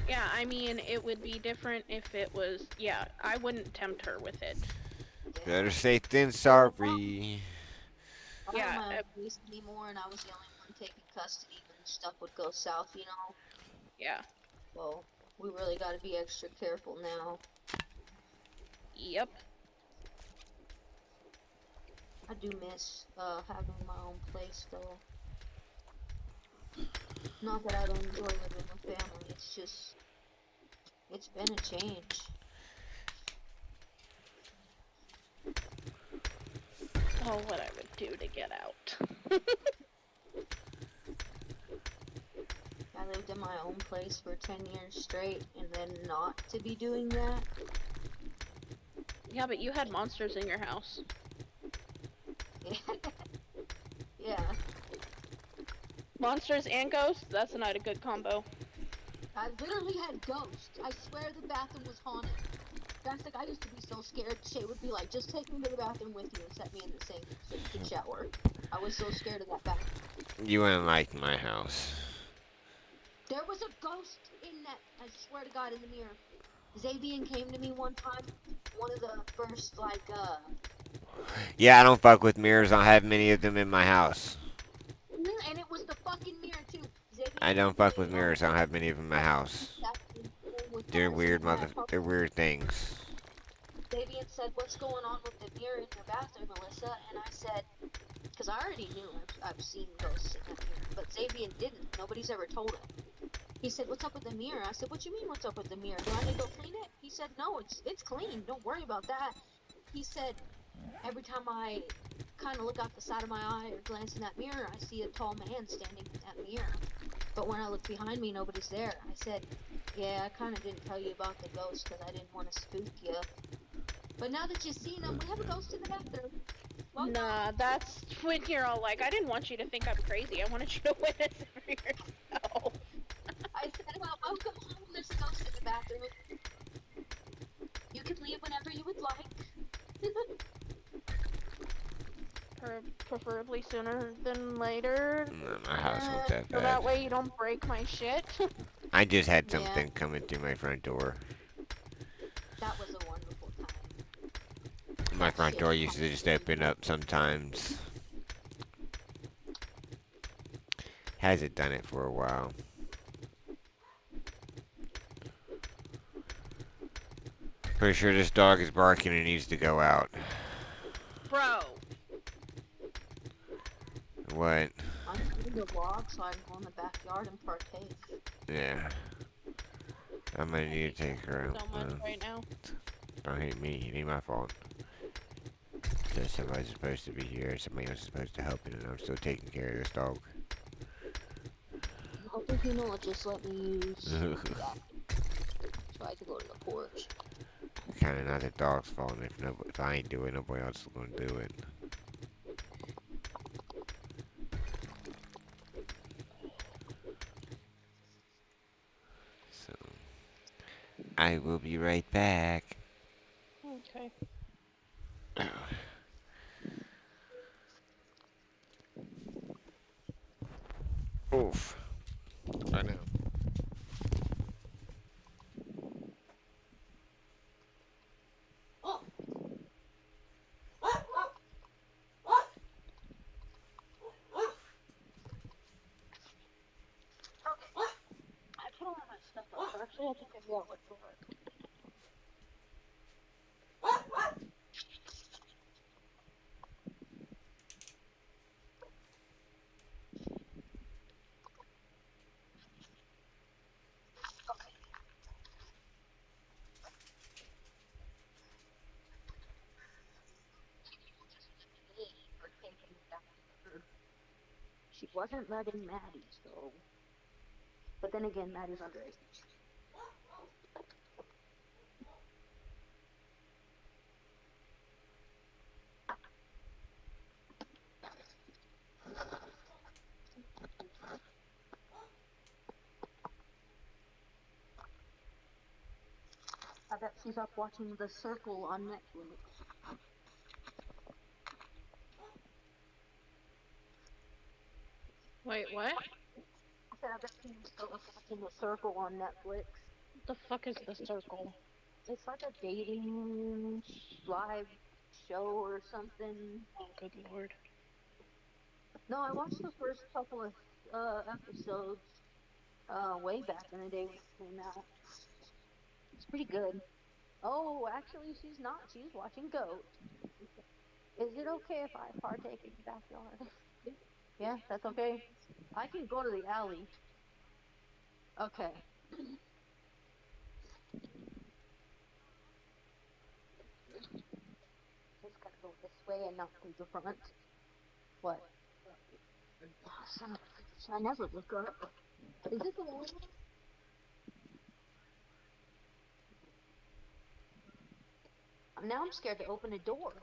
Yeah, I mean, it would be different if it was... Yeah, I wouldn't tempt her with it. Yeah. Better safe than sorry. I don't Yeah, have my police anymore, and I was the only one taking custody when stuff would go south, Yeah. Well, we really got to be extra careful now. Yep. I do miss having my own place though. Not that I don't enjoy living with family. It's just it's been a change. Oh, what I would do to get out. I lived in my own place for 10 years straight and then not to be doing that. Yeah, but you had monsters in your house. Yeah. Monsters and ghosts? That's not a good combo. I literally had ghosts. I swear the bathroom was haunted. That's like I used to be so scared. Shay would be like, "Just take me to the bathroom with you and set me in the sink so you could shower." I was so scared of that bathroom. You wouldn't like my house. There was a ghost in that. I swear to God, in the mirror. Xavier came to me one time. One of the first Yeah, I don't fuck with mirrors. I don't have many of them in my house. and it was the fucking mirror too. I Xavier don't came to fuck me. with Oh, mirrors. I don't have many of them in my he house. sat in the room with They're us, and weird we had mother. a They're couple. weird things. Xavier said, "What's going on with the mirror in your bathroom, Melissa?" And I said, because I already knew I've seen ghosts in that mirror, but Xavier didn't. Nobody's ever told him. He said, "What's up with the mirror?" I said, "What you mean, what's up with the mirror? Do I need to go clean it?" He said, "No, it's clean. Don't worry about that." He said, "Every time I kind of look out the side of my eye or glance in that mirror, I see a tall man standing in that mirror. But when I look behind me, nobody's there." I said, "Yeah, I kind of didn't tell you about the ghost because I didn't want to spook you. But now that you've seen him, we have a ghost in the bathroom. Welcome." Nah, that's when you're all like, I didn't want you to think I'm crazy. I wanted you to witness it for yourself. I said, "Well, welcome home. There's a ghost in the bathroom. You can leave whenever you would like." Preferably sooner than later. My house wasn't that So bad. that way you don't break my shit. I just had Yeah, something coming through my front door. that was a wonderful time. My That front shit door used to haunted just me. open up sometimes. Hasn't done it for a while. Pretty sure this dog is barking and needs to go out. Bro. What? I'm eating a log so I can go in the backyard and partake. Yeah. I'm gonna need to take her out. So much right now. Don't hate me. It ain't my fault. Just somebody's supposed to be here. Somebody else is supposed to help it, and I'm still taking care of this dog. Hoping you know, just let me use the bathroom so I can go to the porch. Kind of not the dog's fault. If I ain't doing it, nobody else is gonna do it. So I will be right back. Okay. Oof. I know. Okay, I put all my stuff up, so actually I have to figure out what to work. Okay. For taking it after she wasn't letting Maddie, so. But then again, Maddie's underage. I bet she's up watching The Circle on Netflix. Wait, what? I said I bet she's still up watching The Circle on Netflix. What the fuck is the circle? It's like a dating live show or something. Oh, good lord. No, I watched the first couple of episodes way back in the day when it came out. It's pretty good. Oh, actually, she's not. She's watching Goat. Is it okay if I partake in the backyard? Yeah, that's okay. I can go to the alley. Okay. Just gotta go this way and not through the front. What? Oh, son of a bitch, I never look up. Is this a wall? Now I'm scared to open a door.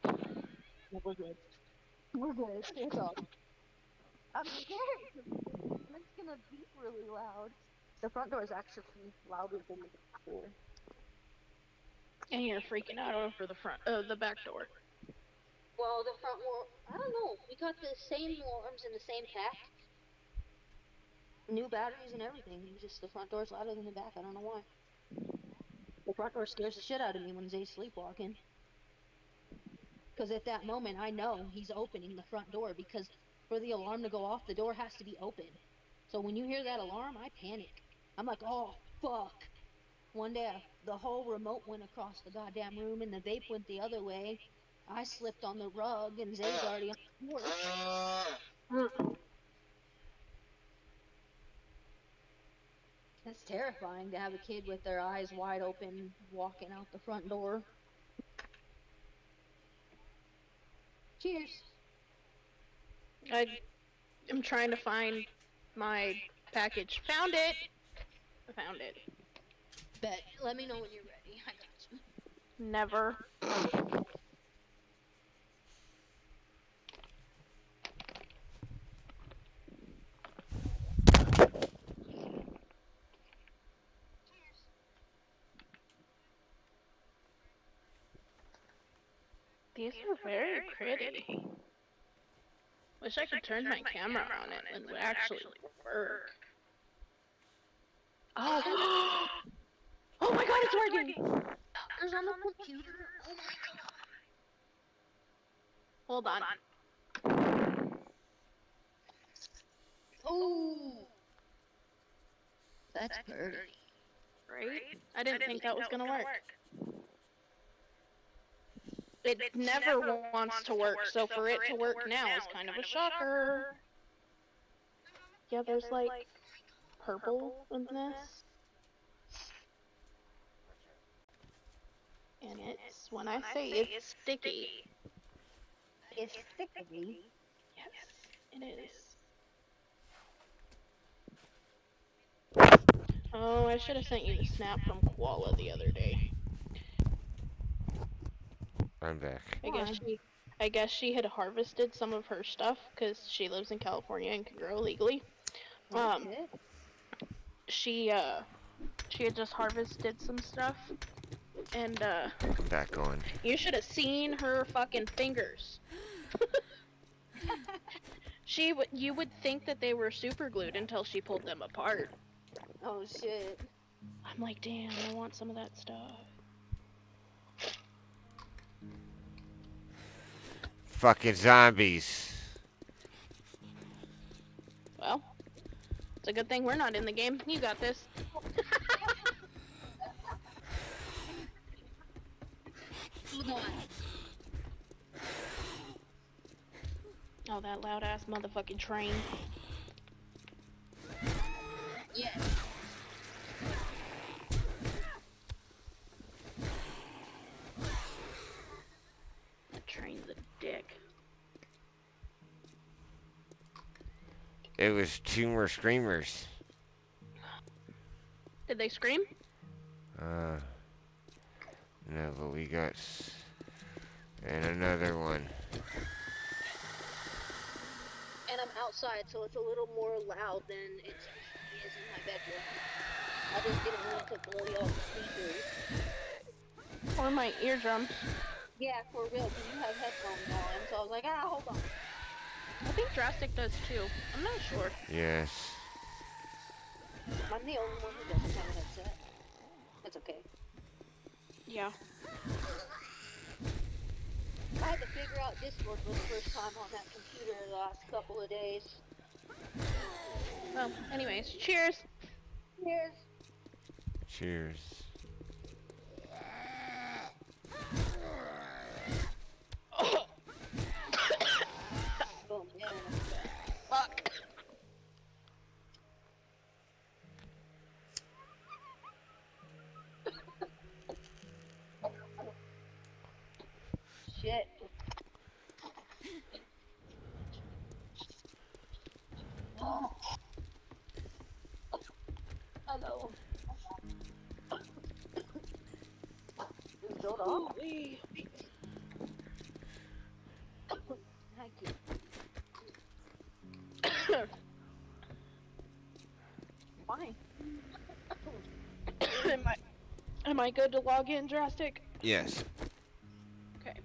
No, we're good. We're good. It's off. I'm scared. It's gonna beep really loud. The front door is actually louder than the back door. And you're freaking out over the back door. Well, the front door, I don't know. We got the same alarms in the same pack. New batteries and everything. It was just the front door's louder than the back. I don't know why. The front door scares the shit out of me when Zay's sleepwalking. Because at that moment, I know he's opening the front door because for the alarm to go off, the door has to be open. So when you hear that alarm, I panic. I'm like, oh, fuck. One day, the whole remote went across the goddamn room and the vape went the other way. I slipped on the rug and Zay's already on the floor. It's terrifying to have a kid with their eyes wide open walking out the front door. Cheers. I'm trying to find my package. Found it! I found it. Bet. Let me know when you're ready. I got you. Never. These are very pretty. Wish I could turn my camera on it and it would actually work. Oh, oh my god, it's working! There's on the computer. Oh my god. Hold on. Oh. That's pretty. Right? I didn't think that was gonna work. It never wants to work, so for it to work now is kind of a shocker. Yeah, there's like purple in this. And it's, when I say it's sticky. It's sticky. Yes, it is. Oh, I should have sent you the snap from Koala the other day. I'm back. I guess she had harvested some of her stuff because she lives in California and can grow legally. She had just harvested some stuff, and Back on. you should have seen her fucking fingers. You would think that they were super glued until she pulled them apart. Oh shit. I'm like, damn, I want some of that stuff. Fucking zombies. Well, it's a good thing we're not in the game. You got this. Hold on. Oh, that loud ass motherfucking train. Yes. That train's a dick. It was 2 more screamers. Did they scream? No, but we got and another one. And I'm outside, so it's a little more loud than it is in my bedroom. I just didn't want to blow y'all the speakers. Or my eardrums. Yeah, for real, because you have headphones on, so I was like, hold on. I think Drastic does too. I'm not sure. Yes. I'm the only one who doesn't have a headset. That's okay. Yeah. I had to figure out Discord for the first time on that computer the last couple of days. Well, anyways, cheers. Cheers. Cheers. Hello. You showed up? Holy. Thank you. Fine. Am I good to log in, Drastic? Yes. Okay.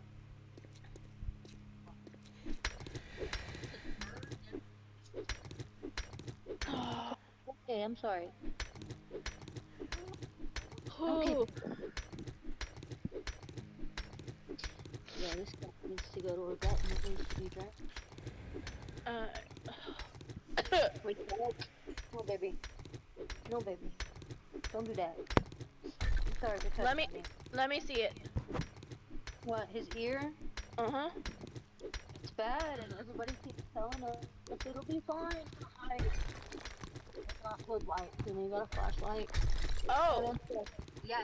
Okay, I'm sorry. Okay. Oh, Yeah, this guy needs to go to a vet and it needs to be dressed. Wait, no, baby. No, baby. Don't do that. I'm sorry to touch let me on you. let me see it. What, his ear? Uh-huh. It's bad, and everybody keeps telling us it'll be fine. Like, it's not good light. You know, you got a flashlight. Oh. And then, yeah,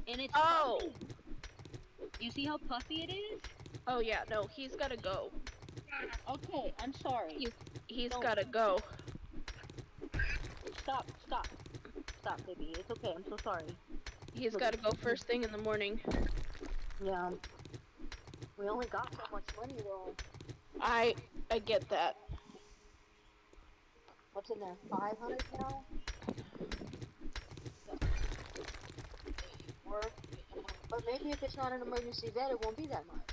and it's Oh. puffy. You see how puffy it is? Oh yeah, no, he's gotta go. Okay, I'm sorry. He's Don't. gotta go. Stop, stop. Stop, baby. It's okay, I'm so sorry. He's Look, gotta go first thing in the morning. Yeah. We only got so much money, though. I get that. What's in there? 500 now? Or, but maybe if it's not an emergency vet, it won't be that much.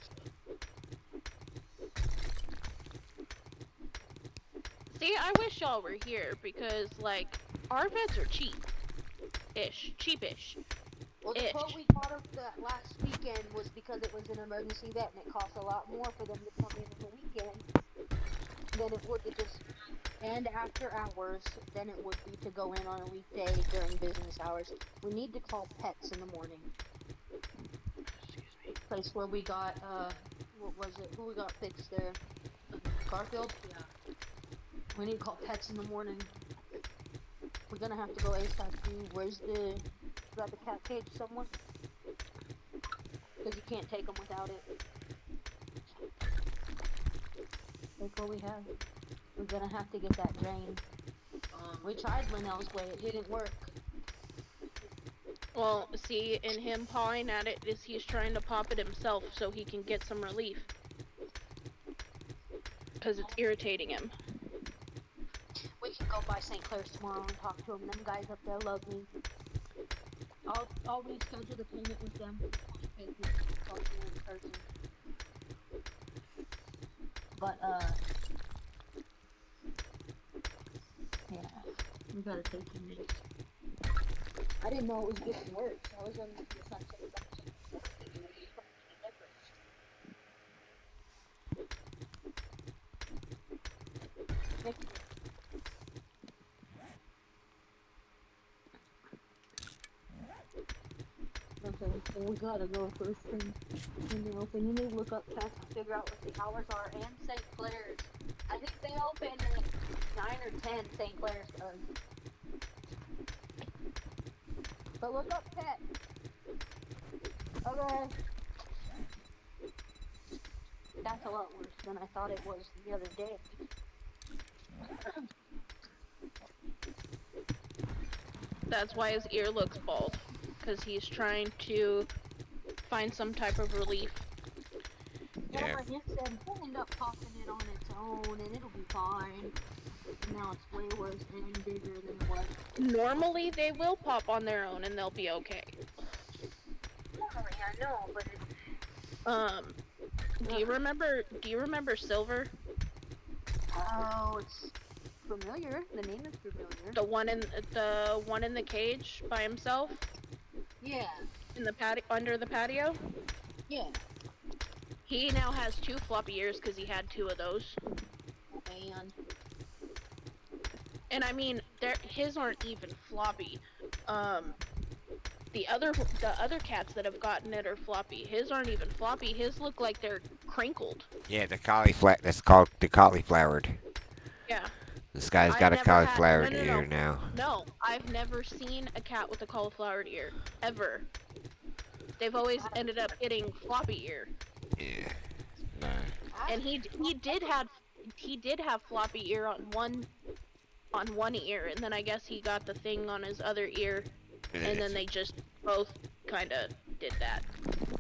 See, I wish y'all were here because like our vets are cheap-ish, cheapish. Well, the Ish. quote we got of that last weekend was because it was an emergency vet, and it cost a lot more for them to come in on the weekend than it would to just and after hours than it would be to go in on a weekday during business hours. We need to call pets in the morning. Place where we got what was it? Who we got fixed there? Garfield? Yeah. We need to call pets in the morning. We're gonna have to go ASAP too. Where's the got the cat cage somewhere? Because you can't take them without it. Look what we have. We're gonna have to get that drained. We tried Linnell's way, it didn't work. Well, see, in him pawing at it is he's trying to pop it himself so he can get some relief. Because it's irritating him. We can go by St. Clair's tomorrow and talk to them. Them guys up there love me. I'll reschedule the payment with them. Talk to them in person. But yeah, we gotta take some minutes. I didn't know it was getting worse. I was on the sunset section. Okay, so we gotta go first thing when they open. You need to look up cats and figure out what the hours are and St. Clair's. I think they open at 9 or 10, St. Clair's does. But look up pet. Okay. That's a lot worse than I thought it was the other day. That's why his ear looks bald. Because he's trying to find some type of relief. Well, Yeah. my aunt said he'll end up popping it on its own and it'll be fine. And now it's way worse and bigger than it was. Normally they will pop on their own and they'll be okay. Normally, I know, but Do you remember Silver? oh, it's familiar. The name is familiar. The one in the cage by himself? Yeah. In the under the patio? Yeah. He now has 2 floppy ears because he had 2 of those. And And I mean, his aren't even floppy. The other cats that have gotten it are floppy. His aren't even floppy. His look like they're crinkled. Yeah, the cauliflower. That's called the cauliflowered. Yeah. This guy's I've got a never had- cauliflowered no, no, ear no. now. No, I've never seen a cat with a cauliflowered ear ever. They've always ended up getting floppy ear. Yeah. No. And he did have floppy ear on one on one ear, and then I guess he got the thing on his other ear, and then they just both kind of did that.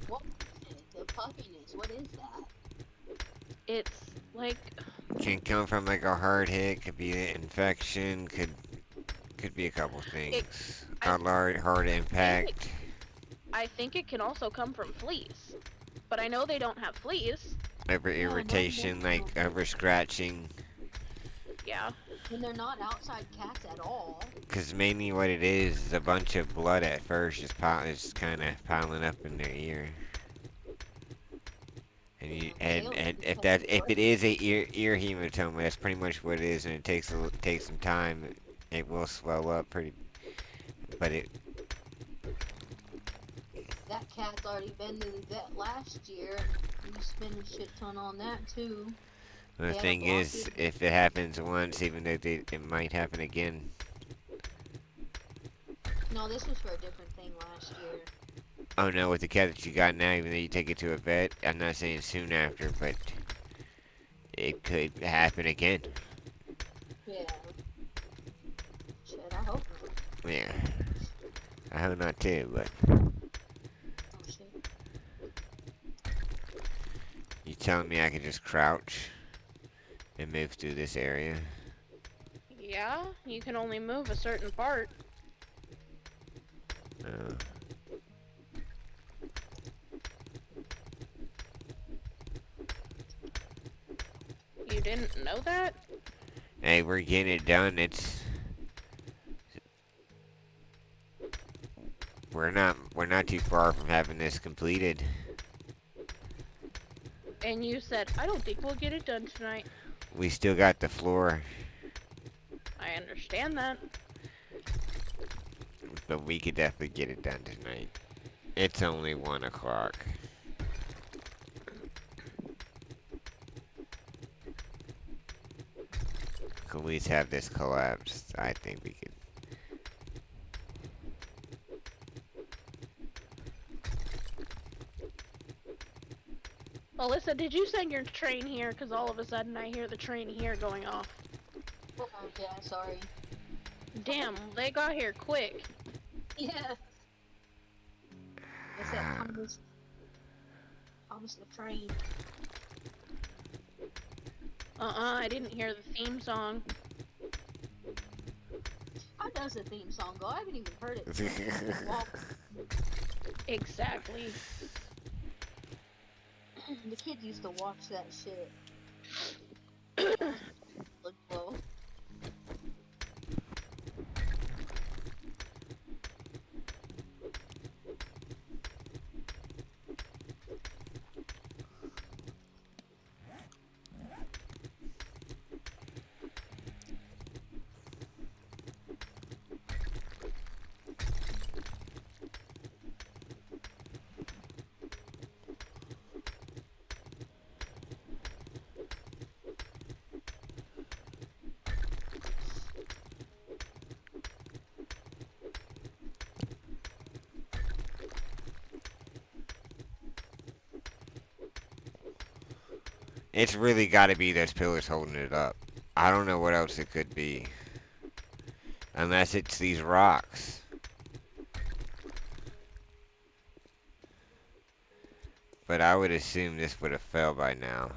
What is it? The puffiness, what is that? It's like Can come from like a hard hit, could be an infection, could be a couple things. I A large hard think impact. I think it can also come from fleas, but I know they don't have fleas. Over Yeah, no, irritation, no. like over scratching. Yeah. And they're not outside cats at all. Because mainly what it is a bunch of blood at first, just kind of piling up in their ear. And you and if it is a ear hematoma, that's pretty much what it is, and it takes some time. It will swell up pretty, but That cat's already been to the vet last year. We spent a shit ton on that too. the They had a thing is, blockage. if it happens once, even though it might happen again. No, this was for a different thing last year. Oh no, with the cat that you got now, even though you take it to a vet, I'm not saying soon after, but it could happen again. Yeah. Shit, I hope not. Yeah, I hope not too, but Oh shit. you telling me I can just crouch and move through this area? Yeah, you can only move a certain part. Oh. You didn't know that? Hey, we're getting it done. We're not too far from having this completed. And you said, I don't think we'll get it done tonight. We still got the floor, I understand that. but we could definitely get it done tonight. It's only 1 o'clock. Could we have this collapsed? I think we could. Alyssa, did you send your train here? Because all of a sudden I hear the train here going off. Oh, yeah, sorry. Damn, they got here quick. Yeah. It's that Thomas the train. I didn't hear the theme song. How does the theme song go? I haven't even heard it. Well, Exactly. the kids used to watch that shit. Look low. It's really got to be those pillars holding it up. I don't know what else it could be. Unless it's these rocks. But I would assume this would have fell by now.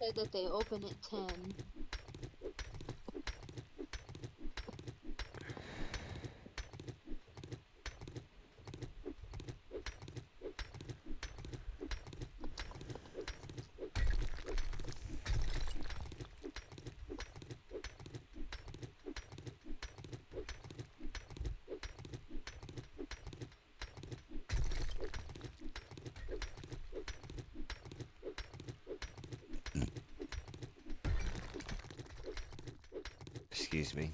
said that they open at 10. Excuse me.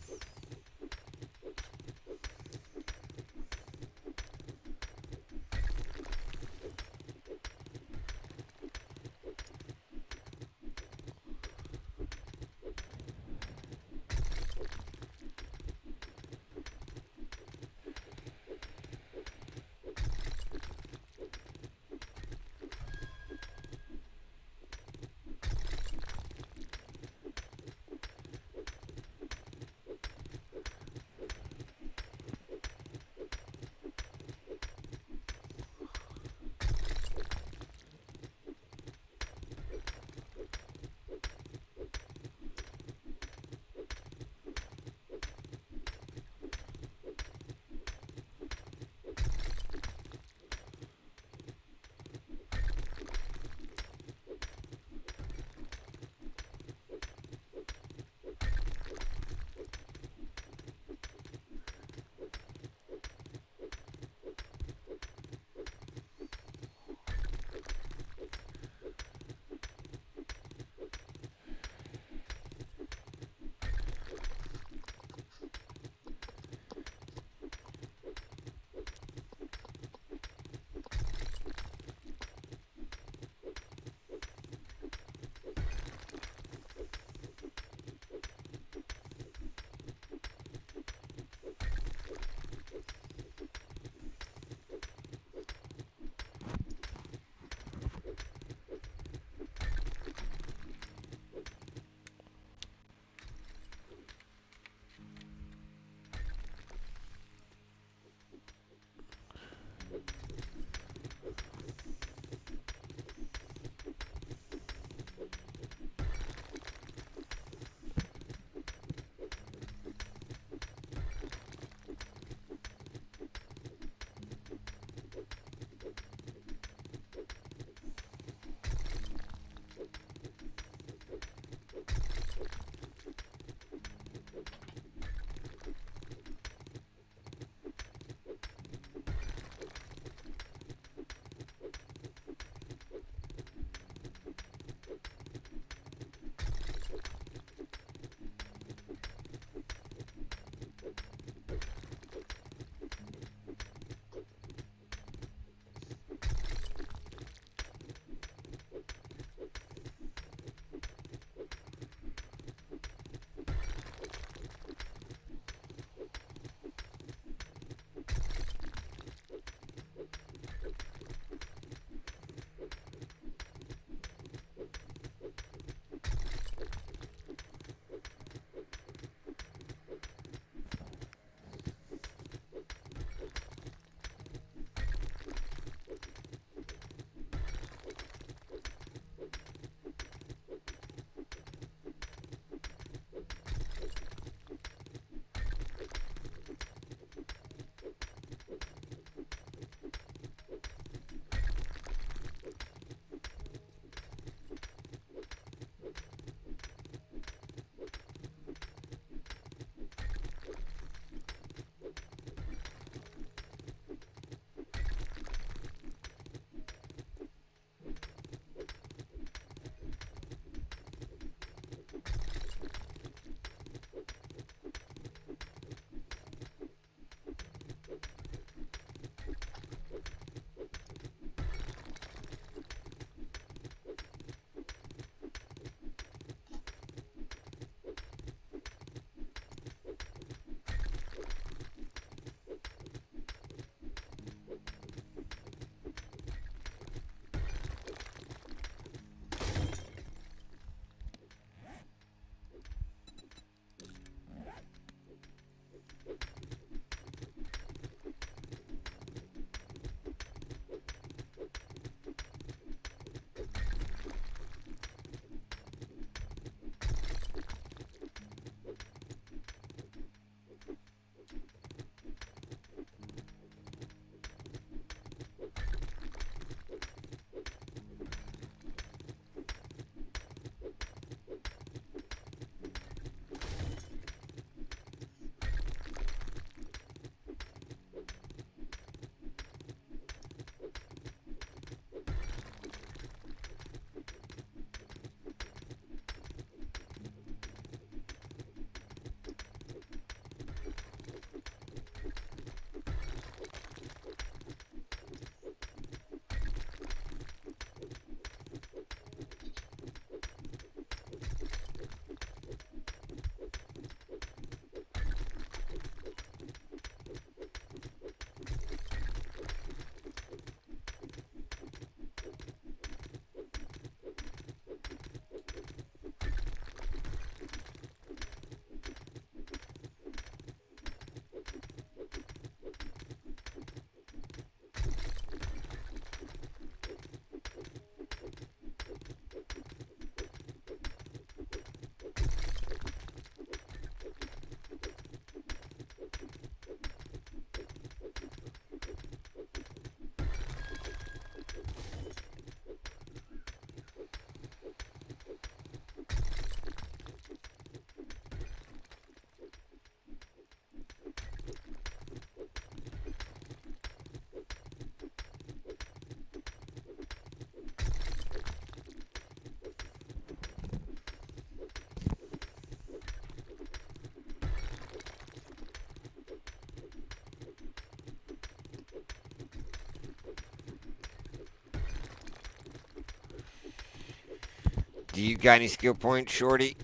Do you got any skill points, Shorty?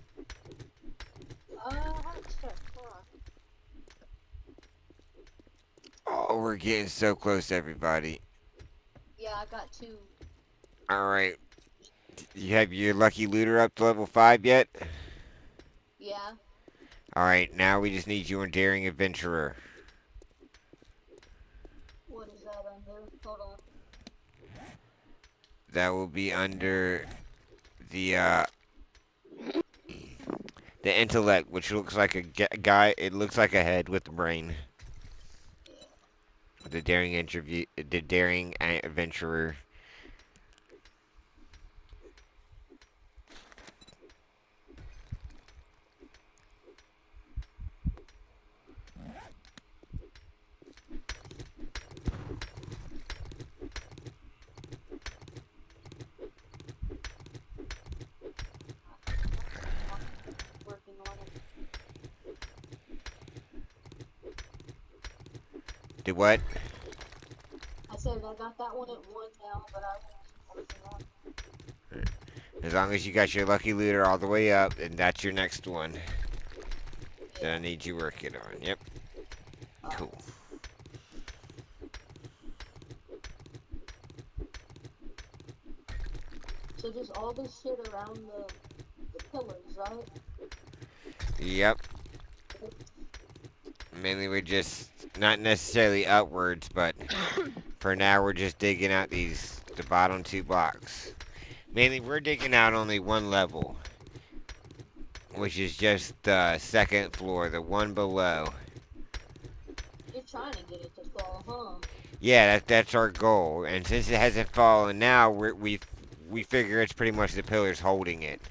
I haven't checked. Hold on. Oh, we're getting so close, everybody. Yeah, I got 2. Alright. You have your lucky looter up to level 5 yet? Yeah. Alright, now we just need you on Daring Adventurer. What is that under? Hold on. That will be under the the intellect, which looks like a guy. It looks like a head with a brain. The daring interview, the daring adventurer. Working on it. Do what? I said I got that one at 1 now, but I was working on it. As long as you got your lucky looter all the way up, and that's your next one. That I need you working on. Yep. Cool. So just all this shit around the pillars, right? Yep. Mainly we're just not necessarily upwards, but for now we're just digging out the bottom 2 blocks. Mainly we're digging out only one level, which is just the 2nd floor, the one below. You're trying to get it to fall, huh? Yeah, that's our goal. And since it hasn't fallen now, we figure it's pretty much the pillars holding it.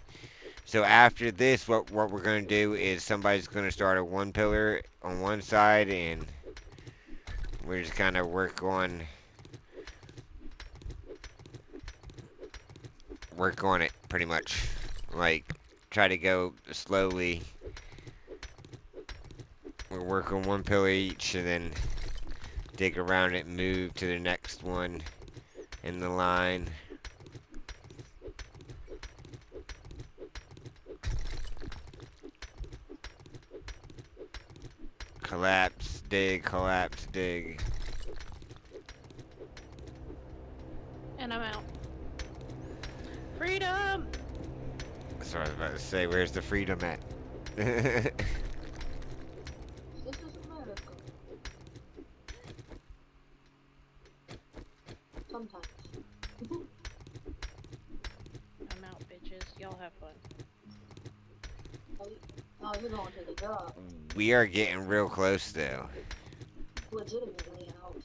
So after this, what we're gonna do is somebody's gonna start a 1 pillar on one side, and we're just kind of work on it pretty much. Like try to go slowly. We'll work on 1 pillar each, and then dig around it, move to the next one in the line. Collapse, dig, collapse, dig. And I'm out. Freedom! That's what I was about to say. Where's the freedom at? This is America. Sometimes. I'm out, bitches. Y'all have fun. Oh, you're going to the job. We are getting real close, though. Legitimately out.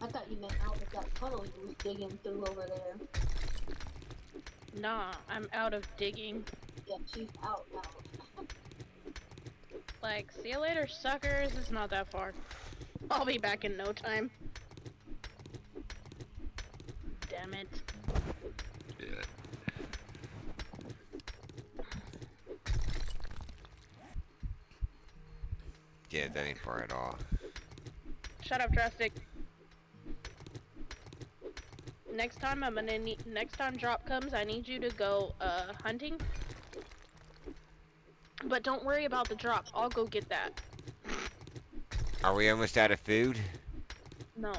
I thought you meant out with that tunnel you was digging through over there. Nah, I'm out of digging. Yeah, she's out. Like, see you later, suckers. It's not that far. I'll be back in no time. Damn it. Yeah. Yeah, that ain't far at all. Shut up, Drastic. Next time next time drop comes, I need you to go, hunting. But don't worry about the drop. I'll go get that. Are we almost out of food? No.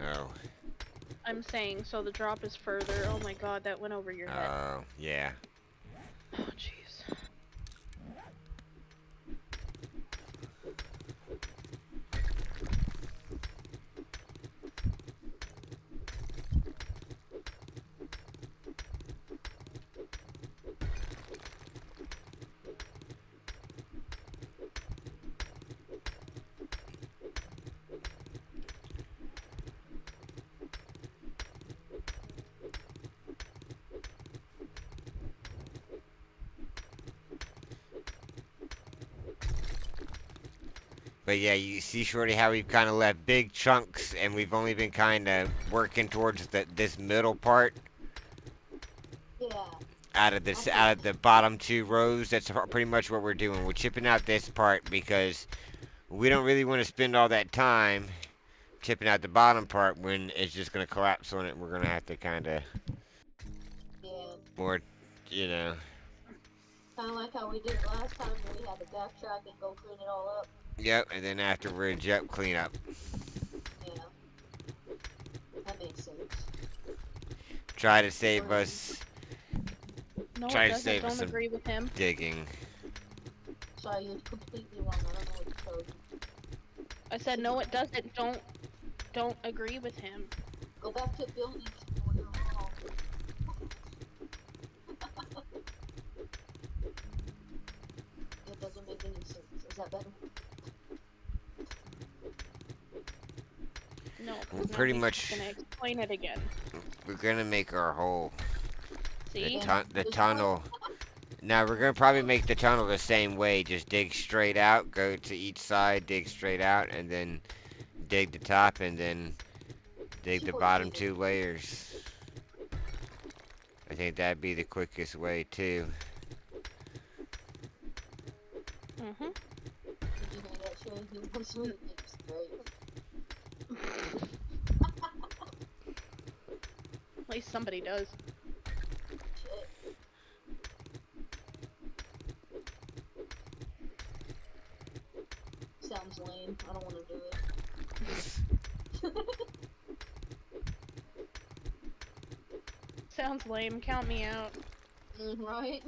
Oh. I'm saying, so the drop is further. Oh my god, that went over your head. Oh, yeah. Oh, jeez. But yeah, you see, Shorty, how we've kind of left big chunks, and we've only been kind of working towards this middle part. Yeah. Out of the bottom 2 rows. That's pretty much what we're doing. We're chipping out this part because we don't really want to spend all that time chipping out the bottom part when it's just gonna collapse on it. We're gonna have to kind of Yeah. more, you know. Kind of like how we did it last time when we had to backtrack and go clean it all up. Yep, and then afterwards, yep, clean up. Yeah, that makes sense. Try to save Or, us. No, it Try to doesn't. save us Don't some agree with him. digging. sorry, you're completely wrong. I don't know what to tell you. I said no, it doesn't. Don't agree with him. Go back to building school. You're wrong. It doesn't make any sense. Is that better? No, We're 'cause now pretty he's much. gonna explain it again. We're gonna make our hole. See? The This tunnel. Now we're gonna probably make the tunnel the same way. Just dig straight out, go to each side, dig straight out, and then dig the top, and then dig the Super bottom easy. 2 layers. I think that'd be the quickest way too. Mhm. Did you hear that, Shay? He wants me to think straight. At least somebody does. Shit. Sounds lame. I don't want to do it. Sounds lame. Count me out. Right?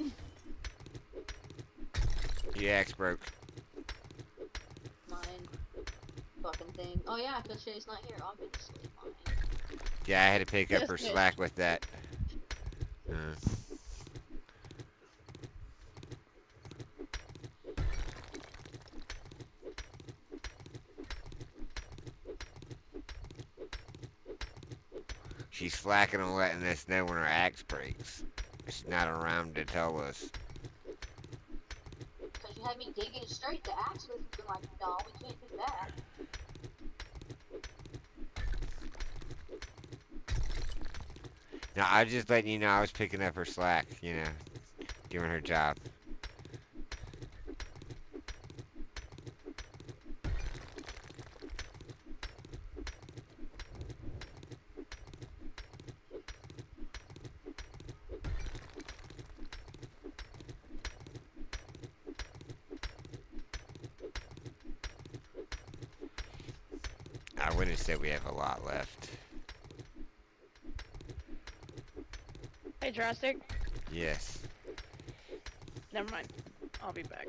Your axe broke. Mine. Fucking thing. Oh yeah, because Shay's not here, obviously. Mine. Yeah, I had to pick up Yes, her bitch. slack with that. She's slacking on letting us know when her axe breaks. She's not around to tell us. Because you had me digging straight. The axe was like, no, we can't do that. Now, I was just letting you know I was picking up her slack, you know, doing her job. I wouldn't have said we have a lot left. Hey, Jurassic. Yes. Never mind. I'll be back.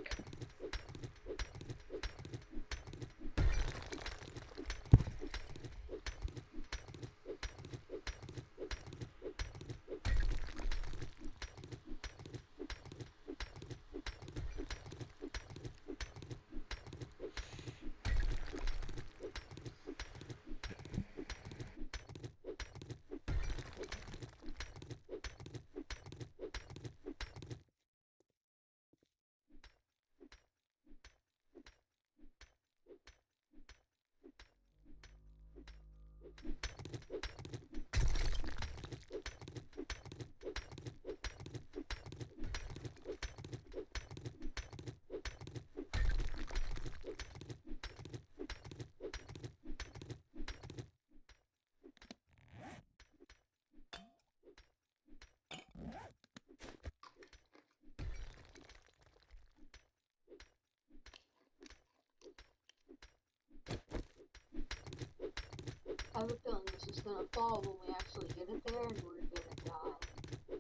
I have a feeling this is gonna fall when we actually get it there, and we're gonna die.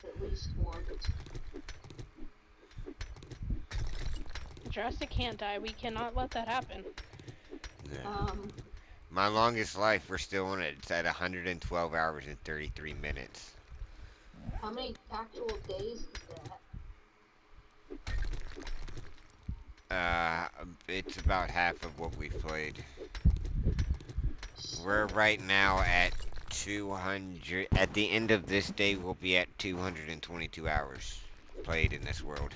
At least once. Jurassic can't die. We cannot let that happen. Yeah. My longest life, we're still on it. It's at 112 hours and 33 minutes. How many actual days is that? It's about half of what we've played. So, We're right now at 200. At the end of this day, we'll be at 222 hours played in this world.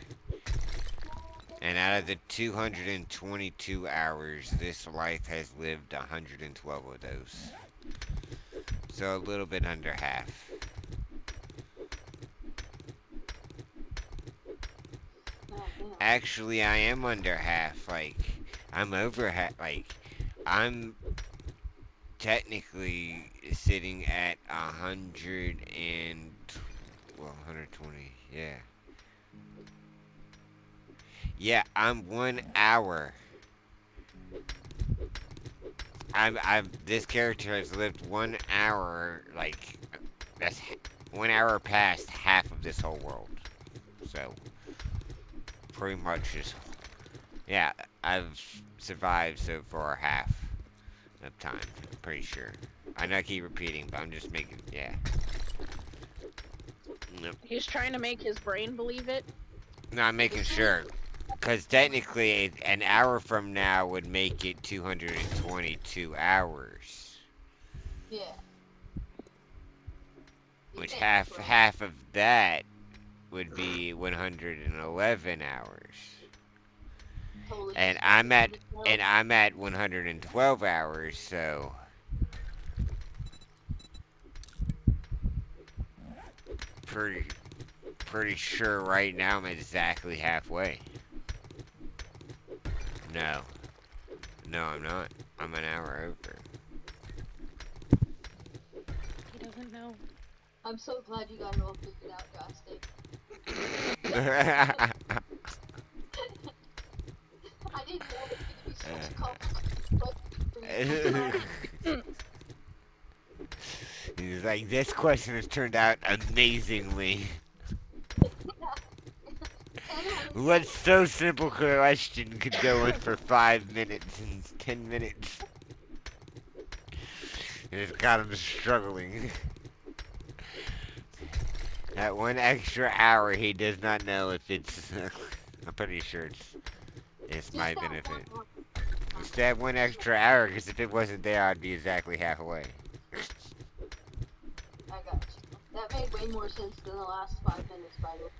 And out of the 222 hours, this life has lived 112 of those. So a little bit under half. oh, damn. Actually, I am under half. Like, I'm over half. Like, I'm technically sitting at 120. Yeah. Yeah, I'm 1 hour. This character has lived 1 hour, like, that's 1 hour past half of this whole world. So, pretty much just, yeah, I've survived so far half of time, I'm pretty sure. I know I keep repeating, but I'm just making, yeah. Nope. He's trying to make his brain believe it. No, I'm making sure. Because technically, an hour from now would make it 222 hours. Yeah, you Which think, right? half of that would be 111 hours. Totally And just I'm making at it up. and I'm at 112 hours, so pretty pretty sure right now I'm exactly halfway. No. No, I'm not. I'm an hour over. He doesn't know. I'm so glad you got it all figured out, Drastic. I didn't know it was gonna be such a complicated question for me sometimes. He's like, this question has turned out amazingly. And I was What so simple question could go on for 5 minutes and 10 minutes? It's got him struggling. That 1 extra hour, he does not know if it's. I'm pretty sure it's just my that benefit. one. Just that 1 extra hour, because if it wasn't there, I'd be exactly halfway. I got you. That made way more sense than the last 5 minutes, by the way.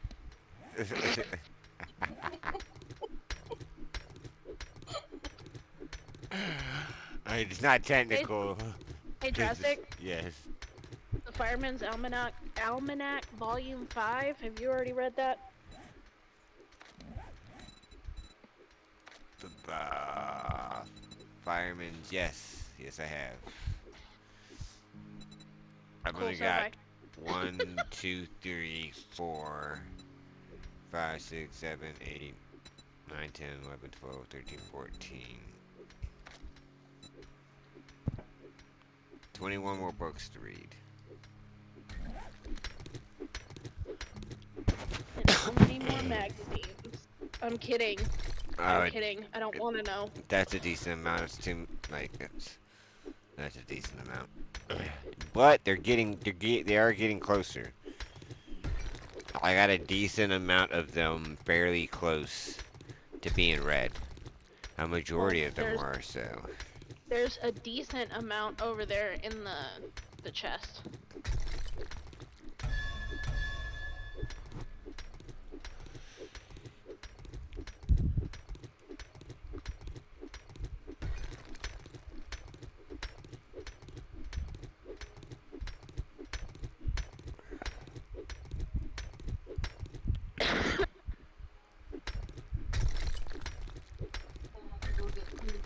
It's not Hey, technical. hey, 'Cause Drastic. yes. The Fireman's Almanac Volume 5. Have you already read that? Fireman's, yes. Yes, I have. I've Cool, only so have got I. 1, 2, 3, 4, 5, 6, 7, 8, 9, 10, 11, 12, 13, 14. 21 more books to read. And how many more magazines? I'm kidding. I'm Uh, kidding. I don't want to know. that's a decent amount. It's too, like, that's a decent amount. But they are getting closer. I got a decent amount of them fairly close to being read. A Well, majority of them are, so. there's a decent amount over there in the chest. I have to go get food.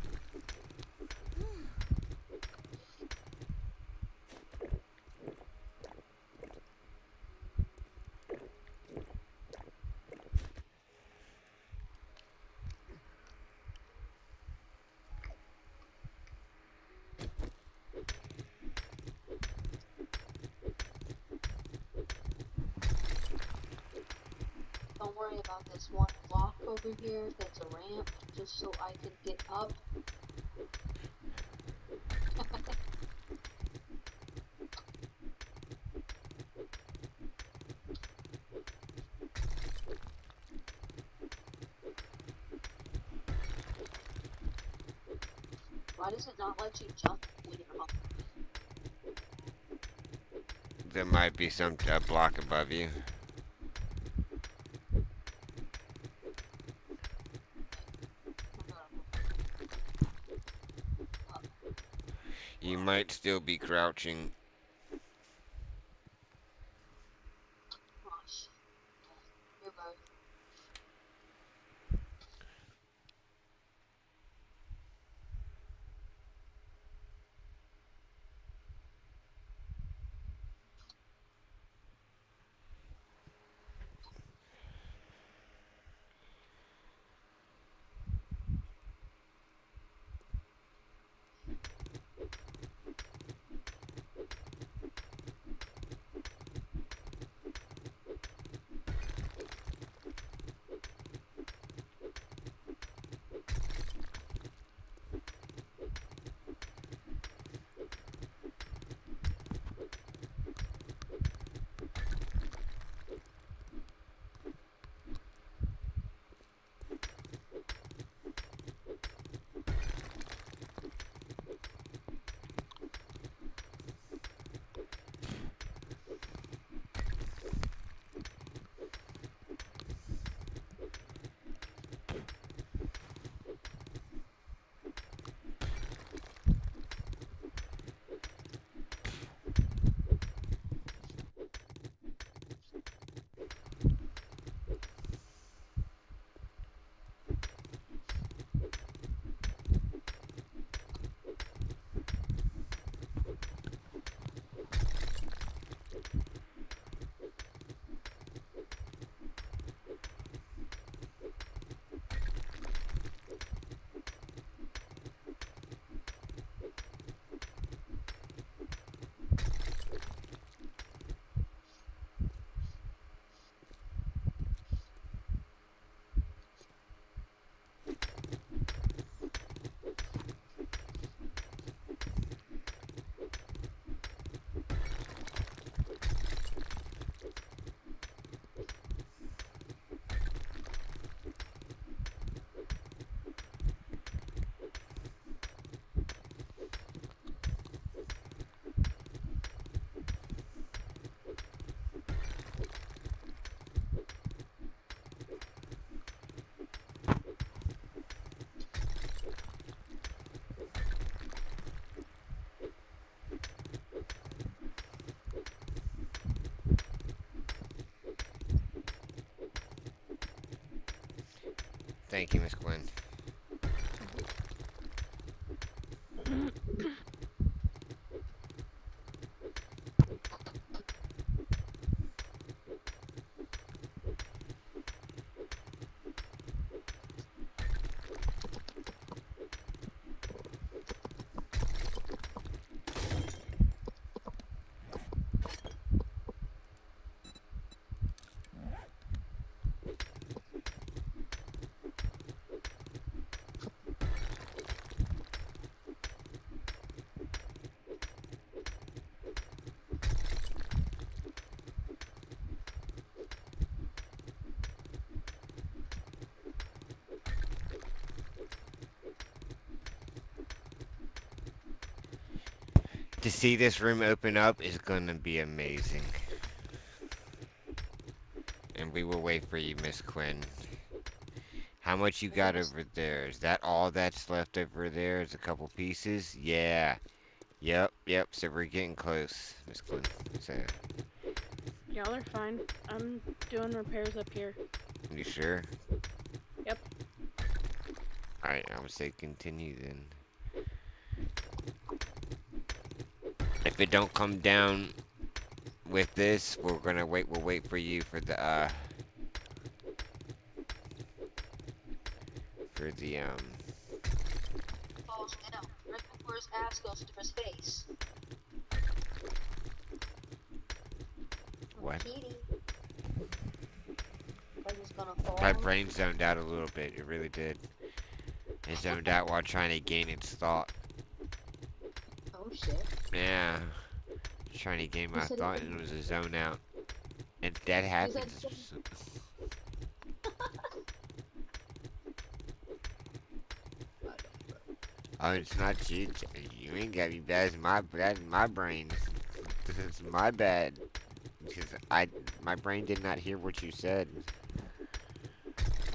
Don't worry about this one block over here that's a ramp, just so I can get up. Why does it not let you jump when you're up? There might be a block above you. You might still be crouching. Gosh. You're right. Thank you, Miss Quinn. To see this room open up is gonna be amazing. And we will wait for you, Miss Quinn. How much you got over there? Is that all that's left over there? Is a couple pieces? Yeah. Yep. So we're getting close, Miss Quinn. So, Y'all are fine. I'm doing repairs up here. you sure? Yep. Alright, I'm gonna say continue then. If it don't come down with this, we're gonna wait. We'll wait for you for the Falls down right before his ass goes to his face. What? Cheating. I'm just gonna fall. My brain zoned out a little bit. It really did. It zoned out while trying to gain its thought. Oh shit. Yeah. Trying to gain my thought and it was a zone out. And that happens. Oh, it's not you. You ain't got me bad. That's my brain. This is my bad. Because my brain did not hear what you said.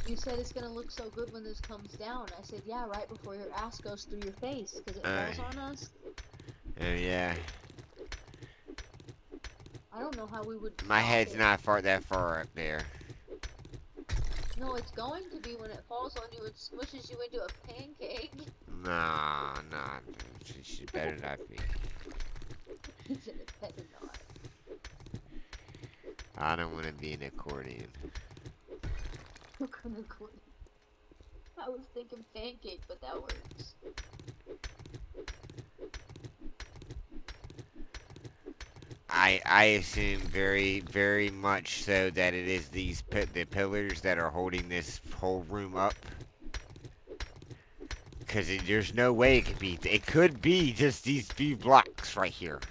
You said it's gonna look so good when this comes down. I said, yeah, right before your ass goes through your face, because it falls on us. Oh yeah. I don't know how we would. My head's not that far up there. No, it's going to be when it falls on you and smushes you into a pancake. Nah. She better not be. He said it better not. I don't want to be an accordion. I was thinking pancake, but that works. I assume very much so that it is the pillars that are holding this whole room up. Because there's no way it could be. It could be just these few blocks right here.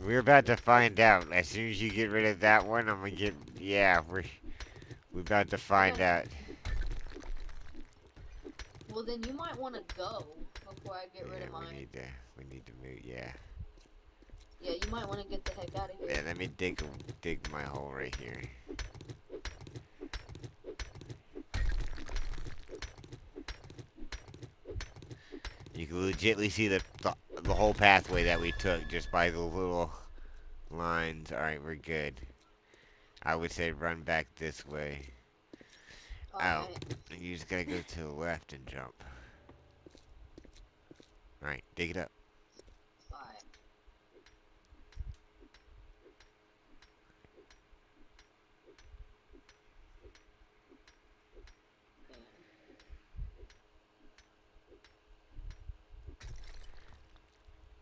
We're about to find out. As soon as you get rid of that one, I'm gonna get. Yeah, we're about to find out. Well, then you might want to go before I get rid of mine. We need to move. Yeah. Yeah, you might want to get the heck out of here. Yeah, let me dig my hole right here. You can legitimately see the whole pathway that we took just by the little lines. Alright, we're good. I would say run back this way. Oh, you just gotta go to the left and jump. Alright, dig it up. Alright.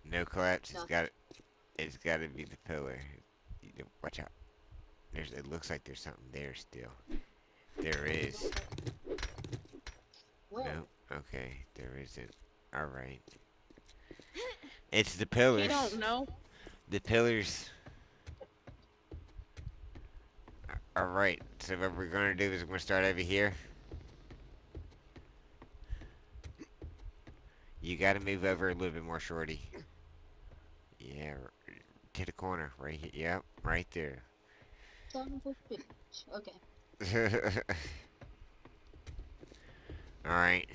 No collapse. It's got to be the pillar. Watch out. It looks like there's something there still. There is. Where? No. Okay, there isn't. All right. It's the pillars. You don't know. The pillars. All right. So what we're gonna do is we're gonna start over here. You gotta move over a little bit more, shorty. Yeah, to the corner, right here. Yep, right there. Son of a bitch. Okay. Alright.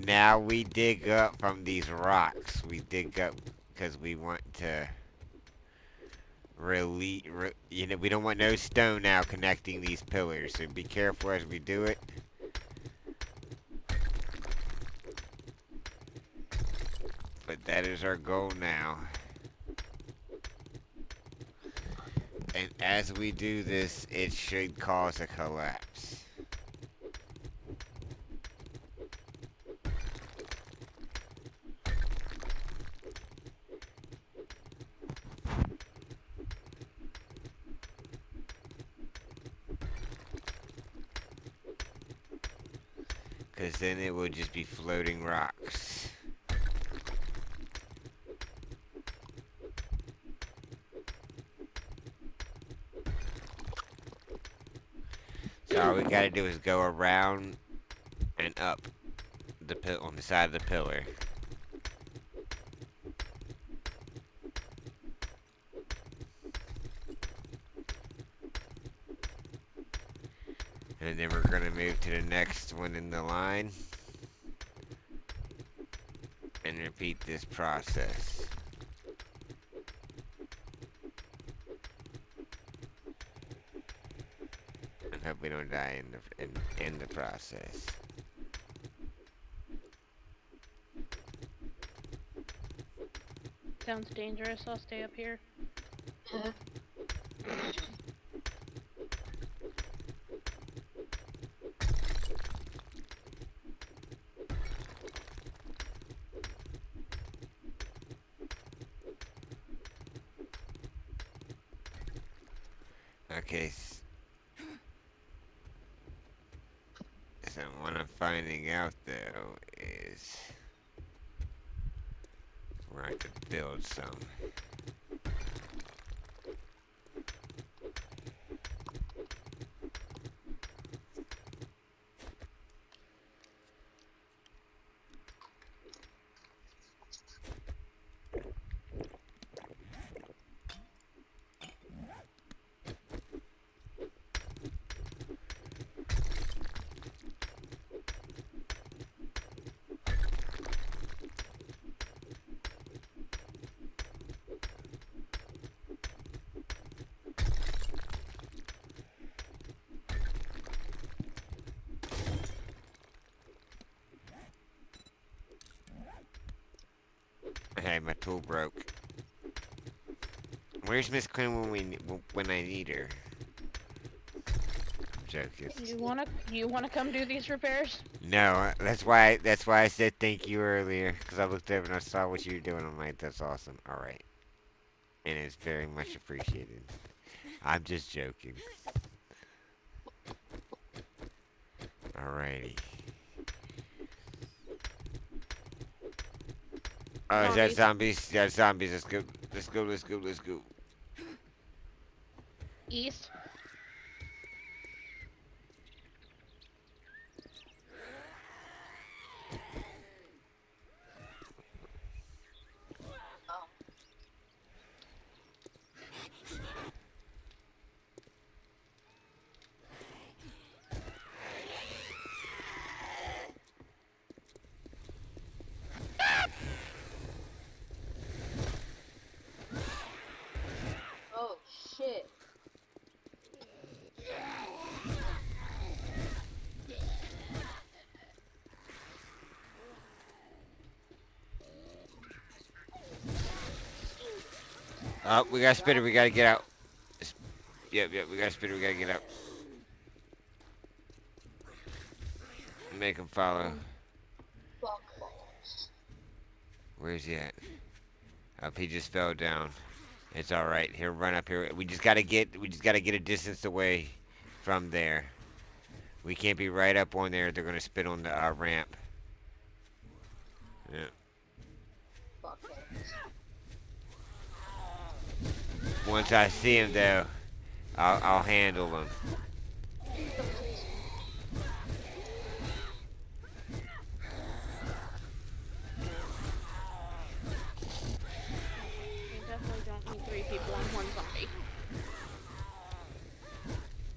Now we dig up from these rocks. We dig up because we want to You know, we don't want no stone now connecting these pillars, so be careful as we do it. But that is our goal now. And as we do this, it should cause a collapse. Because then it will just be floating rocks. So all we gotta do is go around and up on the side of the pillar. And then we're gonna move to the next one in the line. And repeat this process. And hope we don't die in the process. Sounds dangerous. I'll stay up here. Okay. So what I'm finding out though is we're going to build some. Hey, my tool broke. Where's Miss Quinn when I need her? I'm joking. You wanna come do these repairs? No, that's why I said thank you earlier, because I looked over and I saw what you were doing. I'm like, that's awesome. All right, and it's very much appreciated. I'm just joking. Alrighty. Oh, is that zombies? Yeah, zombies. Let's go. Let's go. Let's go. Let's go. East. Oh shit. Oh, we got a spitter. We gotta get out. Yep, we got a spitter. We gotta get out. Make him follow. Fuck. Where's he at? Up, he just fell down. It's all right. He'll run up here. We just gotta get a distance away from there. We can't be right up on there. They're gonna spit on the ramp. Yeah. Fuck. Once I see him though, I'll handle him. You definitely don't need 3 people on one zombie.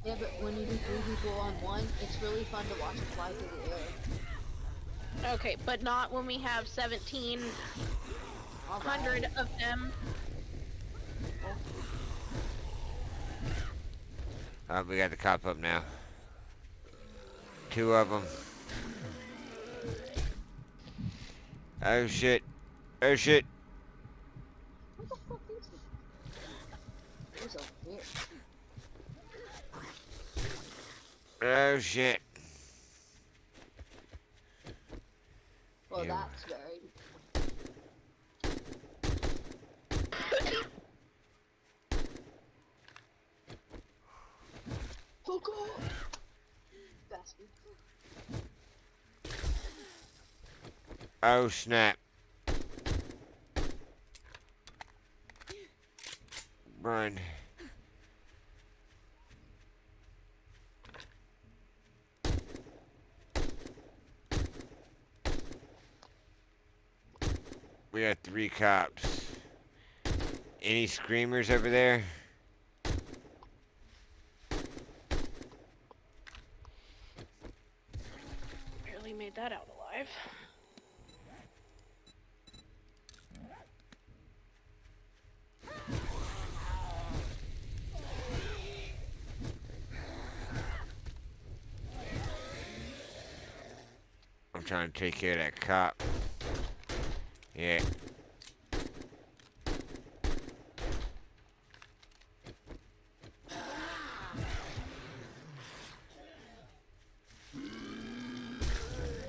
Yeah, but when you do 3 people on one, it's really fun to watch it fly through the air. Okay, but not when we have 1,700 of them. Oh, we got the cop up now. Two of them. Oh shit. Oh shit. What the fuck is it? He's over there. Oh shit. Well, Yeah. that's very. Fuck off! Bastard. Oh snap. Run. We got 3 cops. Any screamers over there? Barely made that out alive. I'm trying to take care of that cop. Yeah.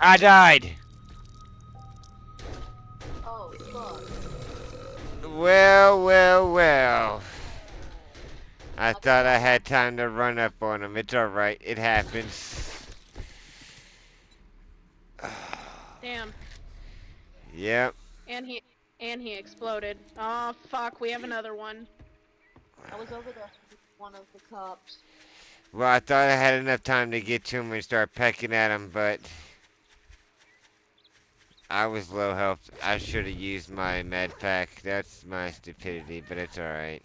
I died. Oh, fuck. Well, well, well. I I thought I got had time to run up on him. It's alright. It happens. Damn. Yep. And he exploded. Oh fuck, we have another one. I was over there with one of the cops. Well, I thought I had enough time to get to him and start pecking at him, but I was low health. I should have used my med pack. That's my stupidity, but it's alright.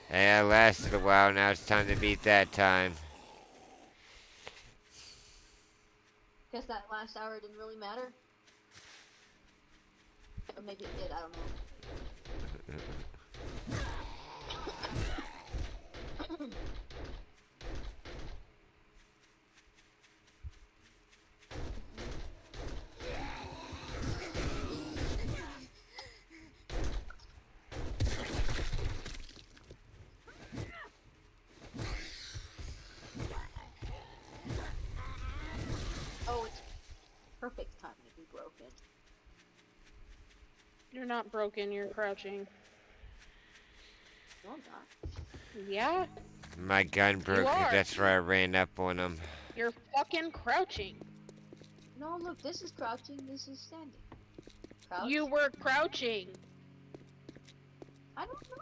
Hey, I lasted a while. Now it's time to beat that time. Guess that last hour didn't really matter. Or maybe it did, I don't know. Oh, it's perfect time to be broken. You're not broken, you're crouching. No, I'm not. Yeah, My gun broke. are. That's why I ran up on him. you're fucking crouching. No, look, this is crouching, this is standing. Crouch? You were crouching. I don't know.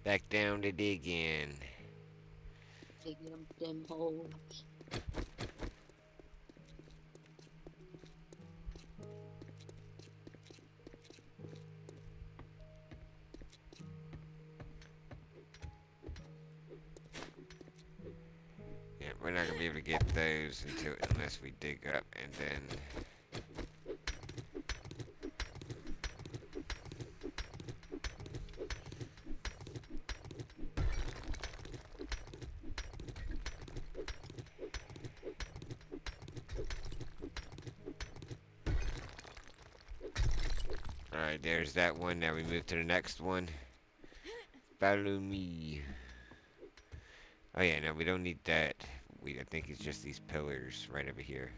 Back down to digging. Digging them holes. Yeah, We're not gonna be able to get those until unless we dig up and then. Alright, there's that one. Now we move to the next one. Follow me. Oh yeah, no, we don't need that. I think it's just these pillars right over here.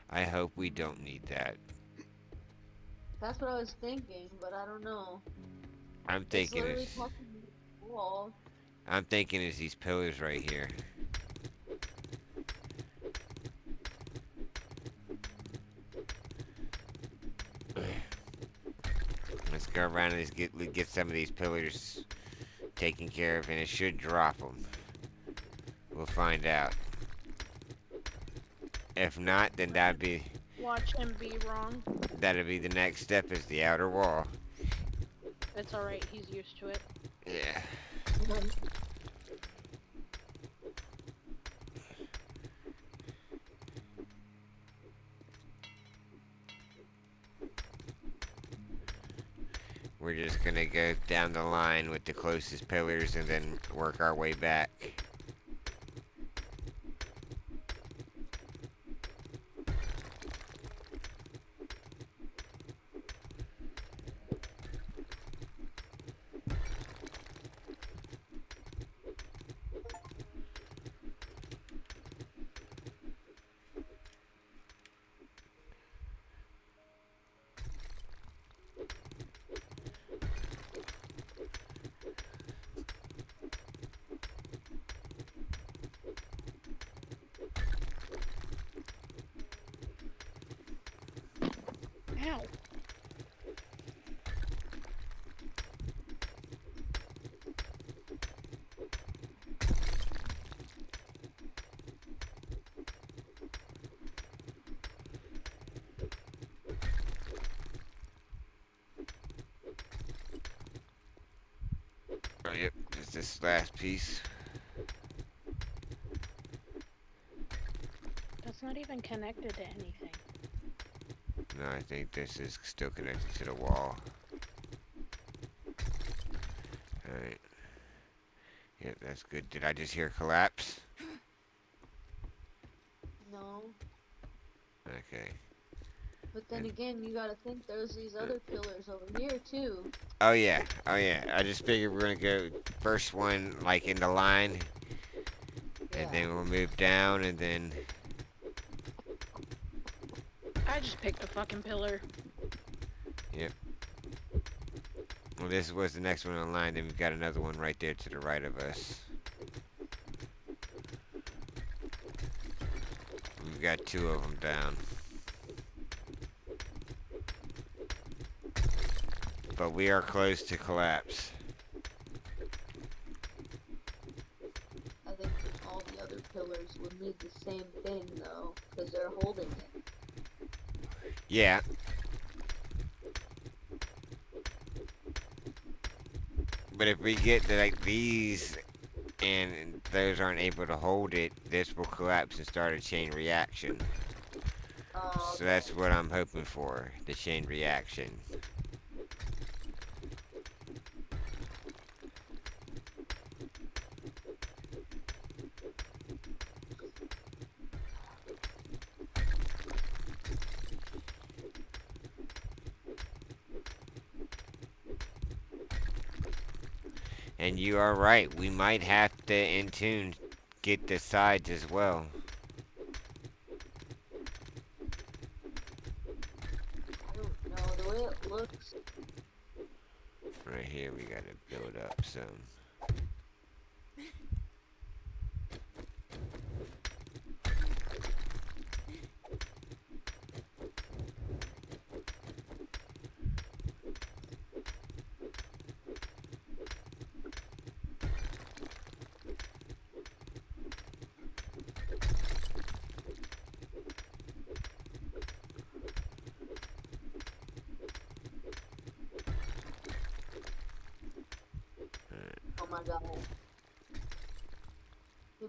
I hope we don't need that. That's what I was thinking, but I don't know. I'm It's thinking literally it's. touching the wall. I'm thinking it's these pillars right here. Let's go around and get some of these pillars taken care of, and it should drop them. We'll find out. If not, then Watch him be wrong. that'd be the next step is the outer wall. It's alright, he's used to it. Yeah. We're just gonna go down the line with the closest pillars and then work our way back. Ow. Oh, yep, just this last piece. That's not even connected to anything. No, I think this is still connected to the wall. Alright. Yep, that's good. Did I just hear collapse? No. Okay. But then And- again, you gotta think there's these other pillars over here too. Oh yeah, oh yeah. I just figured we're gonna go first one like in the line, and Yeah. then we'll move down, and then I just picked a fucking pillar. well, this was the next one on the line. Then we've got another one right there to the right of us. We've got two of them down. But we are close to collapse. I think that all the other pillars would need the same thing though, because they're holding it. Yeah. But if we get to like these and those aren't able to hold it, this will collapse and start a chain reaction. Oh, So that's what I'm hoping for, the chain reaction. And you are right, we might have to in tune get the sides as well. I don't know. The way it looks, Right here we gotta build up some. oh my god.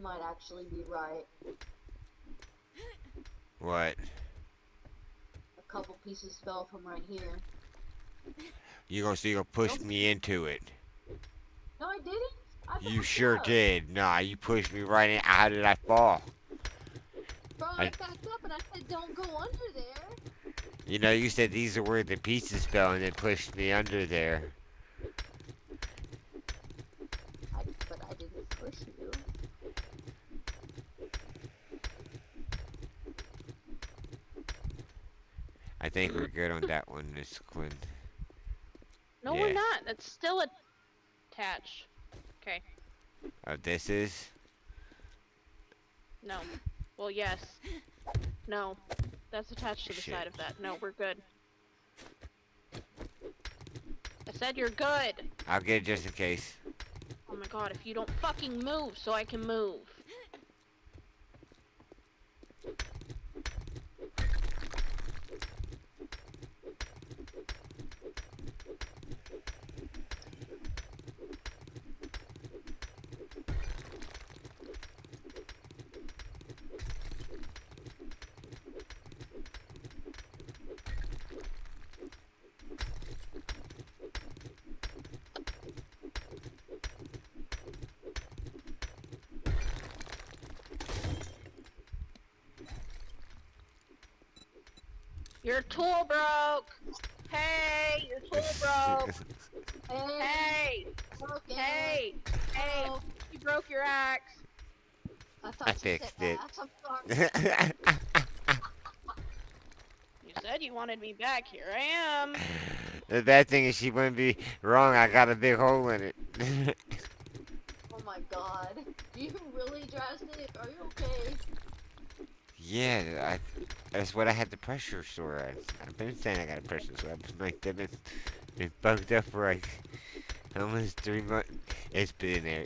might actually be right. What? A couple pieces fell from right here. You gonna push Nope. me into it? No, I didn't. I You backed sure up. did. Nah, you pushed me right in. How did I fall? Bro, I I, backed up and I said don't go under there. you said these are where the pieces fell and then pushed me under there. But I didn't push you. I think we're good on that one, Miss Quinn. No, we're Yeah. not. That's still attached. Okay. Oh, this is? No. Well, yes. No. That's attached to the Shit. side of that. No, we're good. I said you're good. I'll get it just in case. Oh my god, if you don't fucking move so I can move. Your tool broke! Hey! Your tool broke! Hey! Okay. Hey! Hey! Oh, You broke your axe! I I thought you said fixed it. axe. I'm sorry. You said you wanted me back. Here I am. The bad thing is she wouldn't be wrong. I got a big hole in it. Oh my god. Do you really drastic? Are you okay? Yeah, that's what I had the pressure sore at. I've been saying I got a pressure sore. I've been like, they've been bugged up for like almost 3 months. It's been there.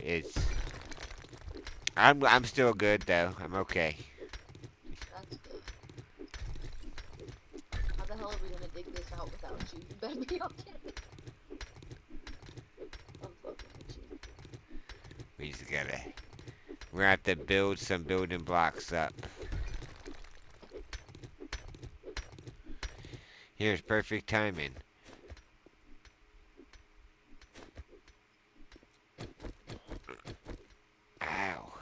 I'm still good though. I'm okay. That's good. How the hell are we gonna dig this out without you? You better be okay. I'm fucking with you. We just gotta. We're gonna have to build some building blocks up. Here's perfect timing. Ow.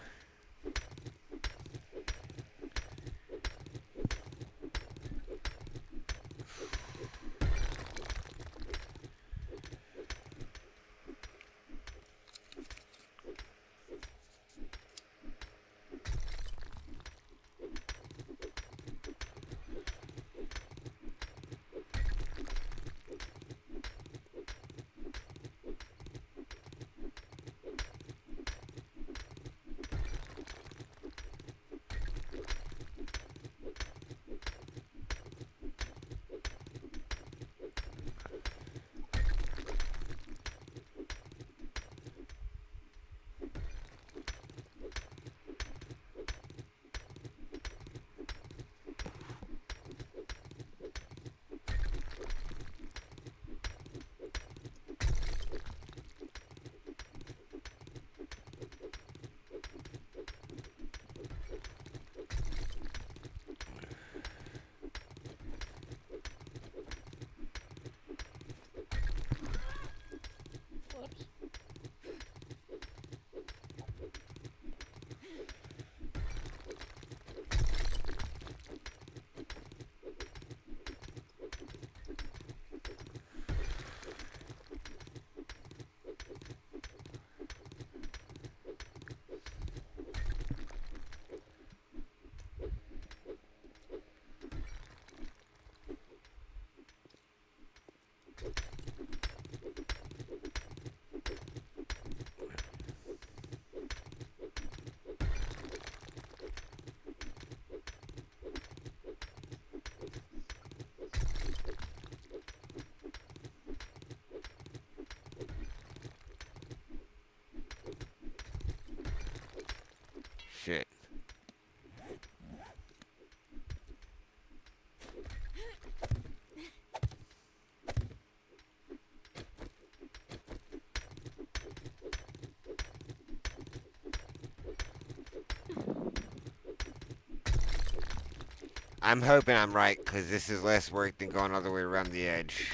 I'm hoping I'm right, because this is less work than going all the way around the edge.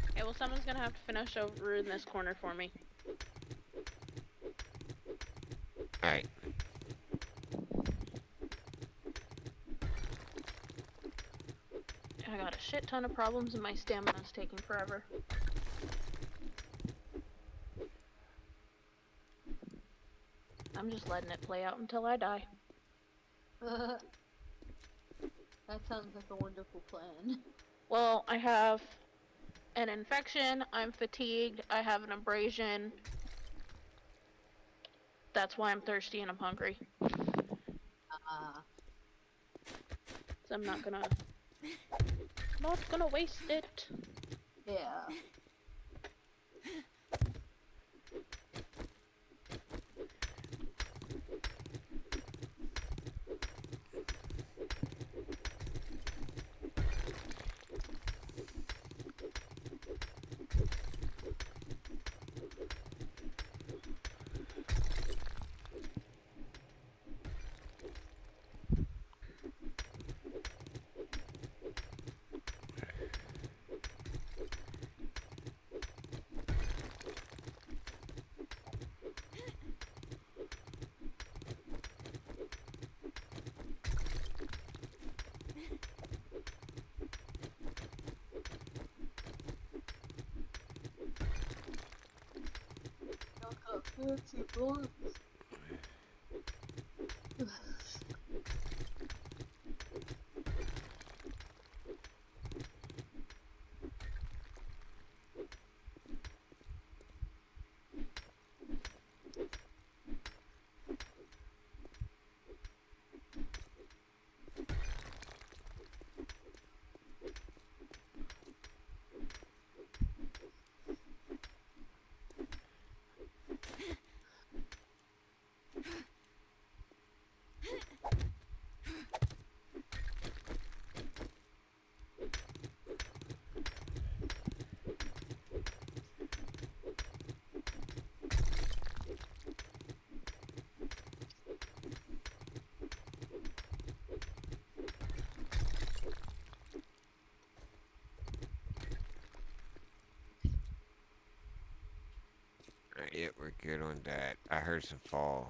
Okay, well, someone's gonna have to finish over in this corner for me. Alright. I got a shit ton of problems and my stamina's taking forever. I'm just letting it play out until I die. That sounds like a wonderful plan. Well, I have an infection, I'm fatigued, I have an abrasion. That's why I'm thirsty and I'm hungry. So I'm not gonna waste it. Yeah. Fancy doors. Alright, yeah, we're good on that. I heard some falls.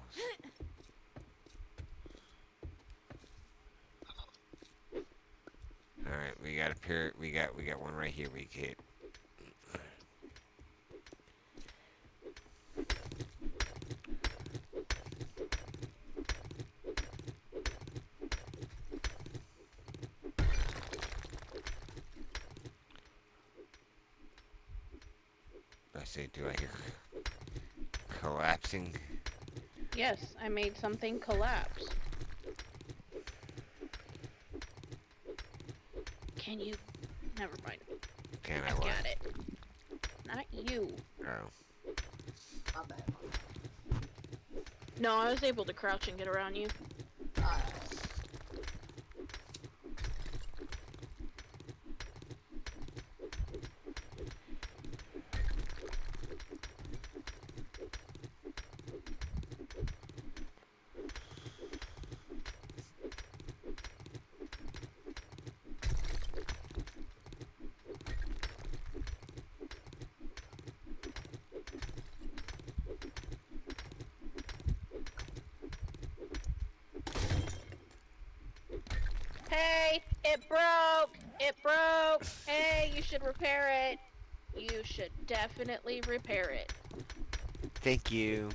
Alright, we got a pair. We got one right here we can hit. I say, do I hear collapsing? Yes, I made something collapse. Can you? Never mind. Can I I what? got it. Not you. Oh. My bad. No, I was able to crouch and get around you. Alright. Hey, it broke! It broke! Hey, you should repair it. You should definitely repair it. Thank you.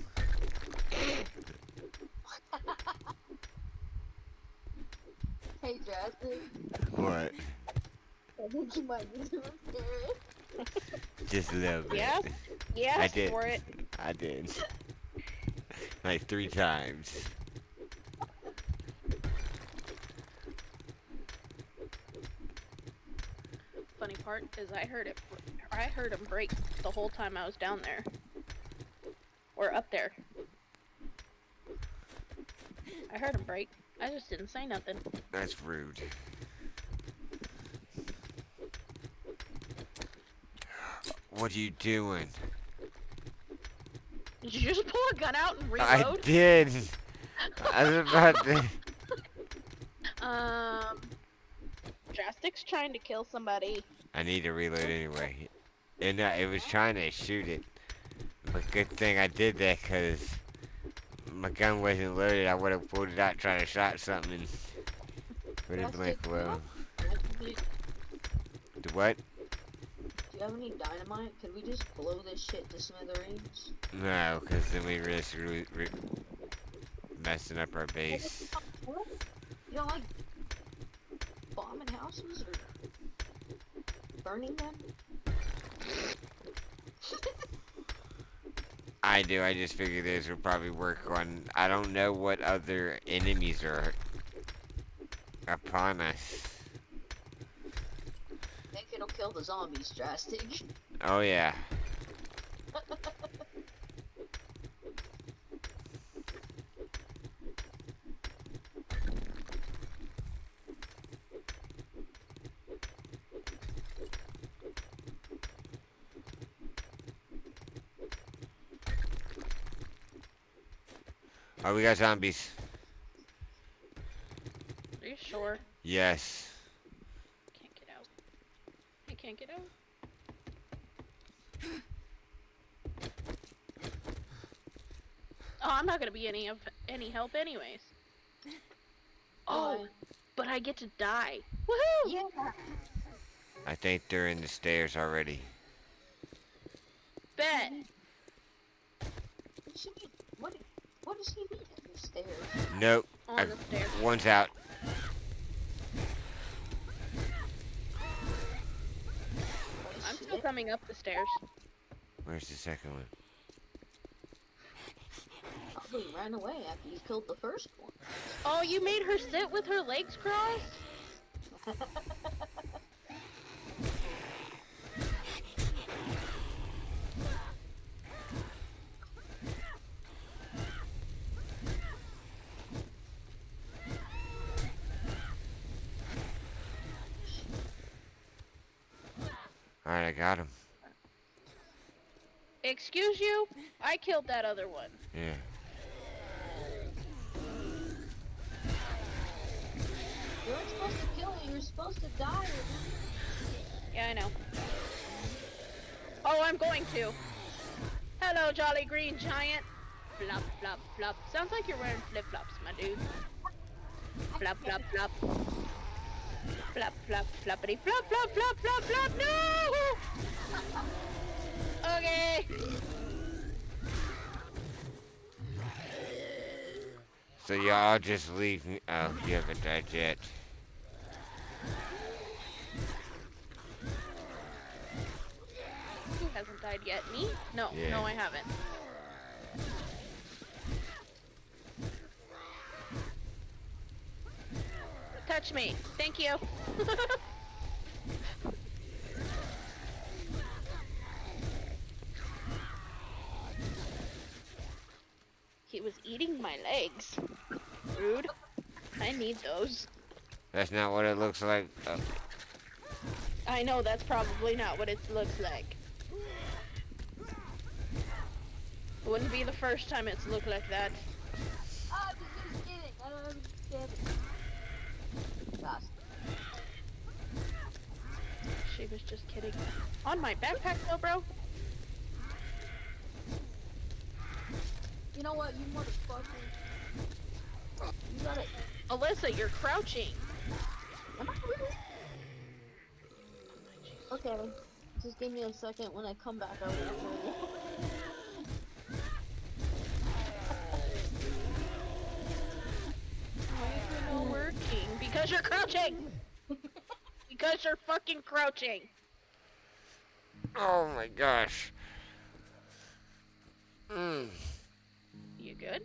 Hey, Drastic. What? I think you might need to repair it. Just a little bit. Yes? Yes I did. for it. I did. Like 3 times. Funny part is I heard him break the whole time I was down there. Or up there. I heard him break. I just didn't say nothing. That's rude. What are you doing? Did you just pull a gun out and I reload? did. I was about to. Drastic's trying to kill somebody. I need to reload anyway. And it was trying to shoot it. But good thing I did that because my gun wasn't loaded. I would have pulled it out trying to shot something and would have been like, Drastic, do you well, have dynamite? the what? Do you have any dynamite? Could we just blow this shit to smithereens? No, because then we risk messing up our base. You don't like bombing houses or burning them? I do. I just figured this would probably work on. I don't know what other enemies are upon us. I think it'll kill the zombies, Drastic. Oh yeah. Oh, we got zombies. Are you sure? Yes. Can't get out. I can't get out. Oh, I'm not gonna be any help anyways. Oh, but I get to die. Woohoo! Yeah. I think they're in the stairs already. Bet. What does he mean at the stairs? Nope. On the stairs. One's out. I'm still coming up the stairs. Where's the second one? Probably ran away after you killed the first one. Oh, you made her sit with her legs crossed? Alright, I got him. Excuse you? I killed that other one. Yeah. You weren't supposed to kill it, you were supposed to die. Yeah, I know. Oh, I'm going to. Hello, Jolly Green Giant. Flop, flop, flop. Sounds like you're wearing flip-flops, my dude. Flop, flop, flop. Flop, flop, floppity, flop, flop, flop, flop, flop. No! Okay. So y'all just leave me. Oh, you haven't died yet. Who hasn't died yet? Me? No, Yeah. no, I haven't. Touch me. Thank you. He was eating my legs. Rude. I need those. That's not what it looks like. Oh. I know that's probably not what it looks like. It wouldn't be the first time it's looked like that. I was just kidding. I don't understand it. Gosh. She was just kidding. On my backpack though, bro. You know what, you motherfucker. You gotta. Alyssa, you're crouching. Am I really? Okay. Just give me a second. When I come back, I will show you. Why is it not working? Because you're crouching! Because you're fucking crouching! Oh my gosh. Mm. You good?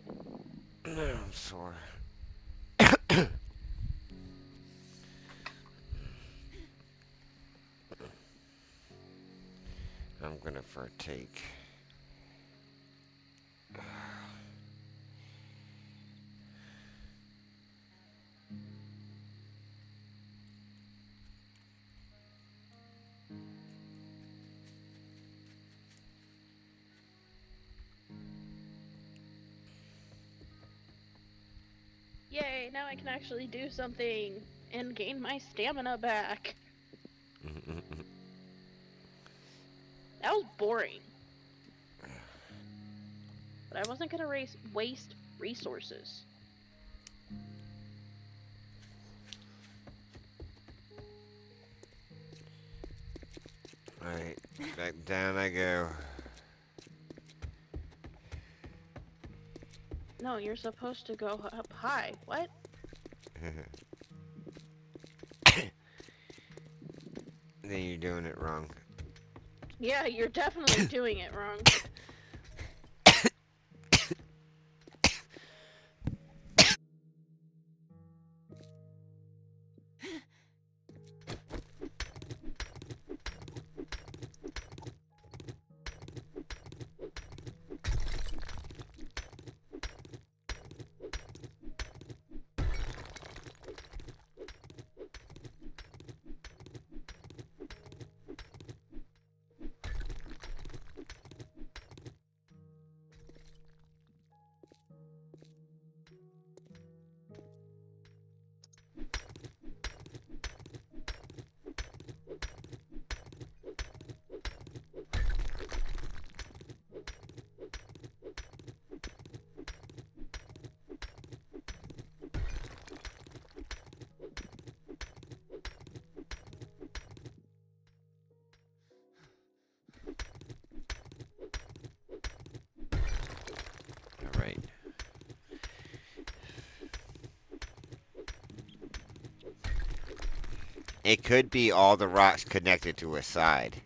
No, I'm sore. I'm gonna partake. Yay, now I can actually do something and gain my stamina back. That was boring. But I wasn't gonna waste resources. Alright, back down I go. No, you're supposed to go up high. What? Then you're doing it wrong. Yeah, you're definitely doing it wrong. Alright. It could be all the rocks connected to a side.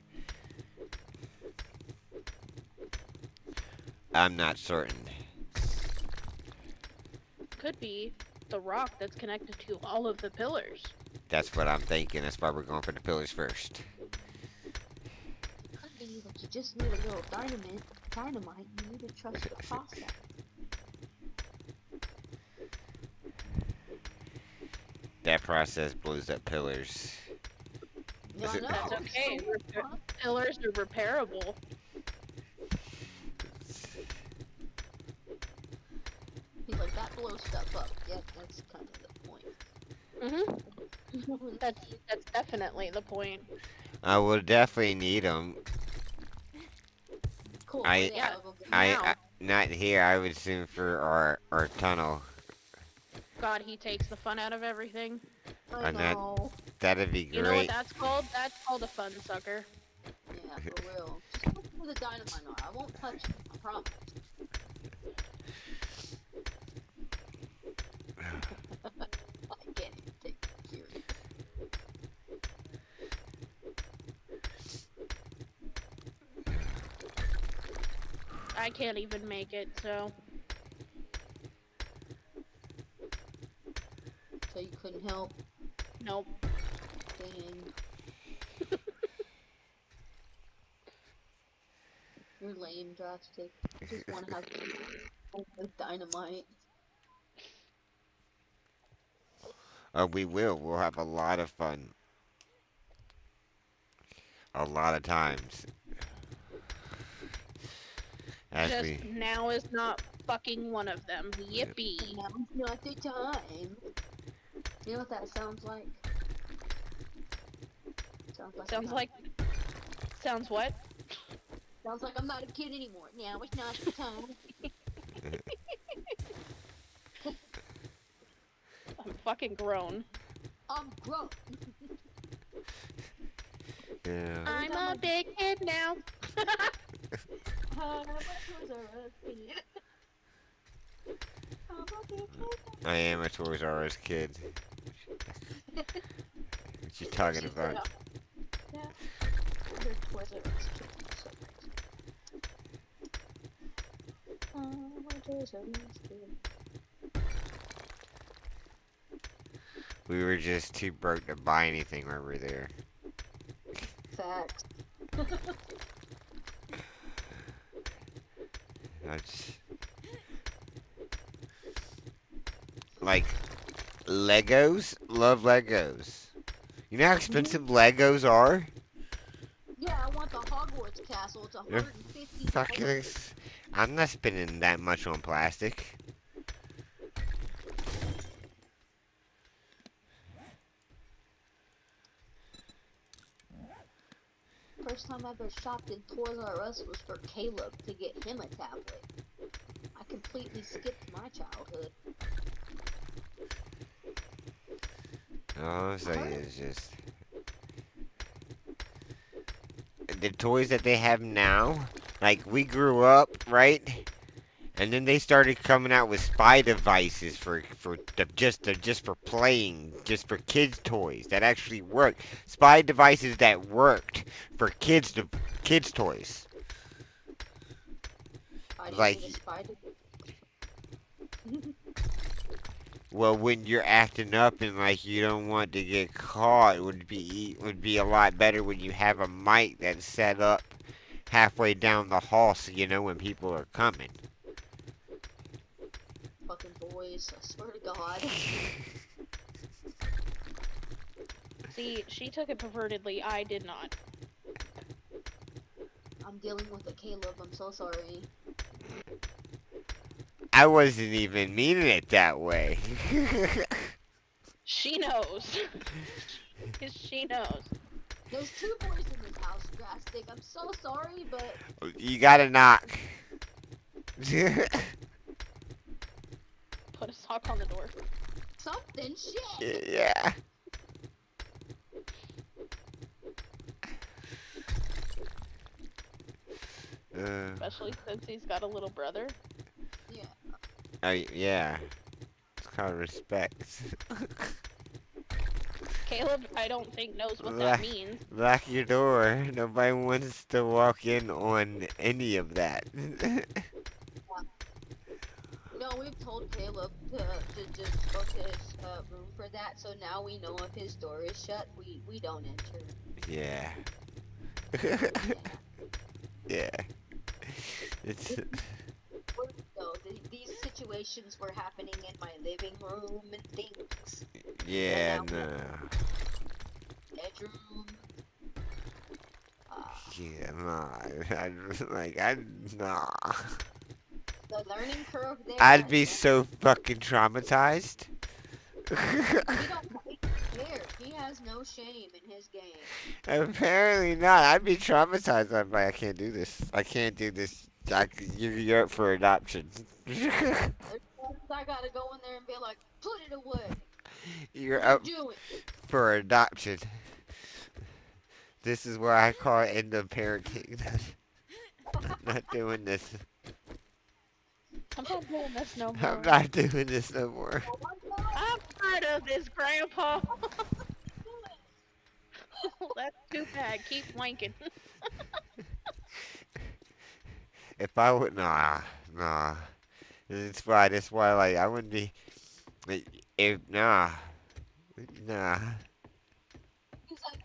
I'm not certain. Could be the rock that's connected to all of the pillars. That's what I'm thinking. That's why we're going for the pillars first. It could be that you just need a little dynamite. You need to trust the process. That process blows up pillars. Yeah, I know. That's okay. Pillars are repairable. He's like, that blows stuff up. Yeah, that's kind of the point. Mhm. That's definitely the point. I will definitely need them. Cool. I- yeah, I'll go get Now. Not here. I would assume for our tunnel. God, he takes the fun out of everything. I and that- know. That'd be You know what great. that's called? That's called a fun sucker. Yeah, for real. Just look for the dynamite on. I won't touch it. I promise. I can't even take it serious. I can't even make it, so. So you couldn't help. Nope. Dang. You're lame, Drastic. You just want to have fun with dynamite. We will. We'll have a lot of fun. A lot of times. As Just we. now is not fucking one of them. Yippee. Now's not the time. You know what that sounds like? Sounds like. Sounds what? Sounds like I'm not a kid anymore. Now it's not the time. I'm fucking grown. I'm grown. Yeah. I'm a big kid now. I am a Toys R Us kid. What you talking about? Yeah. They're Toys R Us kids. So crazy. I'm a Toys R Us kid. We were just too broke to buy anything when we were there. Facts. That's like Legos. Love Legos. You know how expensive Legos are? Yeah, I want the Hogwarts castle. It's You're $150. Fucking. I'm not spending that much on plastic. first time I ever shopped in Toys R Us was for Caleb to get him a tablet. I completely skipped my childhood. All I'm I saying heard it. is just the toys that they have now. Like we grew up, right? And then they started coming out with spy devices just for playing, just for kids' toys that actually work. Spy devices that worked for kids' toys. Why do you Like, need a spider? well, when you're acting up and like you don't want to get caught, it would be a lot better when you have a mic that's set up halfway down the hall so you know when people are coming. Fucking boys, I swear to God. See, she took it pervertedly. I did not. I'm dealing with a Caleb, I'm so sorry. I wasn't even meaning it that way. She knows. She knows. There's two boys in this house, Drastic. I'm so sorry, but You gotta knock. Put a sock on the door. something shit. Yeah. Especially since he's got a little brother. Yeah. Yeah. It's called respect. Caleb, I don't think knows what Lock that means. your door. Nobody wants to walk in on any of that. No, we've told Caleb to just go to his room for that, so now we know if his door is shut, we don't enter. Yeah. Yeah. Yeah. It's So these situations were happening in my living room and things. yeah, So now no. bedroom. Yeah, nah. Nah. The learning curve there. I'd be so fucking traumatized. He don't care. He has no shame in his game. Apparently not. I'd be traumatized. I'm like, I can't do this. I can't do this. You're up for adoption. There's times I gotta go in there and be like, put it away. You're What are up you doing? for adoption. This is where I call it end of parenting. Not doing this. I'm not doing this no more. I'm not doing this no more. I'm tired of this, Grandpa. That's too bad. Keep wanking. If I would, nah. It's why. That's why. Like, I wouldn't be. Like, if nah. He's like,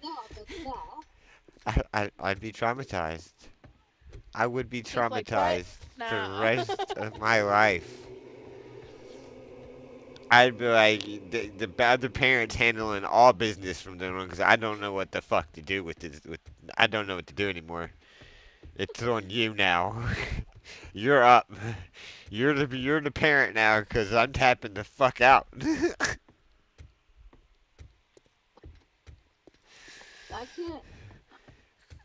no, but nah. I'd be traumatized. I would be He's like, what? traumatized for the Nah. rest of my life. I'd be like the other parents handling all business from them because I don't know what the fuck to do with this. I don't know what to do anymore. It's on you now. You're up. You're the parent now because I'm tapping the fuck out. I can't.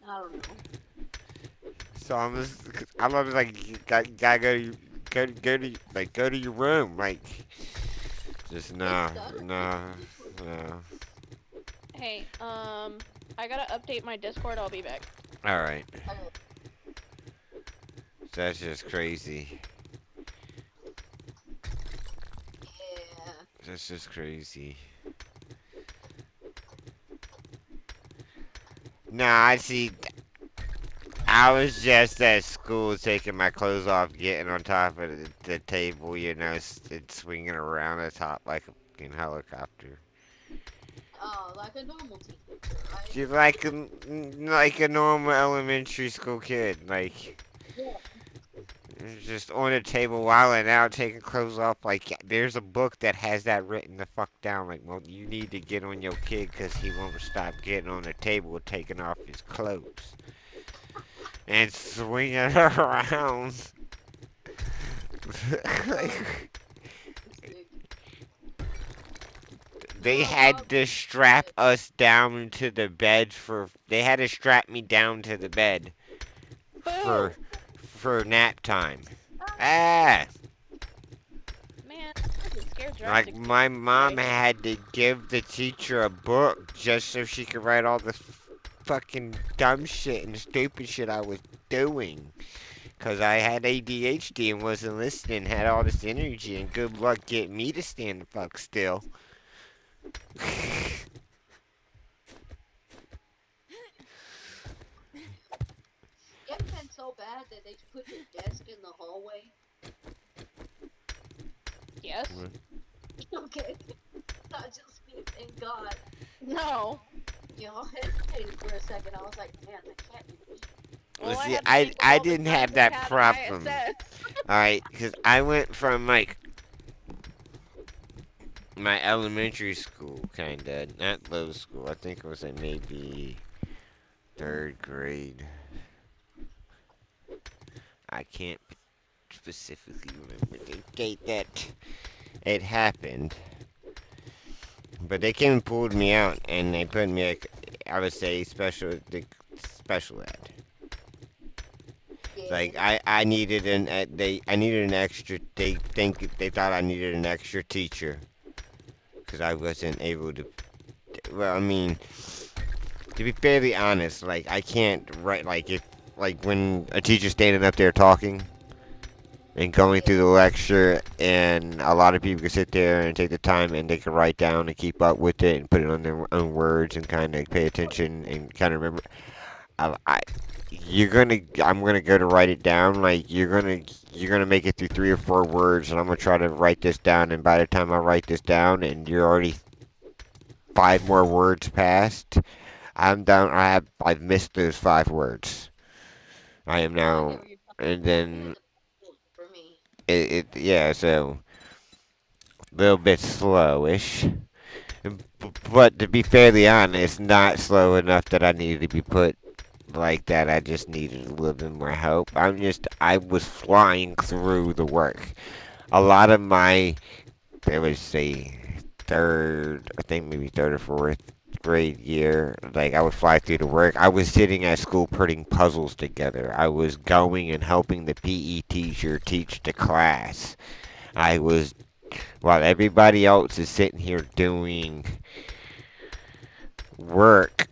I don't know. So I'm just like gotta go to your room like just no. Hey, I gotta update my Discord. I'll be back. All right, Okay. that's just crazy. Yeah. That's just crazy. Nah, I see. I was just at school taking my clothes off, getting on top of the table, you know, and swinging around the top like a fucking helicopter. Oh, like a normal teenager, right? She's like a normal elementary school kid, like Yeah. just on the table, wilding out, taking clothes off. Like there's a book that has that written the fuck down. Like, well, you need to get on your kid because he won't stop getting on the table, taking off his clothes. And swinging around. Like, they No, had to strap us down to the bed for. They had to strap me down to the bed Boo! for nap time. Ah, Man, that doesn't scare like drastic my mom away. had to give the teacher a book just so she could write all the fucking dumb shit and stupid shit I was doing. Cause I had ADHD and wasn't listening, had all this energy, and good luck getting me to stand the fuck still. you ever been so bad that they put your desk in the hallway? Yes? Okay, not just me. Thank God. No. You know, I hesitated for a second. I was like, man, that can't be me. Well, Well, I see, had I tables I all the didn't time have that that had problem. ISS. All right, because I went from like my elementary school, kinda, not low school. I think it was like maybe third grade. I can't specifically remember the date that it happened, but they came and pulled me out, and they put me like I would say special ed. Yeah. Like I needed I needed an extra. They thought I needed an extra teacher because I wasn't able to. Well, I mean, to be fairly honest, like I can't write like if like when a teacher's standing up there talking and going through Yeah. the lecture, and a lot of people can sit there and take the time and they can write down and keep up with it and put it on their own words and kind of pay attention and kind of remember. I I'm gonna go to write it down. Like you're gonna make it through 3 or 4 words, and I'm gonna try to write this down. And by the time I write this down, and you're already 5 more words past, I'm down. I've missed those 5 words. I am No, I now, get what you're talking and about. It had then to be for me. yeah, so a little bit slowish. But to be fairly honest, not slow enough that I needed to be put like that. I just needed a little bit more help. I was flying through the work. A lot of my, I would say, I think maybe third or fourth grade year, like I would fly through the work. I was sitting at school putting puzzles together. I was going and helping the PE teacher teach the class. I was, while everybody else is sitting here doing work,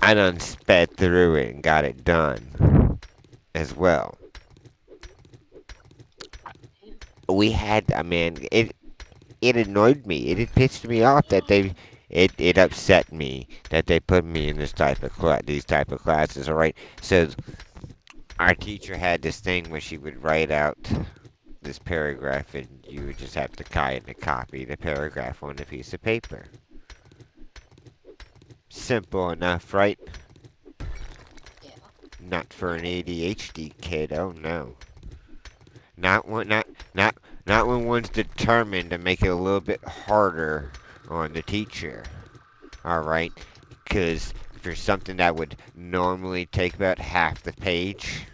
I done sped through it and got it done as well. Damn. We had, I mean, it annoyed me. It pissed me off that it upset me that they put me in these type of classes. All right, so our teacher had this thing where she would write out this paragraph, and you would just have to kind of copy the paragraph on a piece of paper. Simple enough, right? Yeah. Not for an ADHD kid. Oh no. Not when not not when one's determined to make it a little bit harder on the teacher. All right, because for something that would normally take about half the page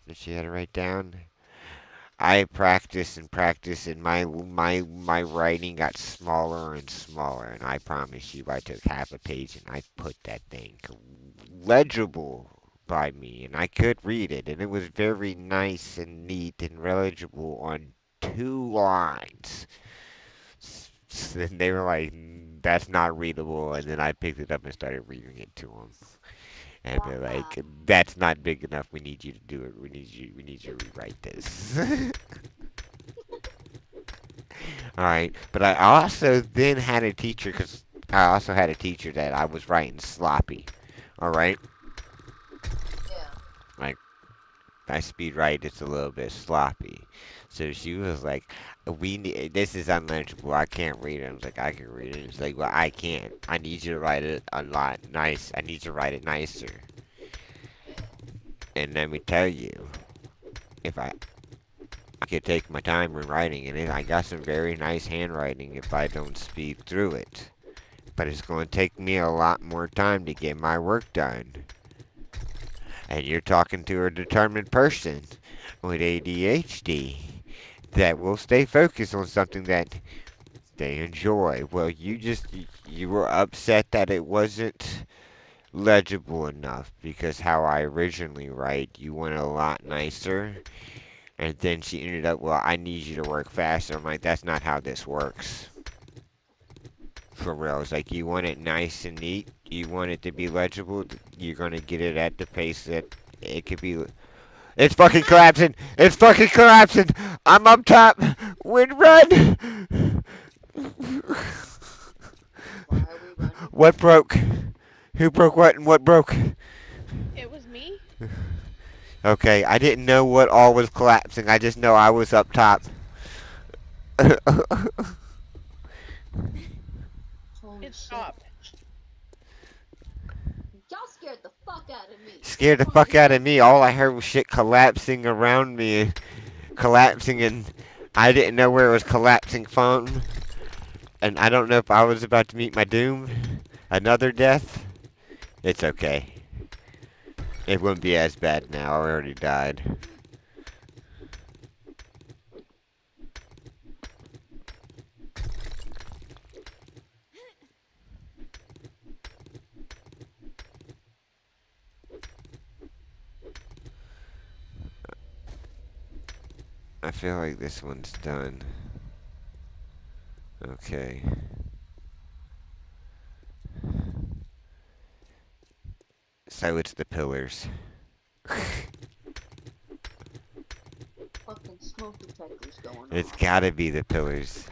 that she had to write down, I practiced and practiced, and my writing got smaller and smaller. And I promise you, I took half a page and I put that thing legible by me, and I could read it, and it was very nice and neat and legible on 2 lines. And they were like, "That's not readable," and then I picked it up and started reading it to them. And they're Wow. like, "That's not big enough. We need you to do it. We need you to rewrite this." All right, but I also then had a teacher because I also had a teacher that I was writing sloppy. All right, Yeah. like my speed write is a little bit sloppy. So she was like, "We need this is unlegible. I can't read it." I was like, "I can read it." It's like, "Well, I can't. I need you to write it a lot nice. I need you to write it nicer." And let me tell you, if I could take my time when writing, and I got some very nice handwriting if I don't speed through it. But it's going to take me a lot more time to get my work done. And you're talking to a determined person with ADHD that will stay focused on something that They enjoy. Well, you were upset that it wasn't legible enough because how I originally write, you went a lot nicer. And then she ended up, well, I need you to work faster. I'm like, that's not how this works. For real. It's like, you want it nice and neat. You want it to be legible. You're going to get it at the pace that it could be. It's fucking collapsing. It's fucking collapsing. I'm up top. Wind run. Why are we running? What broke? Who broke what and what broke? It was me. Okay, I didn't know what all was collapsing. I just know I was up top. Holy It shit. stopped. Y'all scared the fuck out of me. Scared the fuck out of me. All I heard was shit collapsing around me. Collapsing, and I didn't know where it was collapsing from. And I don't know if I was about to meet my doom. Another death. It's okay. It wouldn't be as bad now. I already died. I feel like this one's done. Okay. So it's the pillars. Fucking smoke detectors going It's on. gotta be the pillars.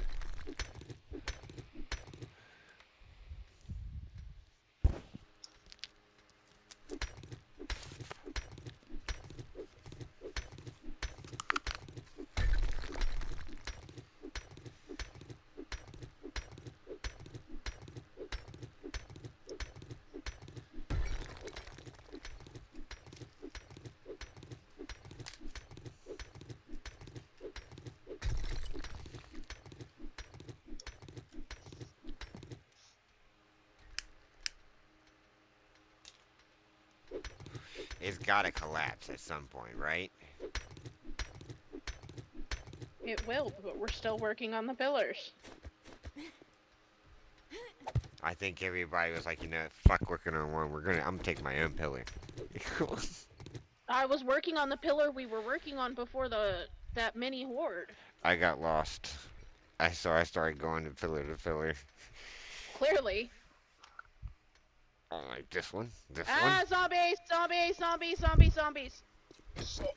It's gotta collapse at some point, right? It will, but we're still working on the pillars. I think everybody was like, you know, fuck working on one. I'm gonna take my own pillar. I was working on the pillar we were working on before that mini horde. I got lost. I started going to pillar. Clearly. Oh, like this one? This Ah, one? zombies! Zombies! Zombies! Zombies! Zombies! Shit.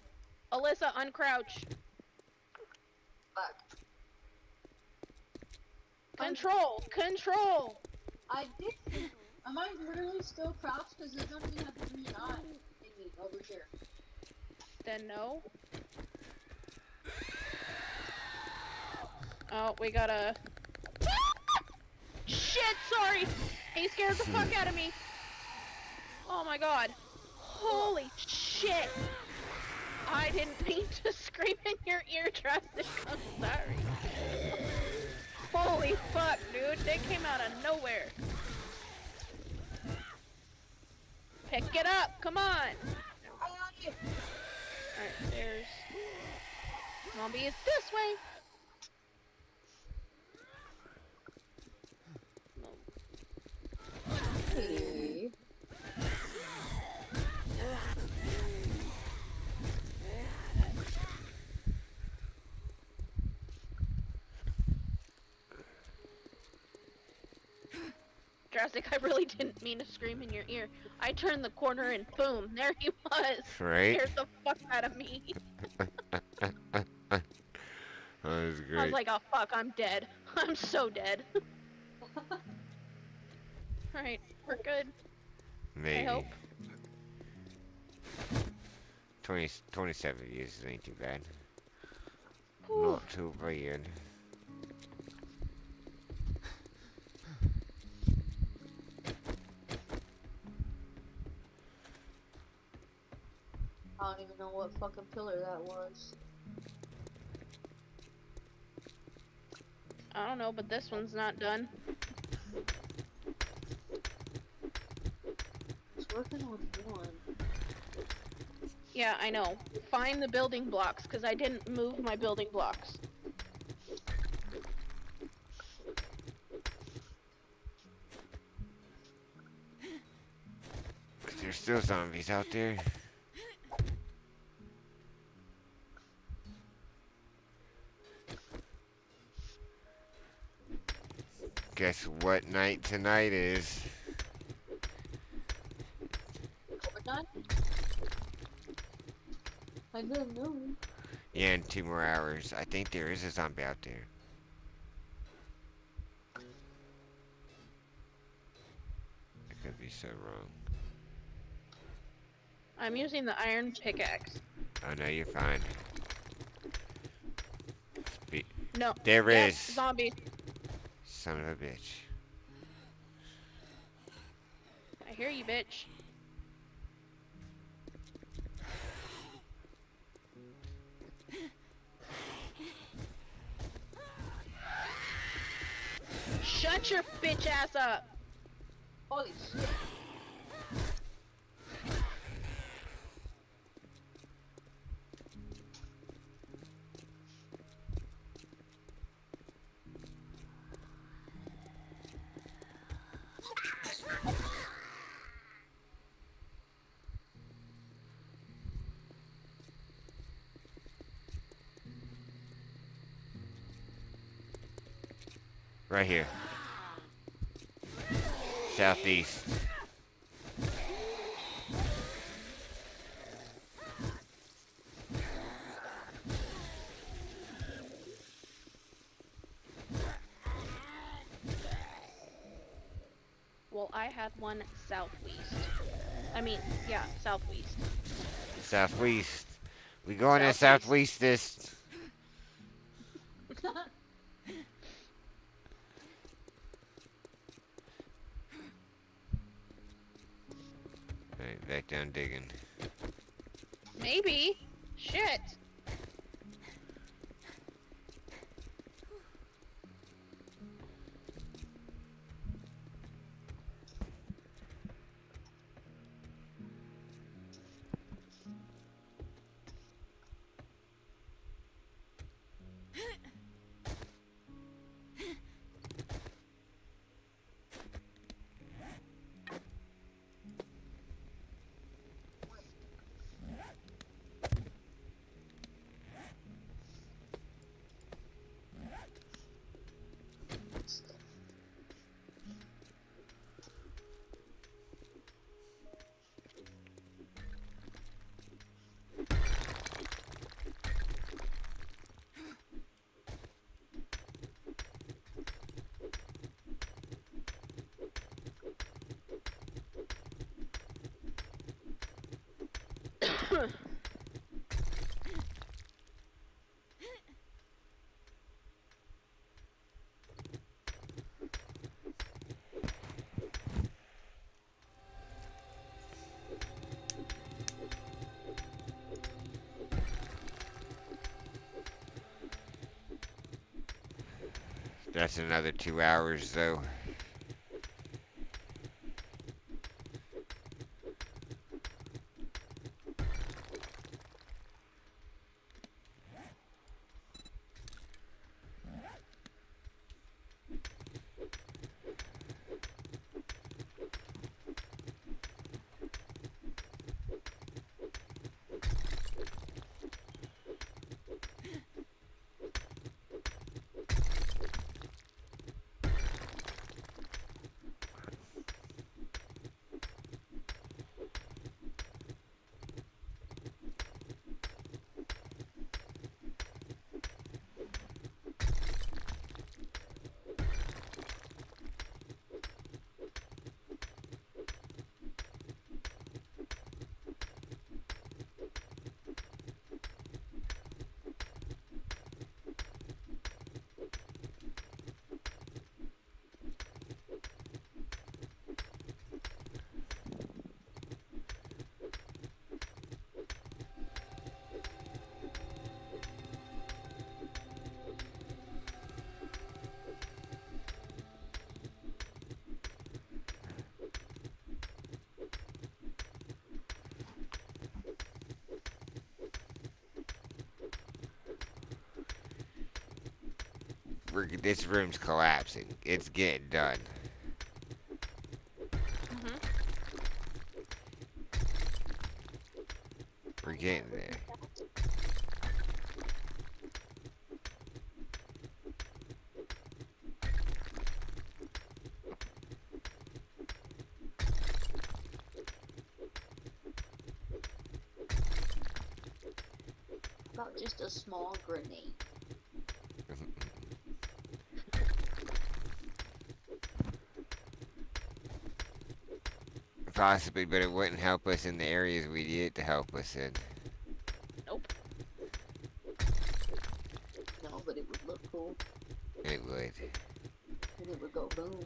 Alyssa, uncrouch. Fuck. Control! Control! I did. Am I literally still crouched? Because there's nothing I can do not in me over here. Then no. Oh, we gotta... Shit, sorry! He scared the fuck out of me! Oh my god. Holy shit! I didn't mean to scream in your ear, Drastic. I'm sorry. Holy fuck, dude. They came out of nowhere. Pick it up. Come on. Alright, there's... Zombie is this way. Hey. Drastic, I really didn't mean to scream in your ear. I turned the corner and boom, there he was. Right? Scared the fuck out of me. That was I was great. like, oh fuck, I'm dead. I'm so dead. Alright, we're good. Maybe. hope. 27 views ain't too bad. Whew. Not too bad. I don't even know what fucking pillar that was. I don't know, but this one's not done. It's working on one. Yeah, I know. Find the building blocks, because I didn't move my building blocks. There's still zombies out there. Guess what night tonight is? Fortnite? I didn't know. Yeah, in 2 more hours. I think there is a zombie out there. I could be so wrong. I'm using the iron pickaxe. Oh no, you're fine. No. There Yep, is. zombie. Son of a bitch. I hear you, bitch. Shut your bitch ass up. Holy shit. Right here. Southeast. Well, I had one southwest. I mean, yeah, southwest. Southwest. We going to Southeast. southwestist. Alright, back down digging. Maybe. Shit. That's another 2 hours though. This room's collapsing. It's getting done. Mhm. getting there. About just a small grenade. Possibly, but it wouldn't help us in the areas we need it to help us in. Nope. No, but it would look cool. It would. And it would go boom.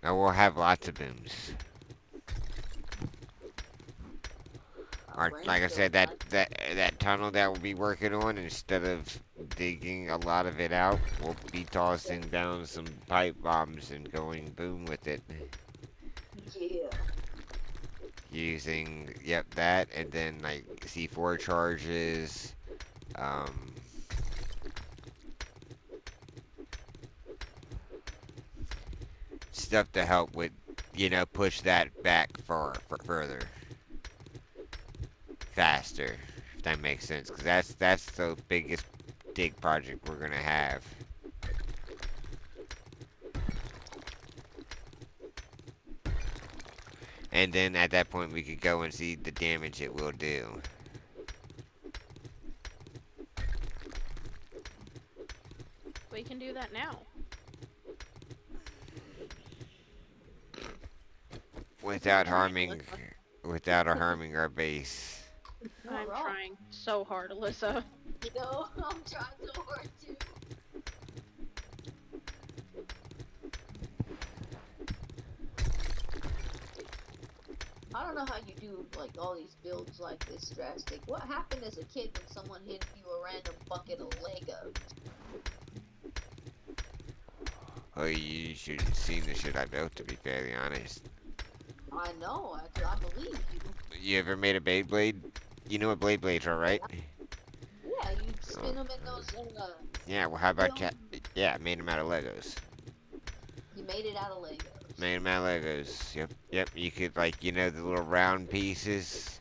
Oh, we'll have lots of booms. Or, like I said, that tunnel that we'll be working on, instead of digging a lot of it out, we'll be tossing down some pipe bombs and going boom with it. Yeah. Using, yep, that, and then like C4 charges, stuff to help with, push that back for further, faster, if that makes sense, because that's the biggest dig project we're gonna have. And then at that point we could go and see the damage it will do. We can do that now. Without harming our base. I'm trying so hard, Alyssa. You know, I'm trying so hard too. I don't know how you do like all these builds like this drastic. What happened as a kid when someone hit you a random bucket of Legos? Oh, you should have seen the shit I built, to be fairly honest. I know, I believe you. You ever made a Beyblade? You know what Blades are, right? Yeah, you spin them in those. Yeah, well, how about that? Yeah, I made them out of Legos. You made it out of Legos. Made them out of Legos. Yep. You could, like, the little round pieces?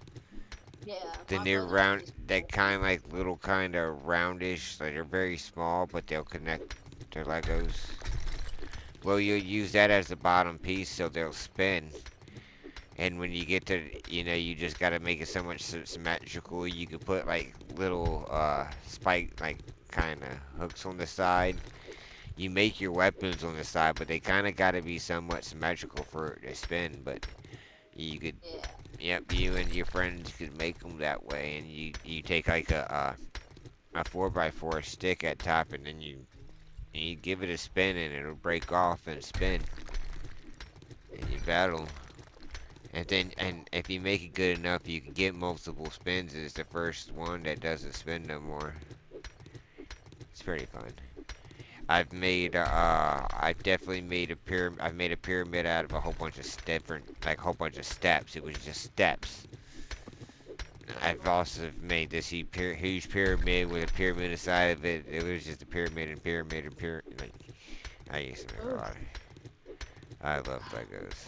Yeah. The new round, they kind of like little kind of roundish, like they're very small, but they'll connect to Legos. Well, you'll use that as the bottom piece, so they'll spin. And when you get to, you just gotta make it so much symmetrical. You could put like little spike, like kind of hooks on the side. You make your weapons on the side, but they kind of gotta be somewhat symmetrical for it to spin. But you could, yep, you and your friends could make them that way. And you take like a 4x4 stick at top, and then you give it a spin, and it'll break off and spin. And you battle. And if you make it good enough, you can get multiple spins as the first one that doesn't spin no more. It's pretty fun. I've definitely made a pyramid. I've made a pyramid out of a whole bunch of whole bunch of steps. It was just steps. I've also made this huge pyramid with a pyramid inside of it. It was just a pyramid and pyramid and pyramid. Like, I used to make a lot. I love Legos.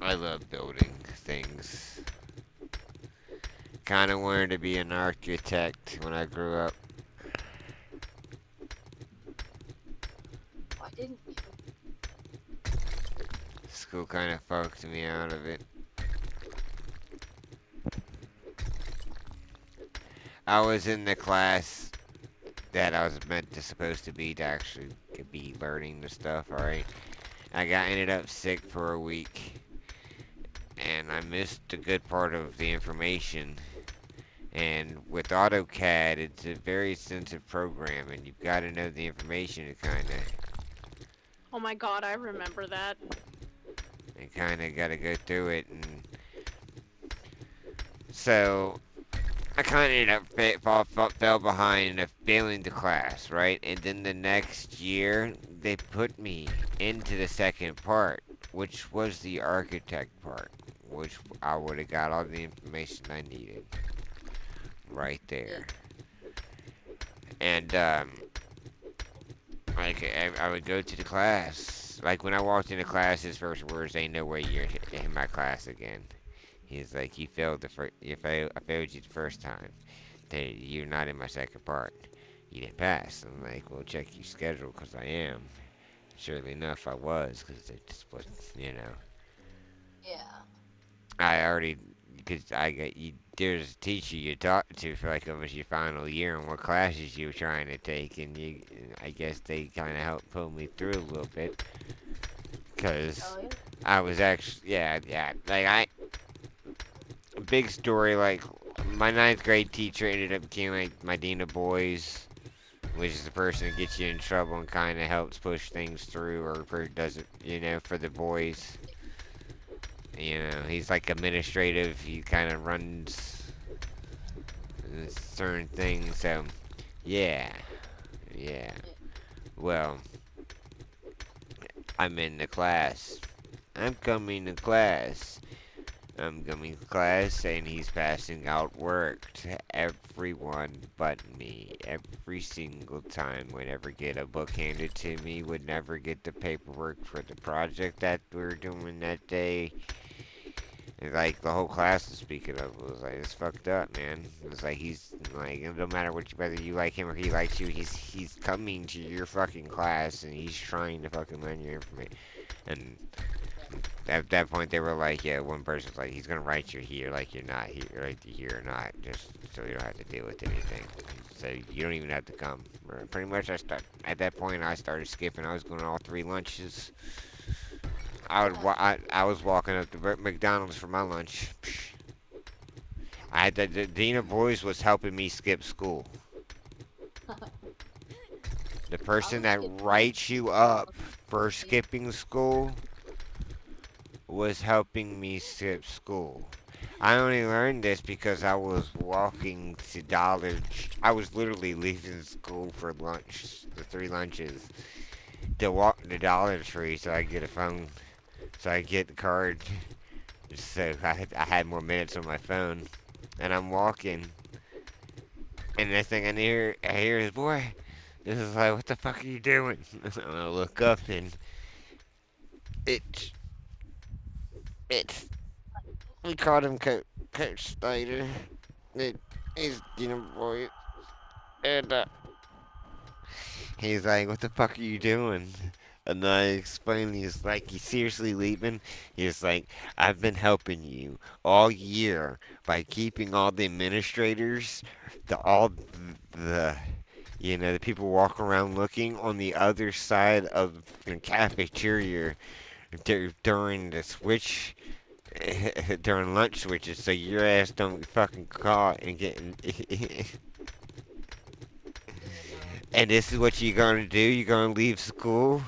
I love building things. Kinda wanted to be an architect when I grew up. Why didn't you? School kinda fucked me out of it. I was in the class that I was supposed to be to actually be learning the stuff, alright? Ended up sick for a week. And I missed a good part of the information. And with AutoCAD, it's a very sensitive program, and you've got to know the information to kind of... Oh my god, I remember that. You kind of got to go through it, and... So, I kind of ended up fell behind of failing the class, right? And then the next year, they put me into the second part, which was the architect part, which I would have got all the information I needed right Yeah. there. And like I would go to the class. Like when I walked into class, his first words, "Ain't no way you're in my class again." He's like, "You failed the first. I failed you the first time. You're not in my second part. You didn't pass." I'm like, "Well, check your schedule, 'cause I am." Surely enough, I was, 'cause it just wasn't, Yeah. I already, because I got you. There's a teacher you talked to for like almost your final year on what classes you were trying to take, and I guess they kind of helped pull me through a little bit, Oh 'cause yeah. I was actually, yeah, like big story, like my ninth grade teacher ended up becoming like my dean of boys, which is the person that gets you in trouble and kind of helps push things through, or does it, for the boys. He's like administrative. He kind of runs certain things. So, yeah, yeah. Yeah. Well, I'm in the class. I'm coming to class. I'm coming to class, and he's passing out work to everyone but me. Every single time, would ever get a book handed to me, would never get the paperwork for the project that we were doing that day. And like the whole class was speaking of, it was like, it's fucked up, man. It's like he's like, no matter whether you like him or he likes you, he's coming to your fucking class and he's trying to fucking learn your information. And at that point, they were like, yeah, one person's like, he's gonna write you here, like you're not here, like here or not, just so you don't have to deal with anything. So you don't even have to come. Pretty much, at that point, I started skipping. I was going to all 3 lunches. I was walking up to McDonald's for my lunch. The dean of boys was helping me skip school. The I person was that skipping writes you all up of for it. skipping school was helping me skip school. I only learned this because I was walking to Dollar. I was literally leaving school for lunch, the 3 lunches, to walk to Dollar Tree so I could get a phone, so I could get the card. So I had more minutes on my phone, and I'm walking, and next thing I hear his boy. This is like, what the fuck are you doing? And I look up, and it's it's we called him Coach Snyder. It, he's boy, and he's like, what the fuck are you doing? And I explained, he's like, you seriously leaving? He's like, I've been helping you all year by keeping all the administrators, all the, the people walking around looking on the other side of the cafeteria during the switch, during lunch switches, so your ass don't get fucking caught and get. Yeah, no. And this is what you're gonna do? You're gonna leave school?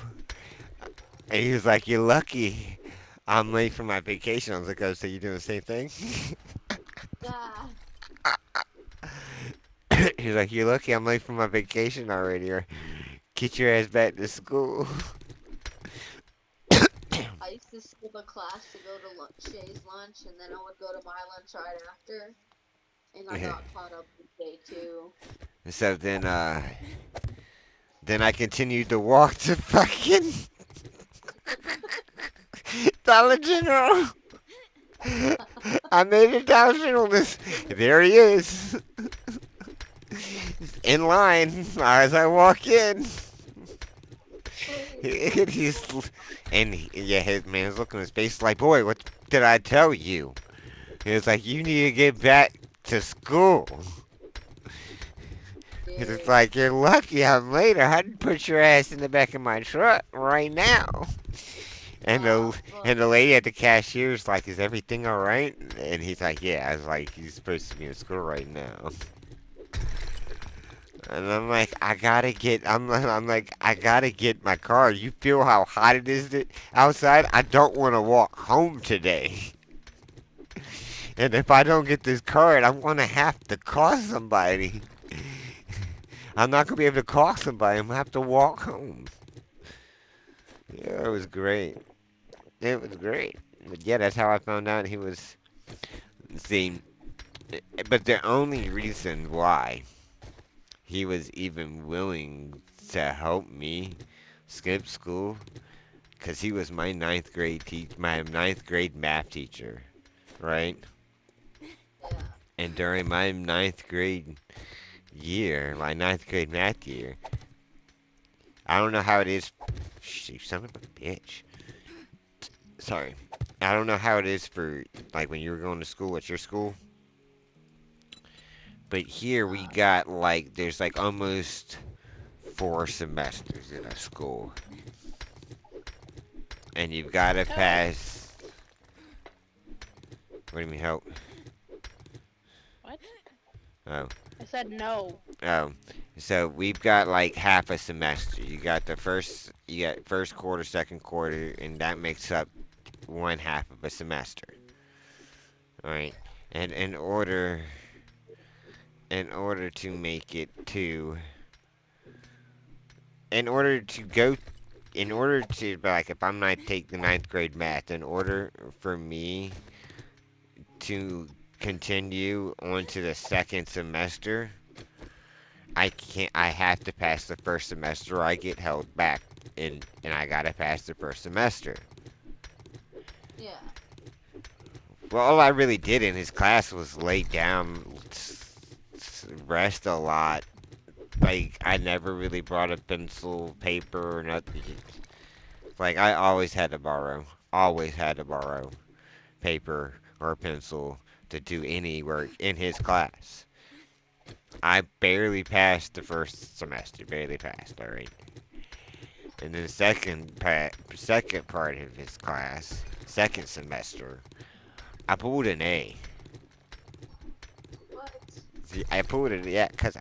And he was like, "You're lucky. I'm late for my vacation." I was like, "Oh, so you're doing the same thing?" Yeah. He's like, "You're lucky. I'm late for my vacation already. Or get your ass back to school." I used to skip a class to go to Shay's lunch, and then I would go to my lunch right after, and I got caught up with day two. So then I continued to walk to fucking Dollar General. I made it Dollar General. There he is, in line as I walk in. He's yeah, his man's looking at his face like, boy, what did I tell you? He was like, you need to get back to school. It's Dang. like, you're lucky I'm later. I'd put your ass in the back of my truck right now. And Oh, the fuck. and the lady at the cashier's like, is everything all right? And he's like, yeah. I was like, he's supposed to be in school right now. And I'm like, I'm like, I gotta get my car. You feel how hot it is outside? I don't want to walk home today. And if I don't get this card, I'm gonna have to call somebody. I'm not gonna be able to call somebody. I'm gonna have to walk home. Yeah, it was great. It was great. But yeah, that's how I found out he was. See, but the only reason why he was even willing to help me skip school, cause he was my ninth grade math teacher, right? Yeah. And during my ninth grade year, my ninth grade math year, I don't know how it is. You son of a bitch. Sorry. I don't know how it is for like when you were going to school at your school, but here we Uh, got like there's like almost 4 semesters in a school, and you've got to No. pass. What do you mean help? What? Oh, I said no. oh. So we've got like half a semester. You got first quarter, second quarter, and that makes up one half of a semester. All right, and in order to make it to in order to go in order to like if I'm not take the ninth grade math, in order for me to continue on to the second semester, I have to pass the first semester or I get held back and I gotta pass the first semester. yeah. Well, all I really did in his class was lay down, rest a lot. Like I never really brought a pencil, paper, or nothing. Like I always had to borrow paper or a pencil to do any work in his class. I barely passed the first semester, barely passed, alright. And then the second part of his class, second semester, I pulled an A. What? See, I pulled it, yeah, because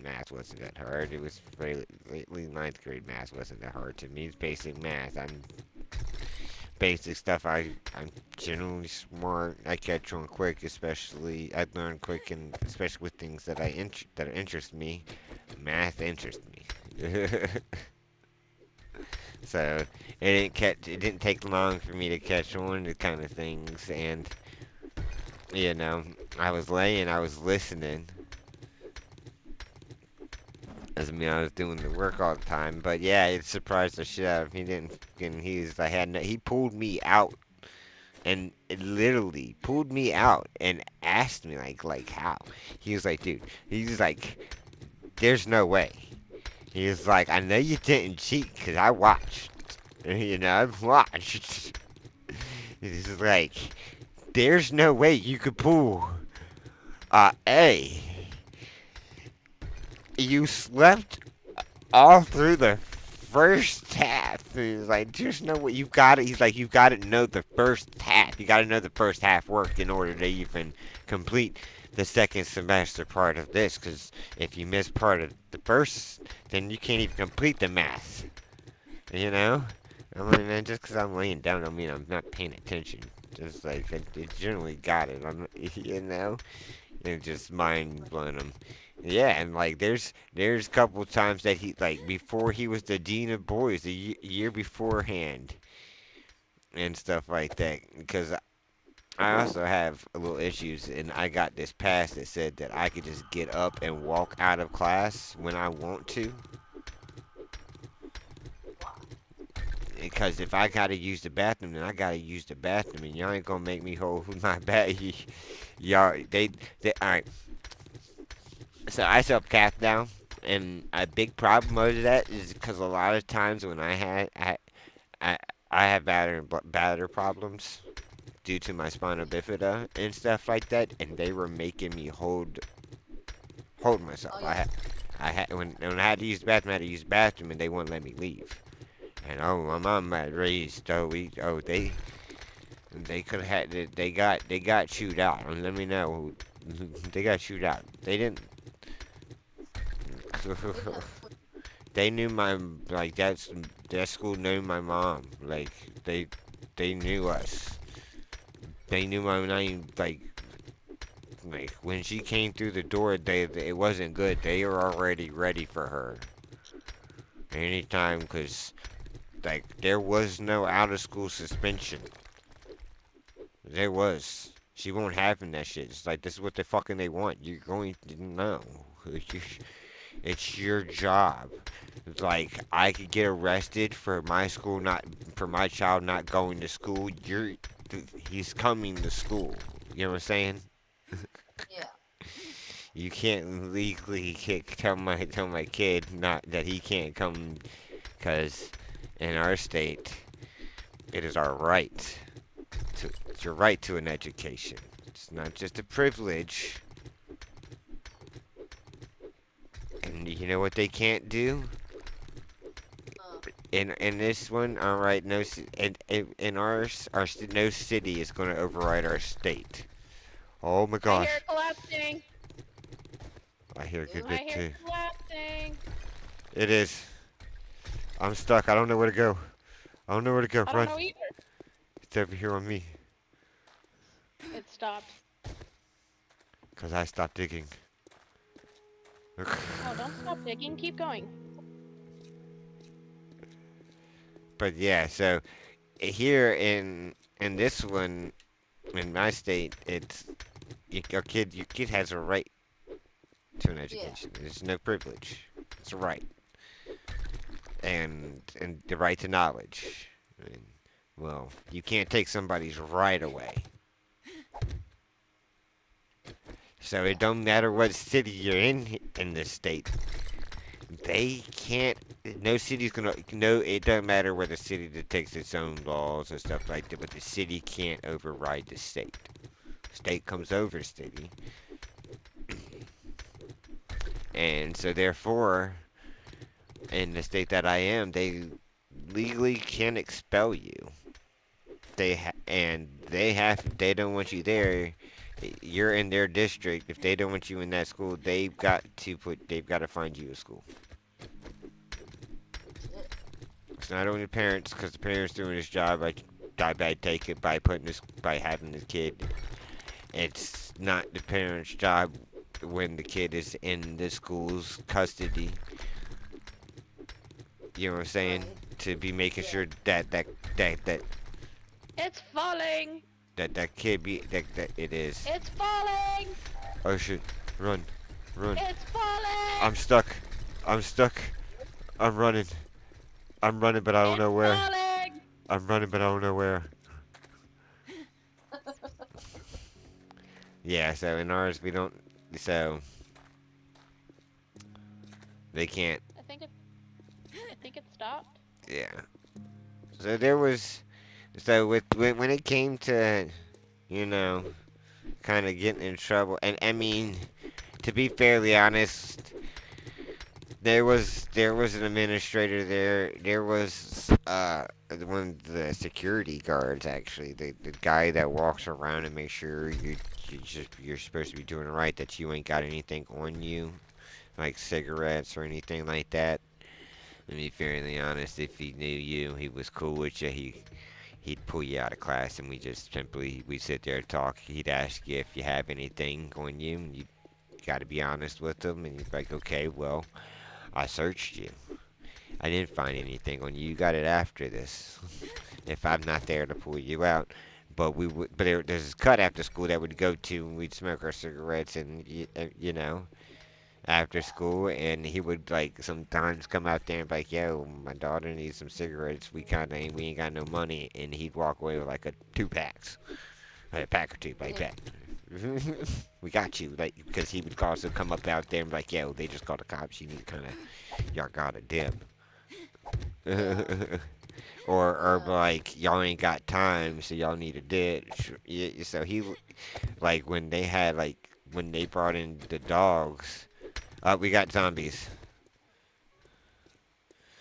math wasn't that hard. It was really, ninth grade math wasn't that hard to me. It's basic math. Basic stuff. I'm generally smart. I catch on quick, especially I learn quick, and especially with things that interest me. Math interests me. So it didn't take long for me to catch on to kind of things, and you know, I was listening. Doesn't mean I was doing the work all the time, but yeah, it surprised the shit out of me. He didn't, and he pulled me out and it literally pulled me out and asked me like how. He was like, dude, he's like, there's no way. He was like, I know you didn't cheat because I watched. You know, I've watched. He's like, there's no way you could pull A. You slept all through the first half. He's like, there's no way you've got it. He's like, you've got to know the first half. You got to know the first half worked in order to even complete the second semester part of this. Because if you miss part of the first, then you can't even complete the math. You know? I mean, man, just because I'm laying down, don't mean I'm not paying attention. Just like, I generally got it. You know? It just mind blowing him. Yeah, and like there's a couple times that he like before he was the dean of boys the year beforehand and stuff like that. Because I also have a little issues, and I got this pass that said that I could just get up and walk out of class when I want to. Because if I gotta use the bathroom, then I gotta use the bathroom, and y'all ain't gonna make me hold my back. Y'all, all right. So I self calf down, and a big problem with that is because a lot of times when I, I have batter problems due to my spinal bifida and stuff like that, and they were making me hold myself. Oh yeah. I had when I had to use the bathroom, I had to use the bathroom, and they wouldn't let me leave. And oh, my mom had raised they could have had they got chewed out. And let me know, they got chewed out. They didn't. They never put. They knew my that school knew my mom. Like they knew us. They knew my name. Like like when she came through the door, it wasn't good. They were already ready for her. Anytime, cause like there was no out of school suspension. There was. She won't having that shit. It's like this is what the fucking they want. You're going to know. It's your job. It's like I could get arrested for my school not for my child not going to school. He's coming to school. You know what I'm saying? Yeah. You can't legally tell my kid not that he can't come because in our state it is our right to it's your right to an education. It's not just a privilege. And you know what they can't do? Uh, In this one, all right, no, in ours, no city is going to override our state. Oh my I hear gosh, it collapsing. I hear a good Yeah. I bit hear too. it collapsing. It is. I'm stuck. I don't know where to go. I don't know where to go. I don't Run. know either. It's over here on me. It stopped. Cause I stopped digging. Oh, don't stop digging. Keep going. But yeah, so here in this one in my state, it's your kid has a right to an Yeah. education. There's no privilege. It's a right. And the right to knowledge. And, well, you can't take somebody's right away. So it Yeah. don't matter what city you're in this state. They can't. No city's gonna. No, it doesn't matter where the city that takes its own laws and stuff like that. But the city can't override the state. State comes over city, and so therefore, in the state that I am, they legally can expel you. They have. If they don't want you there, you're in their district. If they don't want you in that school, they've got to find you a school. Shit. It's not only the parents, because the parents doing this job. I take it by having this kid. It's not the parents' job when the kid is in the school's custody. You know what I'm saying? Right. To be making Yeah. sure that It's falling. that kid be that it is. It's falling. Oh shit! Run, run! It's falling. I'm stuck. I'm stuck. I'm running. I'm running, but I don't It's know where. falling. I'm running, but I don't know where. Yeah, so in ours we don't. So they can't. I think it stopped. Yeah. So there was. So when it came to, you know, kind of getting in trouble, and I mean, to be fairly honest, there was an administrator there. There was one of the security guards actually, the guy that walks around and makes sure you're supposed to be doing it right, that you ain't got anything on you, like cigarettes or anything like that. To be fairly honest, if he knew you, he was cool with you. He'd pull you out of class, and we sit there and talk. He'd ask you if you have anything on you, and you got to be honest with him, and you'd be like, okay, well, I searched you. I didn't find anything on you. You got it after this. If I'm not there to pull you out. But there's this cut after school that we'd go to, and we'd smoke our cigarettes, and you know, after school, and he would like sometimes come out there and be like, "Yo, my daughter needs some cigarettes. We ain't got no money," and he'd walk away with like a 2 packs, a pack or two like Yeah. that. We got you, like, because he would also come up out there and be like, "Yo, they just called the cops. You need to kind of, y'all got a dip." Yeah. Or Yeah. like y'all ain't got time, so y'all need a ditch. Yeah, so like when they brought in the dogs. We got zombies.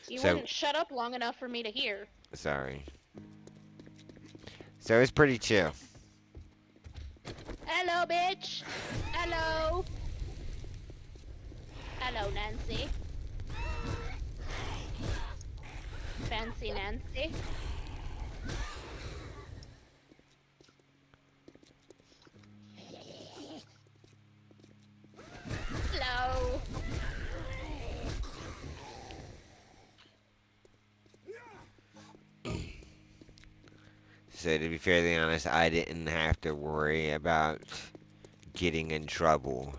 You So wouldn't shut up long enough for me to hear. sorry. So it's pretty chill. Hello, bitch. Hello. Hello, Nancy. Fancy Nancy. so to be fairly honest, I didn't have to worry about getting in trouble.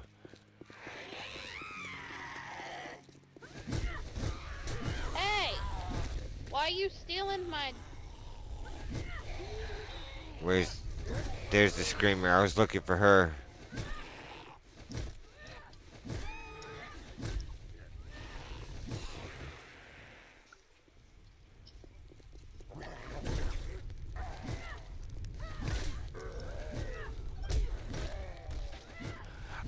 Hey! Why are you stealing my... Where's there's the screamer. I was looking for her.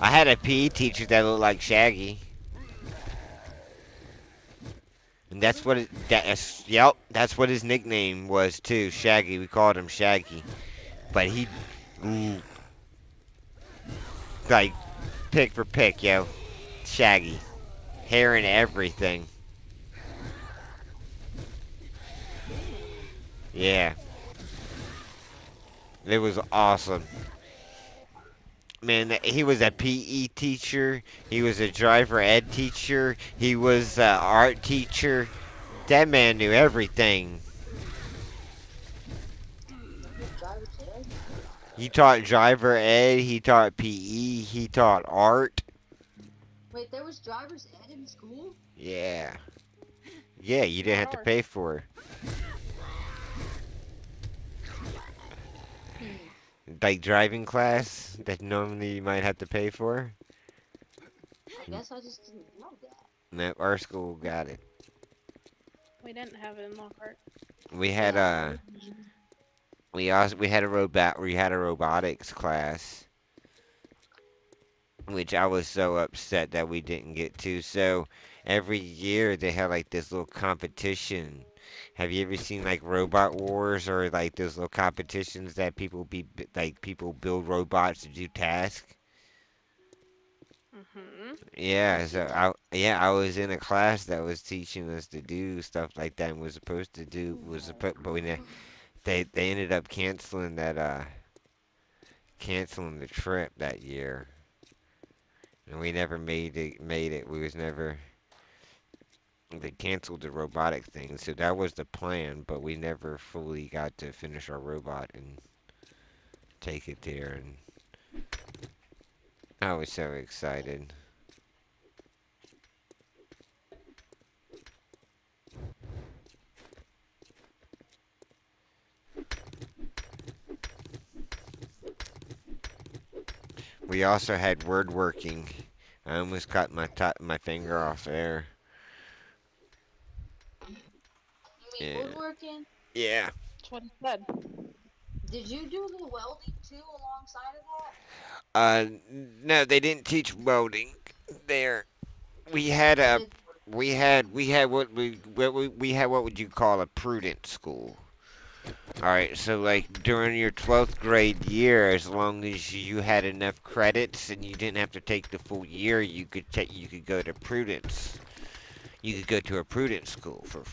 I had a PE teacher that looked like Shaggy. And that's what yep, that's what his nickname was too, Shaggy. We called him Shaggy. But he ooh, like pick for pick, yo. Shaggy. Hair and everything. Yeah. It was awesome. Man, he was a PE teacher. He was a driver ed teacher. He was an art teacher. That man knew everything. Driver's ed? He taught driver ed. He taught PE. He taught art. Wait, there was driver's ed in school? Yeah. Yeah, you didn't Not have to ours. pay for it. Like driving class that normally you might have to pay for. I guess I just didn't know that. No, our school got it. We didn't have it in Lockhart. We had Yeah, a we had a robotics class, which I was so upset that we didn't get to. So every year they had like this little competition. Have you ever seen like Robot Wars or like those little competitions that people build robots to do tasks? Mm-hmm. Yeah, I've so seen that. I was in a class that was teaching us to do stuff like that and was supposed to do was supposed but they ended up canceling the trip that year. And we never made it. We was never They canceled the robotic thing, so that was the plan, but we never fully got to finish our robot and take it there, and I was so excited. We also had word working. I almost cut my finger off there. You mean Yeah. woodworking? Yeah. That's what he said. Did you do the welding too alongside of that? No, they didn't teach welding there. We had Or a did we had we had what would you call a prudent school. All right, so like during your 12th grade year, as long as you had enough credits and you didn't have to take the full year, you could go to prudence. You could go to a prudent school for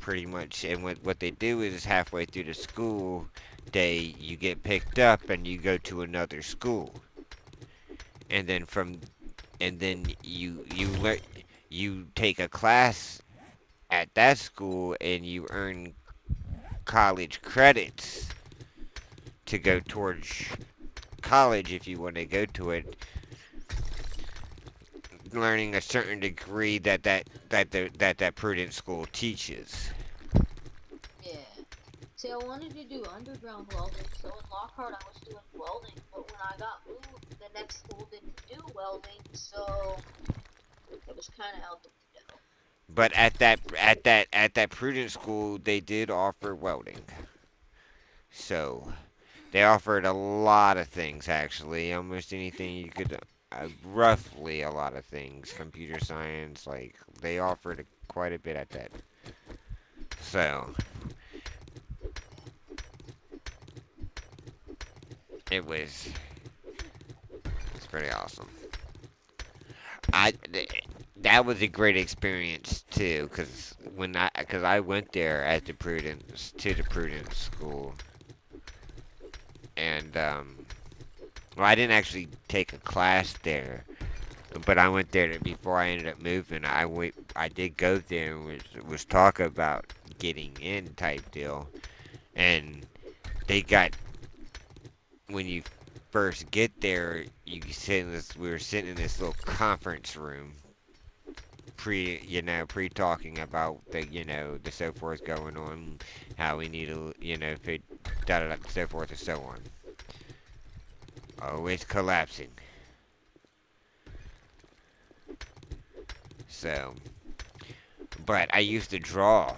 pretty much. And what they do is halfway through the school, you get picked up and you go to another school, and then you take a class at that school and you earn college credits to go towards college if you want to go to it, learning a certain degree that prudent school teaches. yeah. See, I wanted to do underground welding, so in Lockhart I was doing welding, but when I got moved, the next school didn't do welding, so it was kind of out the window. But at that prudent school, they did offer welding. So they offered a lot of things actually, almost anything you could. Roughly a lot of things, computer science, like they offered quite a bit at that. So it was it's pretty awesome. I that was a great experience too, cause I went there at the Prudence school, and well, I didn't actually take a class there, but I went there before I ended up moving. I did go there and was talk about getting in type deal, and they got when you first get there, you sit in this. We were sitting in this little conference room, pre talking about the so forth going on, how we need to, da da da, so forth and so on. Oh, it's collapsing. So, but I used to draw.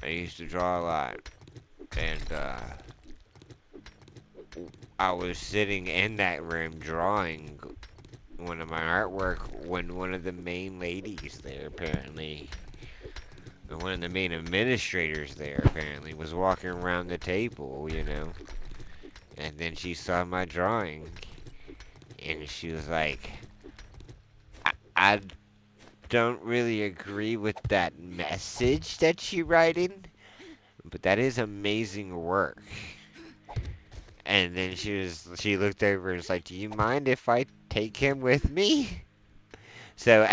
I used to draw a lot, and I was sitting in that room drawing one of my artwork when one of the main ladies there apparently, or one of the main administrators there apparently, was walking around the table. And then she saw my drawing, and she was like, I don't really agree with that message that you're writing, but that is amazing work. And then she looked over and was like, "Do you mind if I take him with me?" So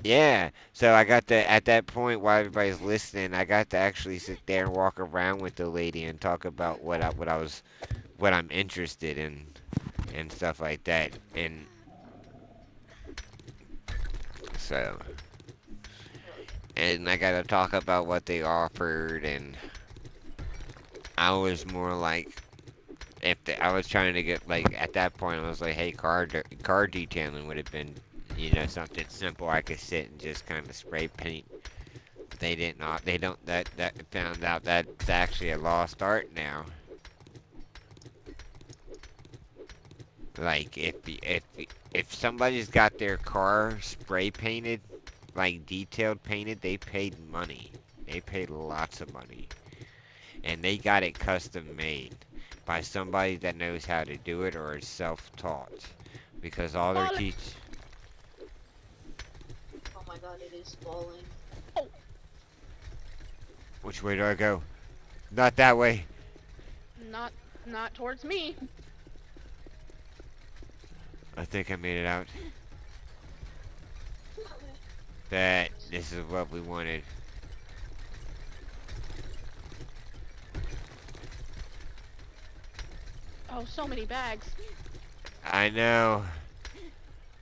yeah, so I got to at that point while everybody's listening, I got to actually sit there and walk around with the lady and talk about what I'm interested in and stuff like that. And so and I got to talk about what they offered, and I was more like, I was trying to get, like, at that point I was like, hey, car detailing would have been, something simple. I could sit and just kind of spray paint. But they didn't. They don't. That found out that's actually a lost art now. Like if somebody's got their car spray painted, like detailed painted, they paid money. They paid lots of money, and they got it custom made by somebody that knows how to do it or is self-taught, because all their Falling. Oh my god, it is falling. Oh, Which way do I go? Not that way. not towards me. I think I made it out. This is what we wanted. Oh, so many bags. I know.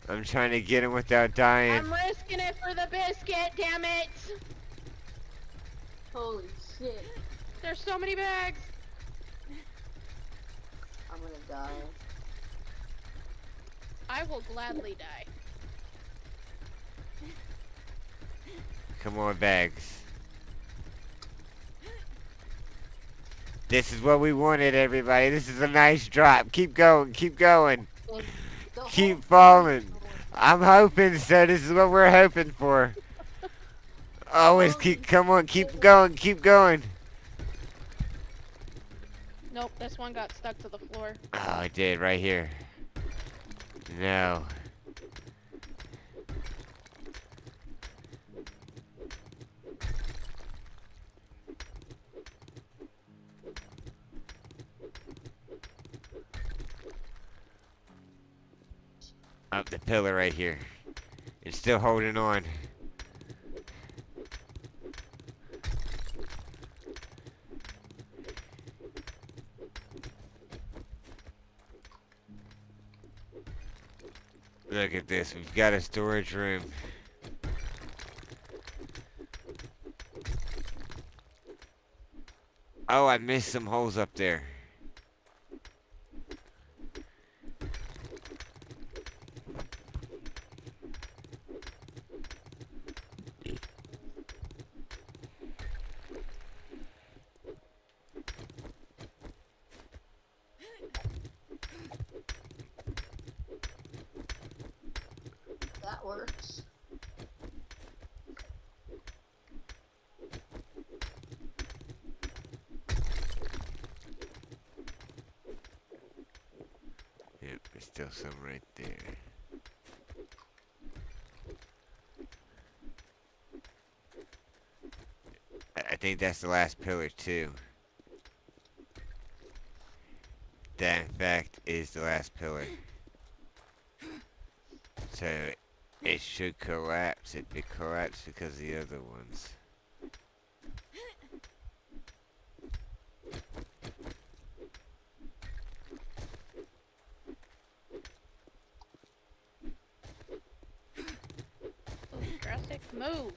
I'm trying to get him without dying. I'm risking it for the biscuit, damn it! Holy shit. There's so many bags. I'm gonna die. I will gladly die. Come on, bags. This is what we wanted, everybody. This is a nice drop. Keep going, keep going. Keep falling. I'm hoping so. This is what we're hoping for. Always come on, keep going, keep going. Nope, this one got stuck to the floor. Oh, I did, right here. No. Up the pillar right here. It's still holding on. Look at this. We've got a storage room. Oh, I missed some holes up there. That works. Yep, there's still some right there. I think that's the last pillar too. That in fact is the last pillar. So it should collapse. It collapsed because of the other ones. Drastic, move.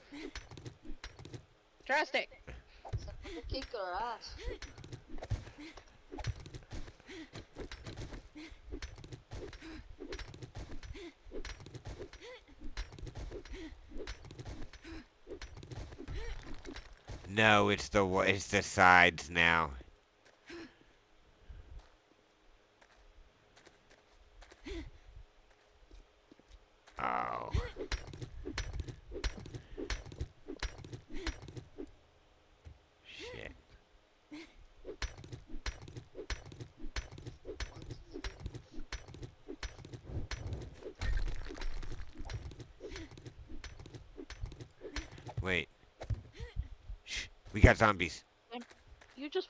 Drastic. We'll kick her ass. No, it's the sides now. Oh. Shit. Wait. Shh. We got zombies. You just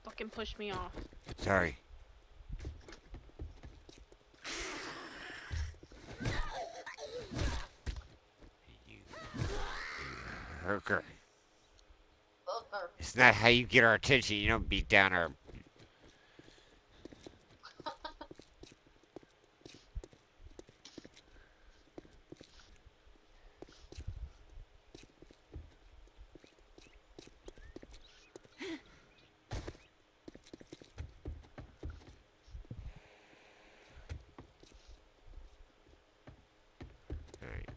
fucking pushed me off. Sorry. You hooker. Fuck her. It's not how you get our attention. You don't beat down our. Alright.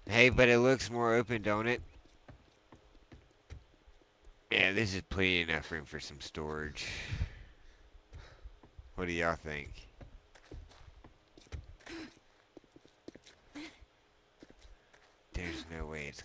Hey, but it looks more open, don't it? Yeah, this is plenty enough room for some storage. What do y'all think? There's no way it's.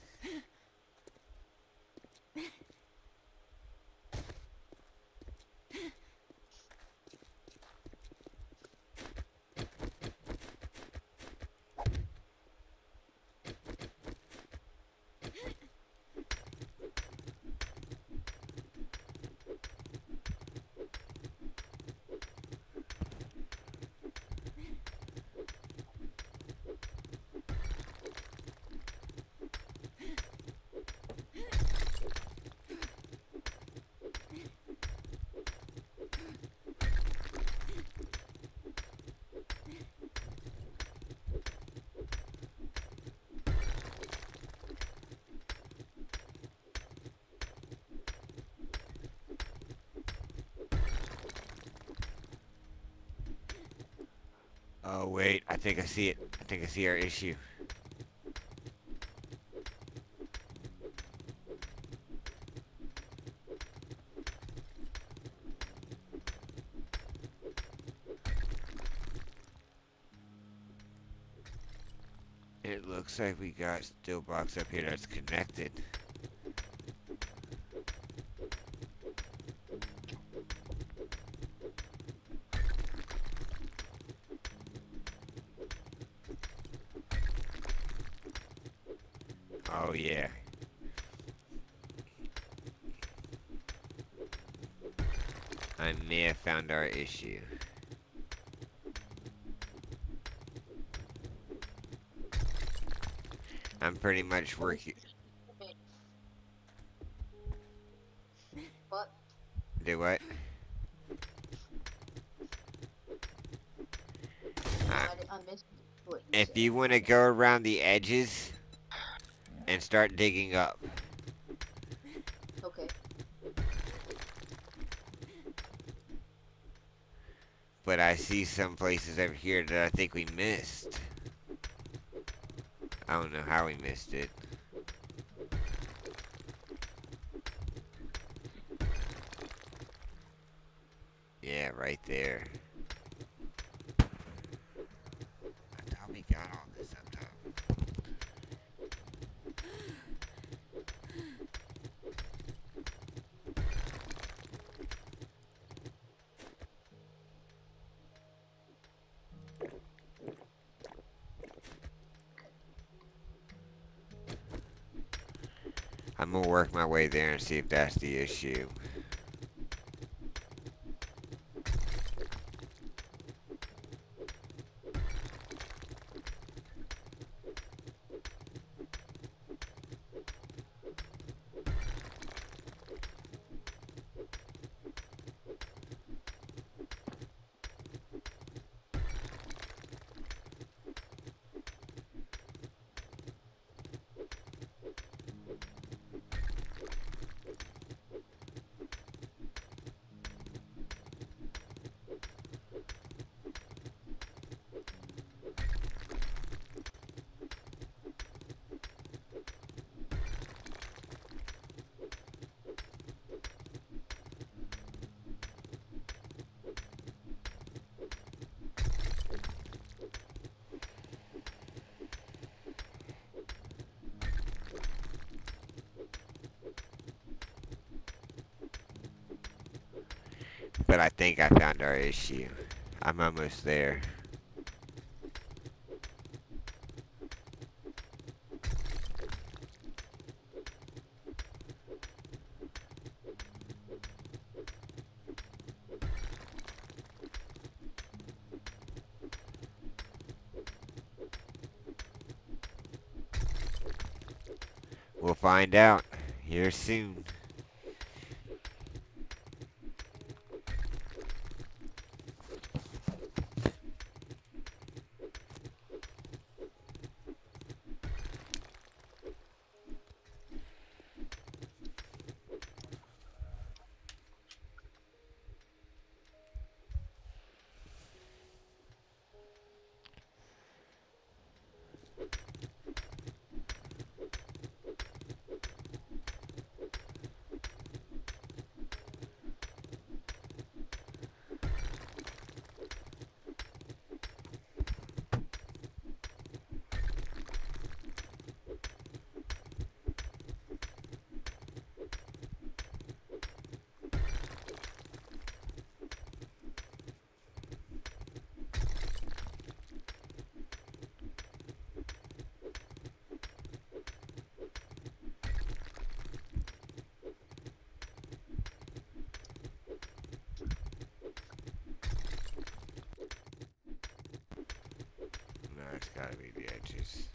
Oh, wait. I think I see it. I think I see our issue. It looks like we got steel box up here that's connected. Oh, yeah. I may have found our issue. I'm pretty much working. What? Do what? I missed what you If said. you want to go around the edges and start digging up. Okay. But I see some places over here that I think we missed. I don't know how we missed it. Yeah, right there. I thought we got all this up top. I'm gonna work my way there and see if that's the issue. But I think I found our issue. I'm almost there. We'll find out here soon. No, it's gotta be the edges.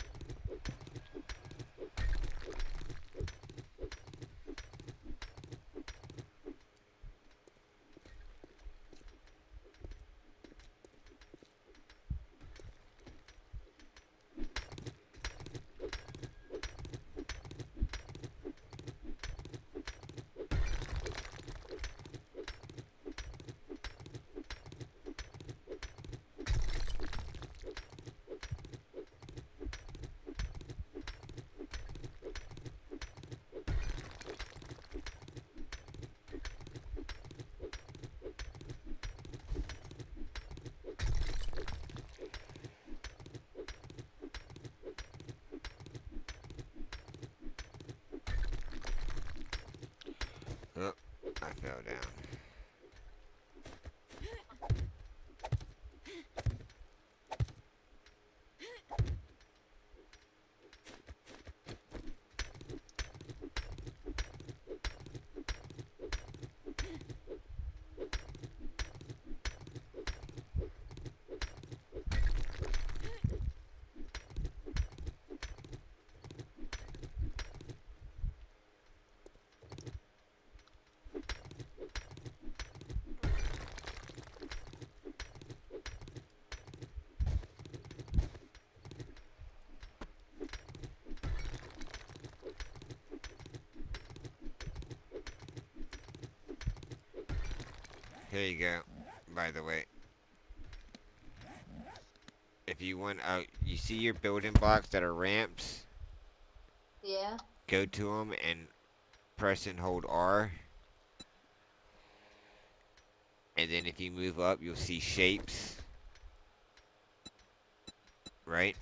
Oh, I fell down. Here you go. By the way, if you want, you see your building blocks that are ramps? Yeah. Go to them and press and hold R. And then if you move up, you'll see shapes. Right?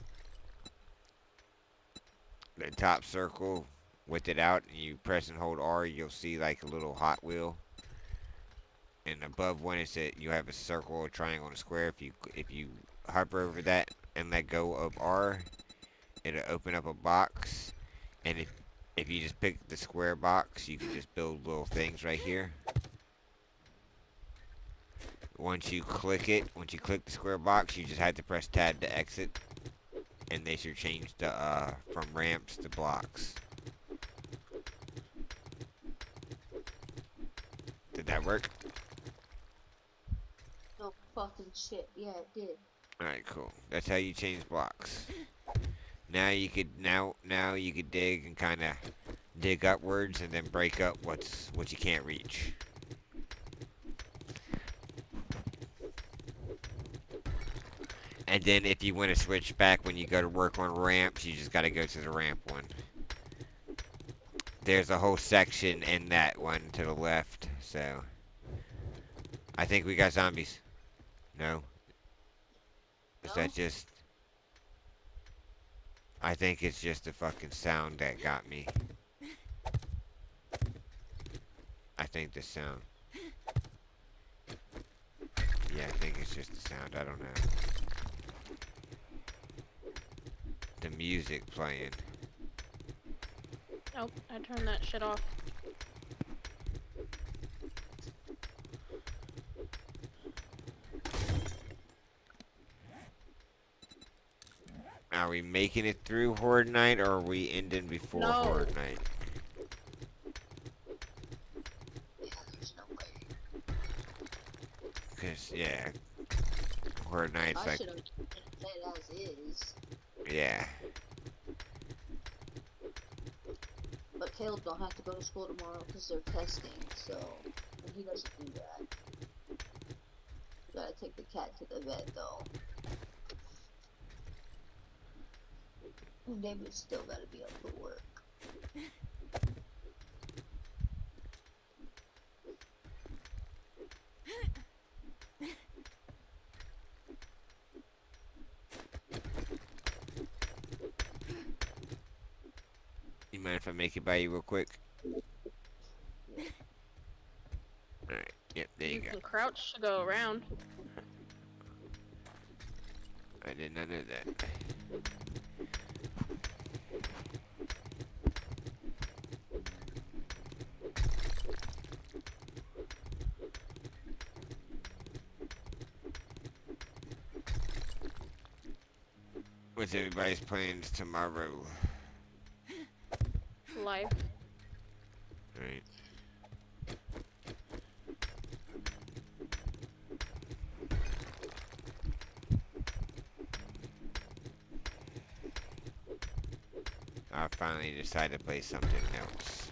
The top circle, with it out, and you press and hold R, you'll see like a little Hot Wheel. And above one is that you have a circle, a triangle, and a square. If you hover over that and let go of R, it'll open up a box. And if you just pick the square box, you can just build little things right here. Once you click the square box, you just have to press tab to exit. And they should change the from ramps to blocks. Did that work? No fucking shit. Yeah, it did. Alright, cool. That's how you change blocks. Now you could dig and kinda dig upwards and then break up what you can't reach. And then if you want to switch back when you go to work on ramps, you just gotta go to the ramp one. There's a whole section in that one to the left, so. I think we got zombies. No? Is No? that just... I think it's just the fucking sound that got me. I think the sound. Yeah, I think it's just the sound. I don't know. The music playing. Nope, I turned that shit off. Are we making it through Horde Night, or are we ending before No. Horde Night? Yeah, there's no way. Cause yeah, Horde Night's I like, should have played as is. yeah. But Caleb don't have to go to school tomorrow because they're testing, so and he doesn't do that. Gotta take the cat to the vet though. And David's still gotta be up for work. You mind if I make it by you real quick? Alright, yep, there you You go. can crouch to go around. I did not know that. What's everybody's plans tomorrow? Life. Right. I finally decided to play something else.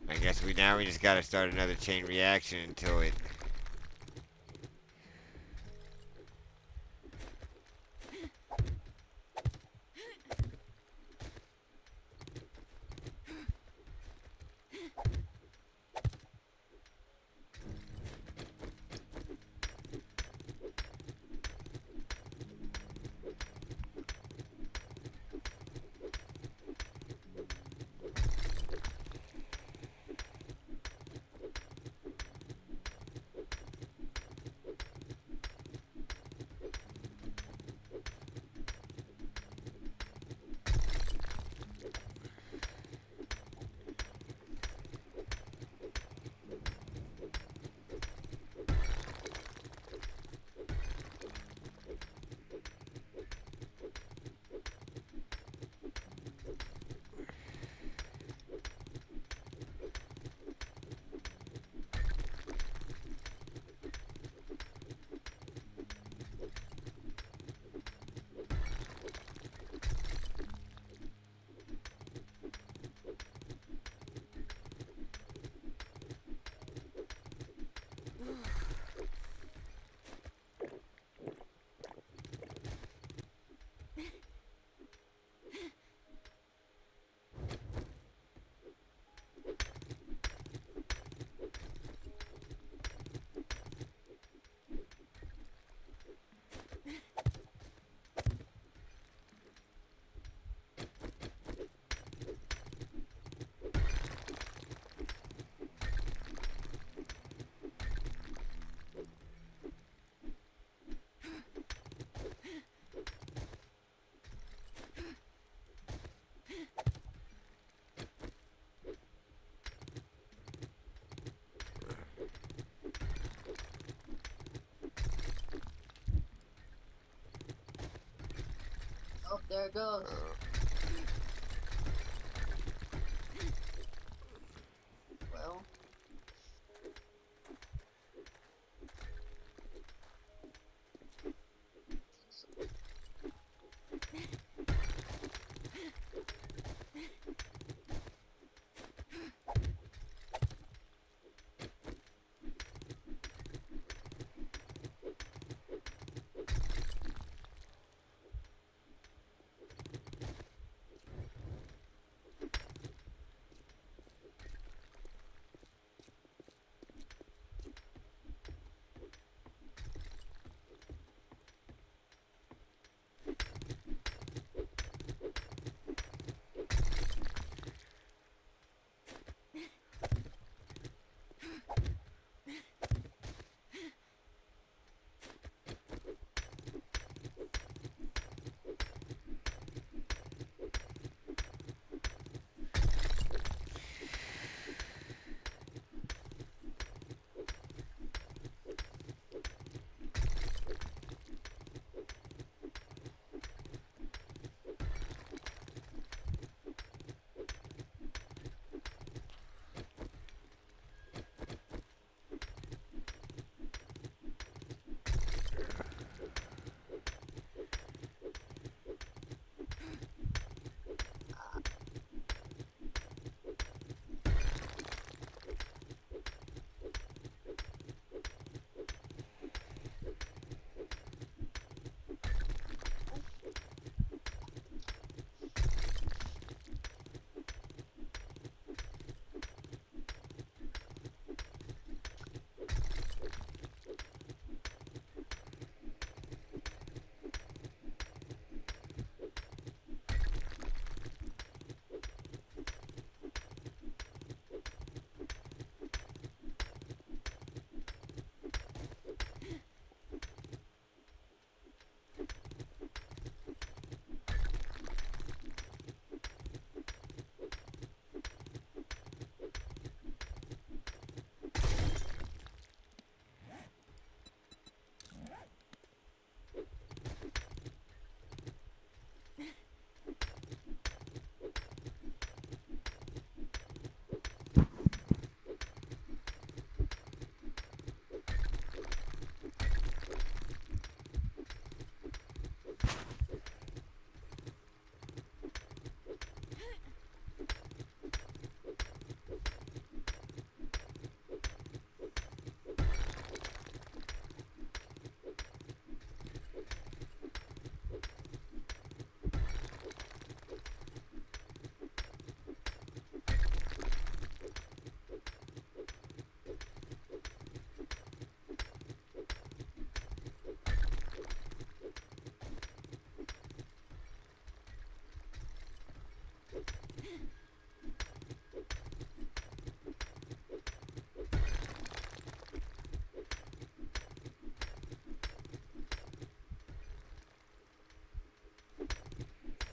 I guess we just gotta start another chain reaction until it. There it goes. Well.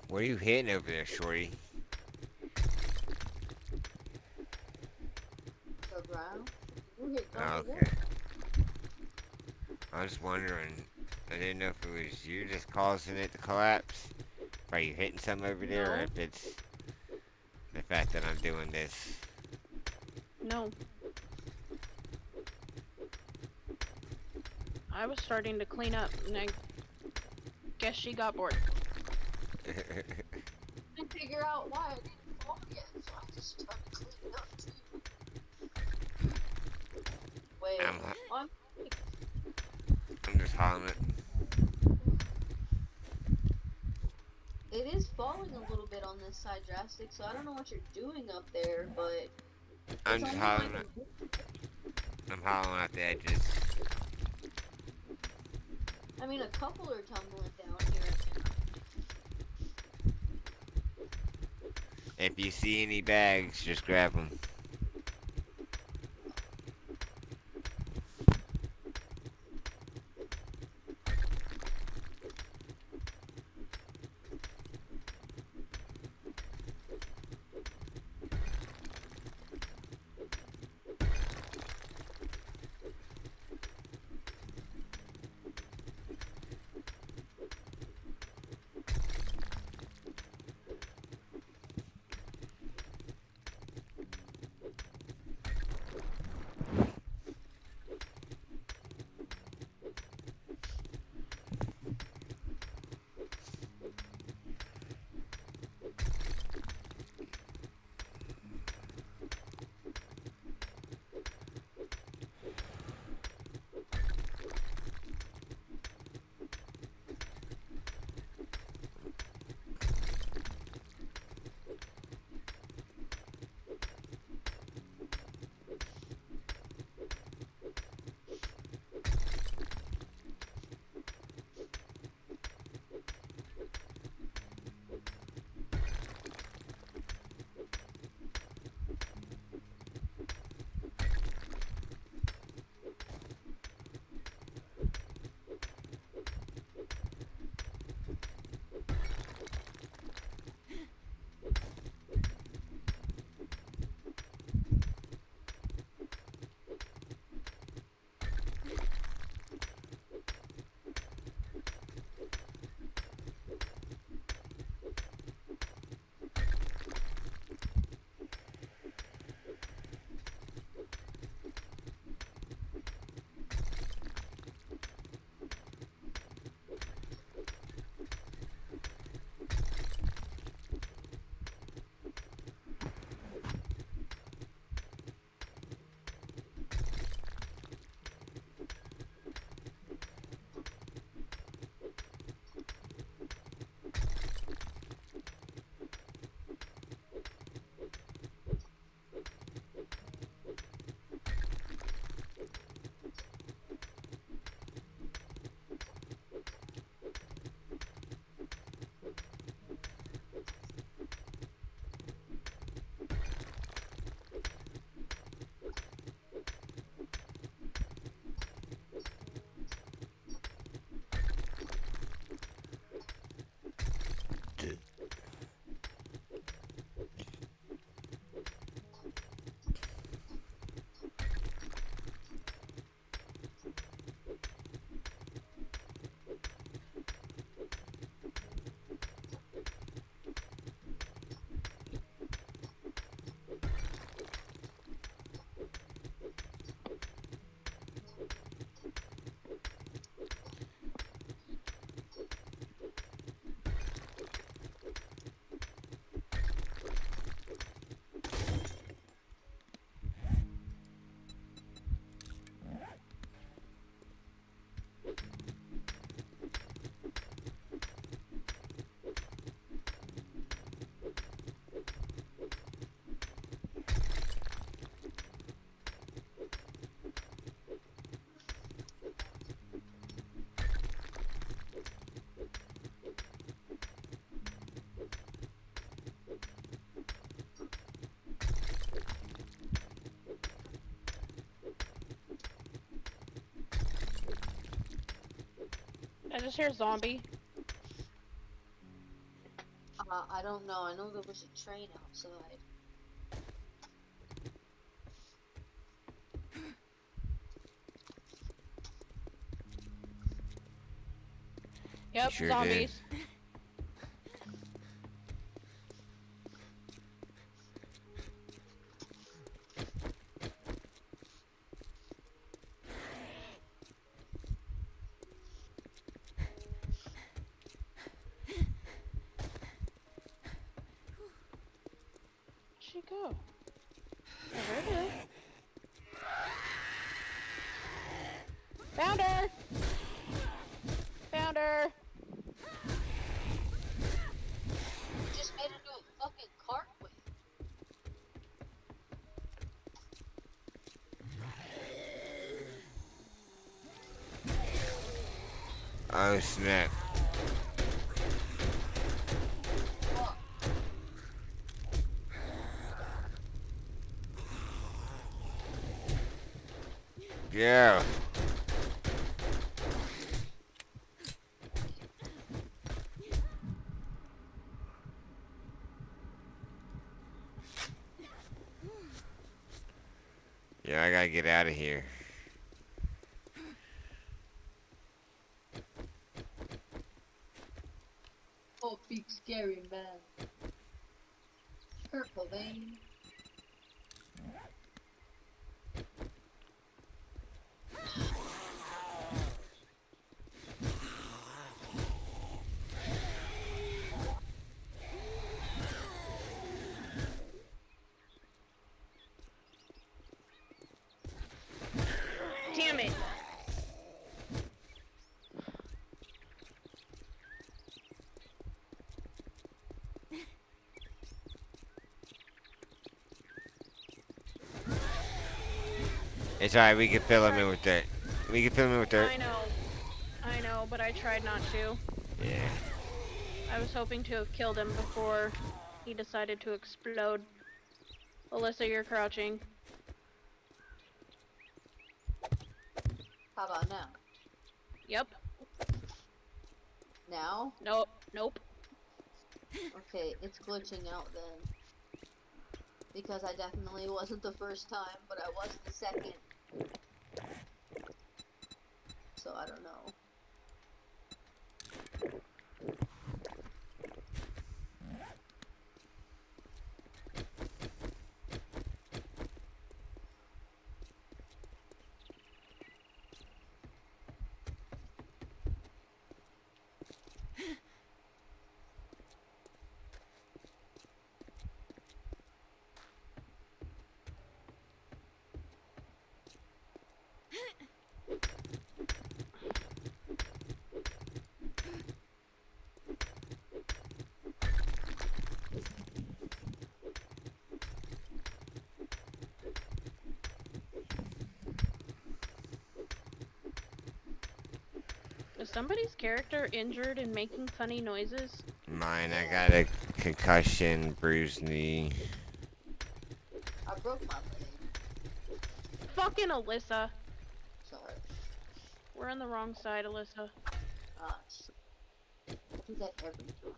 What are you hitting over there, Shorty? The ground. You hit Oh, double okay. I was wondering. I didn't know if it was you just causing it to collapse. Are you hitting some over there, or No. if it's the fact that I'm doing this. No. I was starting to clean up, and I guess she got bored. I figure out why I didn't fall yet, so I just started cleaning up too. Wait, I'm, I'm I'm just hollering it. It is falling a little bit on this side, Drastic, so I don't know what you're doing up there, but I'm it's just only like hollering it. I'm hollering out the edges. I mean, a couple are tumbling down here. If you see any bags, just grab them. I just hear zombie. I don't know. I know there was a train outside. Yep, Sure did. zombies. Where'd she go? Oh, there it is. Found her! Found her! Just made her do a fucking cartwheel. Oh snap. Fuck. Yeah. Yeah, I gotta get out of here. Oh, big scary man. Purple vein. Damn it! It's alright, we can fill him in with dirt. We can fill him in with dirt. I know, but I tried not to. Yeah. I was hoping to have killed him before he decided to explode. Alyssa, you're crouching. How about now? Yep. Now? Nope. Nope. Okay, it's glitching out then. Because I definitely wasn't the first time, but I was the second. So I don't know. Is somebody's character injured and making funny noises? Mine, I got a concussion, bruised knee. I broke my leg. Fucking Alyssa. Sorry. We're on the wrong side, Alyssa. Ah, shit. I do that every time.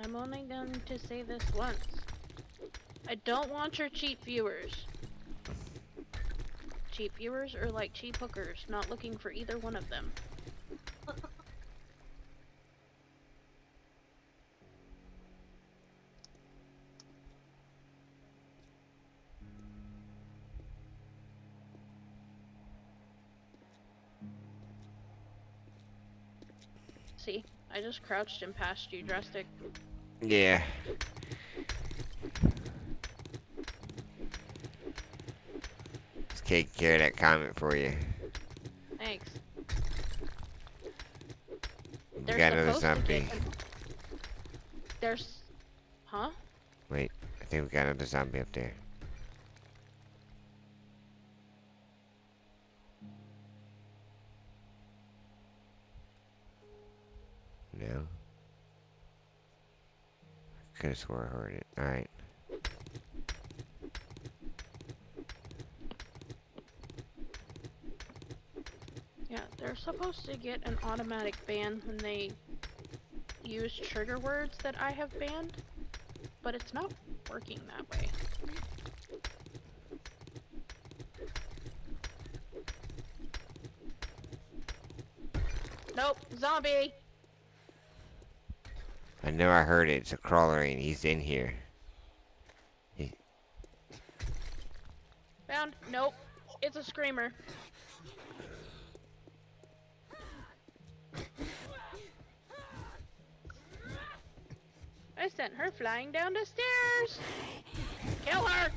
I'm only going to say this once. I don't want your cheap viewers. Cheap viewers are like cheap hookers, not looking for either one of them. See, I just crouched and passed you, Drastic. Yeah. Let's take care of that comment for you. Thanks. We They're got another supposed to zombie. get. There's. Huh? Wait, I think we got another zombie up there. No? Could have swore I heard it. Alright. Yeah, they're supposed to get an automatic ban when they use trigger words that I have banned, but it's not working that way. Nope, zombie! I know I heard it. It's a crawler and he's in here. Found. Nope, it's a screamer. I sent her flying down the stairs! Kill her!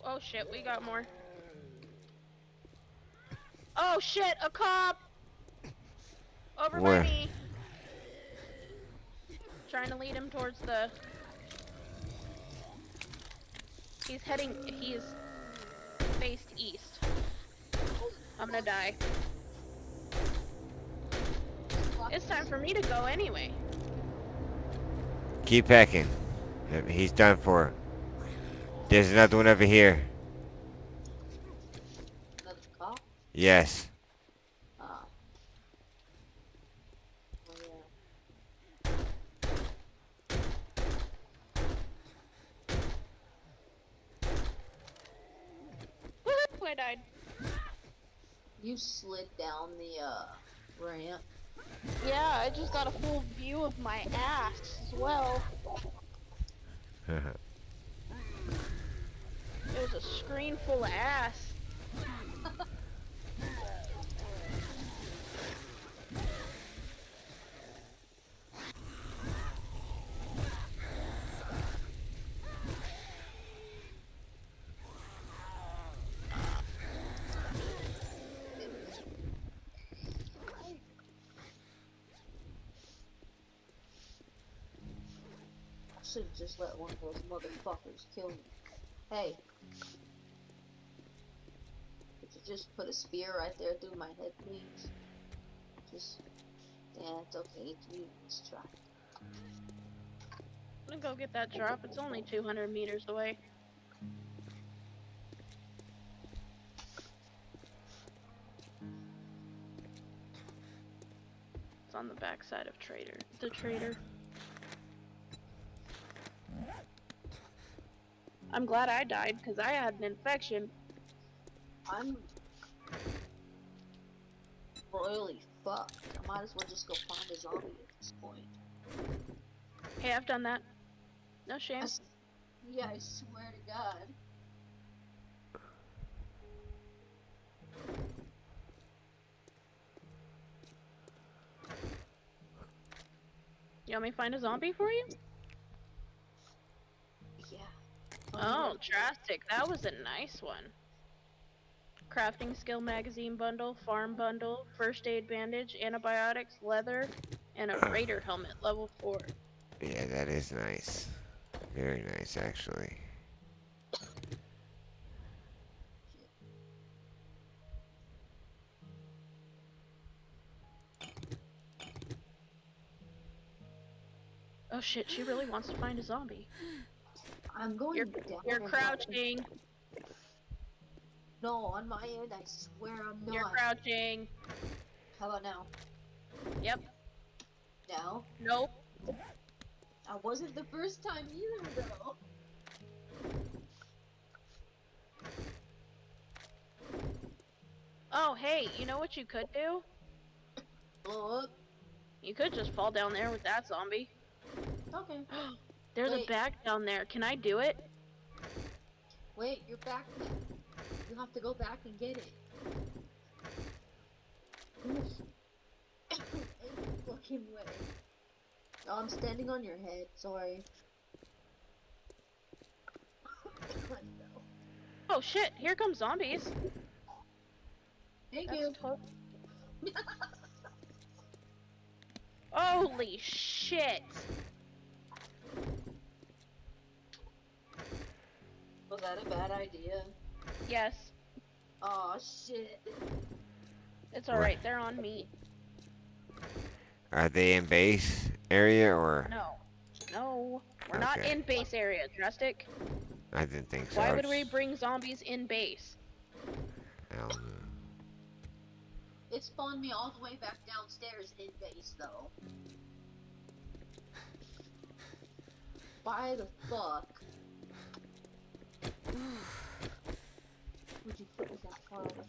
Oh shit, we got more. Oh shit, a cop! Over Where? by me. Trying to lead him towards the... He's faced east. I'm gonna die. It's time for me to go anyway. Keep hacking. He's done for. There's another one over here. Another cop? Yes. Ah. Oh, yeah. Woohoo! I died. You slid down the ramp. Yeah, I just got a full view of my ass as well. It was a screen full of ass. I should have just let one of those motherfuckers kill me. Hey. Could you just put a spear right there through my head, please? Just... Yeah, it's okay. Let's try. I'm gonna go get that drop. It's only 200 meters away. It's on the backside of the trader. I'm glad I died because I had an infection. I'm royally fucked. I might as well just go find a zombie at this point. Hey, I've done that. No shame. Yeah, I swear to God. You want me to find a zombie for you? Yeah. Oh, drastic. That was a nice one. Crafting skill magazine bundle, farm bundle, first aid bandage, antibiotics, leather, and a raider helmet level 4. Yeah, that is nice. Very nice, actually. Oh shit, she really wants to find a zombie. I'm going down. You're crouching. No, on my end, I swear I'm not. You're crouching. How about now? Yep. Now? Nope. I wasn't the first time either, though. Oh, hey, you know what you could do? Blow up. You could just fall down there with that zombie. Okay. There's a Wait, bag down there. Can I do it? wait, your backpack. You have to go back and get it. Any fucking way. Oh, I'm standing on your head. Sorry. No. Oh shit, here come zombies. Thank That's you. Holy shit. Was that a bad idea? Yes, Oh shit. it's alright, they're on me. Are they in base area or? No. No. We're not Okay. in base area, Drastic. I didn't think so. Why I would we was- bring zombies in base? I don't know. It spawned me all the way back downstairs in base though. Why the fuck? Would you put this that far away?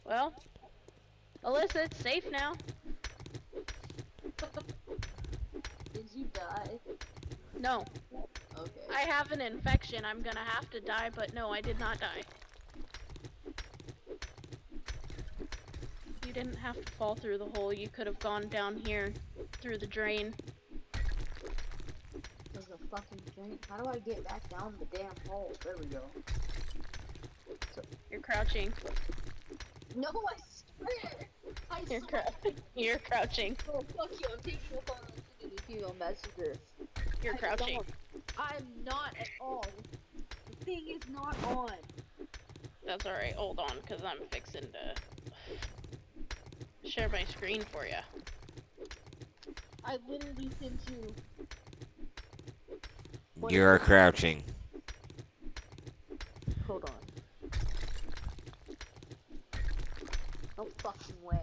Well, Alyssa, it's safe now. Did you die? No, Okay. I have an infection. I'm gonna have to die, but no, I did not die. You didn't have to fall through the hole. You could have gone down here through the drain. There's a fucking drain. How do I get back down the damn hole? There we go. You're crouching. No, I swear! You're You're crouching. Oh, fuck you, I'm taking a photo and sending it to you on Messenger. You're crouching. I'm not at all. The thing is not on. That's alright. Hold on, because I'm fixing to share my screen for you. I literally sent you. You are crouching. Hold on. No fucking way.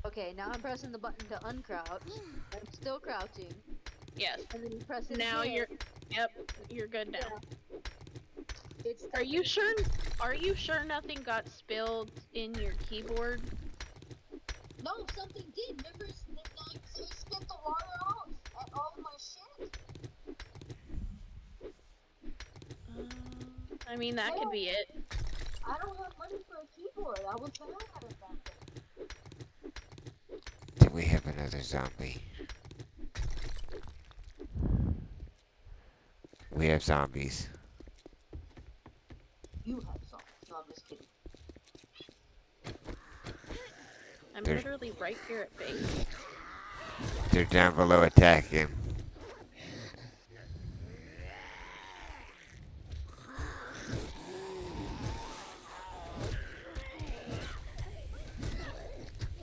Okay, now I'm pressing the button to uncrouch. I'm still crouching. Yes. And then you press it Now again. Yep, you're good now. It's Are you sure? Are you sure nothing got spilled in your keyboard? No, something did. Remember, it spit the water out at all of my shit? I mean, that could be it. I don't have money for a keyboard. I was mad at it back then. Do we have another zombie? We have zombies. You have some. No, I'm just kidding. I'm There's- literally right here at base. They're down below attacking.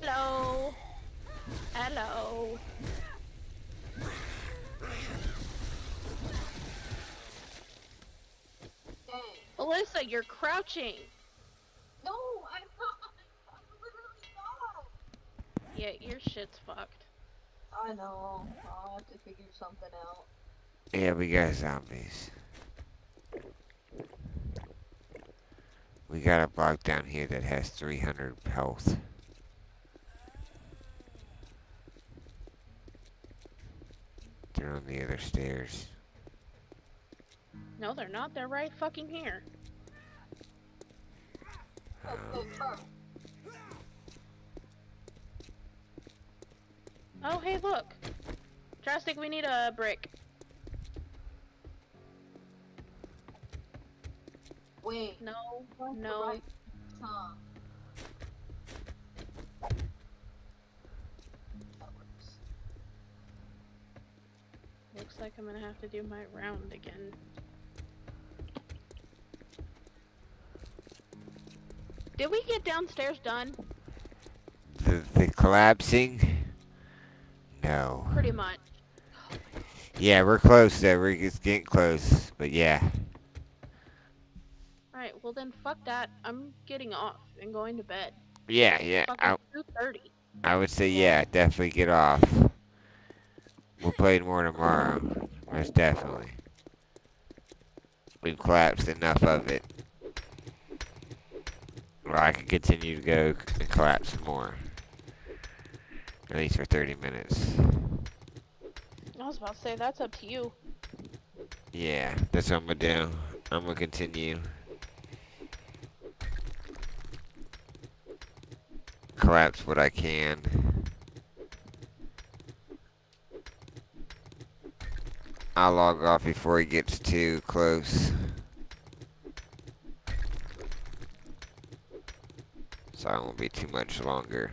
Hello. Hello. Dang. Alyssa, you're crouching. No, I'm not. I'm literally not. Yeah, your shit's fucked. I know. I'll have to figure something out. Yeah, we got zombies. We got a block down here that has 300 health. They're on the other stairs. No, they're not. They're right fucking here. Oh, hey, look. Drastic, we need a brick. Wait. No, That's the no. right time. That works. Looks like I'm gonna have to do my round again. Did we get downstairs done? The collapsing? No. Pretty much. Yeah, we're close though. We're just getting close. But yeah. Alright, well then fuck that. I'm getting off and going to bed. Yeah, It's yeah. fucking 2:30. I would say Yeah. yeah, definitely get off. We'll play more tomorrow. Most definitely. We've collapsed enough of it. Or I can continue to go and collapse some more. At least for 30 minutes. I was about to say that's up to you. Yeah, that's what I'm gonna do. I'm gonna continue. Collapse what I can. I'll log off before he gets too close. So I won't be too much longer.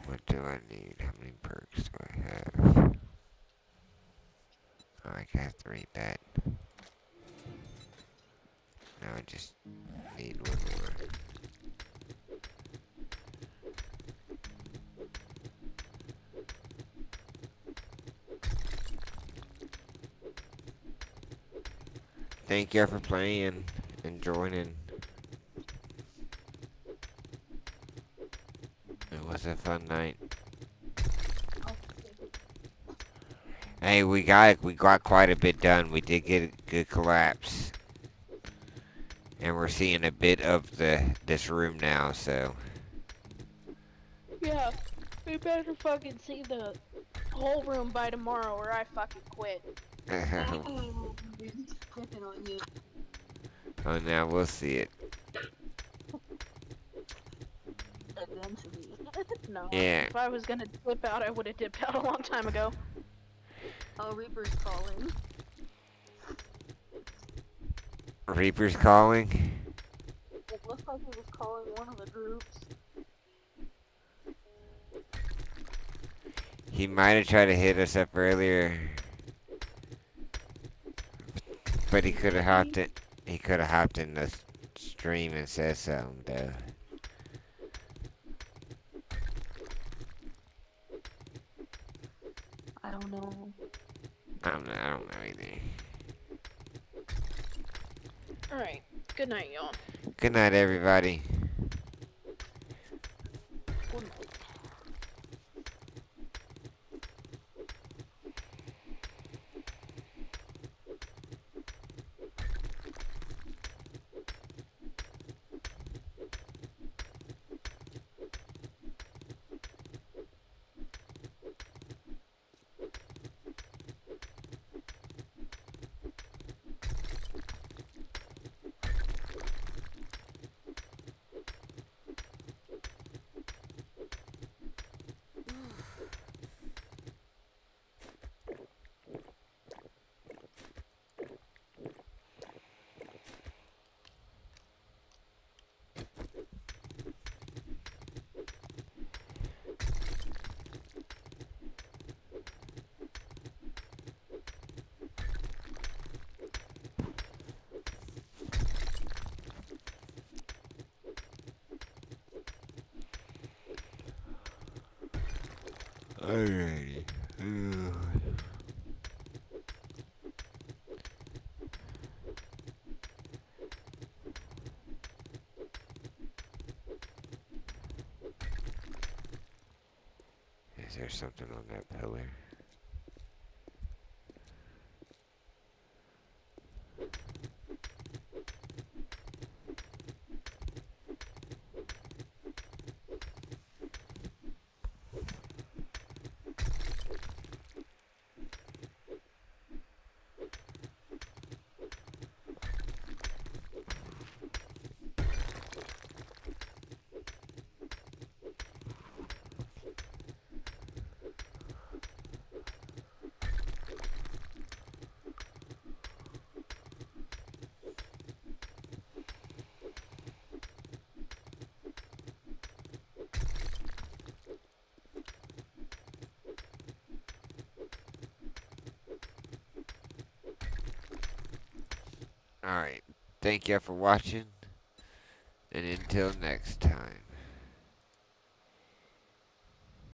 What do I need? How many perks do I have? Oh, I have to read that. Now I just need one more. Thank you for playing and joining. It was a fun night. Hey, we got quite a bit done. We did get a good collapse. And we're seeing a bit of this room now, so Yeah, we better fucking see the whole room by tomorrow or I fucking quit. Oh, dude, picking on you. oh now we'll see it. Eventually. No, Yeah. if I was gonna dip out, I would have dipped out a long time ago. Oh, Reaper's calling. Reaper's calling. It looks like he was calling one of the groups. He might have tried to hit us up earlier. But he could have hopped it. He could have hopped in the stream and said something though. I don't know. I don't know either. Alright, good night, y'all. Good night, everybody. Good night. Alrighty. Is there something on that pillar? Alright. Thank you for watching, and until next time.